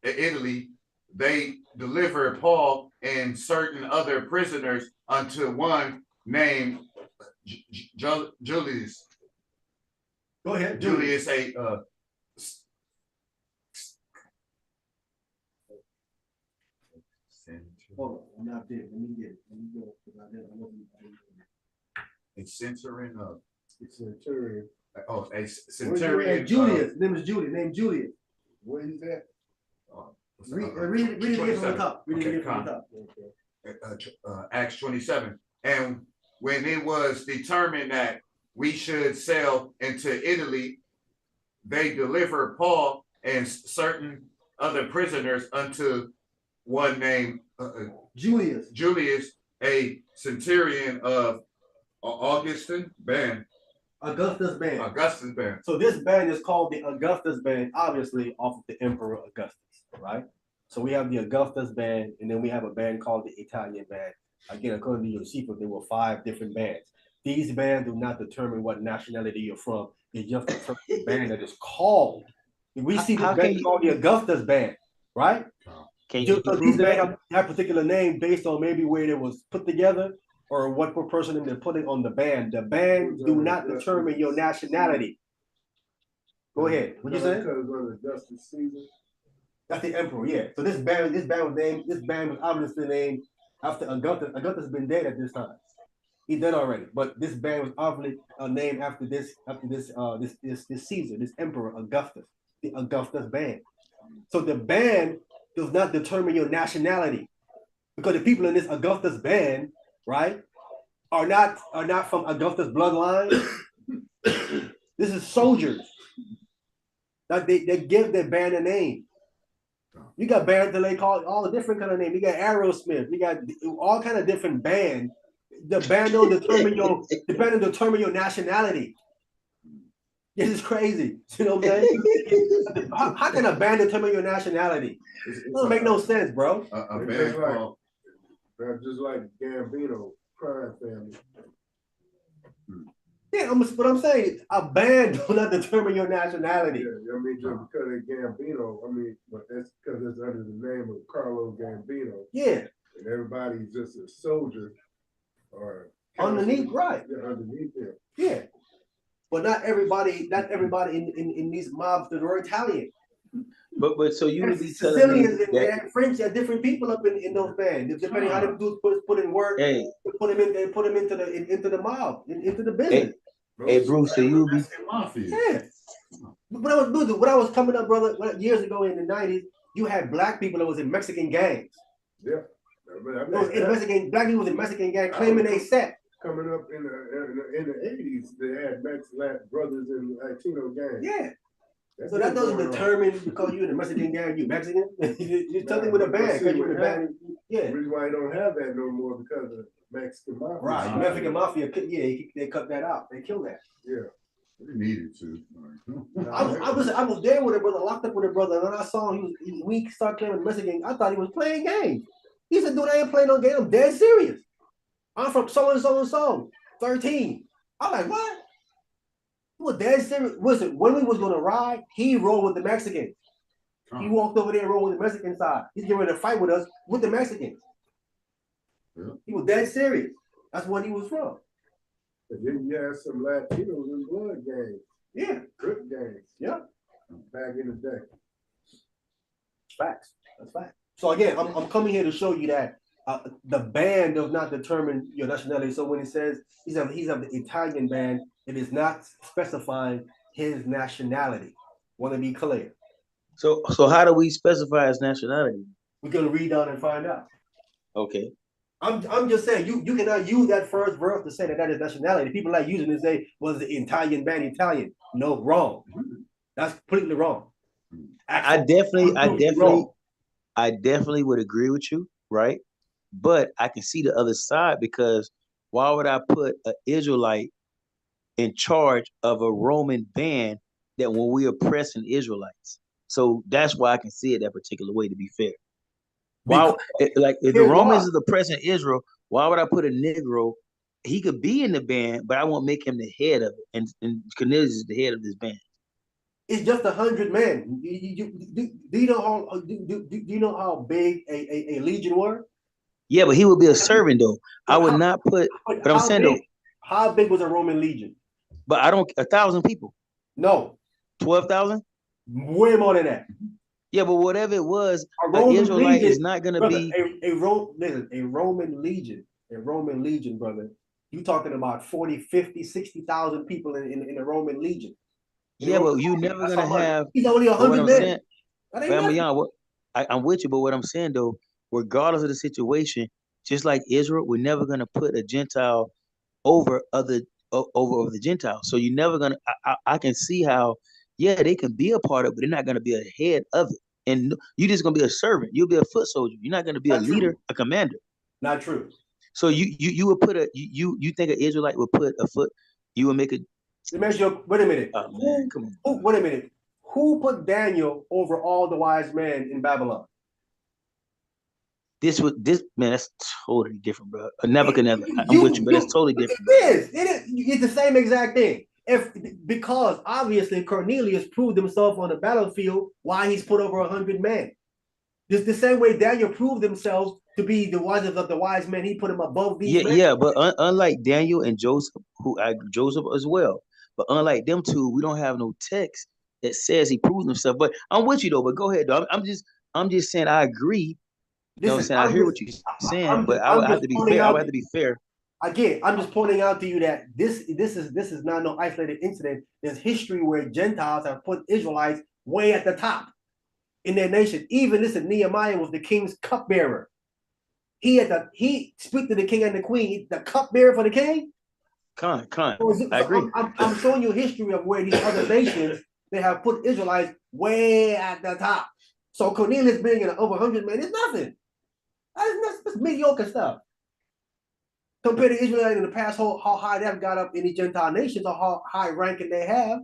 Italy, they delivered Paul and certain other prisoners unto one named Julius. Go ahead. Julius a hold on, I'm not there. Let me get it. Let me go. A centurion of Centurion. Oh, a centurion. Julius. Name is Julius. Name Julius. Where is that? Read it again from the top. Read it again from the top. Acts 27. And when it was determined that we should sail into Italy, they delivered Paul and certain other prisoners unto one named Julius, a centurion of Augustus band. So this band is called the Augustus band, obviously off of the Emperor Augustus, right? So we have the Augustus band, and then we have a band called the Italian band. Again, according to Josephus, there were 5 different bands. These bands do not determine what nationality you're from. It's just the band that is called. We see the band called the Augustus band, right? So these bands have a particular name based on maybe where it was put together or what person they're putting on the band. The band do not determine your nationality. Go ahead. What you say? That's the emperor, yeah. So this band was obviously named after Augustus. Augustus has been dead at this time. He's dead already. But this band was obviously named after this Caesar, this emperor Augustus, the Augustus band. So the band does not determine your nationality. Because the people in this Augustus band, right, are not from Augustus bloodline. This is soldiers. Like they give their band a name. You got bands that they call all the different kind of names. You got Aerosmith. You got all kind of different bands. The band don't determine your nationality. This is crazy. You know what I'm saying? How can a band determine your nationality? It doesn't make no sense, bro. A band called just like Gambino, Crime Family. Yeah, but I'm saying a band do not determine your nationality. Yeah, I mean, just because they Gambino, I mean, but that's because it's under the name of Carlo Gambino. Yeah. And everybody's just a soldier or underneath, right? Yeah, underneath them. Yeah. But not everybody in these mobs that are Italian. But so you would be Sicilians and French are different people up in those bands. Depending on how them dudes put in work, put them into the mob, into the business. Hey Bruce, so you be yeah. When I was coming up, brother, years ago in the 90s, you had black people that was in Mexican gangs. Yeah. Black people was in Mexican gangs claiming they set. Coming up in the 80s, they had Black brothers in Latino gangs. Yeah. So that doesn't determine because you're in a Mexican gang, you Mexican. You're something with a band. Yeah. The reason why I don't have that no more because of Mexican mafia. Right. Mexican mafia, they cut that out. They killed that. Yeah. They needed to. I was there with a brother, locked up with a brother, and when I saw him, we started claiming Mexican. I thought he was playing games. He said, dude, I ain't playing no game. I'm dead serious. I'm from so and so and so, 13. I'm like, what? He was dead serious. Listen, when we was gonna ride, he rolled with the Mexicans. He walked over there and rolled with the Mexican side. He's getting ready to fight with us with the Mexicans. Yeah. He was dead serious. That's what he was from. And then you had some Latinos in blood gangs. Yeah. Grip gangs. Yeah. Back in the day. Facts. That's fact. So again, I'm coming here to show you that the band does not determine your nationality. So when it says he's of the Italian band, it is not specifying his nationality. Want to be clear. So how do we specify his nationality? We're gonna read down and find out. Okay. I'm just saying you cannot use that first verse to say that is nationality. People like using it to say, was the Italian band Italian? No, wrong. That's completely wrong. I definitely would agree with you, right? But I can see the other side because why would I put an Israelite in charge of a Roman band that when we oppressing Israelites? So that's why I can see it that particular way, to be fair. Why, like if the Romans is oppressing Israel, why would I put a Negro? He could be in the band, but I won't make him the head of it. And Cornelius is the head of this band. It's just 100 men. Do you know how big a legion were? Yeah, but he would be a servant though. I would not put. But I'm saying though, how big was a Roman legion? But I don't 1,000 people. No, 12,000. Way more than that. Yeah, but whatever it was, an Israelite is not going to be a Roman legion. A Roman legion, brother. You talking about 40, 50, 60,000 people in a Roman legion. Yeah, but you never going to have. He's only 100 men. I'm with you, but what I'm saying though, regardless of the situation, just like Israel, we're never going to put a Gentile over the Gentiles. So you're never going to. I can see how. Yeah, they can be a part of it, but they're not going to be a head of it. And you're just going to be a servant. You'll be a foot soldier. You're not going to be a leader, a commander. Not true. So you would put you think an Israelite would put a foot, you would make a. Wait a minute. Wait a minute. Who put Daniel over all the wise men in Babylon? This man, that's totally different, bro. Nebuchadnezzar. I'm with you, but it's totally different. It is. It's the same exact thing. Because obviously Cornelius proved himself on the battlefield why he's put over 100 men. Just the same way Daniel proved himself to be the wisest of the wise men, he put him above these men. Yeah, but unlike Daniel and Joseph, Joseph as well, but unlike them two, we don't have no text that says he proved himself. But I'm with you though. But go ahead, though. I'm just saying I agree. You know what I'm saying? I hear what you're saying, but I would have to be fair. I would have to be fair. Again, I'm just pointing out to you that this is not no isolated incident. There's history where Gentiles have put Israelites way at the top. in their nation. Even listen, Nehemiah was the king's cupbearer. He speak to the king and the queen, the cupbearer for the king. Con, I So agree. I'm showing you a history of where these other nations they have put Israelites way at the top. So Cornelius being in over 100 men is nothing. That's mediocre stuff. Compared to Israel in the past, how high they've got up in the Gentile nations, or how high ranking they have.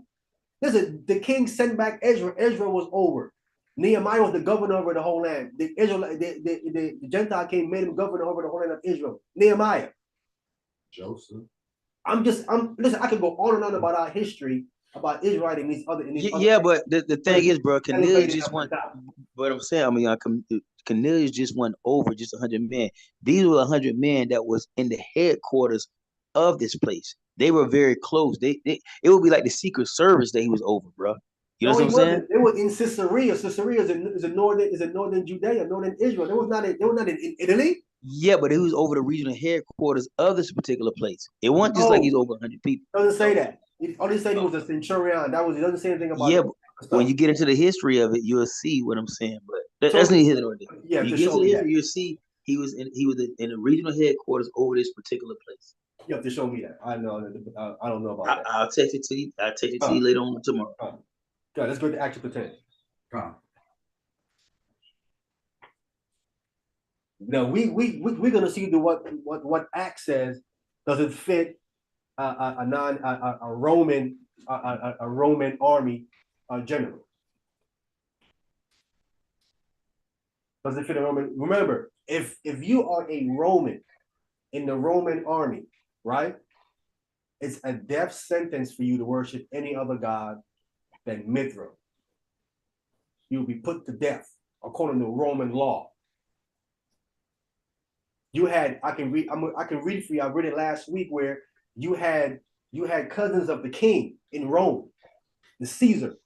Listen, the king sent back Ezra. Ezra was over. Nehemiah was the governor over the whole land. The Gentile king made him governor over the whole land of Israel. Nehemiah. Joseph. Listen, I could go on and on about our history, about Israel and these other. Yeah, but the thing is, bro, Cornelius just won. But I'm saying, I mean, Cornelius just went over just 100 men. These were 100 men that was in the headquarters of this place. They were very close. It would be like the Secret Service that he was over, bro. You know what I'm saying? They were in Caesarea. Caesarea is a northern Judea, northern Israel. They were not in Italy. Yeah, but he was over the regional headquarters of this particular place. It wasn't just like he's over 100 people. Doesn't say that. It only said he was a centurion. It doesn't say anything about. Yeah, but when you get into the history of it, you'll see what I'm saying. But that's neither here nor there. Yeah, you get into the history, you'll see he was in the regional headquarters over this particular place. You have to show me that. I know. I don't know about that. I'll text it to you. I'll text it to you later on tomorrow. Good. Let's go to Acts chapter 10. Now we're gonna see what Acts says. Does it fit a Roman army general? Does it fit a Roman? Remember, if you are a Roman in the Roman army, right? It's a death sentence for you to worship any other god than Mithra. You'll be put to death according to Roman law. I can read for you. I read it last week where you had cousins of the king in Rome, the Caesar.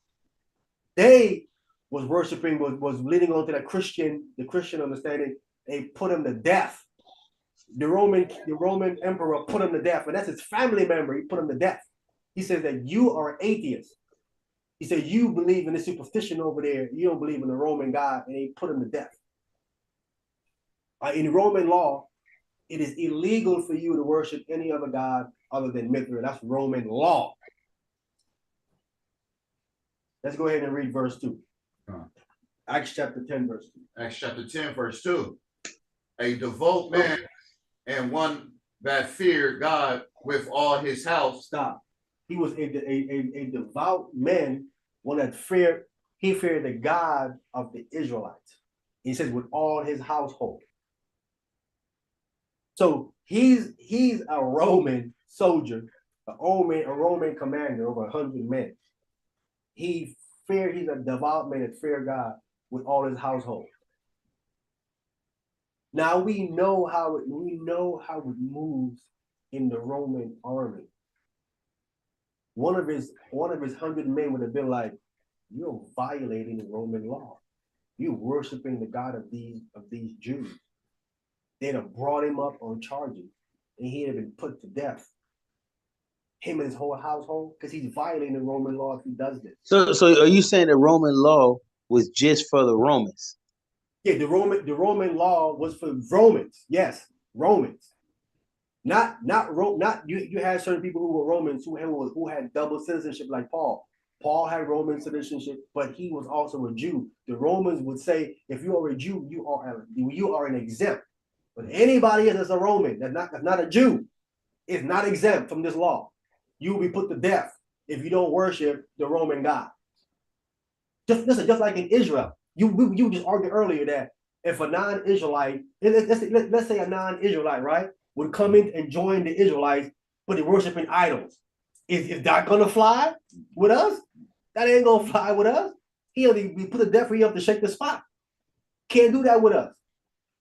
They was worshiping, was leading on to the Christian understanding. They put him to death. The Roman emperor put him to death, and that's his family member. He put him to death. He says that you are atheist. He said you believe in the superstition over there. You don't believe in the Roman God, and they put him to death. In Roman law, it is illegal for you to worship any other god other than Mithra. That's Roman law. Let's go ahead and read verse 2. Acts chapter 10, verse 2. Acts chapter 10, verse 2. A devout man and one that feared God with all his house. Stop. He was a devout man, one that feared the God of the Israelites. He says with all his household. So he's a Roman soldier, a Roman commander over 100 men. He's a devout man that feared God with all his household. Now we know how it moves in the Roman army. One of his 100 men would have been like, "You're violating the Roman law. You're worshiping the God of these Jews." They'd have brought him up on charges, and he'd have been put to death. Him and his whole household, because he's violating the Roman law if he does this. So are you saying the Roman law was just for the Romans? Yeah, the Roman law was for Romans. Yes, Romans. Not you had certain people who were Romans who had double citizenship like Paul. Paul had Roman citizenship, but he was also a Jew. The Romans would say, if you are a Jew, you are an exempt. But anybody that's a Roman, that's not a Jew, is not exempt from this law. You will be put to death if you don't worship the Roman God. Just like in Israel, you just argued earlier that if a non-Israelite, let's say a non-Israelite, right, would come in and join the Israelites, but they're worshiping idols, is that gonna fly with us? That ain't gonna fly with us. He'll be put to death, or he'll have to shake the spot. Can't do that with us.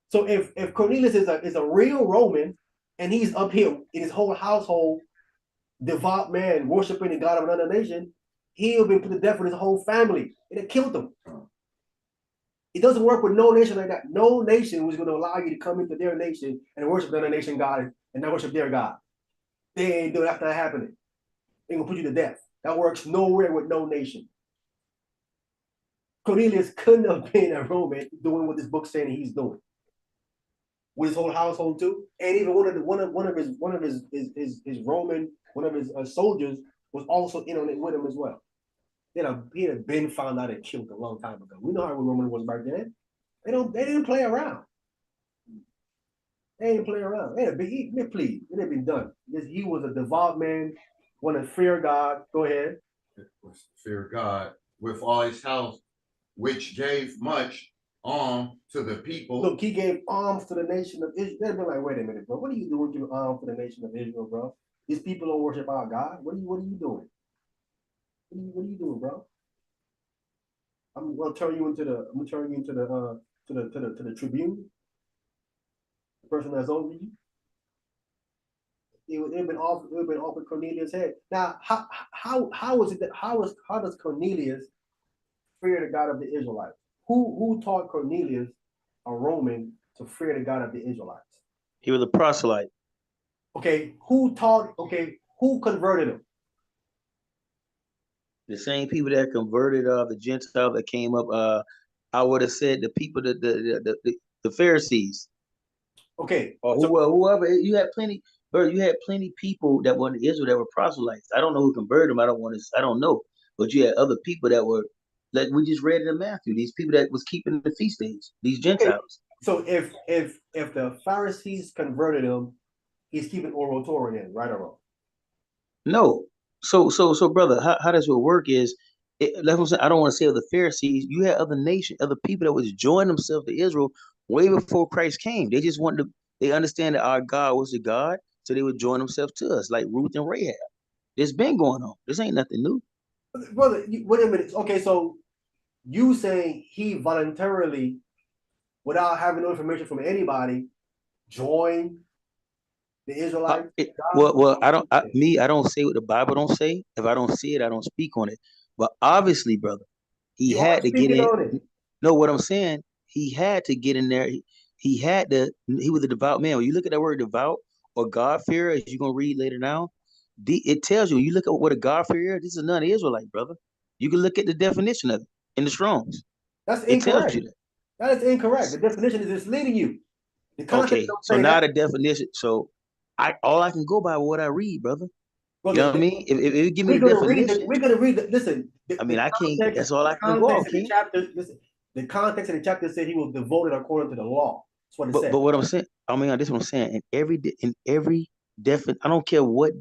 So if Cornelius is a real Roman and he's up here in his whole household, devout man worshiping the God of another nation, he'll be put to death with his whole family, and it killed them. It doesn't work with no nation like that. No nation was going to allow you to come into their nation and worship another nation God and not worship their God. They ain't doing that happening. They're going to put you to death. That works nowhere with no nation. Cornelius couldn't have been a Roman doing what this book's saying he's doing. With his whole household too, and even one of his Roman soldiers was also in on it with him as well. He had been found out and killed a long time ago. We know how Roman was back then. They didn't play around. They didn't play around. It had been done. He was a devout man, wanted to fear God. Go ahead. Fear God with all his house, which gave much to the people. Look, he gave alms to the nation of Israel. They'd be like, wait a minute, bro. What are you doing giving alms to the nation of Israel, bro? These people don't worship our God. What are you doing? What are you doing, bro? I'm gonna turn you into the tribune, the person that's over you. It would have been off with Cornelius' head. Now, how does Cornelius fear the God of the Israelites? Who taught Cornelius, a Roman, to fear the God of the Israelites? He was a proselyte. Okay, who converted him? The same people that converted the Gentiles that came up. I would have said the people that the Pharisees. Okay, or whoever. You had plenty, bro. You had plenty people that were in Israel that were proselytes. I don't know who converted them. I don't know. But you had other people that were, like we just read in Matthew. These people that was keeping the feast days. These Gentiles. So if the Pharisees converted him, he's keeping oral Torah then, right or wrong? No. So brother, how does it work is, like I'm saying, I don't want to say of the Pharisees. You had other other people that was joining themselves to Israel way before Christ came. They just wanted to, they understand that our God was the God, so they would join themselves to us, like Ruth and Rahab. This been going on. This ain't nothing new. Brother, wait a minute. Okay, so you saying he voluntarily, without having no information from anybody, joined the Israelites? I don't say what the Bible don't say. If I don't see it, I don't speak on it. But obviously, brother, he had to get in. No, what I'm saying, he had to get in there. He was a devout man. When you look at that word devout or God-fearer, as you're going to read later now, it tells you, when you look at what a God-fearer is, this is not an Israelite, brother. You can look at the definition of it in the Strong's. That's incorrect. It tells you that. That is incorrect. The definition is misleading you. Okay, so now the definition. So all I can go by what I read, brother. You know what I mean? If you give me the definition, we're gonna read. Listen, I mean, I can't. That's all I can go on. The context of the chapter said he was devoted according to the law. That's what it said. But what I'm saying, I mean, this is what I'm saying. In every I don't care what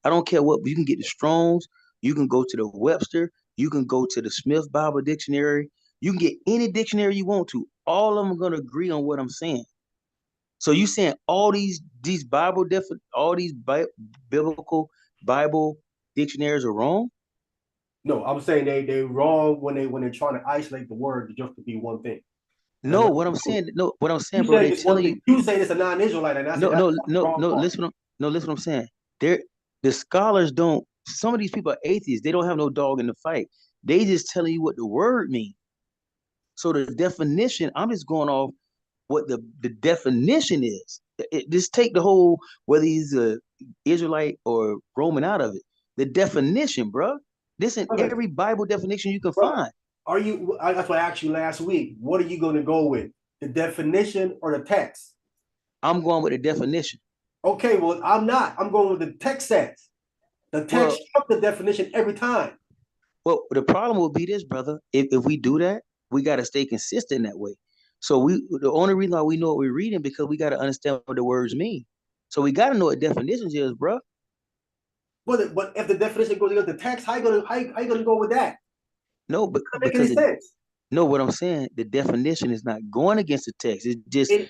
I don't care what. You can get the Strong's. You can go to the Webster. You can go to the Smith Bible Dictionary. You can get any dictionary you want to. All of them are gonna agree on what I'm saying. So you saying all these biblical Bible dictionaries are wrong? No, I'm saying they're wrong when they're trying to isolate the word just to be one thing. No, what I'm saying, bro, they telling you. You say it's a non-Israelite, and Listen what I'm saying. The scholars don't. Some of these people are atheists. They don't have no dog in the fight. They just telling you what the word means. So the definition, I'm just going off what the definition is. Just take the whole, whether he's a Israelite or Roman out of it. The definition, bro. This in every Bible definition you can find. That's what I asked you last week. What are you going to go with? The definition or the text? I'm going with the definition. Okay, well, I'm not. I'm going with the text says. The text struck the definition every time. Well, the problem will be this, brother. If we do that, we got to stay consistent that way. So the only reason why we know what we're reading, because we got to understand what the words mean. So we got to know what definitions is, bro. But if the definition goes against the text, how you gonna go with that? No, but because no, what I'm saying, the definition is not going against the text. It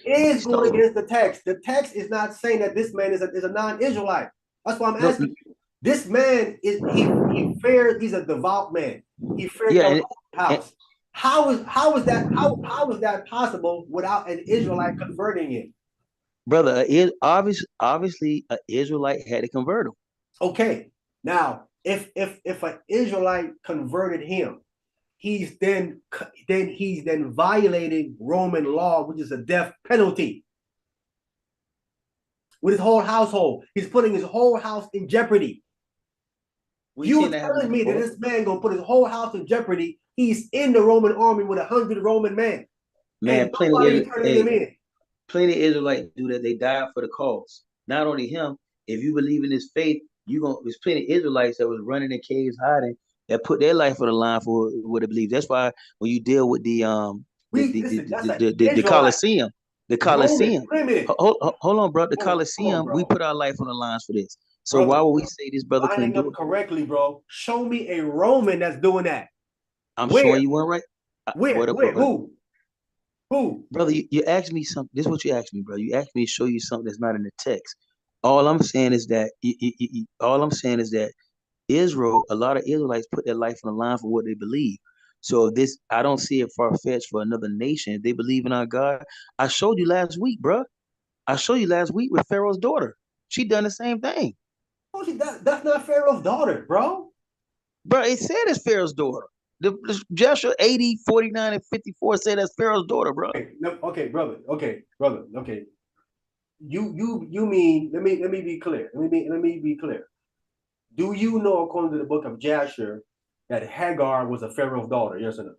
is going against the text. The text is not saying that this man is a non-Israelite. That's why I'm asking you. This man he's a devout man. He fears the house. How is that possible without an Israelite converting him? Brother, obviously an Israelite had to convert him. Okay. Now, if an Israelite converted him, he's then violating Roman law, which is a death penalty. With his whole household, he's putting his whole house in jeopardy. You telling me that this man gonna put his whole house in jeopardy? He's in the Roman army with 100 Roman men. Man, and nobody turning him in. Plenty of Israelites do that. They died for the cause. Not only him. If you believe in his faith, there's plenty of Israelites that was running in caves hiding that put their life on the line for what they believe. That's why when you deal with the Colosseum, hold on, bro. The Colosseum, we put our life on the lines for this. So brother, why would we say this brother couldn't do it correctly, bro? Show me a Roman that's doing that. I'm showing you one right. Where? Who? Brother, you asked me something. This is what you asked me, bro. You asked me to show you something that's not in the text. All I'm saying is that Israel, a lot of Israelites put their life on the line for what they believe. So this, I don't see it far-fetched for another nation. If they believe in our God, I showed you last week, bro. I showed you last week with Pharaoh's daughter. She done the same thing. That's not Pharaoh's daughter, bro. Bro, it said it's Pharaoh's daughter. The Joshua 80, 49, and 54 said that's Pharaoh's daughter, bro. Okay, brother. You mean, let me be clear. Let me be clear. Do you know, according to the book of Jasher, that Hagar was a Pharaoh's daughter? Yes or no?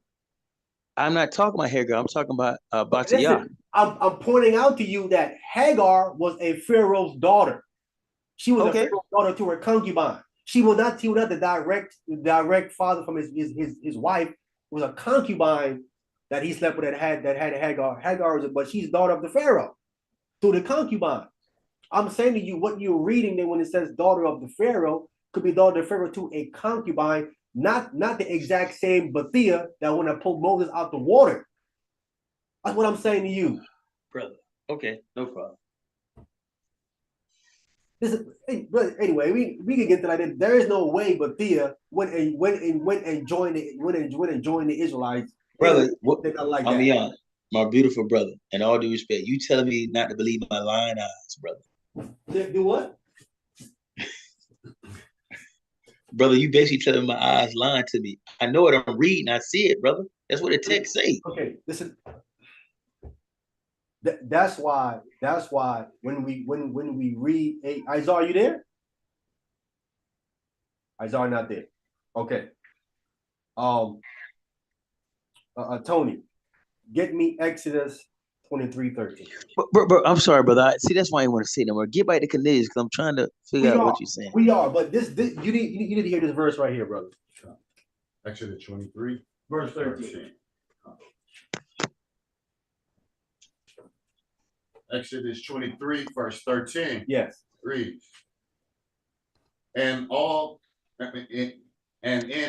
I'm not talking about Hagar. I'm talking about Batiyah. I'm pointing out to you that Hagar was a Pharaoh's daughter. She was a Pharaoh's daughter to her concubine. She was not the direct father from his wife. It was a concubine that he slept with that had Hagar. Hagar was, but she's daughter of the Pharaoh through the concubine. I'm saying to you, what you're reading then when it says daughter of the Pharaoh could be daughter of the Pharaoh to a concubine, not the exact same Bathia that when I pulled Moses out the water. That's what I'm saying to you, brother. Okay, no problem. Anyway, we can get to that. There is no way Bathia went and joined the Israelites. Brother, I'll be honest, my beautiful brother, and all due respect, you telling me not to believe my lying eyes, brother. Do what? Brother, you basically telling my eyes lying to me. I know it, I'm reading, I see it, brother. That's what the text say. Okay, listen. That's why when we read, Isaiah, are you there? Isaiah not there. Okay. Tony, get me Exodus 23:13. Bro, I'm sorry, brother. See, that's why I want to say no more. Get back to Canadians because I'm trying to figure out what you're saying. We are, but this you need to hear this verse right here, brother. Exodus 23, verse 13. Exodus 23, verse 13. Yes. Reads. And in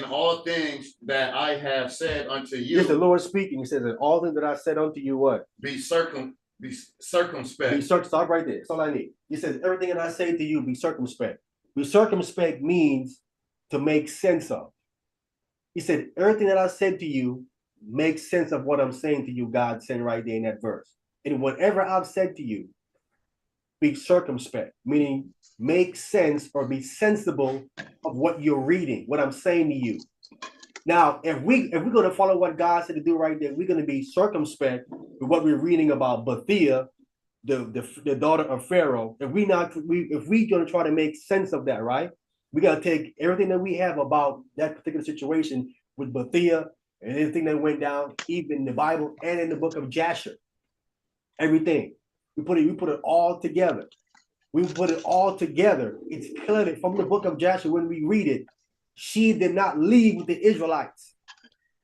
all things that I have said unto you. Yes, the Lord speaking. He says, in all things that I said unto you, what? Be circumspect. Stop right there. That's all I need. He says, everything that I say to you, be circumspect. Be circumspect means to make sense of. He said, everything that I said to you, make sense of what I'm saying to you, God said right there in that verse. And whatever I've said to you, be circumspect, meaning make sense or be sensible of what you're reading, what I'm saying to you. Now, if we're going to follow what God said to do right there, we're going to be circumspect with what we're reading about Bathia, the daughter of Pharaoh. If we're going to try to make sense of that, right? We got to take everything that we have about that particular situation with Bathia and everything that went down, even in the Bible and in the book of Jasher. Everything. We put it all together. We put it all together. It's clear from the book of Jasher when we read it. She did not leave with the Israelites.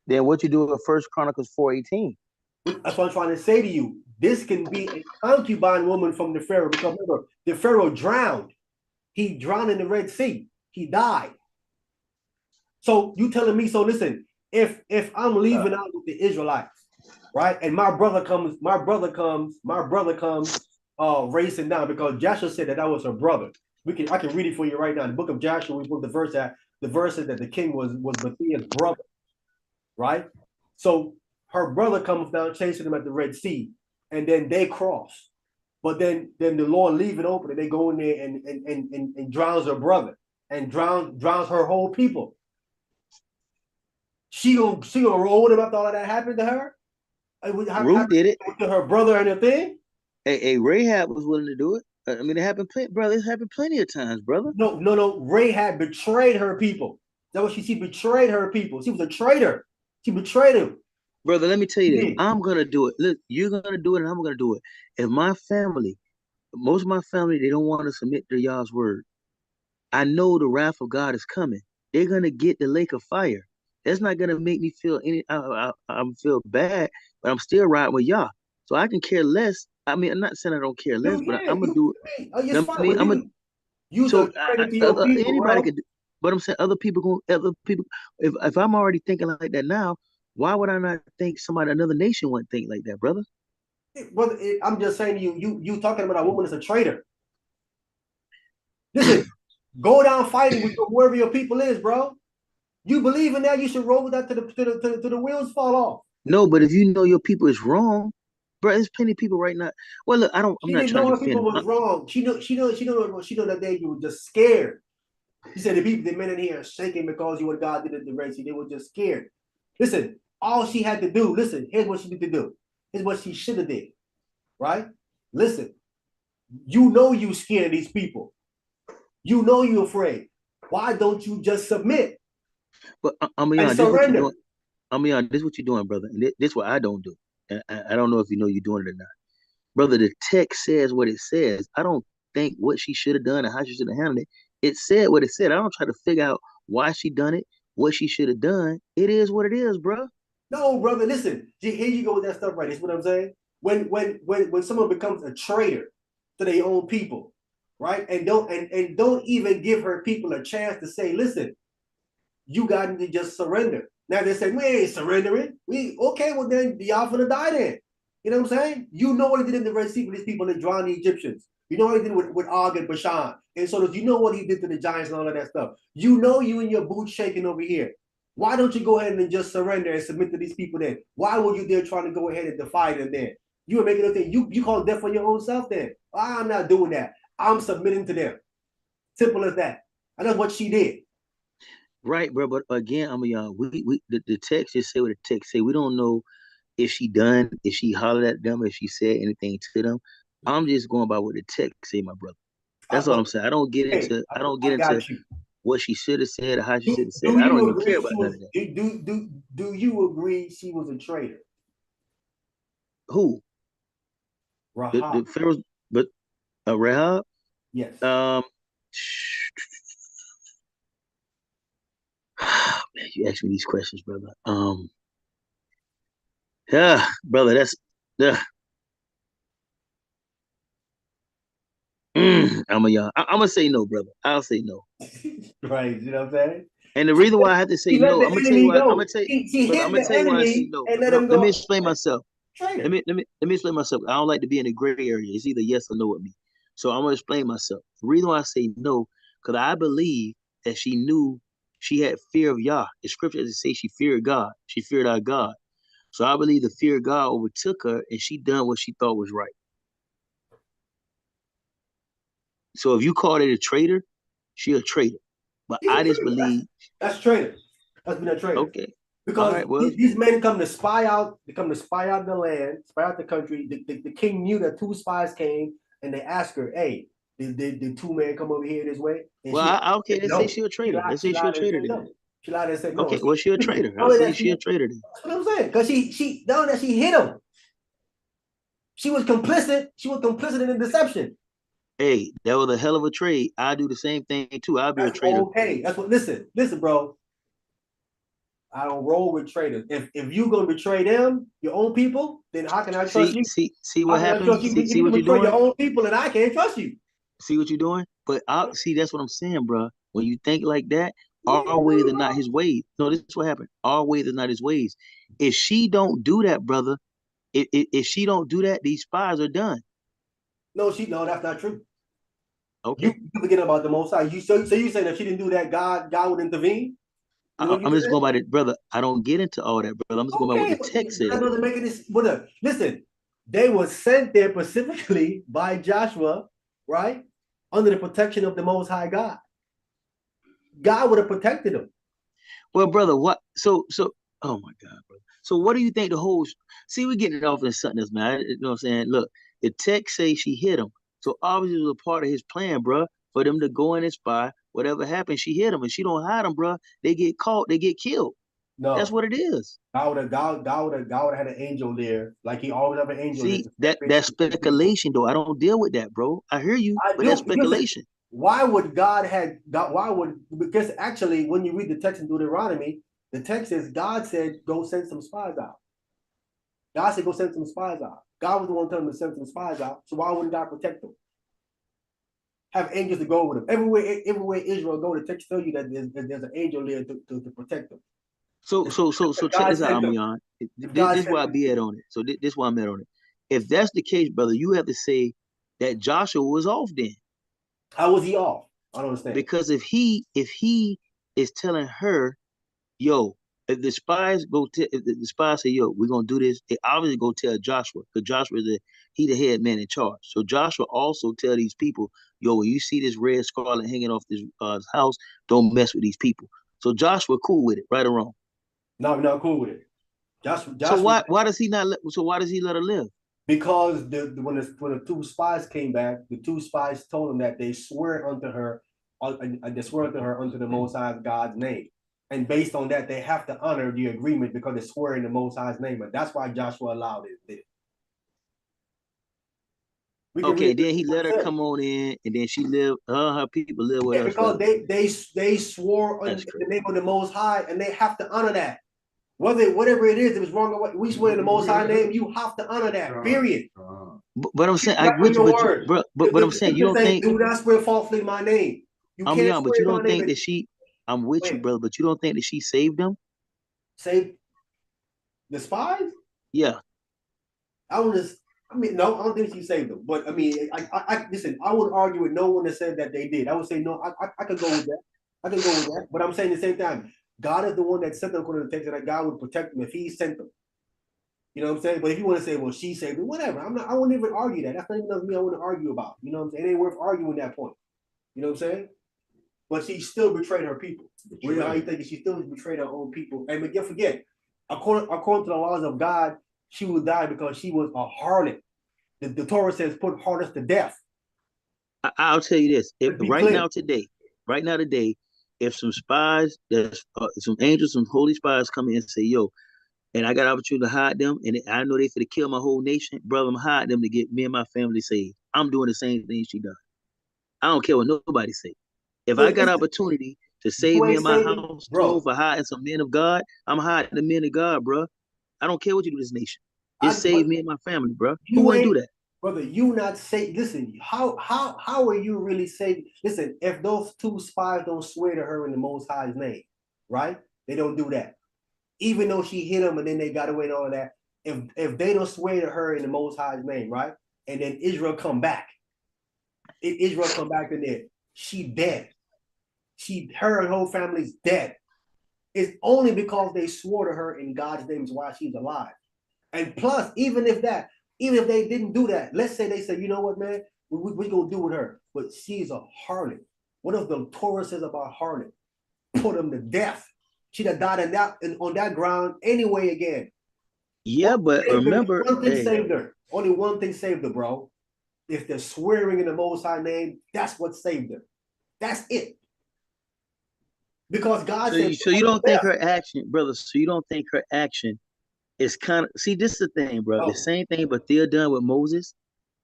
Then what you do with 1 Chronicles 4:18? That's what I'm trying to say to you. This can be a concubine woman from the Pharaoh, because remember, the Pharaoh drowned. He drowned in the Red Sea. He died. So you telling me, so listen, if I'm leaving out with the Israelites, right? And my brother comes racing down, because Joshua said that was her brother. I can read it for you right now. In the book of Joshua, we put the verse that the king was Bathia's brother, right? So her brother comes down chasing him at the Red Sea, and then they cross. But then the Lord leave it open, and they go in there and drowns her brother and drowns her whole people. She gonna roll with him after all of that happened to her? Ruth did it to her brother and her thing. Hey, Rahab was willing to do it. I mean, it happened, brother. It happened plenty of times, brother. No. Rahab betrayed her people. That was she betrayed her people. She was a traitor. She betrayed him. Brother, let me tell you this. Yeah. I'm gonna do it. Look, you're gonna do it, and I'm gonna do it. If my family, most of my family, they don't want to submit to y'all's word. I know the wrath of God is coming. They're gonna get the lake of fire. That's not gonna make me feel I'm feel bad, but I'm still riding with y'all. So I can care less. I mean, I'm not saying I don't care less, You, but yeah, I'm gonna you, do oh, it. you're I fine. mean, But I'm gonna. you So the traitor to your people, anybody bro. could, but I'm saying other people. If I'm already thinking like that now, why would I not think another nation wouldn't think like that, brother? Brother, I'm just saying to you, you talking about a woman that's a traitor. Listen, go down fighting with whoever your people is, bro. You believe in that, you should roll with that to the wheels fall off. No, but if you know your people is wrong, bro, there's plenty of people right now. Well, look, I'm She not didn't trying know to her people defend was wrong. She know that day you were just scared. He said the men in here are shaking because you what God did at the Red Sea. They were just scared. Listen, all she had to do, listen, here's what she needed to do. Here's what she should have did. Right? Listen, you know you scared of these people. You know you're afraid. Why don't you just submit? But I'm and this is what you're surrender? doing. This is what you're doing, brother. And this is what I don't do. And I don't know if you know you're doing it or not. Brother, the text says what it says. I don't think what she should have done and how she should have handled it. It said what it said. I don't try to figure out why she done it, what she should have done. It is what it is, bro. No, brother, listen. Here you go with that stuff right. That's what I'm saying. When someone becomes a traitor to their own people, right? And don't even give her people a chance to say, listen, you got to just surrender. Now they say, we ain't surrendering. We okay, well then y'all finna die then. You know what I'm saying? You know what he did in the Red Sea with these people that drowned the Egyptians. You know what he did with Og and Bashan. And so you know what he did to the giants and all of that stuff. You know you and your boots shaking over here. Why don't you go ahead and just surrender and submit to these people then? Why were you there trying to go ahead and defy them then? You were making a thing. You call death for your own self then. I'm not doing that. I'm submitting to them. Simple as that. And that's what she did. Right, bro. But again, the text just say what the text say. We don't know if she hollered at them, if she said anything to them. I'm just going by what the text say, my brother. That's all I'm saying. I don't get I into got you. what she should have said or how she should have said Do it. I don't you even care agree about she none was of that. do you agree she was a traitor? Who? Rahab. The Pharaoh's, but Rahab? Yes. Man, you ask me these questions, brother. Yeah, brother, that's yeah. I'm gonna say no, brother. I'll say no. Right, you know what I'm saying? And the reason why I have to say She let no, the I'm gonna tell you enemy why. I'm go. gonna tell you, She brother. I'm hit gonna the tell you why I say enemy no. and let No, him let me go. explain myself. Traitor. Let me explain myself. I don't like to be in a gray area. It's either yes or no with me. So I'm gonna explain myself. The reason why I say no, because I believe that she knew she had fear of Yah. The scripture doesn't say she feared God. She feared our God. So I believe the fear of God overtook her, and she done what she thought was right. So if you call it a traitor, she a traitor. But He's a I just traitor. believe, That's traitor. That's been a traitor. okay, all Because right, well, these men come to spy out, they come to spy out the land, spy out the country. The king knew that two spies came and they asked her, hey, did two men come over here this way? And well, she okay, said let's say no. she a traitor. Let's She say she a lied and traitor said then. no. She lied and said no. Okay, well, she a traitor. I'll Only say that she a traitor then. that's what I'm saying. Because she knowing that she hit him. She was complicit. She was complicit in the deception. Hey, that was a hell of a trade. I do the same thing too. I'll be a That's traitor. okay. That's what listen, bro. I don't roll with traitors. If you're gonna betray them, your own people, then how can I trust you? See How what can I trust happens? you? See You what you're betray your doing? own people, and I can't trust you. See what you're doing? But I see that's what I'm saying, bro. When you think like that, What are you our ways doing, are not bro? his ways. No, this is what happened. Our ways are not his ways. If she don't do that, brother, if she don't do that, these spies are done. No, that's not true. You Okay. forget about the Most High. So you saying if she didn't do that, God would intervene? Is what you I'm just said? going by it, brother. I don't get into all that, brother. I'm just going by what Okay, the but text that said. doesn't make any. But listen, they were sent there specifically by Joshua, right, under the protection of the Most High God. God would have protected them. Well, brother, what? Oh my God, brother. So what do you think the whole? See, we're getting off in something else, man. You know what I'm saying? Look, the text say she hit him. So obviously it was a part of his plan, bro, for them to go in and spy. Whatever happened, she hit them. And she don't hide them, bro. They get caught. They get killed. No, that's what it is. God would have had an angel there, like he always have an angel. See, that's speculation, though. I don't deal with that, bro. I hear you, but that's speculation. Why would God had God? Why would, because actually, when you read the text in Deuteronomy, the text says God said, "Go send some spies out." God said, "Go send some spies out." God was the one telling them to send some spies out. So why wouldn't God protect them? Have angels to go with them. Everywhere Israel go, the text tell you that there's an angel there to protect them. So check this out, Amion. This is why I be at on it. So this is why I'm at on it. If that's the case, brother, you have to say that Joshua was off then. How was he off? I don't understand. Because if he is telling her, yo, if the spies say, yo, we're gonna do this, they obviously go tell Joshua, because Joshua is the head man in charge. So Joshua also tell these people, yo, when you see this red scarlet hanging off this house, don't mess with these people. So Joshua cool with it, right or wrong? No, I'm not cool with it. Joshua, so why does he not let? So why does he let her live? Because when the two spies came back, the two spies told him that they swear unto her, unto the Most High God's name, and based on that, they have to honor the agreement because they swear in the Most High's name, and that's why Joshua allowed it. Okay, then he let her come on in, and then she lived. Her people live with us. Because they swore in the name of the Most High, and they have to honor that. Whatever it is, if it's wrong or what, we swear in the Most High name, you have to honor that. Period. But I'm saying, I with you, but I'm saying you don't think. Do not swear falsely in my name. I'm young, but you don't think that she. I'm with you, brother, but you don't think that she saved them? Saved the spies? Yeah. No, I don't think she saved them. But I mean, I listen. I would argue with no one that said that they did. I would say no. I could go with that. I could go with that. But I'm saying at the same time, God is the one that sent them according to the text, and that God would protect them if He sent them. You know what I'm saying? But if you want to say, well, she saved them, whatever. I wouldn't even argue that. That's not even me. I want to argue about. You know what I'm saying? It ain't worth arguing that point. You know what I'm saying? But she still betrayed her people. How you think she still betrayed her own people? And again, forget, according to the laws of God, she would die because she was a harlot. The Torah says, put harlots to death. I'll tell you this: right now today, if some spies, some angels, some holy spies come in and say, yo, and I got an opportunity to hide them, and I know they finna kill my whole nation, brother, I'm hiding them to get me and my family saved. I'm doing the same thing she done. I don't care what nobody say. If I got opportunity to save me and my house for hiding some men of God, I'm hiding the men of God, bro. I don't care what you do to this nation. Just save me and my family, bro. Who wouldn't do that? Brother, you not say. Listen, how are you really saving? Listen, if those two spies don't swear to her in the Most High's name, right? They don't do that. Even though she hit them and then they got away and all of that. If they don't swear to her in the Most High's name, right? And then Israel come back. If Israel come back in there, she dead. Her and her whole family's dead. It's only because they swore to her in God's name is why she's alive. And plus, even if they didn't do that, let's say they said, you know what, man, we're going to do with her, but she's a harlot. What if the Torah says about harlot? Put them to death. She'd have died on that ground anyway again. Yeah, but remember, one thing saved her. Only one thing saved her, bro. If they're swearing in the Most High name, that's what saved her. That's it. Because God said. So you don't think her action, brother? So you don't think her action is kind of? See, this is the thing, bro. The same thing Bethia done with Moses.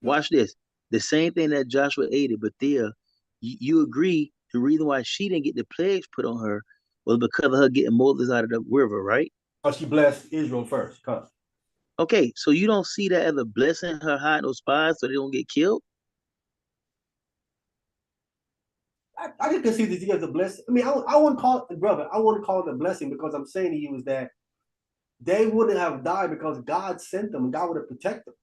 Watch this. The same thing that Joshua aided Bethia. You agree the reason why she didn't get the plagues put on her was because of her getting Moses out of the river, right? Oh, she blessed Israel first. Okay, so you don't see that as a blessing, her hiding those spies so they don't get killed? I can see this as a blessing. I mean, I wouldn't call it, brother, I wouldn't call it a blessing because I'm saying to you is that they wouldn't have died because God sent them and God would have protected them.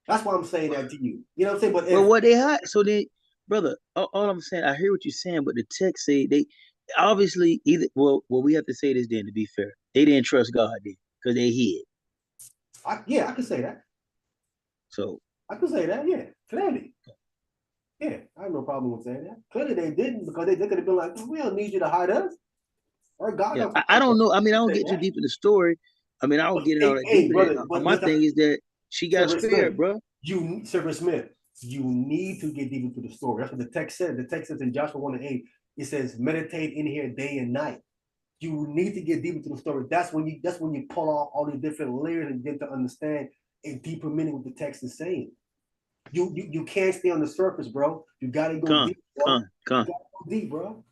That's why I'm saying that to you. You know what I'm saying? But what they hide, so they, brother, all I'm saying, I hear what you're saying, but the text say they obviously we have to say this then to be fair. They didn't trust God then because they hid. I can say that. So I can say that, yeah, clearly. Yeah, I have no problem with saying that. Clearly they didn't because they could have been like, we don't need you to hide us. Or God. Yeah, I don't know. I mean, I don't get too deep in the story. I mean, I don't get it all that deep. My thing is that she got spared, bro. You, Servant Smith, You need to get deep into the story. That's what the text says. The text says in Joshua 1:8, it says, meditate in here day and night. You need to get deep into the story. That's when you pull off all these different layers and get to understand a deeper meaning what the text is saying. You can't stay on the surface, bro. You gotta go deep, bro. You gotta go deep, bro.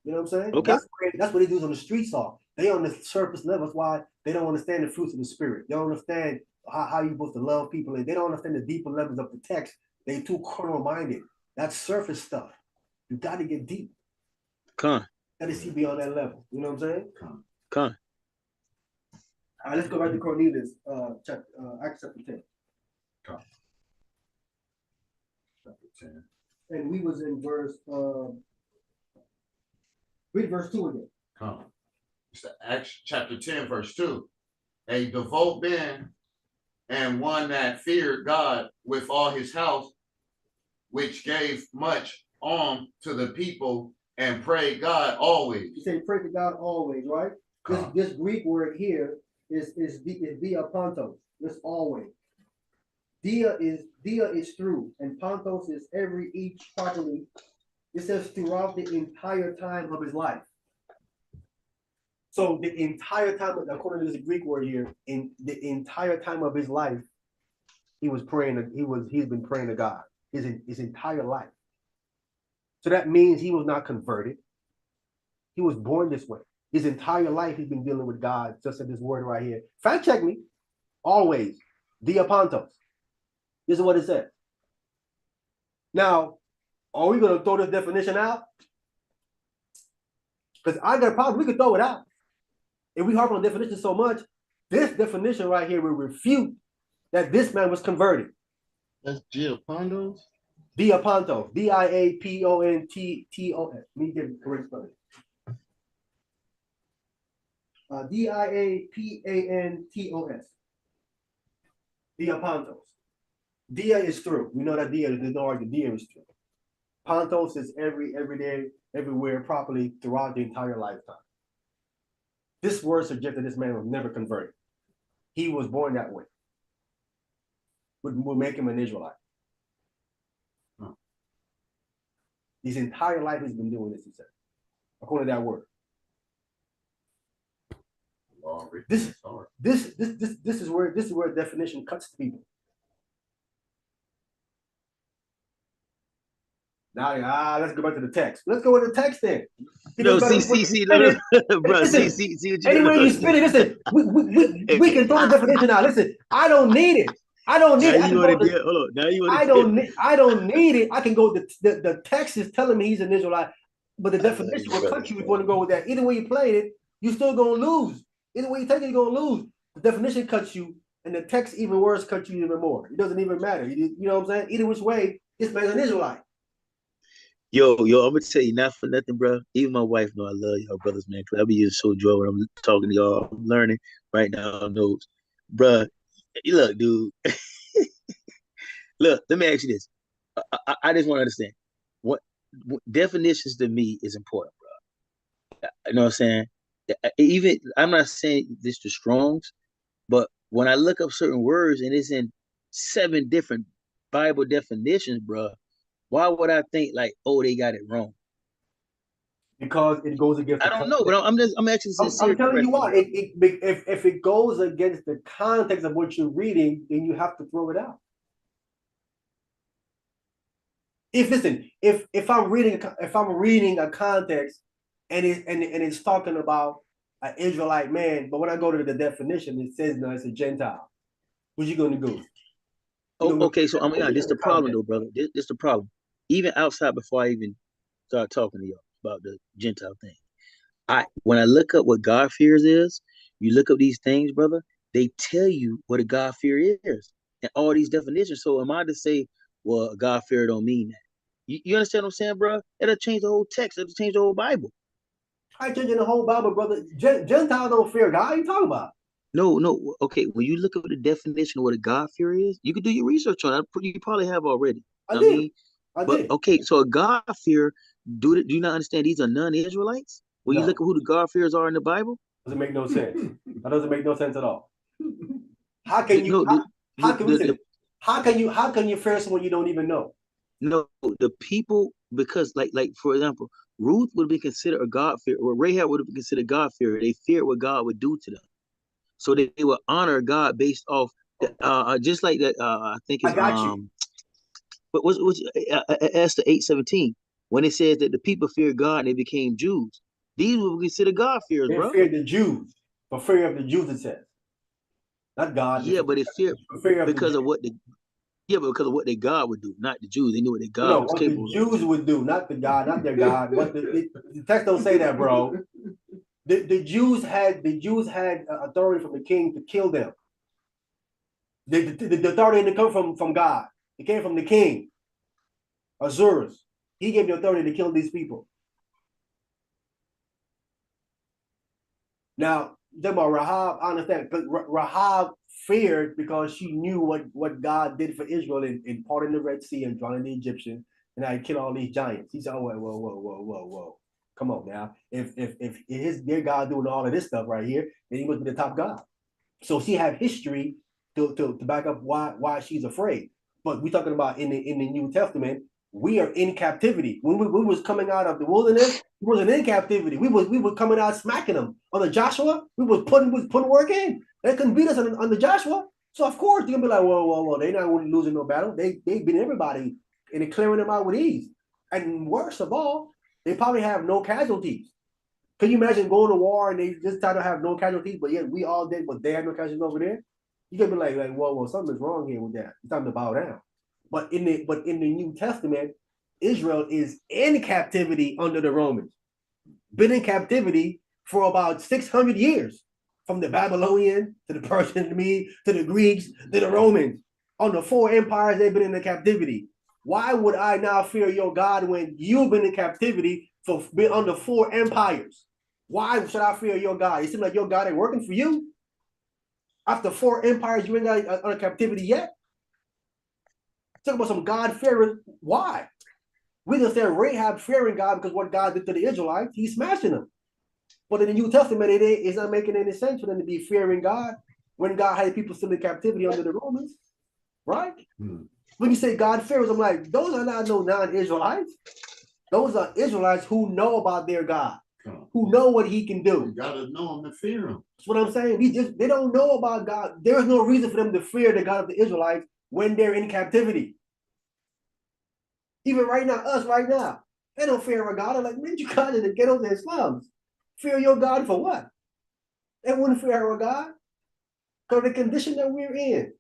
You know what I'm saying? Okay. That's what they do on the streets are. They on the surface level. That's why they don't understand the fruits of the spirit. They don't understand how you're supposed to love people. And they don't understand the deeper levels of the text. They too carnal minded. That's surface stuff. You got to get deep. Got to see beyond that level. You know what I'm saying? All right, let's go back to Cornelius, Acts chapter 10. Chapter 10. And we was in read verse 2 again. It's Acts chapter 10, verse 2. A devout man and one that feared God with all his house, which gave much alms to the people and prayed God always. You say pray to God always, right? This Greek word here is diapantos. This always. Dia is through, and pantos is each properly. It says throughout the entire time of his life. So the entire time, according to this Greek word here, in the entire time of his life, he was praying. He's been praying to God his entire life. So that means he was not converted. He was born this way. His entire life he's been dealing with God. Just at this word right here. Fact check me. Always. Diapantos. This is what it says. Now, are we going to throw this definition out? Because I got a problem. We could throw it out. If we harp on definition so much, this definition right here will refute that this man was converted. That's Diapantos? Diapantos. Diapontos. Let me get the correct spelling. Diapantos. Diapantos. Dia is through. We know that dia is no argument. Dia is through. Pantos is every day, everywhere, properly throughout the entire lifetime. This word suggests that this man was never converted. He was born that way. Would make him an Israelite. His entire life he's been doing this, he said, according to that word. This is where definition cuts to people. Now, let's go back to the text. Let's go with the text then. No, see, bro, see what you anyway, you spin it. Listen, we can throw the definition out. Listen, I don't need it. I don't need it. I don't need it. I can go. The text is telling me he's an Israelite, but the definition will cut you if you want to go with that. Either way you play it, you're still gonna lose. Either way you take it, you're gonna lose. The definition cuts you, and the text even worse cuts you even more. It doesn't even matter. You know what I'm saying? Either which way, this man's an Israelite. Yo, I'm gonna tell you, not for nothing, bro. Even my wife know I love y'all brothers, man. Cause I be just so joy when I'm talking to y'all. I'm learning right now on notes, bro. Look, dude. Look, let me ask you this. I just want to understand what definitions to me is important, bro. You know what I'm saying? Even I'm not saying this to Strongs, but when I look up certain words and it's in 7 different Bible definitions, bro. Why would I think like, oh, they got it wrong? Because it goes against. I don't know, but I'm actually sincere. I'm telling you why. If it goes against the context of what you're reading, then you have to throw it out. If I'm reading a context and it's talking about an Israelite man, but when I go to the definition, it says no, it's a Gentile. What you going to do? Okay, so this the problem though, brother. This the problem. Even outside, before I even start talking to y'all about the Gentile thing, when I look up what God fears is, you look up these things, brother. They tell you what a God fear is, and all these definitions. So am I to say, well, God fear don't mean that? You understand what I'm saying, bro? It'll change the whole text. It'll change the whole Bible. I changing the whole Bible, brother. Gentiles don't fear God. What are you talking about? No. Okay, when you look up the definition of what a God fear is, you can do your research on it. You probably have already. I did. Okay, so a God fear, do you not understand these are non-Israelites? When you look at who the God fears are in the Bible? Doesn't make no sense. That doesn't make no sense at all. How can you How can you fear someone you don't even know? No, the people, because like for example, Ruth would be considered a God-fearer, or Rahab would have been considered God-fearer. They feared what God would do to them. So they would honor God based off just like that. I think I it's got you. but was Esther 8:17 when it says that the people feared God and they became Jews. These were considered God-fearers, They bro. feared the Jews, for fear of the Jews, it says. Not God. Yeah, but they feared For fear of the because Jews. of what the yeah, but because of what their God would do, not the Jews. They knew what their God No, was what the capable of. Jews would do, not the God, not their God. What the text don't say that, bro. The Jews had authority from the king to kill them. The authority didn't come from God. It came from the king, Azurus. He gave the authority to kill these people. Now, talking about Rahab, I understand, but Rahab feared because she knew what God did for Israel in parting the Red Sea and drowning the Egyptians, and I kill all these giants. He said, "Oh, whoa, come on now! If their God doing all of this stuff right here, then he must be the top God." So she had history to back up why she's afraid. But we're talking about in the New Testament, we are in captivity. When we was coming out of the wilderness, we wasn't in captivity. We were coming out smacking them. Under Joshua, we was putting work in. They couldn't beat us under Joshua. So of course they're gonna be like, whoa, they're not losing no battle. They beat everybody and they're clearing them out with ease. And worst of all, they probably have no casualties. Can you imagine going to war and they just try to have no casualties, but yet we all did, but they had no casualties over there? You can be like, whoa, something's wrong here with that. It's time to bow down. But in the New Testament, Israel is in captivity under the Romans. Been in captivity for about 600 years, from the Babylonian to the Persian to me to the Greeks to the Romans. On the four empires, they've been in the captivity. Why would I now fear your God when you've been in captivity for being under four empires? Why should I fear your God? It seems like your God ain't working for you. After four empires, you ain't got under captivity yet. Talk about some God fearing. Why? We just said Rahab fearing God because what God did to the Israelites, he's smashing them. But in the New Testament, it's not making any sense for them to be fearing God when God had people still in captivity under the Romans, right? When you say God fears, I'm like, those are not no non-Israelites. Those are Israelites who know about their God, who know what he can do. You gotta know him to fear him. That's what I'm saying. They don't know about God. There is no reason for them to fear the God of the Israelites when they're in captivity. Even right now, us right now, they don't fear our God. They're like, man, you guys in the ghettos and slums. Fear your God for what? They wouldn't fear our God because the condition that we're in.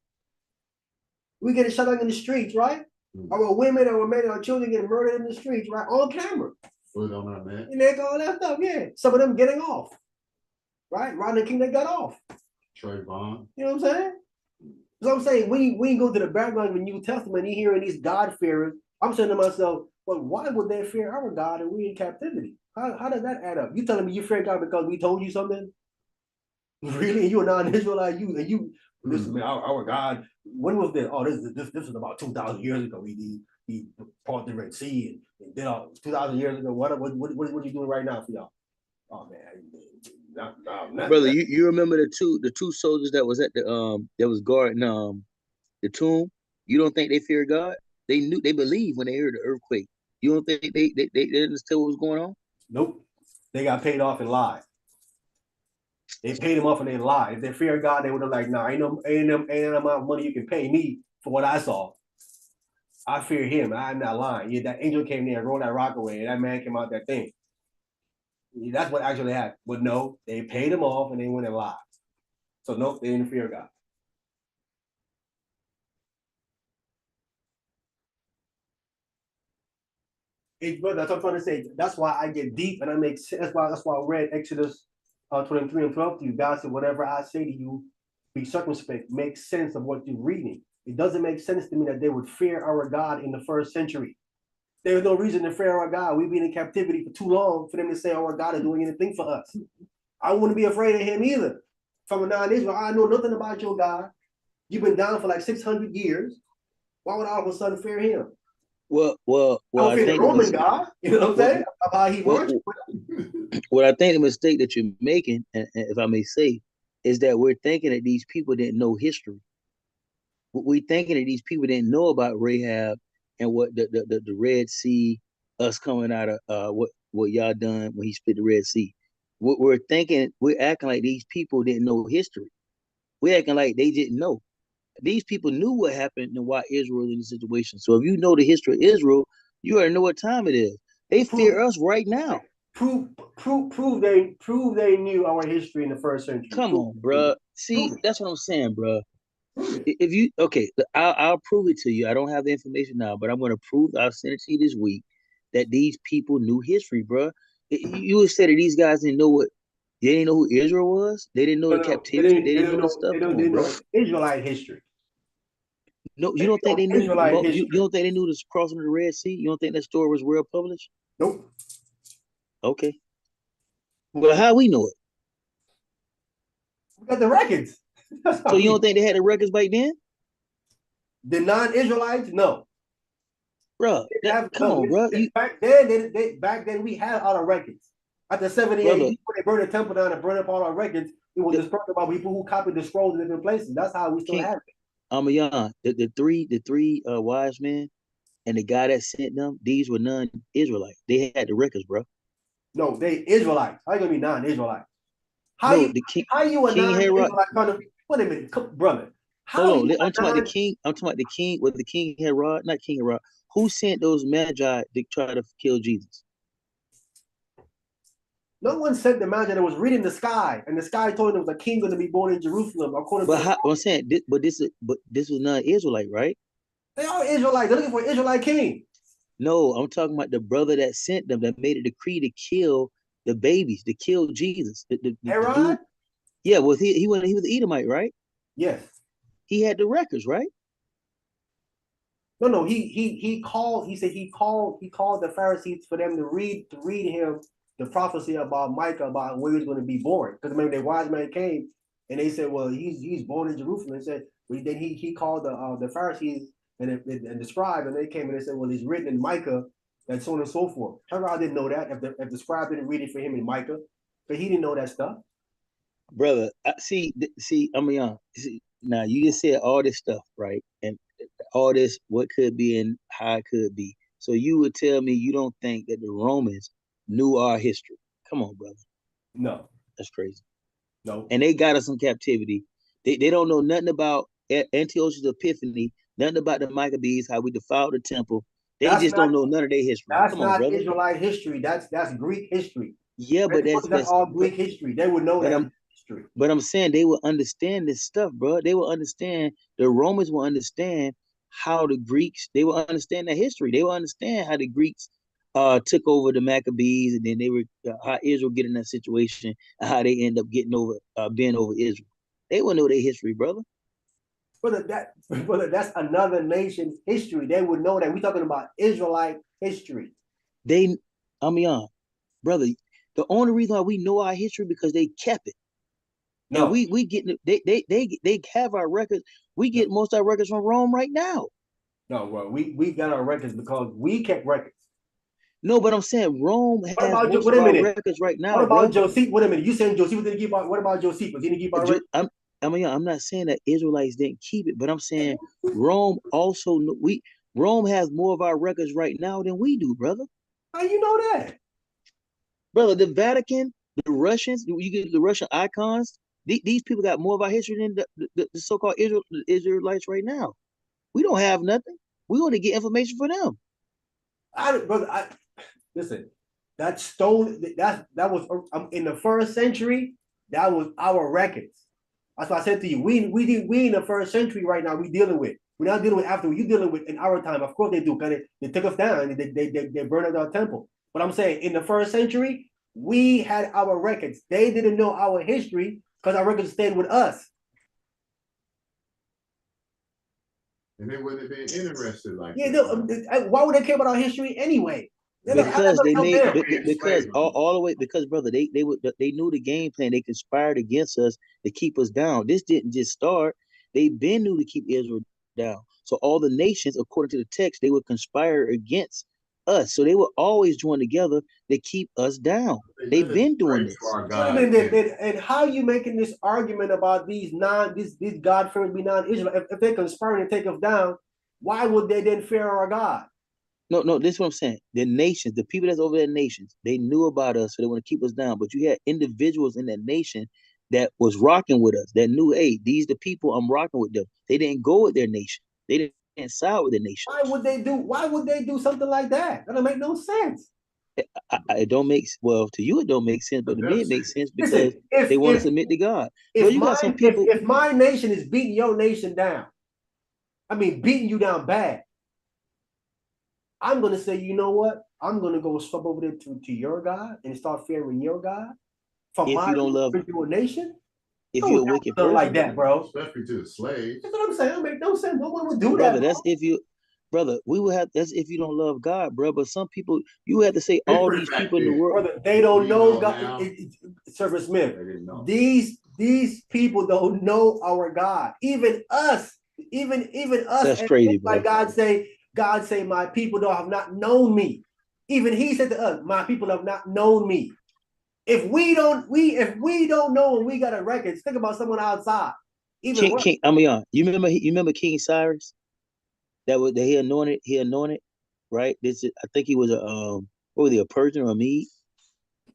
We get shut down in the streets, right? Our women, our men, our children get murdered in the streets, right? On camera. Foot on our neck. And they all that stuff, yeah. Some of them getting off. Right? Rodney King, they got off. Trayvon. You know what I'm saying? So I'm saying, when you go to the background of the New Testament, you hearing these God-fearers, I'm saying to myself, well, why would they fear our God and we in captivity? How does that add up? You telling me you fear God because we told you something? Really? You're a non-Israelite? Listen, man, our God, when was this? Oh, this was about 2,000 years ago. He parted the Red Sea and did all 2,000 years ago. What are you doing right now for y'all? Oh man, Brother, you remember the two soldiers that was at the that was guarding the tomb? You don't think they fear God? They believed when they heard the earthquake. You don't think they understood what was going on? Nope. They got paid off in lies. They paid them off and they lied. If they fear God, they would have like, nah, ain't no amount of money you can pay me for what I saw. I fear him. I'm not lying. Yeah, that angel came there and rolled that rock away, and that man came out that thing. Yeah, that's what actually happened. But no, they paid him off and they went and lied. So nope, they didn't fear God. But that's what I'm trying to say. That's why I get deep and I make sense. That's why I read Exodus 23 and 12 to you. God said, whatever I say to you, be circumspect, make sense of what you're reading. It doesn't make sense to me that they would fear our God in the first century. There's no reason to fear our God. We've been in captivity for too long for them to say our God is doing anything for us. I wouldn't be afraid of him either. From a non-Israel, I know nothing about your God. You've been down for like 600 years. Why would I all of a sudden fear him? Well, I fear the Roman God. You know what I'm saying? About how he works. What I think the mistake that you're making, and if I may say, is that we're thinking that these people didn't know history. We thinking that these people didn't know about Rahab and what the Red Sea, us coming out of what y'all done when he split the Red Sea. We're thinking, we're acting like these people didn't know history. We're acting like they didn't know. These people knew what happened and why Israel was in the situation. So if you know the history of Israel, you already know what time it is. They fear us right now. Prove they knew our history in the first century. Come on, bro. See, that's what I'm saying, bro. If you I'll prove it to you. I don't have the information now, but I'm gonna prove. I'll send it to you this week that these people knew history, bro. You would say that these guys didn't know what they didn't know who Israel was. They didn't know the captivity. They didn't know this stuff. Come on, bro. Israelite history. No, you don't think they knew? Israelite You don't think they knew this crossing of the Red Sea? You don't think that story was well published? Nope. Okay. Well, how we know it? We got the records. So you don't think they had the records back then? The non-Israelites, no. Bro, come on, bro. Back then we had all the records. After 70 AD, when they burned the temple down and burned up all our records, it was dispersed about people who copied the scrolls in different places. That's how we still have it. The three wise men and the guy that sent them, these were non-Israelites. They had the records, bro. No, they Israelites. How you gonna be non-Israelites? How you a non-Israelite? Wait a minute, brother. Hold on, I'm talking about the king. I'm talking about the king. Was the king Herod? Not King Herod. Who sent those magi to try to kill Jesus? No one sent the magi that was reading the sky, and the sky told him there was a king going to be born in Jerusalem. I'm saying, this was non-Israelite, right? They are Israelites. They're looking for an Israelite king. No, I'm talking about the brother that sent them, that made a decree to kill the babies, to kill Jesus. Herod? Yeah, well, he was Edomite, right? Yes. He had the records, right? No. He called the Pharisees for them to read him the prophecy about Micah about where he's going to be born. Because remember, the wise man came and they said, well, he's born in Jerusalem. And said, well, then he called the Pharisees and the scribe, and they came and they said, well, it's written in Micah, and so on and so forth. Herod didn't know that if the scribe didn't read it for him in Micah, but he didn't know that stuff. Brother, I'm young. Now you just said all this stuff, right? And all this, what could be and how it could be. So you would tell me you don't think that the Romans knew our history? Come on, brother. No. That's crazy. No. And they got us in captivity. They don't know nothing about Antiochus Epiphany, nothing about the Maccabees, how we defiled the temple. They just don't know none of their history. That's not Israelite history. That's Greek history. Yeah, but that's all Greek history. They would know that history. But I'm saying they will understand this stuff, bro. They will understand. The Romans will understand how the Greeks. They will understand the history. They will understand how the Greeks took over the Maccabees, and then they were how Israel get in that situation, and how they end up getting over being over Israel. They will know their history, brother. Brother, that's another nation's history. They would know that. We're talking about Israelite history. Brother, the only reason why we know our history because they kept it. No, and we get they have our records. We get most of our records from Rome right now. No, well, we got our records because we kept records. No, but I'm saying Rome has most of our records right now. What about Josephus? Wait a minute. You saying Josephus didn't keep our? What about Josephus? He didn't keep our records? I'm not saying that Israelites didn't keep it, but I'm saying Rome also Rome has more of our records right now than we do, brother. How you know that? Brother, the Vatican, the Russians, you get the Russian icons. These people got more of our history than the so-called Israelites right now. We don't have nothing. We want to get information for them. Listen, that stone that was in the first century. That was our records. That's why I said to you, we in the first century right now. We're not dealing with after. You dealing with in our time. Of course they do, because they took us down and they burned our temple. But I'm saying in the first century, we had our records. They didn't know our history because our records stayed with us. And they wouldn't have been interested like that. Why would they care about our history anyway? Because they made all the way because brother, they knew the game plan. They conspired against us to keep us down. This didn't just start. They've been knew to keep Israel down. So all the nations, according to the text, they would conspire against us. So they were always joined together to keep us down. They've been doing this. Wait a minute, and how are you making this argument about these God-fearing be non-Israel? If they're conspiring to take us down, why would they then fear our God? No, this is what I'm saying. The nations, the people that's over there, nations, they knew about us, so they want to keep us down. But you had individuals in that nation that was rocking with us, that knew, hey, these the people I'm rocking with them. They didn't go with their nation. They didn't side with their nation. Why would they do something like that? That don't make no sense. It don't make, well, to you it don't make sense, but to me it makes sense because Listen, they want to submit to God. Bro, you got some people. If my nation is beating your nation down, I mean beating you down bad, I'm gonna say, you know what? I'm gonna go swap over there to your God and start fearing your God from If my you don't love individual nation. if you're a wicked person like that, bro. Especially to the slaves. That's what I'm saying. It make no sense. No one would do brother, that. that's if you, brother, we would have, that's if you don't love God, bro. But some people, you have to say all these people in the world, brother, they don't know God. Service Smith, these people don't know our God. Even us, even us. That's crazy, bro. Like God say, my people have not known me. Even He said to us, my people have not known me. If we don't know and we got a record, think about someone outside. Even King, I mean, you remember King Cyrus? That he anointed, right? This is, I think he was what was he, a Persian or a Mede?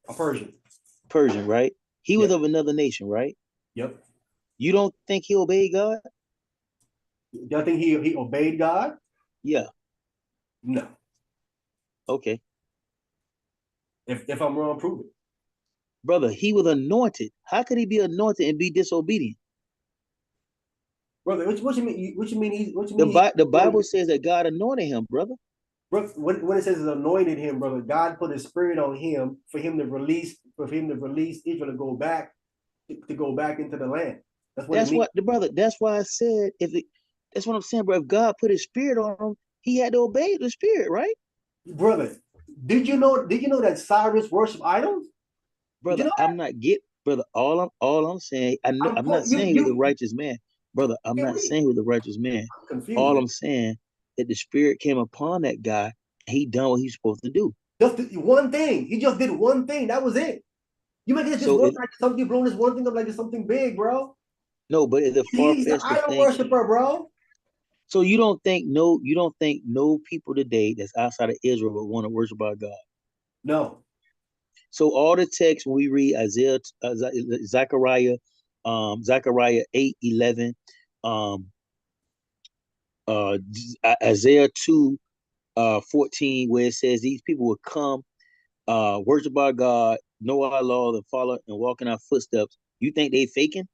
A Persian. Persian, right? He was of another nation, right? Yep. You don't think he obeyed God? Do you think he obeyed God? Yeah. No. Okay. If I'm wrong, prove it. Brother, he was anointed. How could he be anointed and be disobedient? Brother, what you mean? The Bible says that God anointed him, brother. When it says it's anointed him, brother, God put His Spirit on him for him to release Israel to go back into the land. That's what the brother. That's why I said that's what I'm saying, bro. If God put His Spirit on him, he had to obey the Spirit, right? Brother, did you know that Cyrus worshiped idols? Brother, you know I'm not brother. All I'm saying, I'm not saying he was a righteous man, brother. I'm not saying he was a righteous man. All I'm saying that the Spirit came upon that guy. He done what he's supposed to do. Just one thing. He just did one thing. That was it. You make it like something blowing this one thing up like it's something big, bro. No, but it's a He's the idol worshiper, bro. So you don't think no people today that's outside of Israel would want to worship our God? No. So all the text when we read Isaiah, Zechariah 8:11, Isaiah 2:14, where it says these people will come, worship our God, know our law, and follow and walk in our footsteps. You think they faking?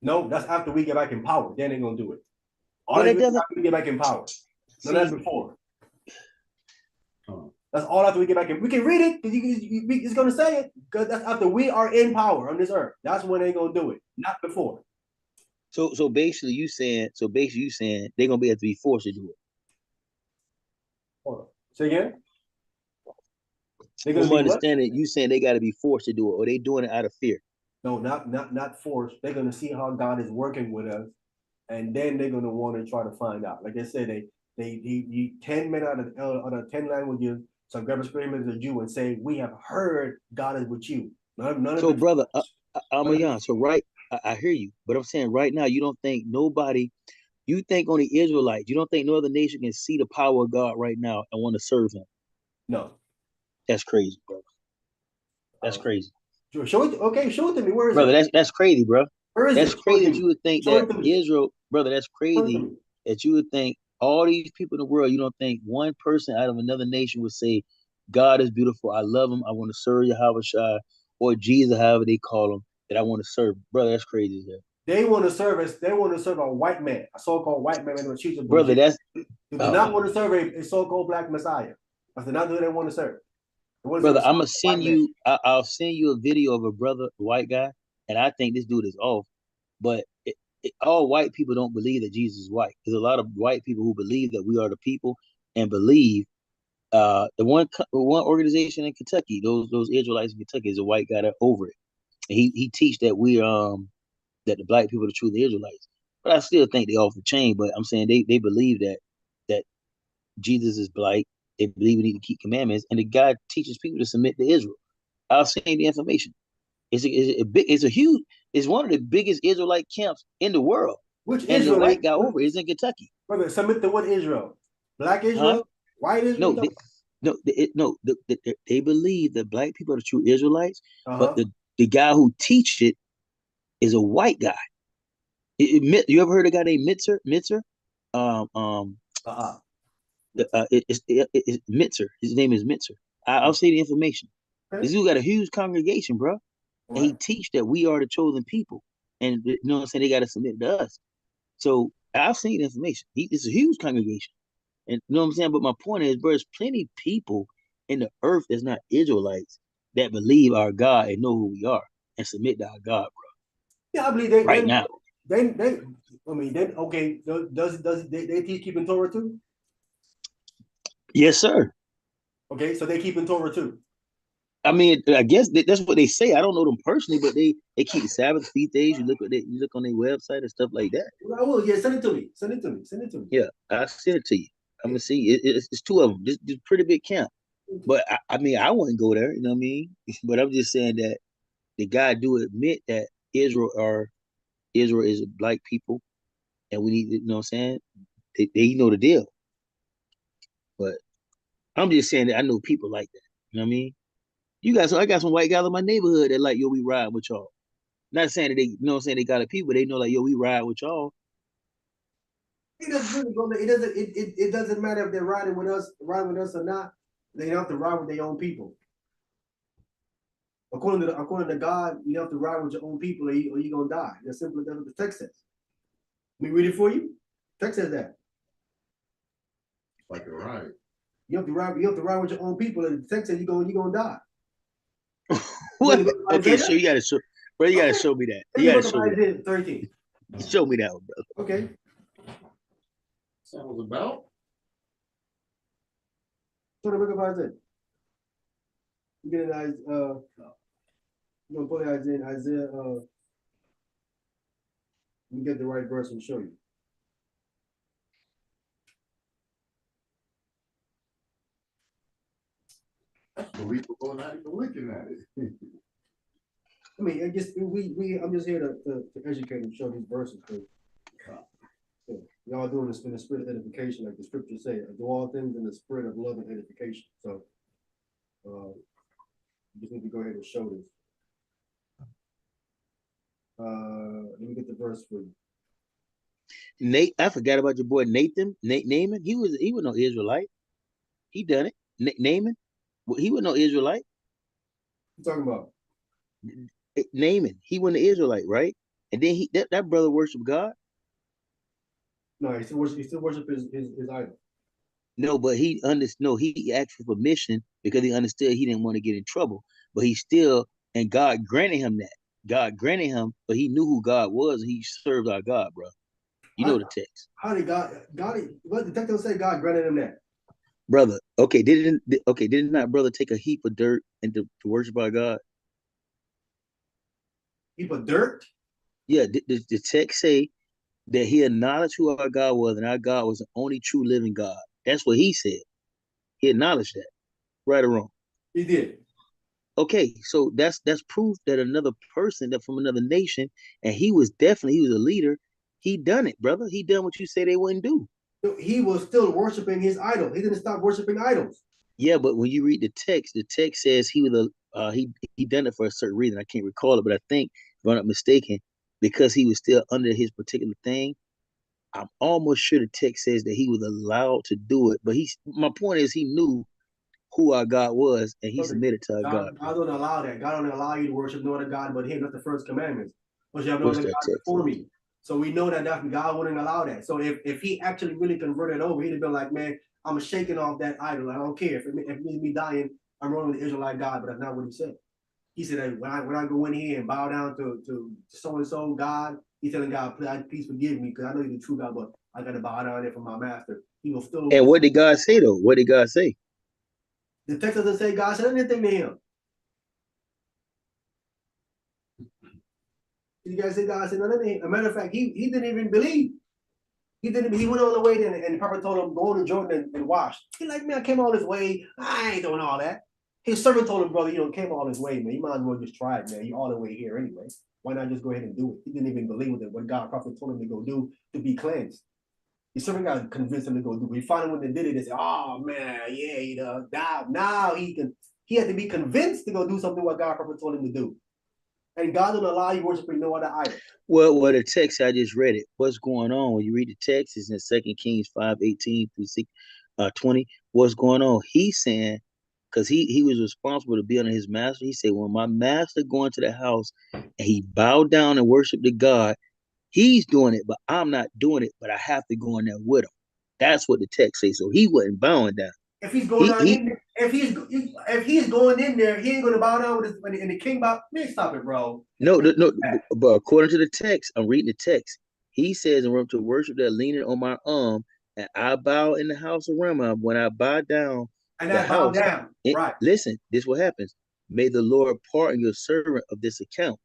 No, that's after we get back in power. Then they're gonna do it. But it doesn't. After we get back in power. No, that's before. That's all after we get back in. We can read it because it's gonna say it because that's after we are in power on this earth. That's when they're gonna do it, not before. So basically, you saying they're gonna be able to be forced to do it. Hold on. Say again. From my understanding, you saying they got to be forced to do it, or they doing it out of fear? No, not forced. They're gonna see how God is working with us, and then they're gonna want to try to find out. Like I said, they 10 men out of 10 languages. So grab a scream as a Jew and say, "We have heard God is with you." So, brother, I'm a young. So, right, I hear you, but I'm saying right now, you don't think nobody. You think on the Israelites. You don't think no other nation can see the power of God right now and want to serve Him. No, that's crazy, bro. That's crazy. Show it. Okay, show it to me. Where is brother? it? That's crazy, bro. Where is that's it? crazy that you would think that Israel, brother. That's crazy that you would think all these people in the world. You don't think one person out of another nation would say, "God is beautiful. I love Him. I want to serve Yahweh Shai or Jesus, however they call Him, that I want to serve." Brother, that's crazy. They want to serve a white man, a so-called white man in the chief of brother. That's they do not want to serve a so-called black Messiah. That's not who they want to serve. Brother, I'm gonna send you. I'll send you a video of a brother, white guy, and I think this dude is off. But all white people don't believe that Jesus is white. There's a lot of white people who believe that we are the people and believe. The one organization in Kentucky, those Israelites in Kentucky, is a white guy that over it. And he teach that we that the black people are the true Israelites. But I still think they off the chain. But I'm saying they believe that Jesus is black They believe we need to keep commandments, and the God teaches people to submit to Israel. I'll send you the information. It's a huge. It's one of the biggest Israelite camps in the world. Which And the Israel? white guy over is in Kentucky. Brother, submit to what Israel? Black Israel? Huh? White Israel? They believe that black people are the true Israelites, but Uh-huh. the guy who teach it is a white guy. You ever heard of a guy named Mitzer? Mitzer? Uh-uh. It's Mitzer. His name is Mitzer. I'll say the information. Okay. This dude got a huge congregation, bro. And he teach that we are the chosen people. And you know what I'm saying? They got to submit to us. So I've seen the information. It's a huge congregation. And you know what I'm saying? But my point is, bro, there's plenty of people in the earth that's not Israelites that believe our God and know who we are and submit to our God, bro. Yeah, I believe they right now. They I mean they okay, does they teach keeping Torah too? Yes, sir. Okay, so they keeping Torah too. I mean, I guess that's what they say. I don't know them personally, but they keep the Sabbath feast days. You look on their website and stuff like that. I will. Yeah, send it to me. Send it to me. Send it to me. Yeah, I'll send it to you. I'm gonna see. It's two of them. This pretty big camp. But I mean, I wouldn't go there. You know what I mean? But I'm just saying that the guy do admit that Israel is black people, and we need to, you know what I'm saying? They know the deal. But I'm just saying that I know people like that. You know what I mean? I got some white guys in my neighborhood that like, yo, we ride with y'all. Not saying that they, you know what I'm saying, they got a people, they know like, yo, we ride with y'all. It doesn't matter if they're riding with us or not. They don't have to ride with their own people. According to God, you have to ride with your own people, or you're gonna die. That's simply that's what the text says. Let me read it for you. The text says that. Like a ride. You have to ride with your own people, and the text says you're gonna die. What? Okay, so you gotta show, bro. You gotta show me that. You gotta show me that. 13. Show me that one, brother. Okay. Sounds about. So the book of Isaiah. You get it, you're gonna put it Isaiah. You get the right verse and show you. That's believable, not even looking at it. I mean, I guess I'm just here to educate and show these verses. Y'all doing this in the spirit of edification, like the scriptures say, do all things in the spirit of love and edification. So, you just need to go ahead and show this. Let me get the verse for you. Nate, I forgot about your boy Nathan. Naaman. He was no Israelite. He done it. Naaman. He was no Israelite. What you talking about? Naaman. He wasn't an Israelite, right? And then that brother worshiped God. No, he still worship his idol. No, but he asked for permission because he understood he didn't want to get in trouble. But he still, and God granted him that. God granted him, but he knew who God was, and he served our God, bro. You know the text. How did what the text say God granted him that? Brother, did not brother take a heap of dirt and to worship our God? Heap of dirt? Yeah, the text say that he acknowledged who our God was, and our God was the only true living God. That's what he said. He acknowledged that. Right or wrong? He did. Okay, so that's proof that another person that from another nation, and he was a leader. He done it, brother. He done what you say they wouldn't do. He was still worshiping his idol. He didn't stop worshiping idols. Yeah, but when you read the text says he was he done it for a certain reason. I can't recall it, but I think if I'm not mistaken, because he was still under his particular thing. I'm almost sure the text says that he was allowed to do it, but my point is he knew who our God was, and he submitted to our God. God don't allow that. God don't allow you to worship no other God but him. That's the first commandment. But you have no other God before me. So we know that God wouldn't allow that. So if he actually really converted over, he'd have been like, man, I'm shaking off that idol. I don't care. If it means me dying, I'm rolling with the Israelite God, but that's not what he said. He said that when I go in here and bow down to so-and-so God, he's telling God, please forgive me, because I know you're the true God, but I got to bow down there for my master. He will still. And what did God say, though? What did God say? The text doesn't say God said anything to him. You guys say God said nothing to him. As a matter of fact, he didn't even believe. He didn't. He went all the way, and the prophet told him, "Go to Jordan and wash." He like, man, I came all this way. I ain't doing all that. His servant told him, brother, came all this way, man. You might as well just try it, man. You all the way here anyway. Why not just go ahead and do it? He didn't even believe it. What God prophet told him to go do to be cleansed. His servant got convinced him to go do it. He finally when they did it, they said, "Oh man, yeah, now he can." He had to be convinced to go do something what God prophet told him to do. And God don't allow you worshiping no other idol. Well, the text I just read it. What's going on when you read the text is in 2 Kings 5:18 through 20. What's going on? He's saying, because he was responsible to be under his master. He said, when my master go into the house and he bowed down and worshiped the God, he's doing it, but I'm not doing it. But I have to go in there with him. That's what the text says. So he wasn't bowing down. If he's going in there, if he's going in there, he ain't gonna bow down with his and the king bow. Man, stop it, bro. No, but according to the text, I'm reading the text. He says, "I'm to worship that leaning on my arm, and I bow in the house of Ramah. When I bow down, and I bow down. Right. Listen, this is what happens. May the Lord pardon your servant of this account."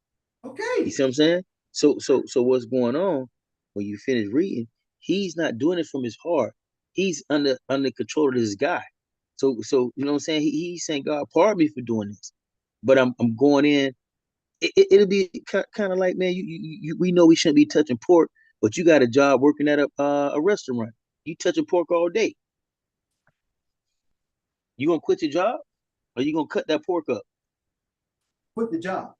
Okay. You see what I'm saying? So what's going on when you finish reading? He's not doing it from his heart. He's under control of this guy. So you know what I'm saying? He's saying, God, pardon me for doing this, but I'm going in. It'll be kind of like, man, we know we shouldn't be touching pork, but you got a job working at a restaurant. You touching pork all day. You gonna quit your job, or you gonna cut that pork up? Quit the job.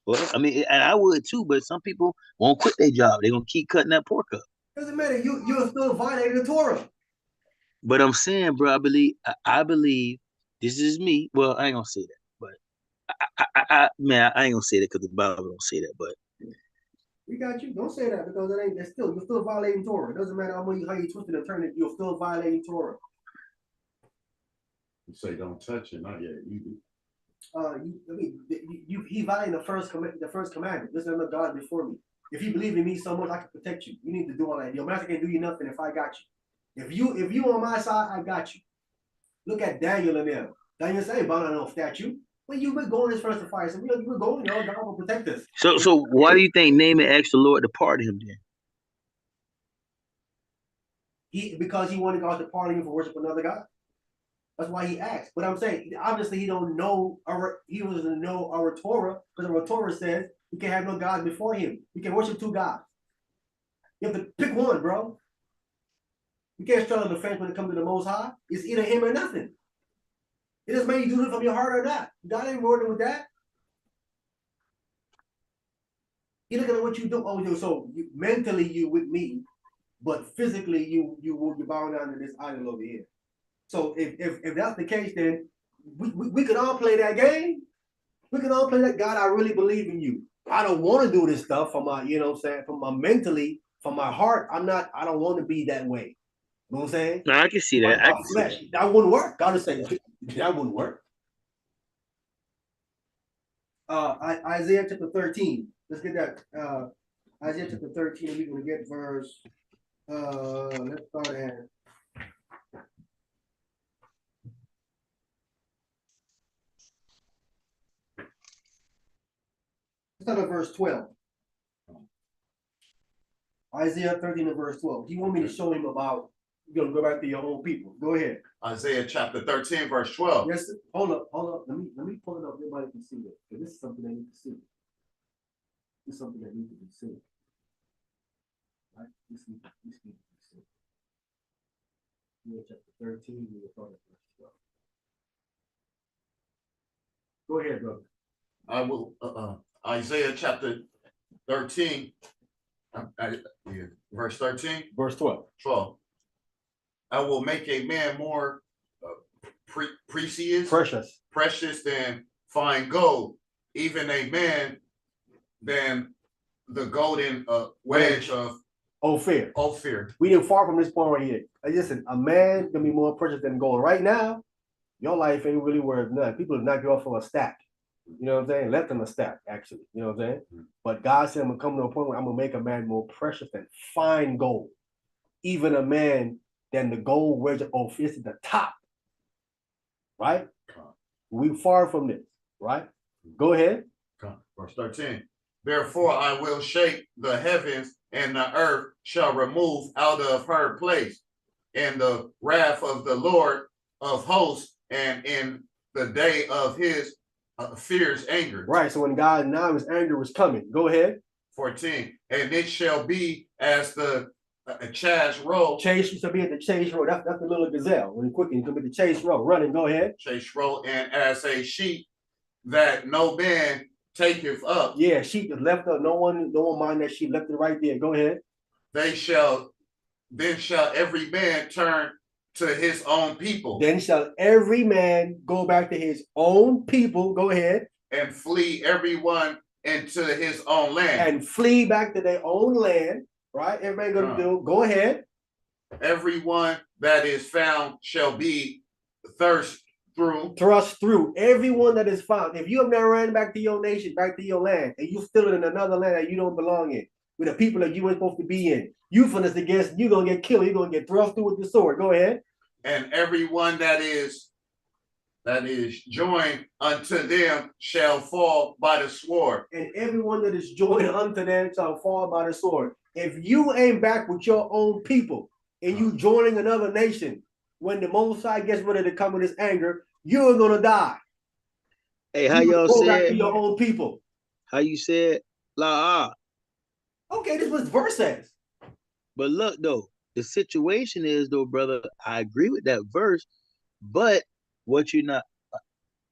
Well, I mean, and I would too, but some people won't quit their job. They're gonna keep cutting that pork up. Doesn't matter. You're still violating the Torah. But I'm saying, bro, I believe this is me. Well, I ain't gonna say that, but I ain't gonna say that because the Bible don't say that. But we got you. Don't say that because you're still violating Torah. It doesn't matter how you twist it and turn it. You're still violating Torah. You say don't touch it, not yet. You do. He violated the first commandment. Listen to God before me. If you believe in me so much, I can protect you. You need to do all that. Your master can't do you nothing if I got you. If you on my side, I got you. Look at Daniel and them. Daniel said, "Bound on no statue." When you were going this first to fire, so we were going, God will protect us. So why do you think Naaman asked the Lord to pardon him then? Because he wanted God to pardon him for worshiping another God. That's why he asked. But I'm saying, obviously, he doesn't know our Torah, because our Torah says we can have no God before him. We can worship two gods. You have to pick one, bro. You can't straddle the fence when it comes to the Most High. It's either him or nothing. It doesn't matter you do it from your heart or not. God ain't working with that. You look at what you do. Oh, so mentally you with me, but physically you bow down to this idol over here. So if that's the case, then we could all play that game. We can all play that. God, I really believe in you. I don't want to do this stuff from my, from my mentally, from my heart. I don't want to be that way. You know what I'm saying? No, I can see that. I can see that. That wouldn't work. God is saying that wouldn't work. Isaiah chapter 13. Let's get that. Isaiah chapter 13. We're gonna get verse. Let's start at. Let's start at verse 12. Isaiah 13 and verse 12. Do you want me to show him about? You're gonna go back to your own people. Go ahead. Isaiah chapter 13, verse 12. Yes. Sir. Hold up. Let me pull it up. Everybody can see it. This is something they need to see. This is something that needs to be seen. Right? This needs to be seen. Isaiah chapter 13. We will start at verse 12. Go ahead, brother. I will. Isaiah chapter 13. Verse 13. Verse 12. 12. I will make a man more precious than fine gold, even a man than the golden wedge of Ophir. We didn't far from this point right here. Listen, a man can be more precious than gold. Right now, your life ain't really worth nothing. People have knocked you off for a stack. You know what I'm saying? Left them a stack, actually. You know what I'm saying? Mm-hmm. But God said, I'm going to come to a point where I'm going to make a man more precious than fine gold. Even a man than the gold wedge of Ophir is at the top. Right? We far from this. Right? Go ahead. Verse 13. Therefore, I will shake the heavens and the earth shall remove out of her place in the wrath of the Lord of hosts and in the day of his fierce anger. Right. So when God now his anger was coming, go ahead. 14. And it shall be as the chase row. Chase used to be at the chase row. That's the little gazelle. When you quicken, you can be the chase row. Running, go ahead. Chase row, and as a sheep that no man taketh up. Yeah, sheep is left up. No one mind that sheep left it right there. Go ahead. Then shall every man turn to his own people. Then shall every man go back to his own people. Go ahead. And flee everyone into his own land. And flee back to their own land. Right? Everybody gonna do. Go ahead. Everyone that is found shall be thrust through. Everyone that is found. If you have now ran back to your nation, back to your land, and you still in another land that you don't belong in, with the people that you ain't supposed to be in, you finna against, you're gonna get killed. You're gonna get thrust through with the sword. Go ahead. And everyone that is joined unto them shall fall by the sword. And everyone that is joined unto them shall fall by the sword. If you ain't back with your own people and you joining another nation, when the Most High gets ready to come with his anger, you're gonna die. Hey, how y'all go back said to your own people? How you said la? Okay, this is what the verse says. But look though, the situation is though, brother. I agree with that verse, but what you're not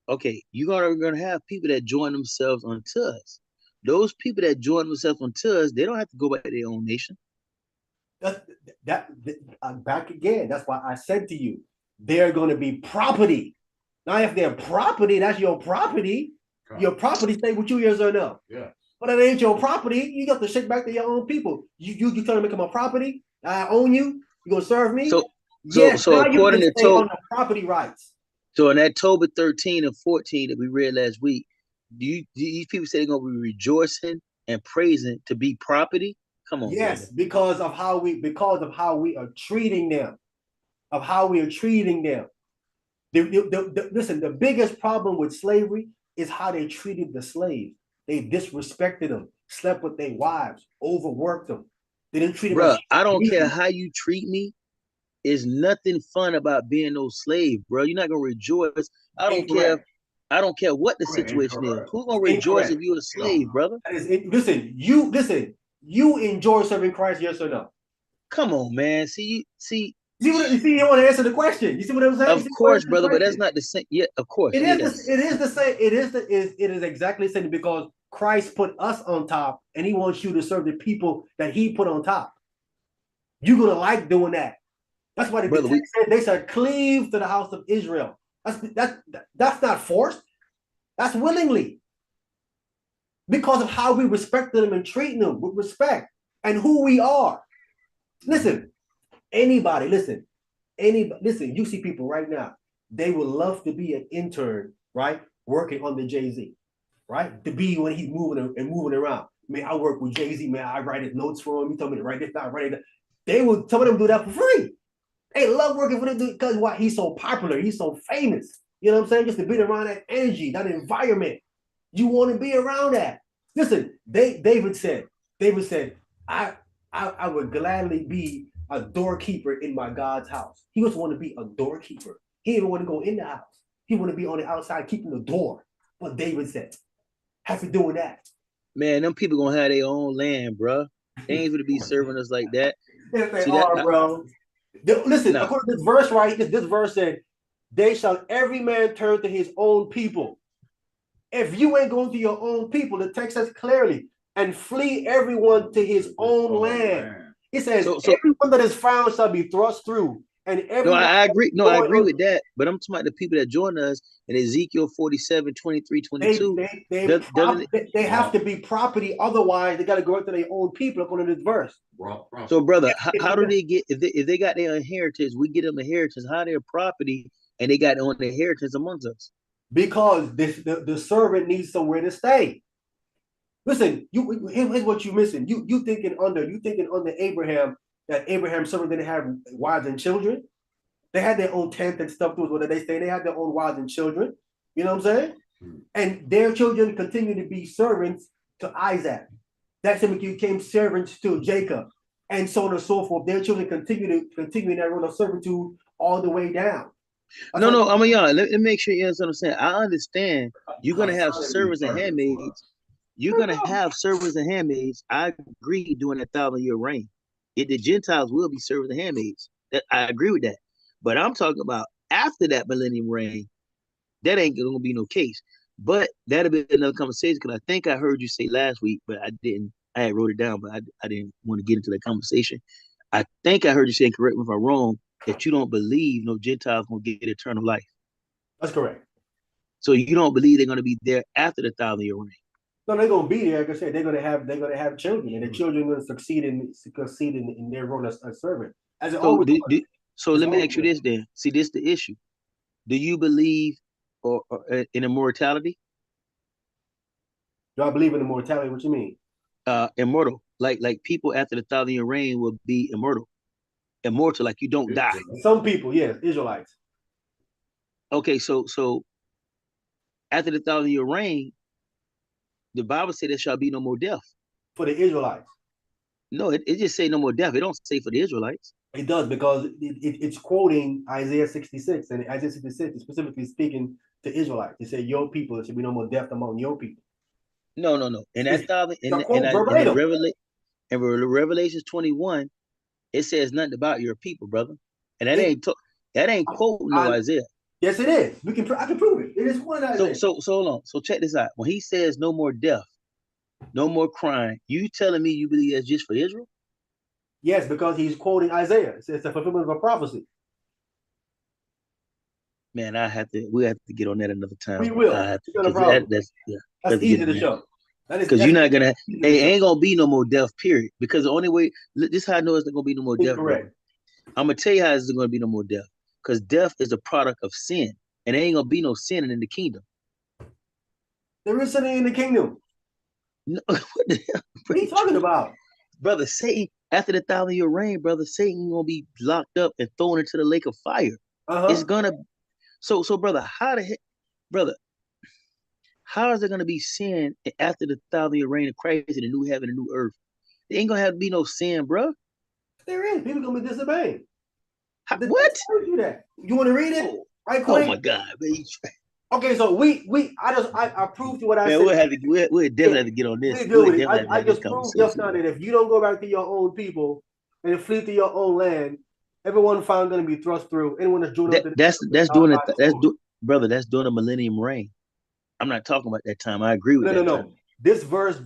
okay. You're gonna have people that join themselves unto us. Those people that join themselves unto us, they don't have to go back to their own nation. Back again. That's why I said to you, they're going to be property. Now, if they're property, that's your property. Your property stay with you, yes or no? Yeah. But it ain't your property. You got to shake back to your own people. You trying to make them a property? I own you. You gonna serve me? So according to on the property rights. So in that Tobit 13 and 14 that we read last week, these people say they're gonna be rejoicing and praising to be property? Come on. Yes, brother. because of how we are treating them. Listen, the biggest problem with slavery is how they treated the slaves. They disrespected them, slept with their wives, overworked them. They didn't treat them. Bro, I don't care how you treat me. There's nothing fun about being no slave, bro. You're not gonna rejoice. I don't care what the situation is. Who's gonna rejoice if you're a slave, brother? Listen, you enjoy serving Christ, yes or no? Come on, man. You want to answer the question. You see what I'm saying? Of course, brother, but that's not the same. Yeah, of course. It is the same. It is exactly the same because Christ put us on top and he wants you to serve the people that he put on top. You're gonna like doing that. That's why they said cleave to the house of Israel. That's not forced. That's willingly. Because of how we respect them and treat them with respect and who we are. Listen, you see people right now, they would love to be an intern, right? Working under Jay-Z, right? To be when he's moving around. Man, I work with Jay-Z, man. I write his notes for him. He told me to write this, not write it. Some of them do that for free. They love working for them because why? He's so popular. He's so famous. You know what I'm saying? Just to be around that energy, that environment. You want to be around that. Listen, David said, I would gladly be a doorkeeper in my God's house. He just want to be a doorkeeper. He didn't want to go in the house. He want to be on the outside keeping the door. But David said, after doing that. Man, them people gonna have their own land, bro. They ain't gonna be serving us like that. Yes, they are, bro. Listen, according to this verse, right? This verse said, they shall every man turn to his own people. If you ain't going to your own people, the text says clearly, and flee everyone to his own land. It says, everyone that is found shall be thrust through. And everyone. I agree. No, I agree with that. But I'm talking about the people that join us in Ezekiel 47, 23, 22. They have to be property. Otherwise, they got to go into their own people according to this verse. So, brother, how do they get, if they got their inheritance, we get them inheritance, how they're property and they got their own inheritance amongst us? Because the servant needs somewhere to stay. Listen, here's what you're missing. You thinking under Abraham, that Abraham's servant didn't have wives and children. They had their own tent and stuff too, whether they stay. They had their own wives and children. You know what I'm saying? And their children continue to be servants to Isaac. That simply became servants to Jacob, and so on and so forth. Their children continue in that role of servitude all the way down. No, I mean, y'all, let me make sure you understand what I'm saying. I understand you're gonna have servants and handmaids. You're gonna have servants and handmaids. I agree during that 1,000-year reign. The Gentiles will be servants and handmaids. I agree with that. But I'm talking about after that millennium reign, that ain't gonna be no case. But that'll be another conversation because I think I heard you say last week, but I didn't. I had wrote it down, but I didn't want to get into that conversation. I think I heard you say, correct me if I'm wrong, that you don't believe no Gentiles gonna get eternal life. That's correct. So you don't believe they're gonna be there after the 1,000-year reign? No, they're gonna be there. Like I said, they're gonna have children, and the children are gonna succeed in their role as a servant. As it So, always so let me ask you this then. See, this is the issue. Do you believe or in immortality? Do I believe in immortality? What you mean? Immortal. Like people after the 1,000-year reign will be immortal. Immortal, like you don't die. Some people, yes, Israelites. Okay, so after the 1,000-year reign, the Bible said there shall be no more death. For the Israelites. No, it just say no more death. It don't say for the Israelites. It does because it's quoting Isaiah 66, and Isaiah 66 is specifically speaking to Israelites. It said, "Your people, there should be no more death among your people." No. And that thousand in Revelations 21, it says nothing about your people, brother. And that ain't quoting no Isaiah. Yes, it is. I can prove it. It is one Isaiah. So hold on. So check this out. When he says no more death, no more crying, you telling me you believe that's just for Israel? Yes, because he's quoting Isaiah. It's a fulfillment of a prophecy. Man, we have to get on that another time. We will. That's easy to show. Because you're not gonna. Ain't gonna be no more death. Period. Because the only way. This is how I know it's not gonna be no more death. Correct. I'm gonna tell you how it's gonna be no more death. Because death is a product of sin, and there ain't gonna be no sin in the kingdom. There is sin in the kingdom. No, what the hell? What are you talking about, brother? Satan, after the 1,000-year reign, brother, Satan gonna be locked up and thrown into the lake of fire. It's gonna. So, brother, how is there gonna be sin after the 1,000-year reign of Christ in the new heaven and new earth? There ain't gonna have to be no sin, bro. There is. People gonna be disobeying. What? You want to read it? Right quick? Oh my God, man. Okay, so I proved you what I said. We'll definitely have to get on this. I just proved just now that if you don't go back to your own people and flee to your own land, everyone found going to be thrust through. Anyone that's doing brother. That's during the millennium reign. I'm not talking about that time. I agree with that. No. This verse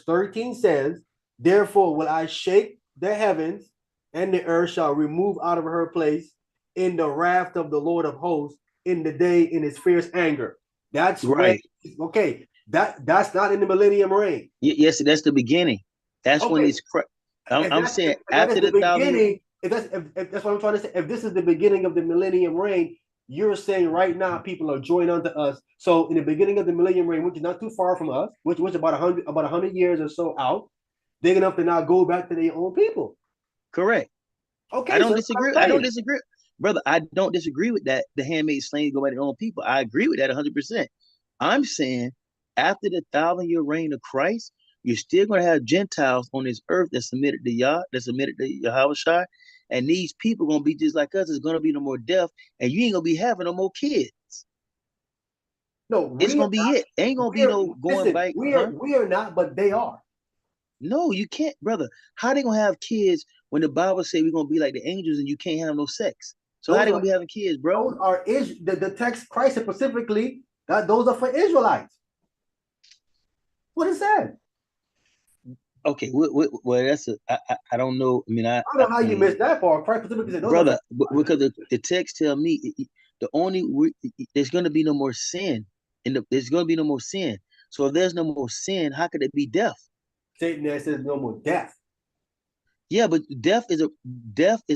13 says, "Therefore will I shake the heavens, and the earth shall remove out of her place in the wrath of the Lord of hosts in the day in his fierce anger." That's right. Okay, that's not in the millennium reign. Yes, that's the beginning. That's when he's. I'm saying after the beginning. If that's what I'm trying to say. If this is the beginning of the millennium reign, you're saying right now people are joined unto us. So in the beginning of the millennium reign, which is not too far from us, which was about 100 years or so out, they're enough to now go back to their own people. Correct. Okay. I don't disagree. Brother. I don't disagree with that. The handmaid slaves go back to their own people. I agree with that 100%. I'm saying after the 1,000-year reign of Christ, you're still going to have Gentiles on this earth that submitted to Yah, that submitted to Yahushua. And these people going to be just like us. There's going to be no more death. And you ain't going to be having no more kids. No, it's going to be it. Ain't going to be no going back. We are not, but they are. No, you can't, brother. How they going to have kids when the Bible say we're going to be like the angels and you can't have no sex? So how they going to be having kids, bro? Those are the text Christ specifically, those are for Israelites. What is that? Okay, well, that's I don't know. I mean, I don't know how you missed that part. Christ specifically said, brother, because the text tell me there's going to be no more sin, and there's going to be no more sin. So if there's no more sin, how could it be death? Satan there says no more death. Yeah, but death is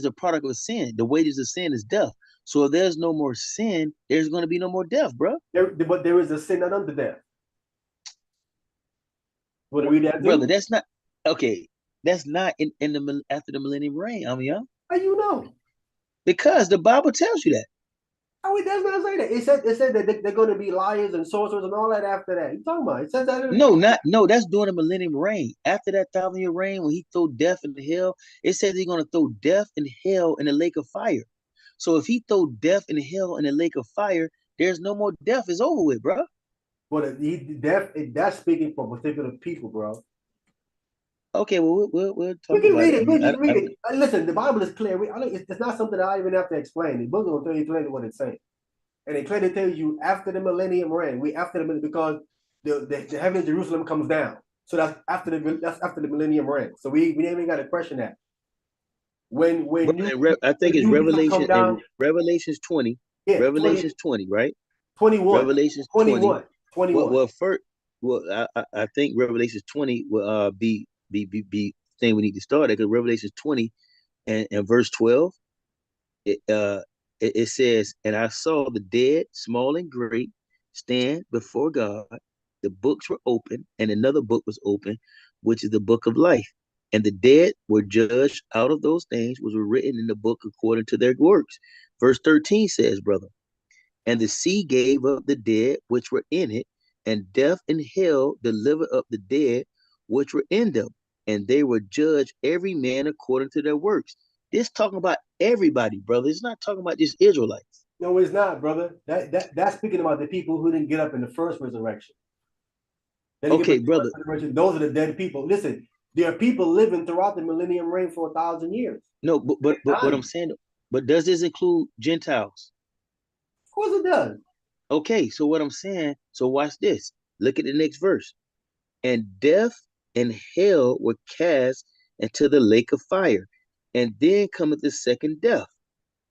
a product of sin. The wages of sin is death. So if there's no more sin, there's going to be no more death, bro. But there is a sin not unto death. Want to read that, brother? That's not okay. That's not in the after the millennium reign. I mean, how you know? Because the Bible tells you that. Oh, it does not say that. It said that they're going to be liars and sorcerers and all that after that. You talking about? It says that in the No, that's during the millennium reign. After that 1,000 year reign, when he throw death into hell, it says he's gonna throw death and hell in the lake of fire. So if he throw death and hell in the lake of fire, there's no more death. It's over with, bro. But that's speaking for particular people, bro. Okay, well we'll We talk can about read it. I it. We mean, can read it. Listen, the Bible is clear. It's not something that I even have to explain. The book will tell you clearly what it's saying, and it clearly tells you after the millennium reign. We after the because the heaven of Jerusalem comes down. So that's after the millennium reign. So we ain't even got to question that. When I think it's New Jerusalem come Revelation and down, Revelations 20. yeah, Revelations 20, right? 21, Revelations 20. 21, 21. Well, first, I think Revelations 20 will be thing we need to start at, because Revelations 20 and verse 12, it says, and I saw the dead, small and great, stand before God. The books were open, and another book was open, which is the book of life. And the dead were judged out of those things which were written in the book according to their works. Verse 13 says, brother, and the sea gave up the dead which were in it, and death and hell delivered up the dead which were in them, and they were judged every man according to their works. This talking about everybody, brother. It's not talking about just Israelites. No, it's not, brother. That's speaking about the people who didn't get up in the first resurrection. Okay, brother. Those are the dead people. Listen, there are people living throughout the millennium reign for 1,000 years. No, but what I'm saying, but does this include Gentiles? Of course it does. Okay, so what I'm saying, so watch this. Look at the next verse. And death and hell were cast into the lake of fire. And then cometh the second death.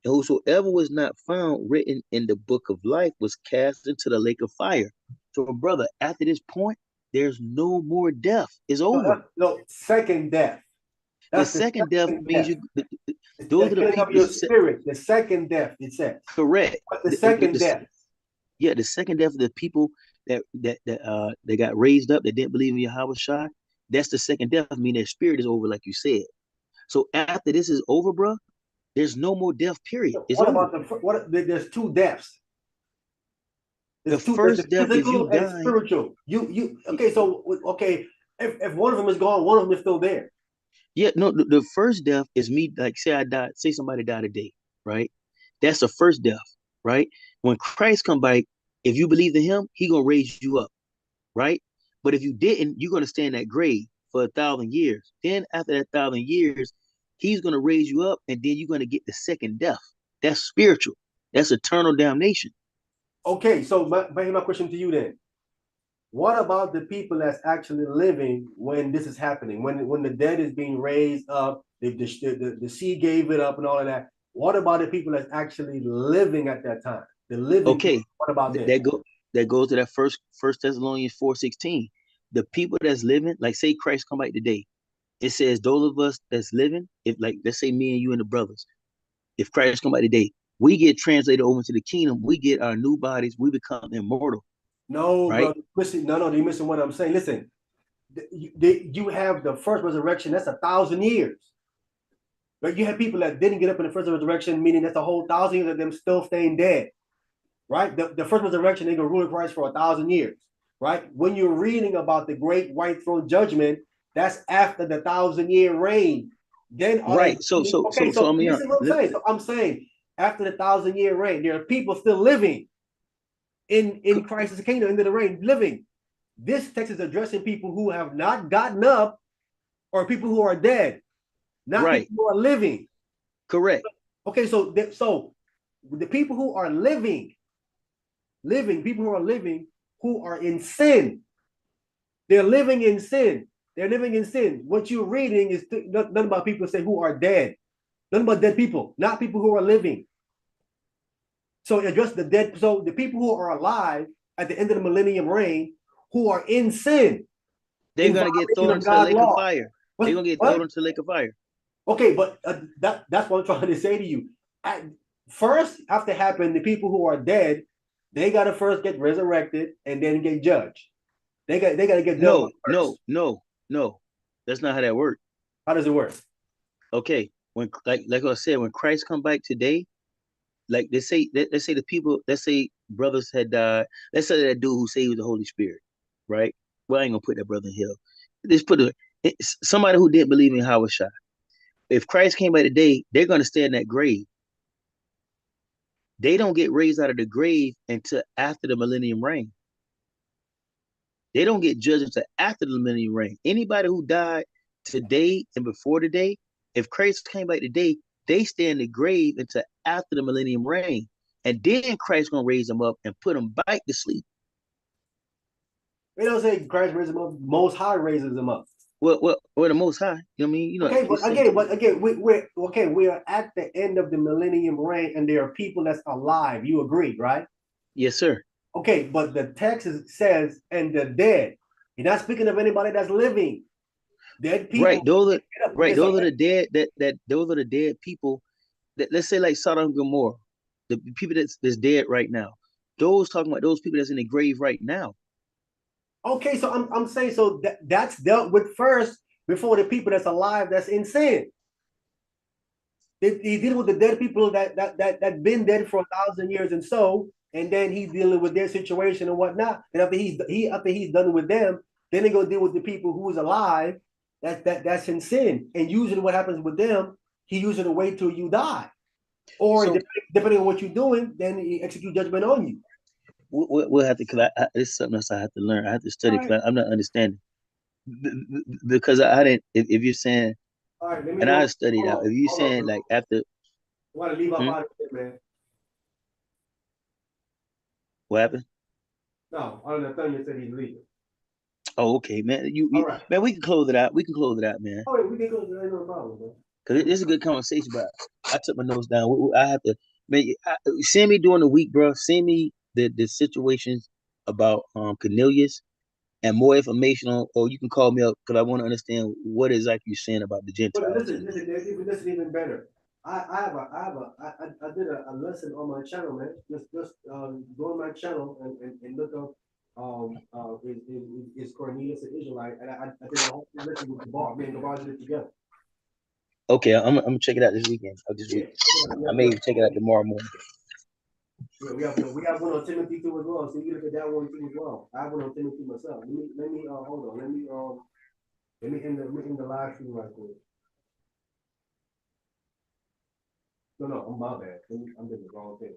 And whosoever was not found written in the book of life was cast into the lake of fire. So, brother, after this point, there's no more death. It's over. No, second death. The second death means death. those are the Killing people. of your spirit. The second death, it says. Correct. But the second death. Yeah, the second death of the people that they got raised up, that didn't believe in Yahweh Shai. That's the second death. I mean, their spirit is over, like you said. So after this is over, bro, there's no more death. Period. It's what over. About there's two deaths. The first death is you dying. Spiritual. Okay. So if one of them is gone, one of them is still there. Yeah, no. The first death is me. Like, say I died. Say somebody died today, right? That's the first death, right? When Christ come back, if you believe in Him, He gonna raise you up, right? But if you didn't, you're gonna stay in that grave for 1,000 years. Then after that 1,000 years, He's gonna raise you up, and then you're gonna get the second death. That's spiritual. That's eternal damnation. Okay, so my question to you then. What about the people that's actually living when this is happening? When the dead is being raised up, the sea gave it up and all of that. What about the people that's actually living at that time? The living Okay, people, what about them? That goes to that first Thessalonians 4:16. The people that's living, like say Christ come back today, it says those of us that's living, if like let's say me and you and the brothers, if Christ come back today, we get translated over to the kingdom, we get our new bodies, we become immortal. No, right? brother. Listen, no, you're missing what I'm saying. Listen, you have the first resurrection, that's 1,000 years. But you have people that didn't get up in the first resurrection, meaning that's a whole 1,000 years of them still staying dead. Right? The first resurrection, they're gonna rule Christ for 1,000 years. Right? When you're reading about the great white throne judgment, that's after the 1,000-year reign. Then right. So this is what I'm saying. So I'm saying after the 1,000-year reign, there are people still living in Christ's kingdom, into the reign, living. This text is addressing people who have not gotten up, or people who are dead, not right. people who are living. Correct. Okay, so the people who are living, people who are living, who are in sin, they're living in sin. They're living in sin. What you're reading is nothing about people say who are dead. Nothing about dead people, not people who are living. So address the dead. So the people who are alive at the end of the millennium reign, who are in sin, they're gonna get thrown into the lake of fire. They're gonna get thrown into the lake of fire. Okay, but that's what I'm trying to say to you. First, after happen, the people who are dead, they gotta first get resurrected and then get judged. They gotta get no. That's not how that works. How does it work? Okay, when like I said, when Christ come back today, like let's say the people, let's say brothers had died. Let's say that dude who said he was the Holy Spirit, right? Well, I ain't gonna put that brother in hell. Just put somebody who didn't believe in Howard Shah. If Christ came back today, they're gonna stay in that grave. They don't get raised out of the grave until after the millennium reign. They don't get judged until after the millennium reign. Anybody who died today and before today, if Christ came back today, they stay in the grave until after the millennium reign. And then Christ gonna raise them up and put them back to sleep. They don't say Christ raises them up. Most High raises them up. Well, the Most High. You know what I mean? You know. Okay, but again, we are at the end of the millennium reign, and there are people that's alive. You agree, right? Yes, sir. Okay, but the text says, "And the dead." You're not speaking of anybody that's living. Dead people. Right. Those are the dead. Those are the dead people. That, let's say like Sodom and Gomorrah, the people that's dead right now. Those talking about those people that's in the grave right now. Okay, so I'm saying so that's dealt with first before the people that's alive that's in sin. He dealing with the dead people that been dead for 1,000 years and so, and then he's dealing with their situation and whatnot. And after he's done with them, then they go deal with the people who is alive that's in sin. And usually what happens with them, he usually wait till you die, or so, depending on what you're doing, then he execute judgment on you. We'll have to, because it's something else I have to learn. I have to study because I'm not understanding. Because I didn't. If you're saying, right, and I studied out. If you're saying like after, I want to leave up out of it, man. What happened? No, Nathaniel said he's leaving. Oh, okay, man. Right. Man, we can close it out. We can close it out, man. Oh, yeah, we can close it out. No problem, man. Because it's a good conversation, but I took my notes down. I have to, man. Send me during the week, bro. Send me the situations about Cornelius and more information on, or you can call me up because I want to understand what exactly you're saying about the Gentiles. Well, listen even better. I did a lesson on my channel, man. Just go on my channel and look up is Cornelius an Israelite? And I did a whole lesson with the bar. Me and the bar did it together. Okay, I'm gonna check it out this weekend. I may even check it out tomorrow morning. Yeah, we have one on Timothy too as well. So you can look at that one too as well. I have one on Timothy myself. Let me hold on. Let me end the live stream right quick. No, I'm my bad. I'm doing the wrong thing.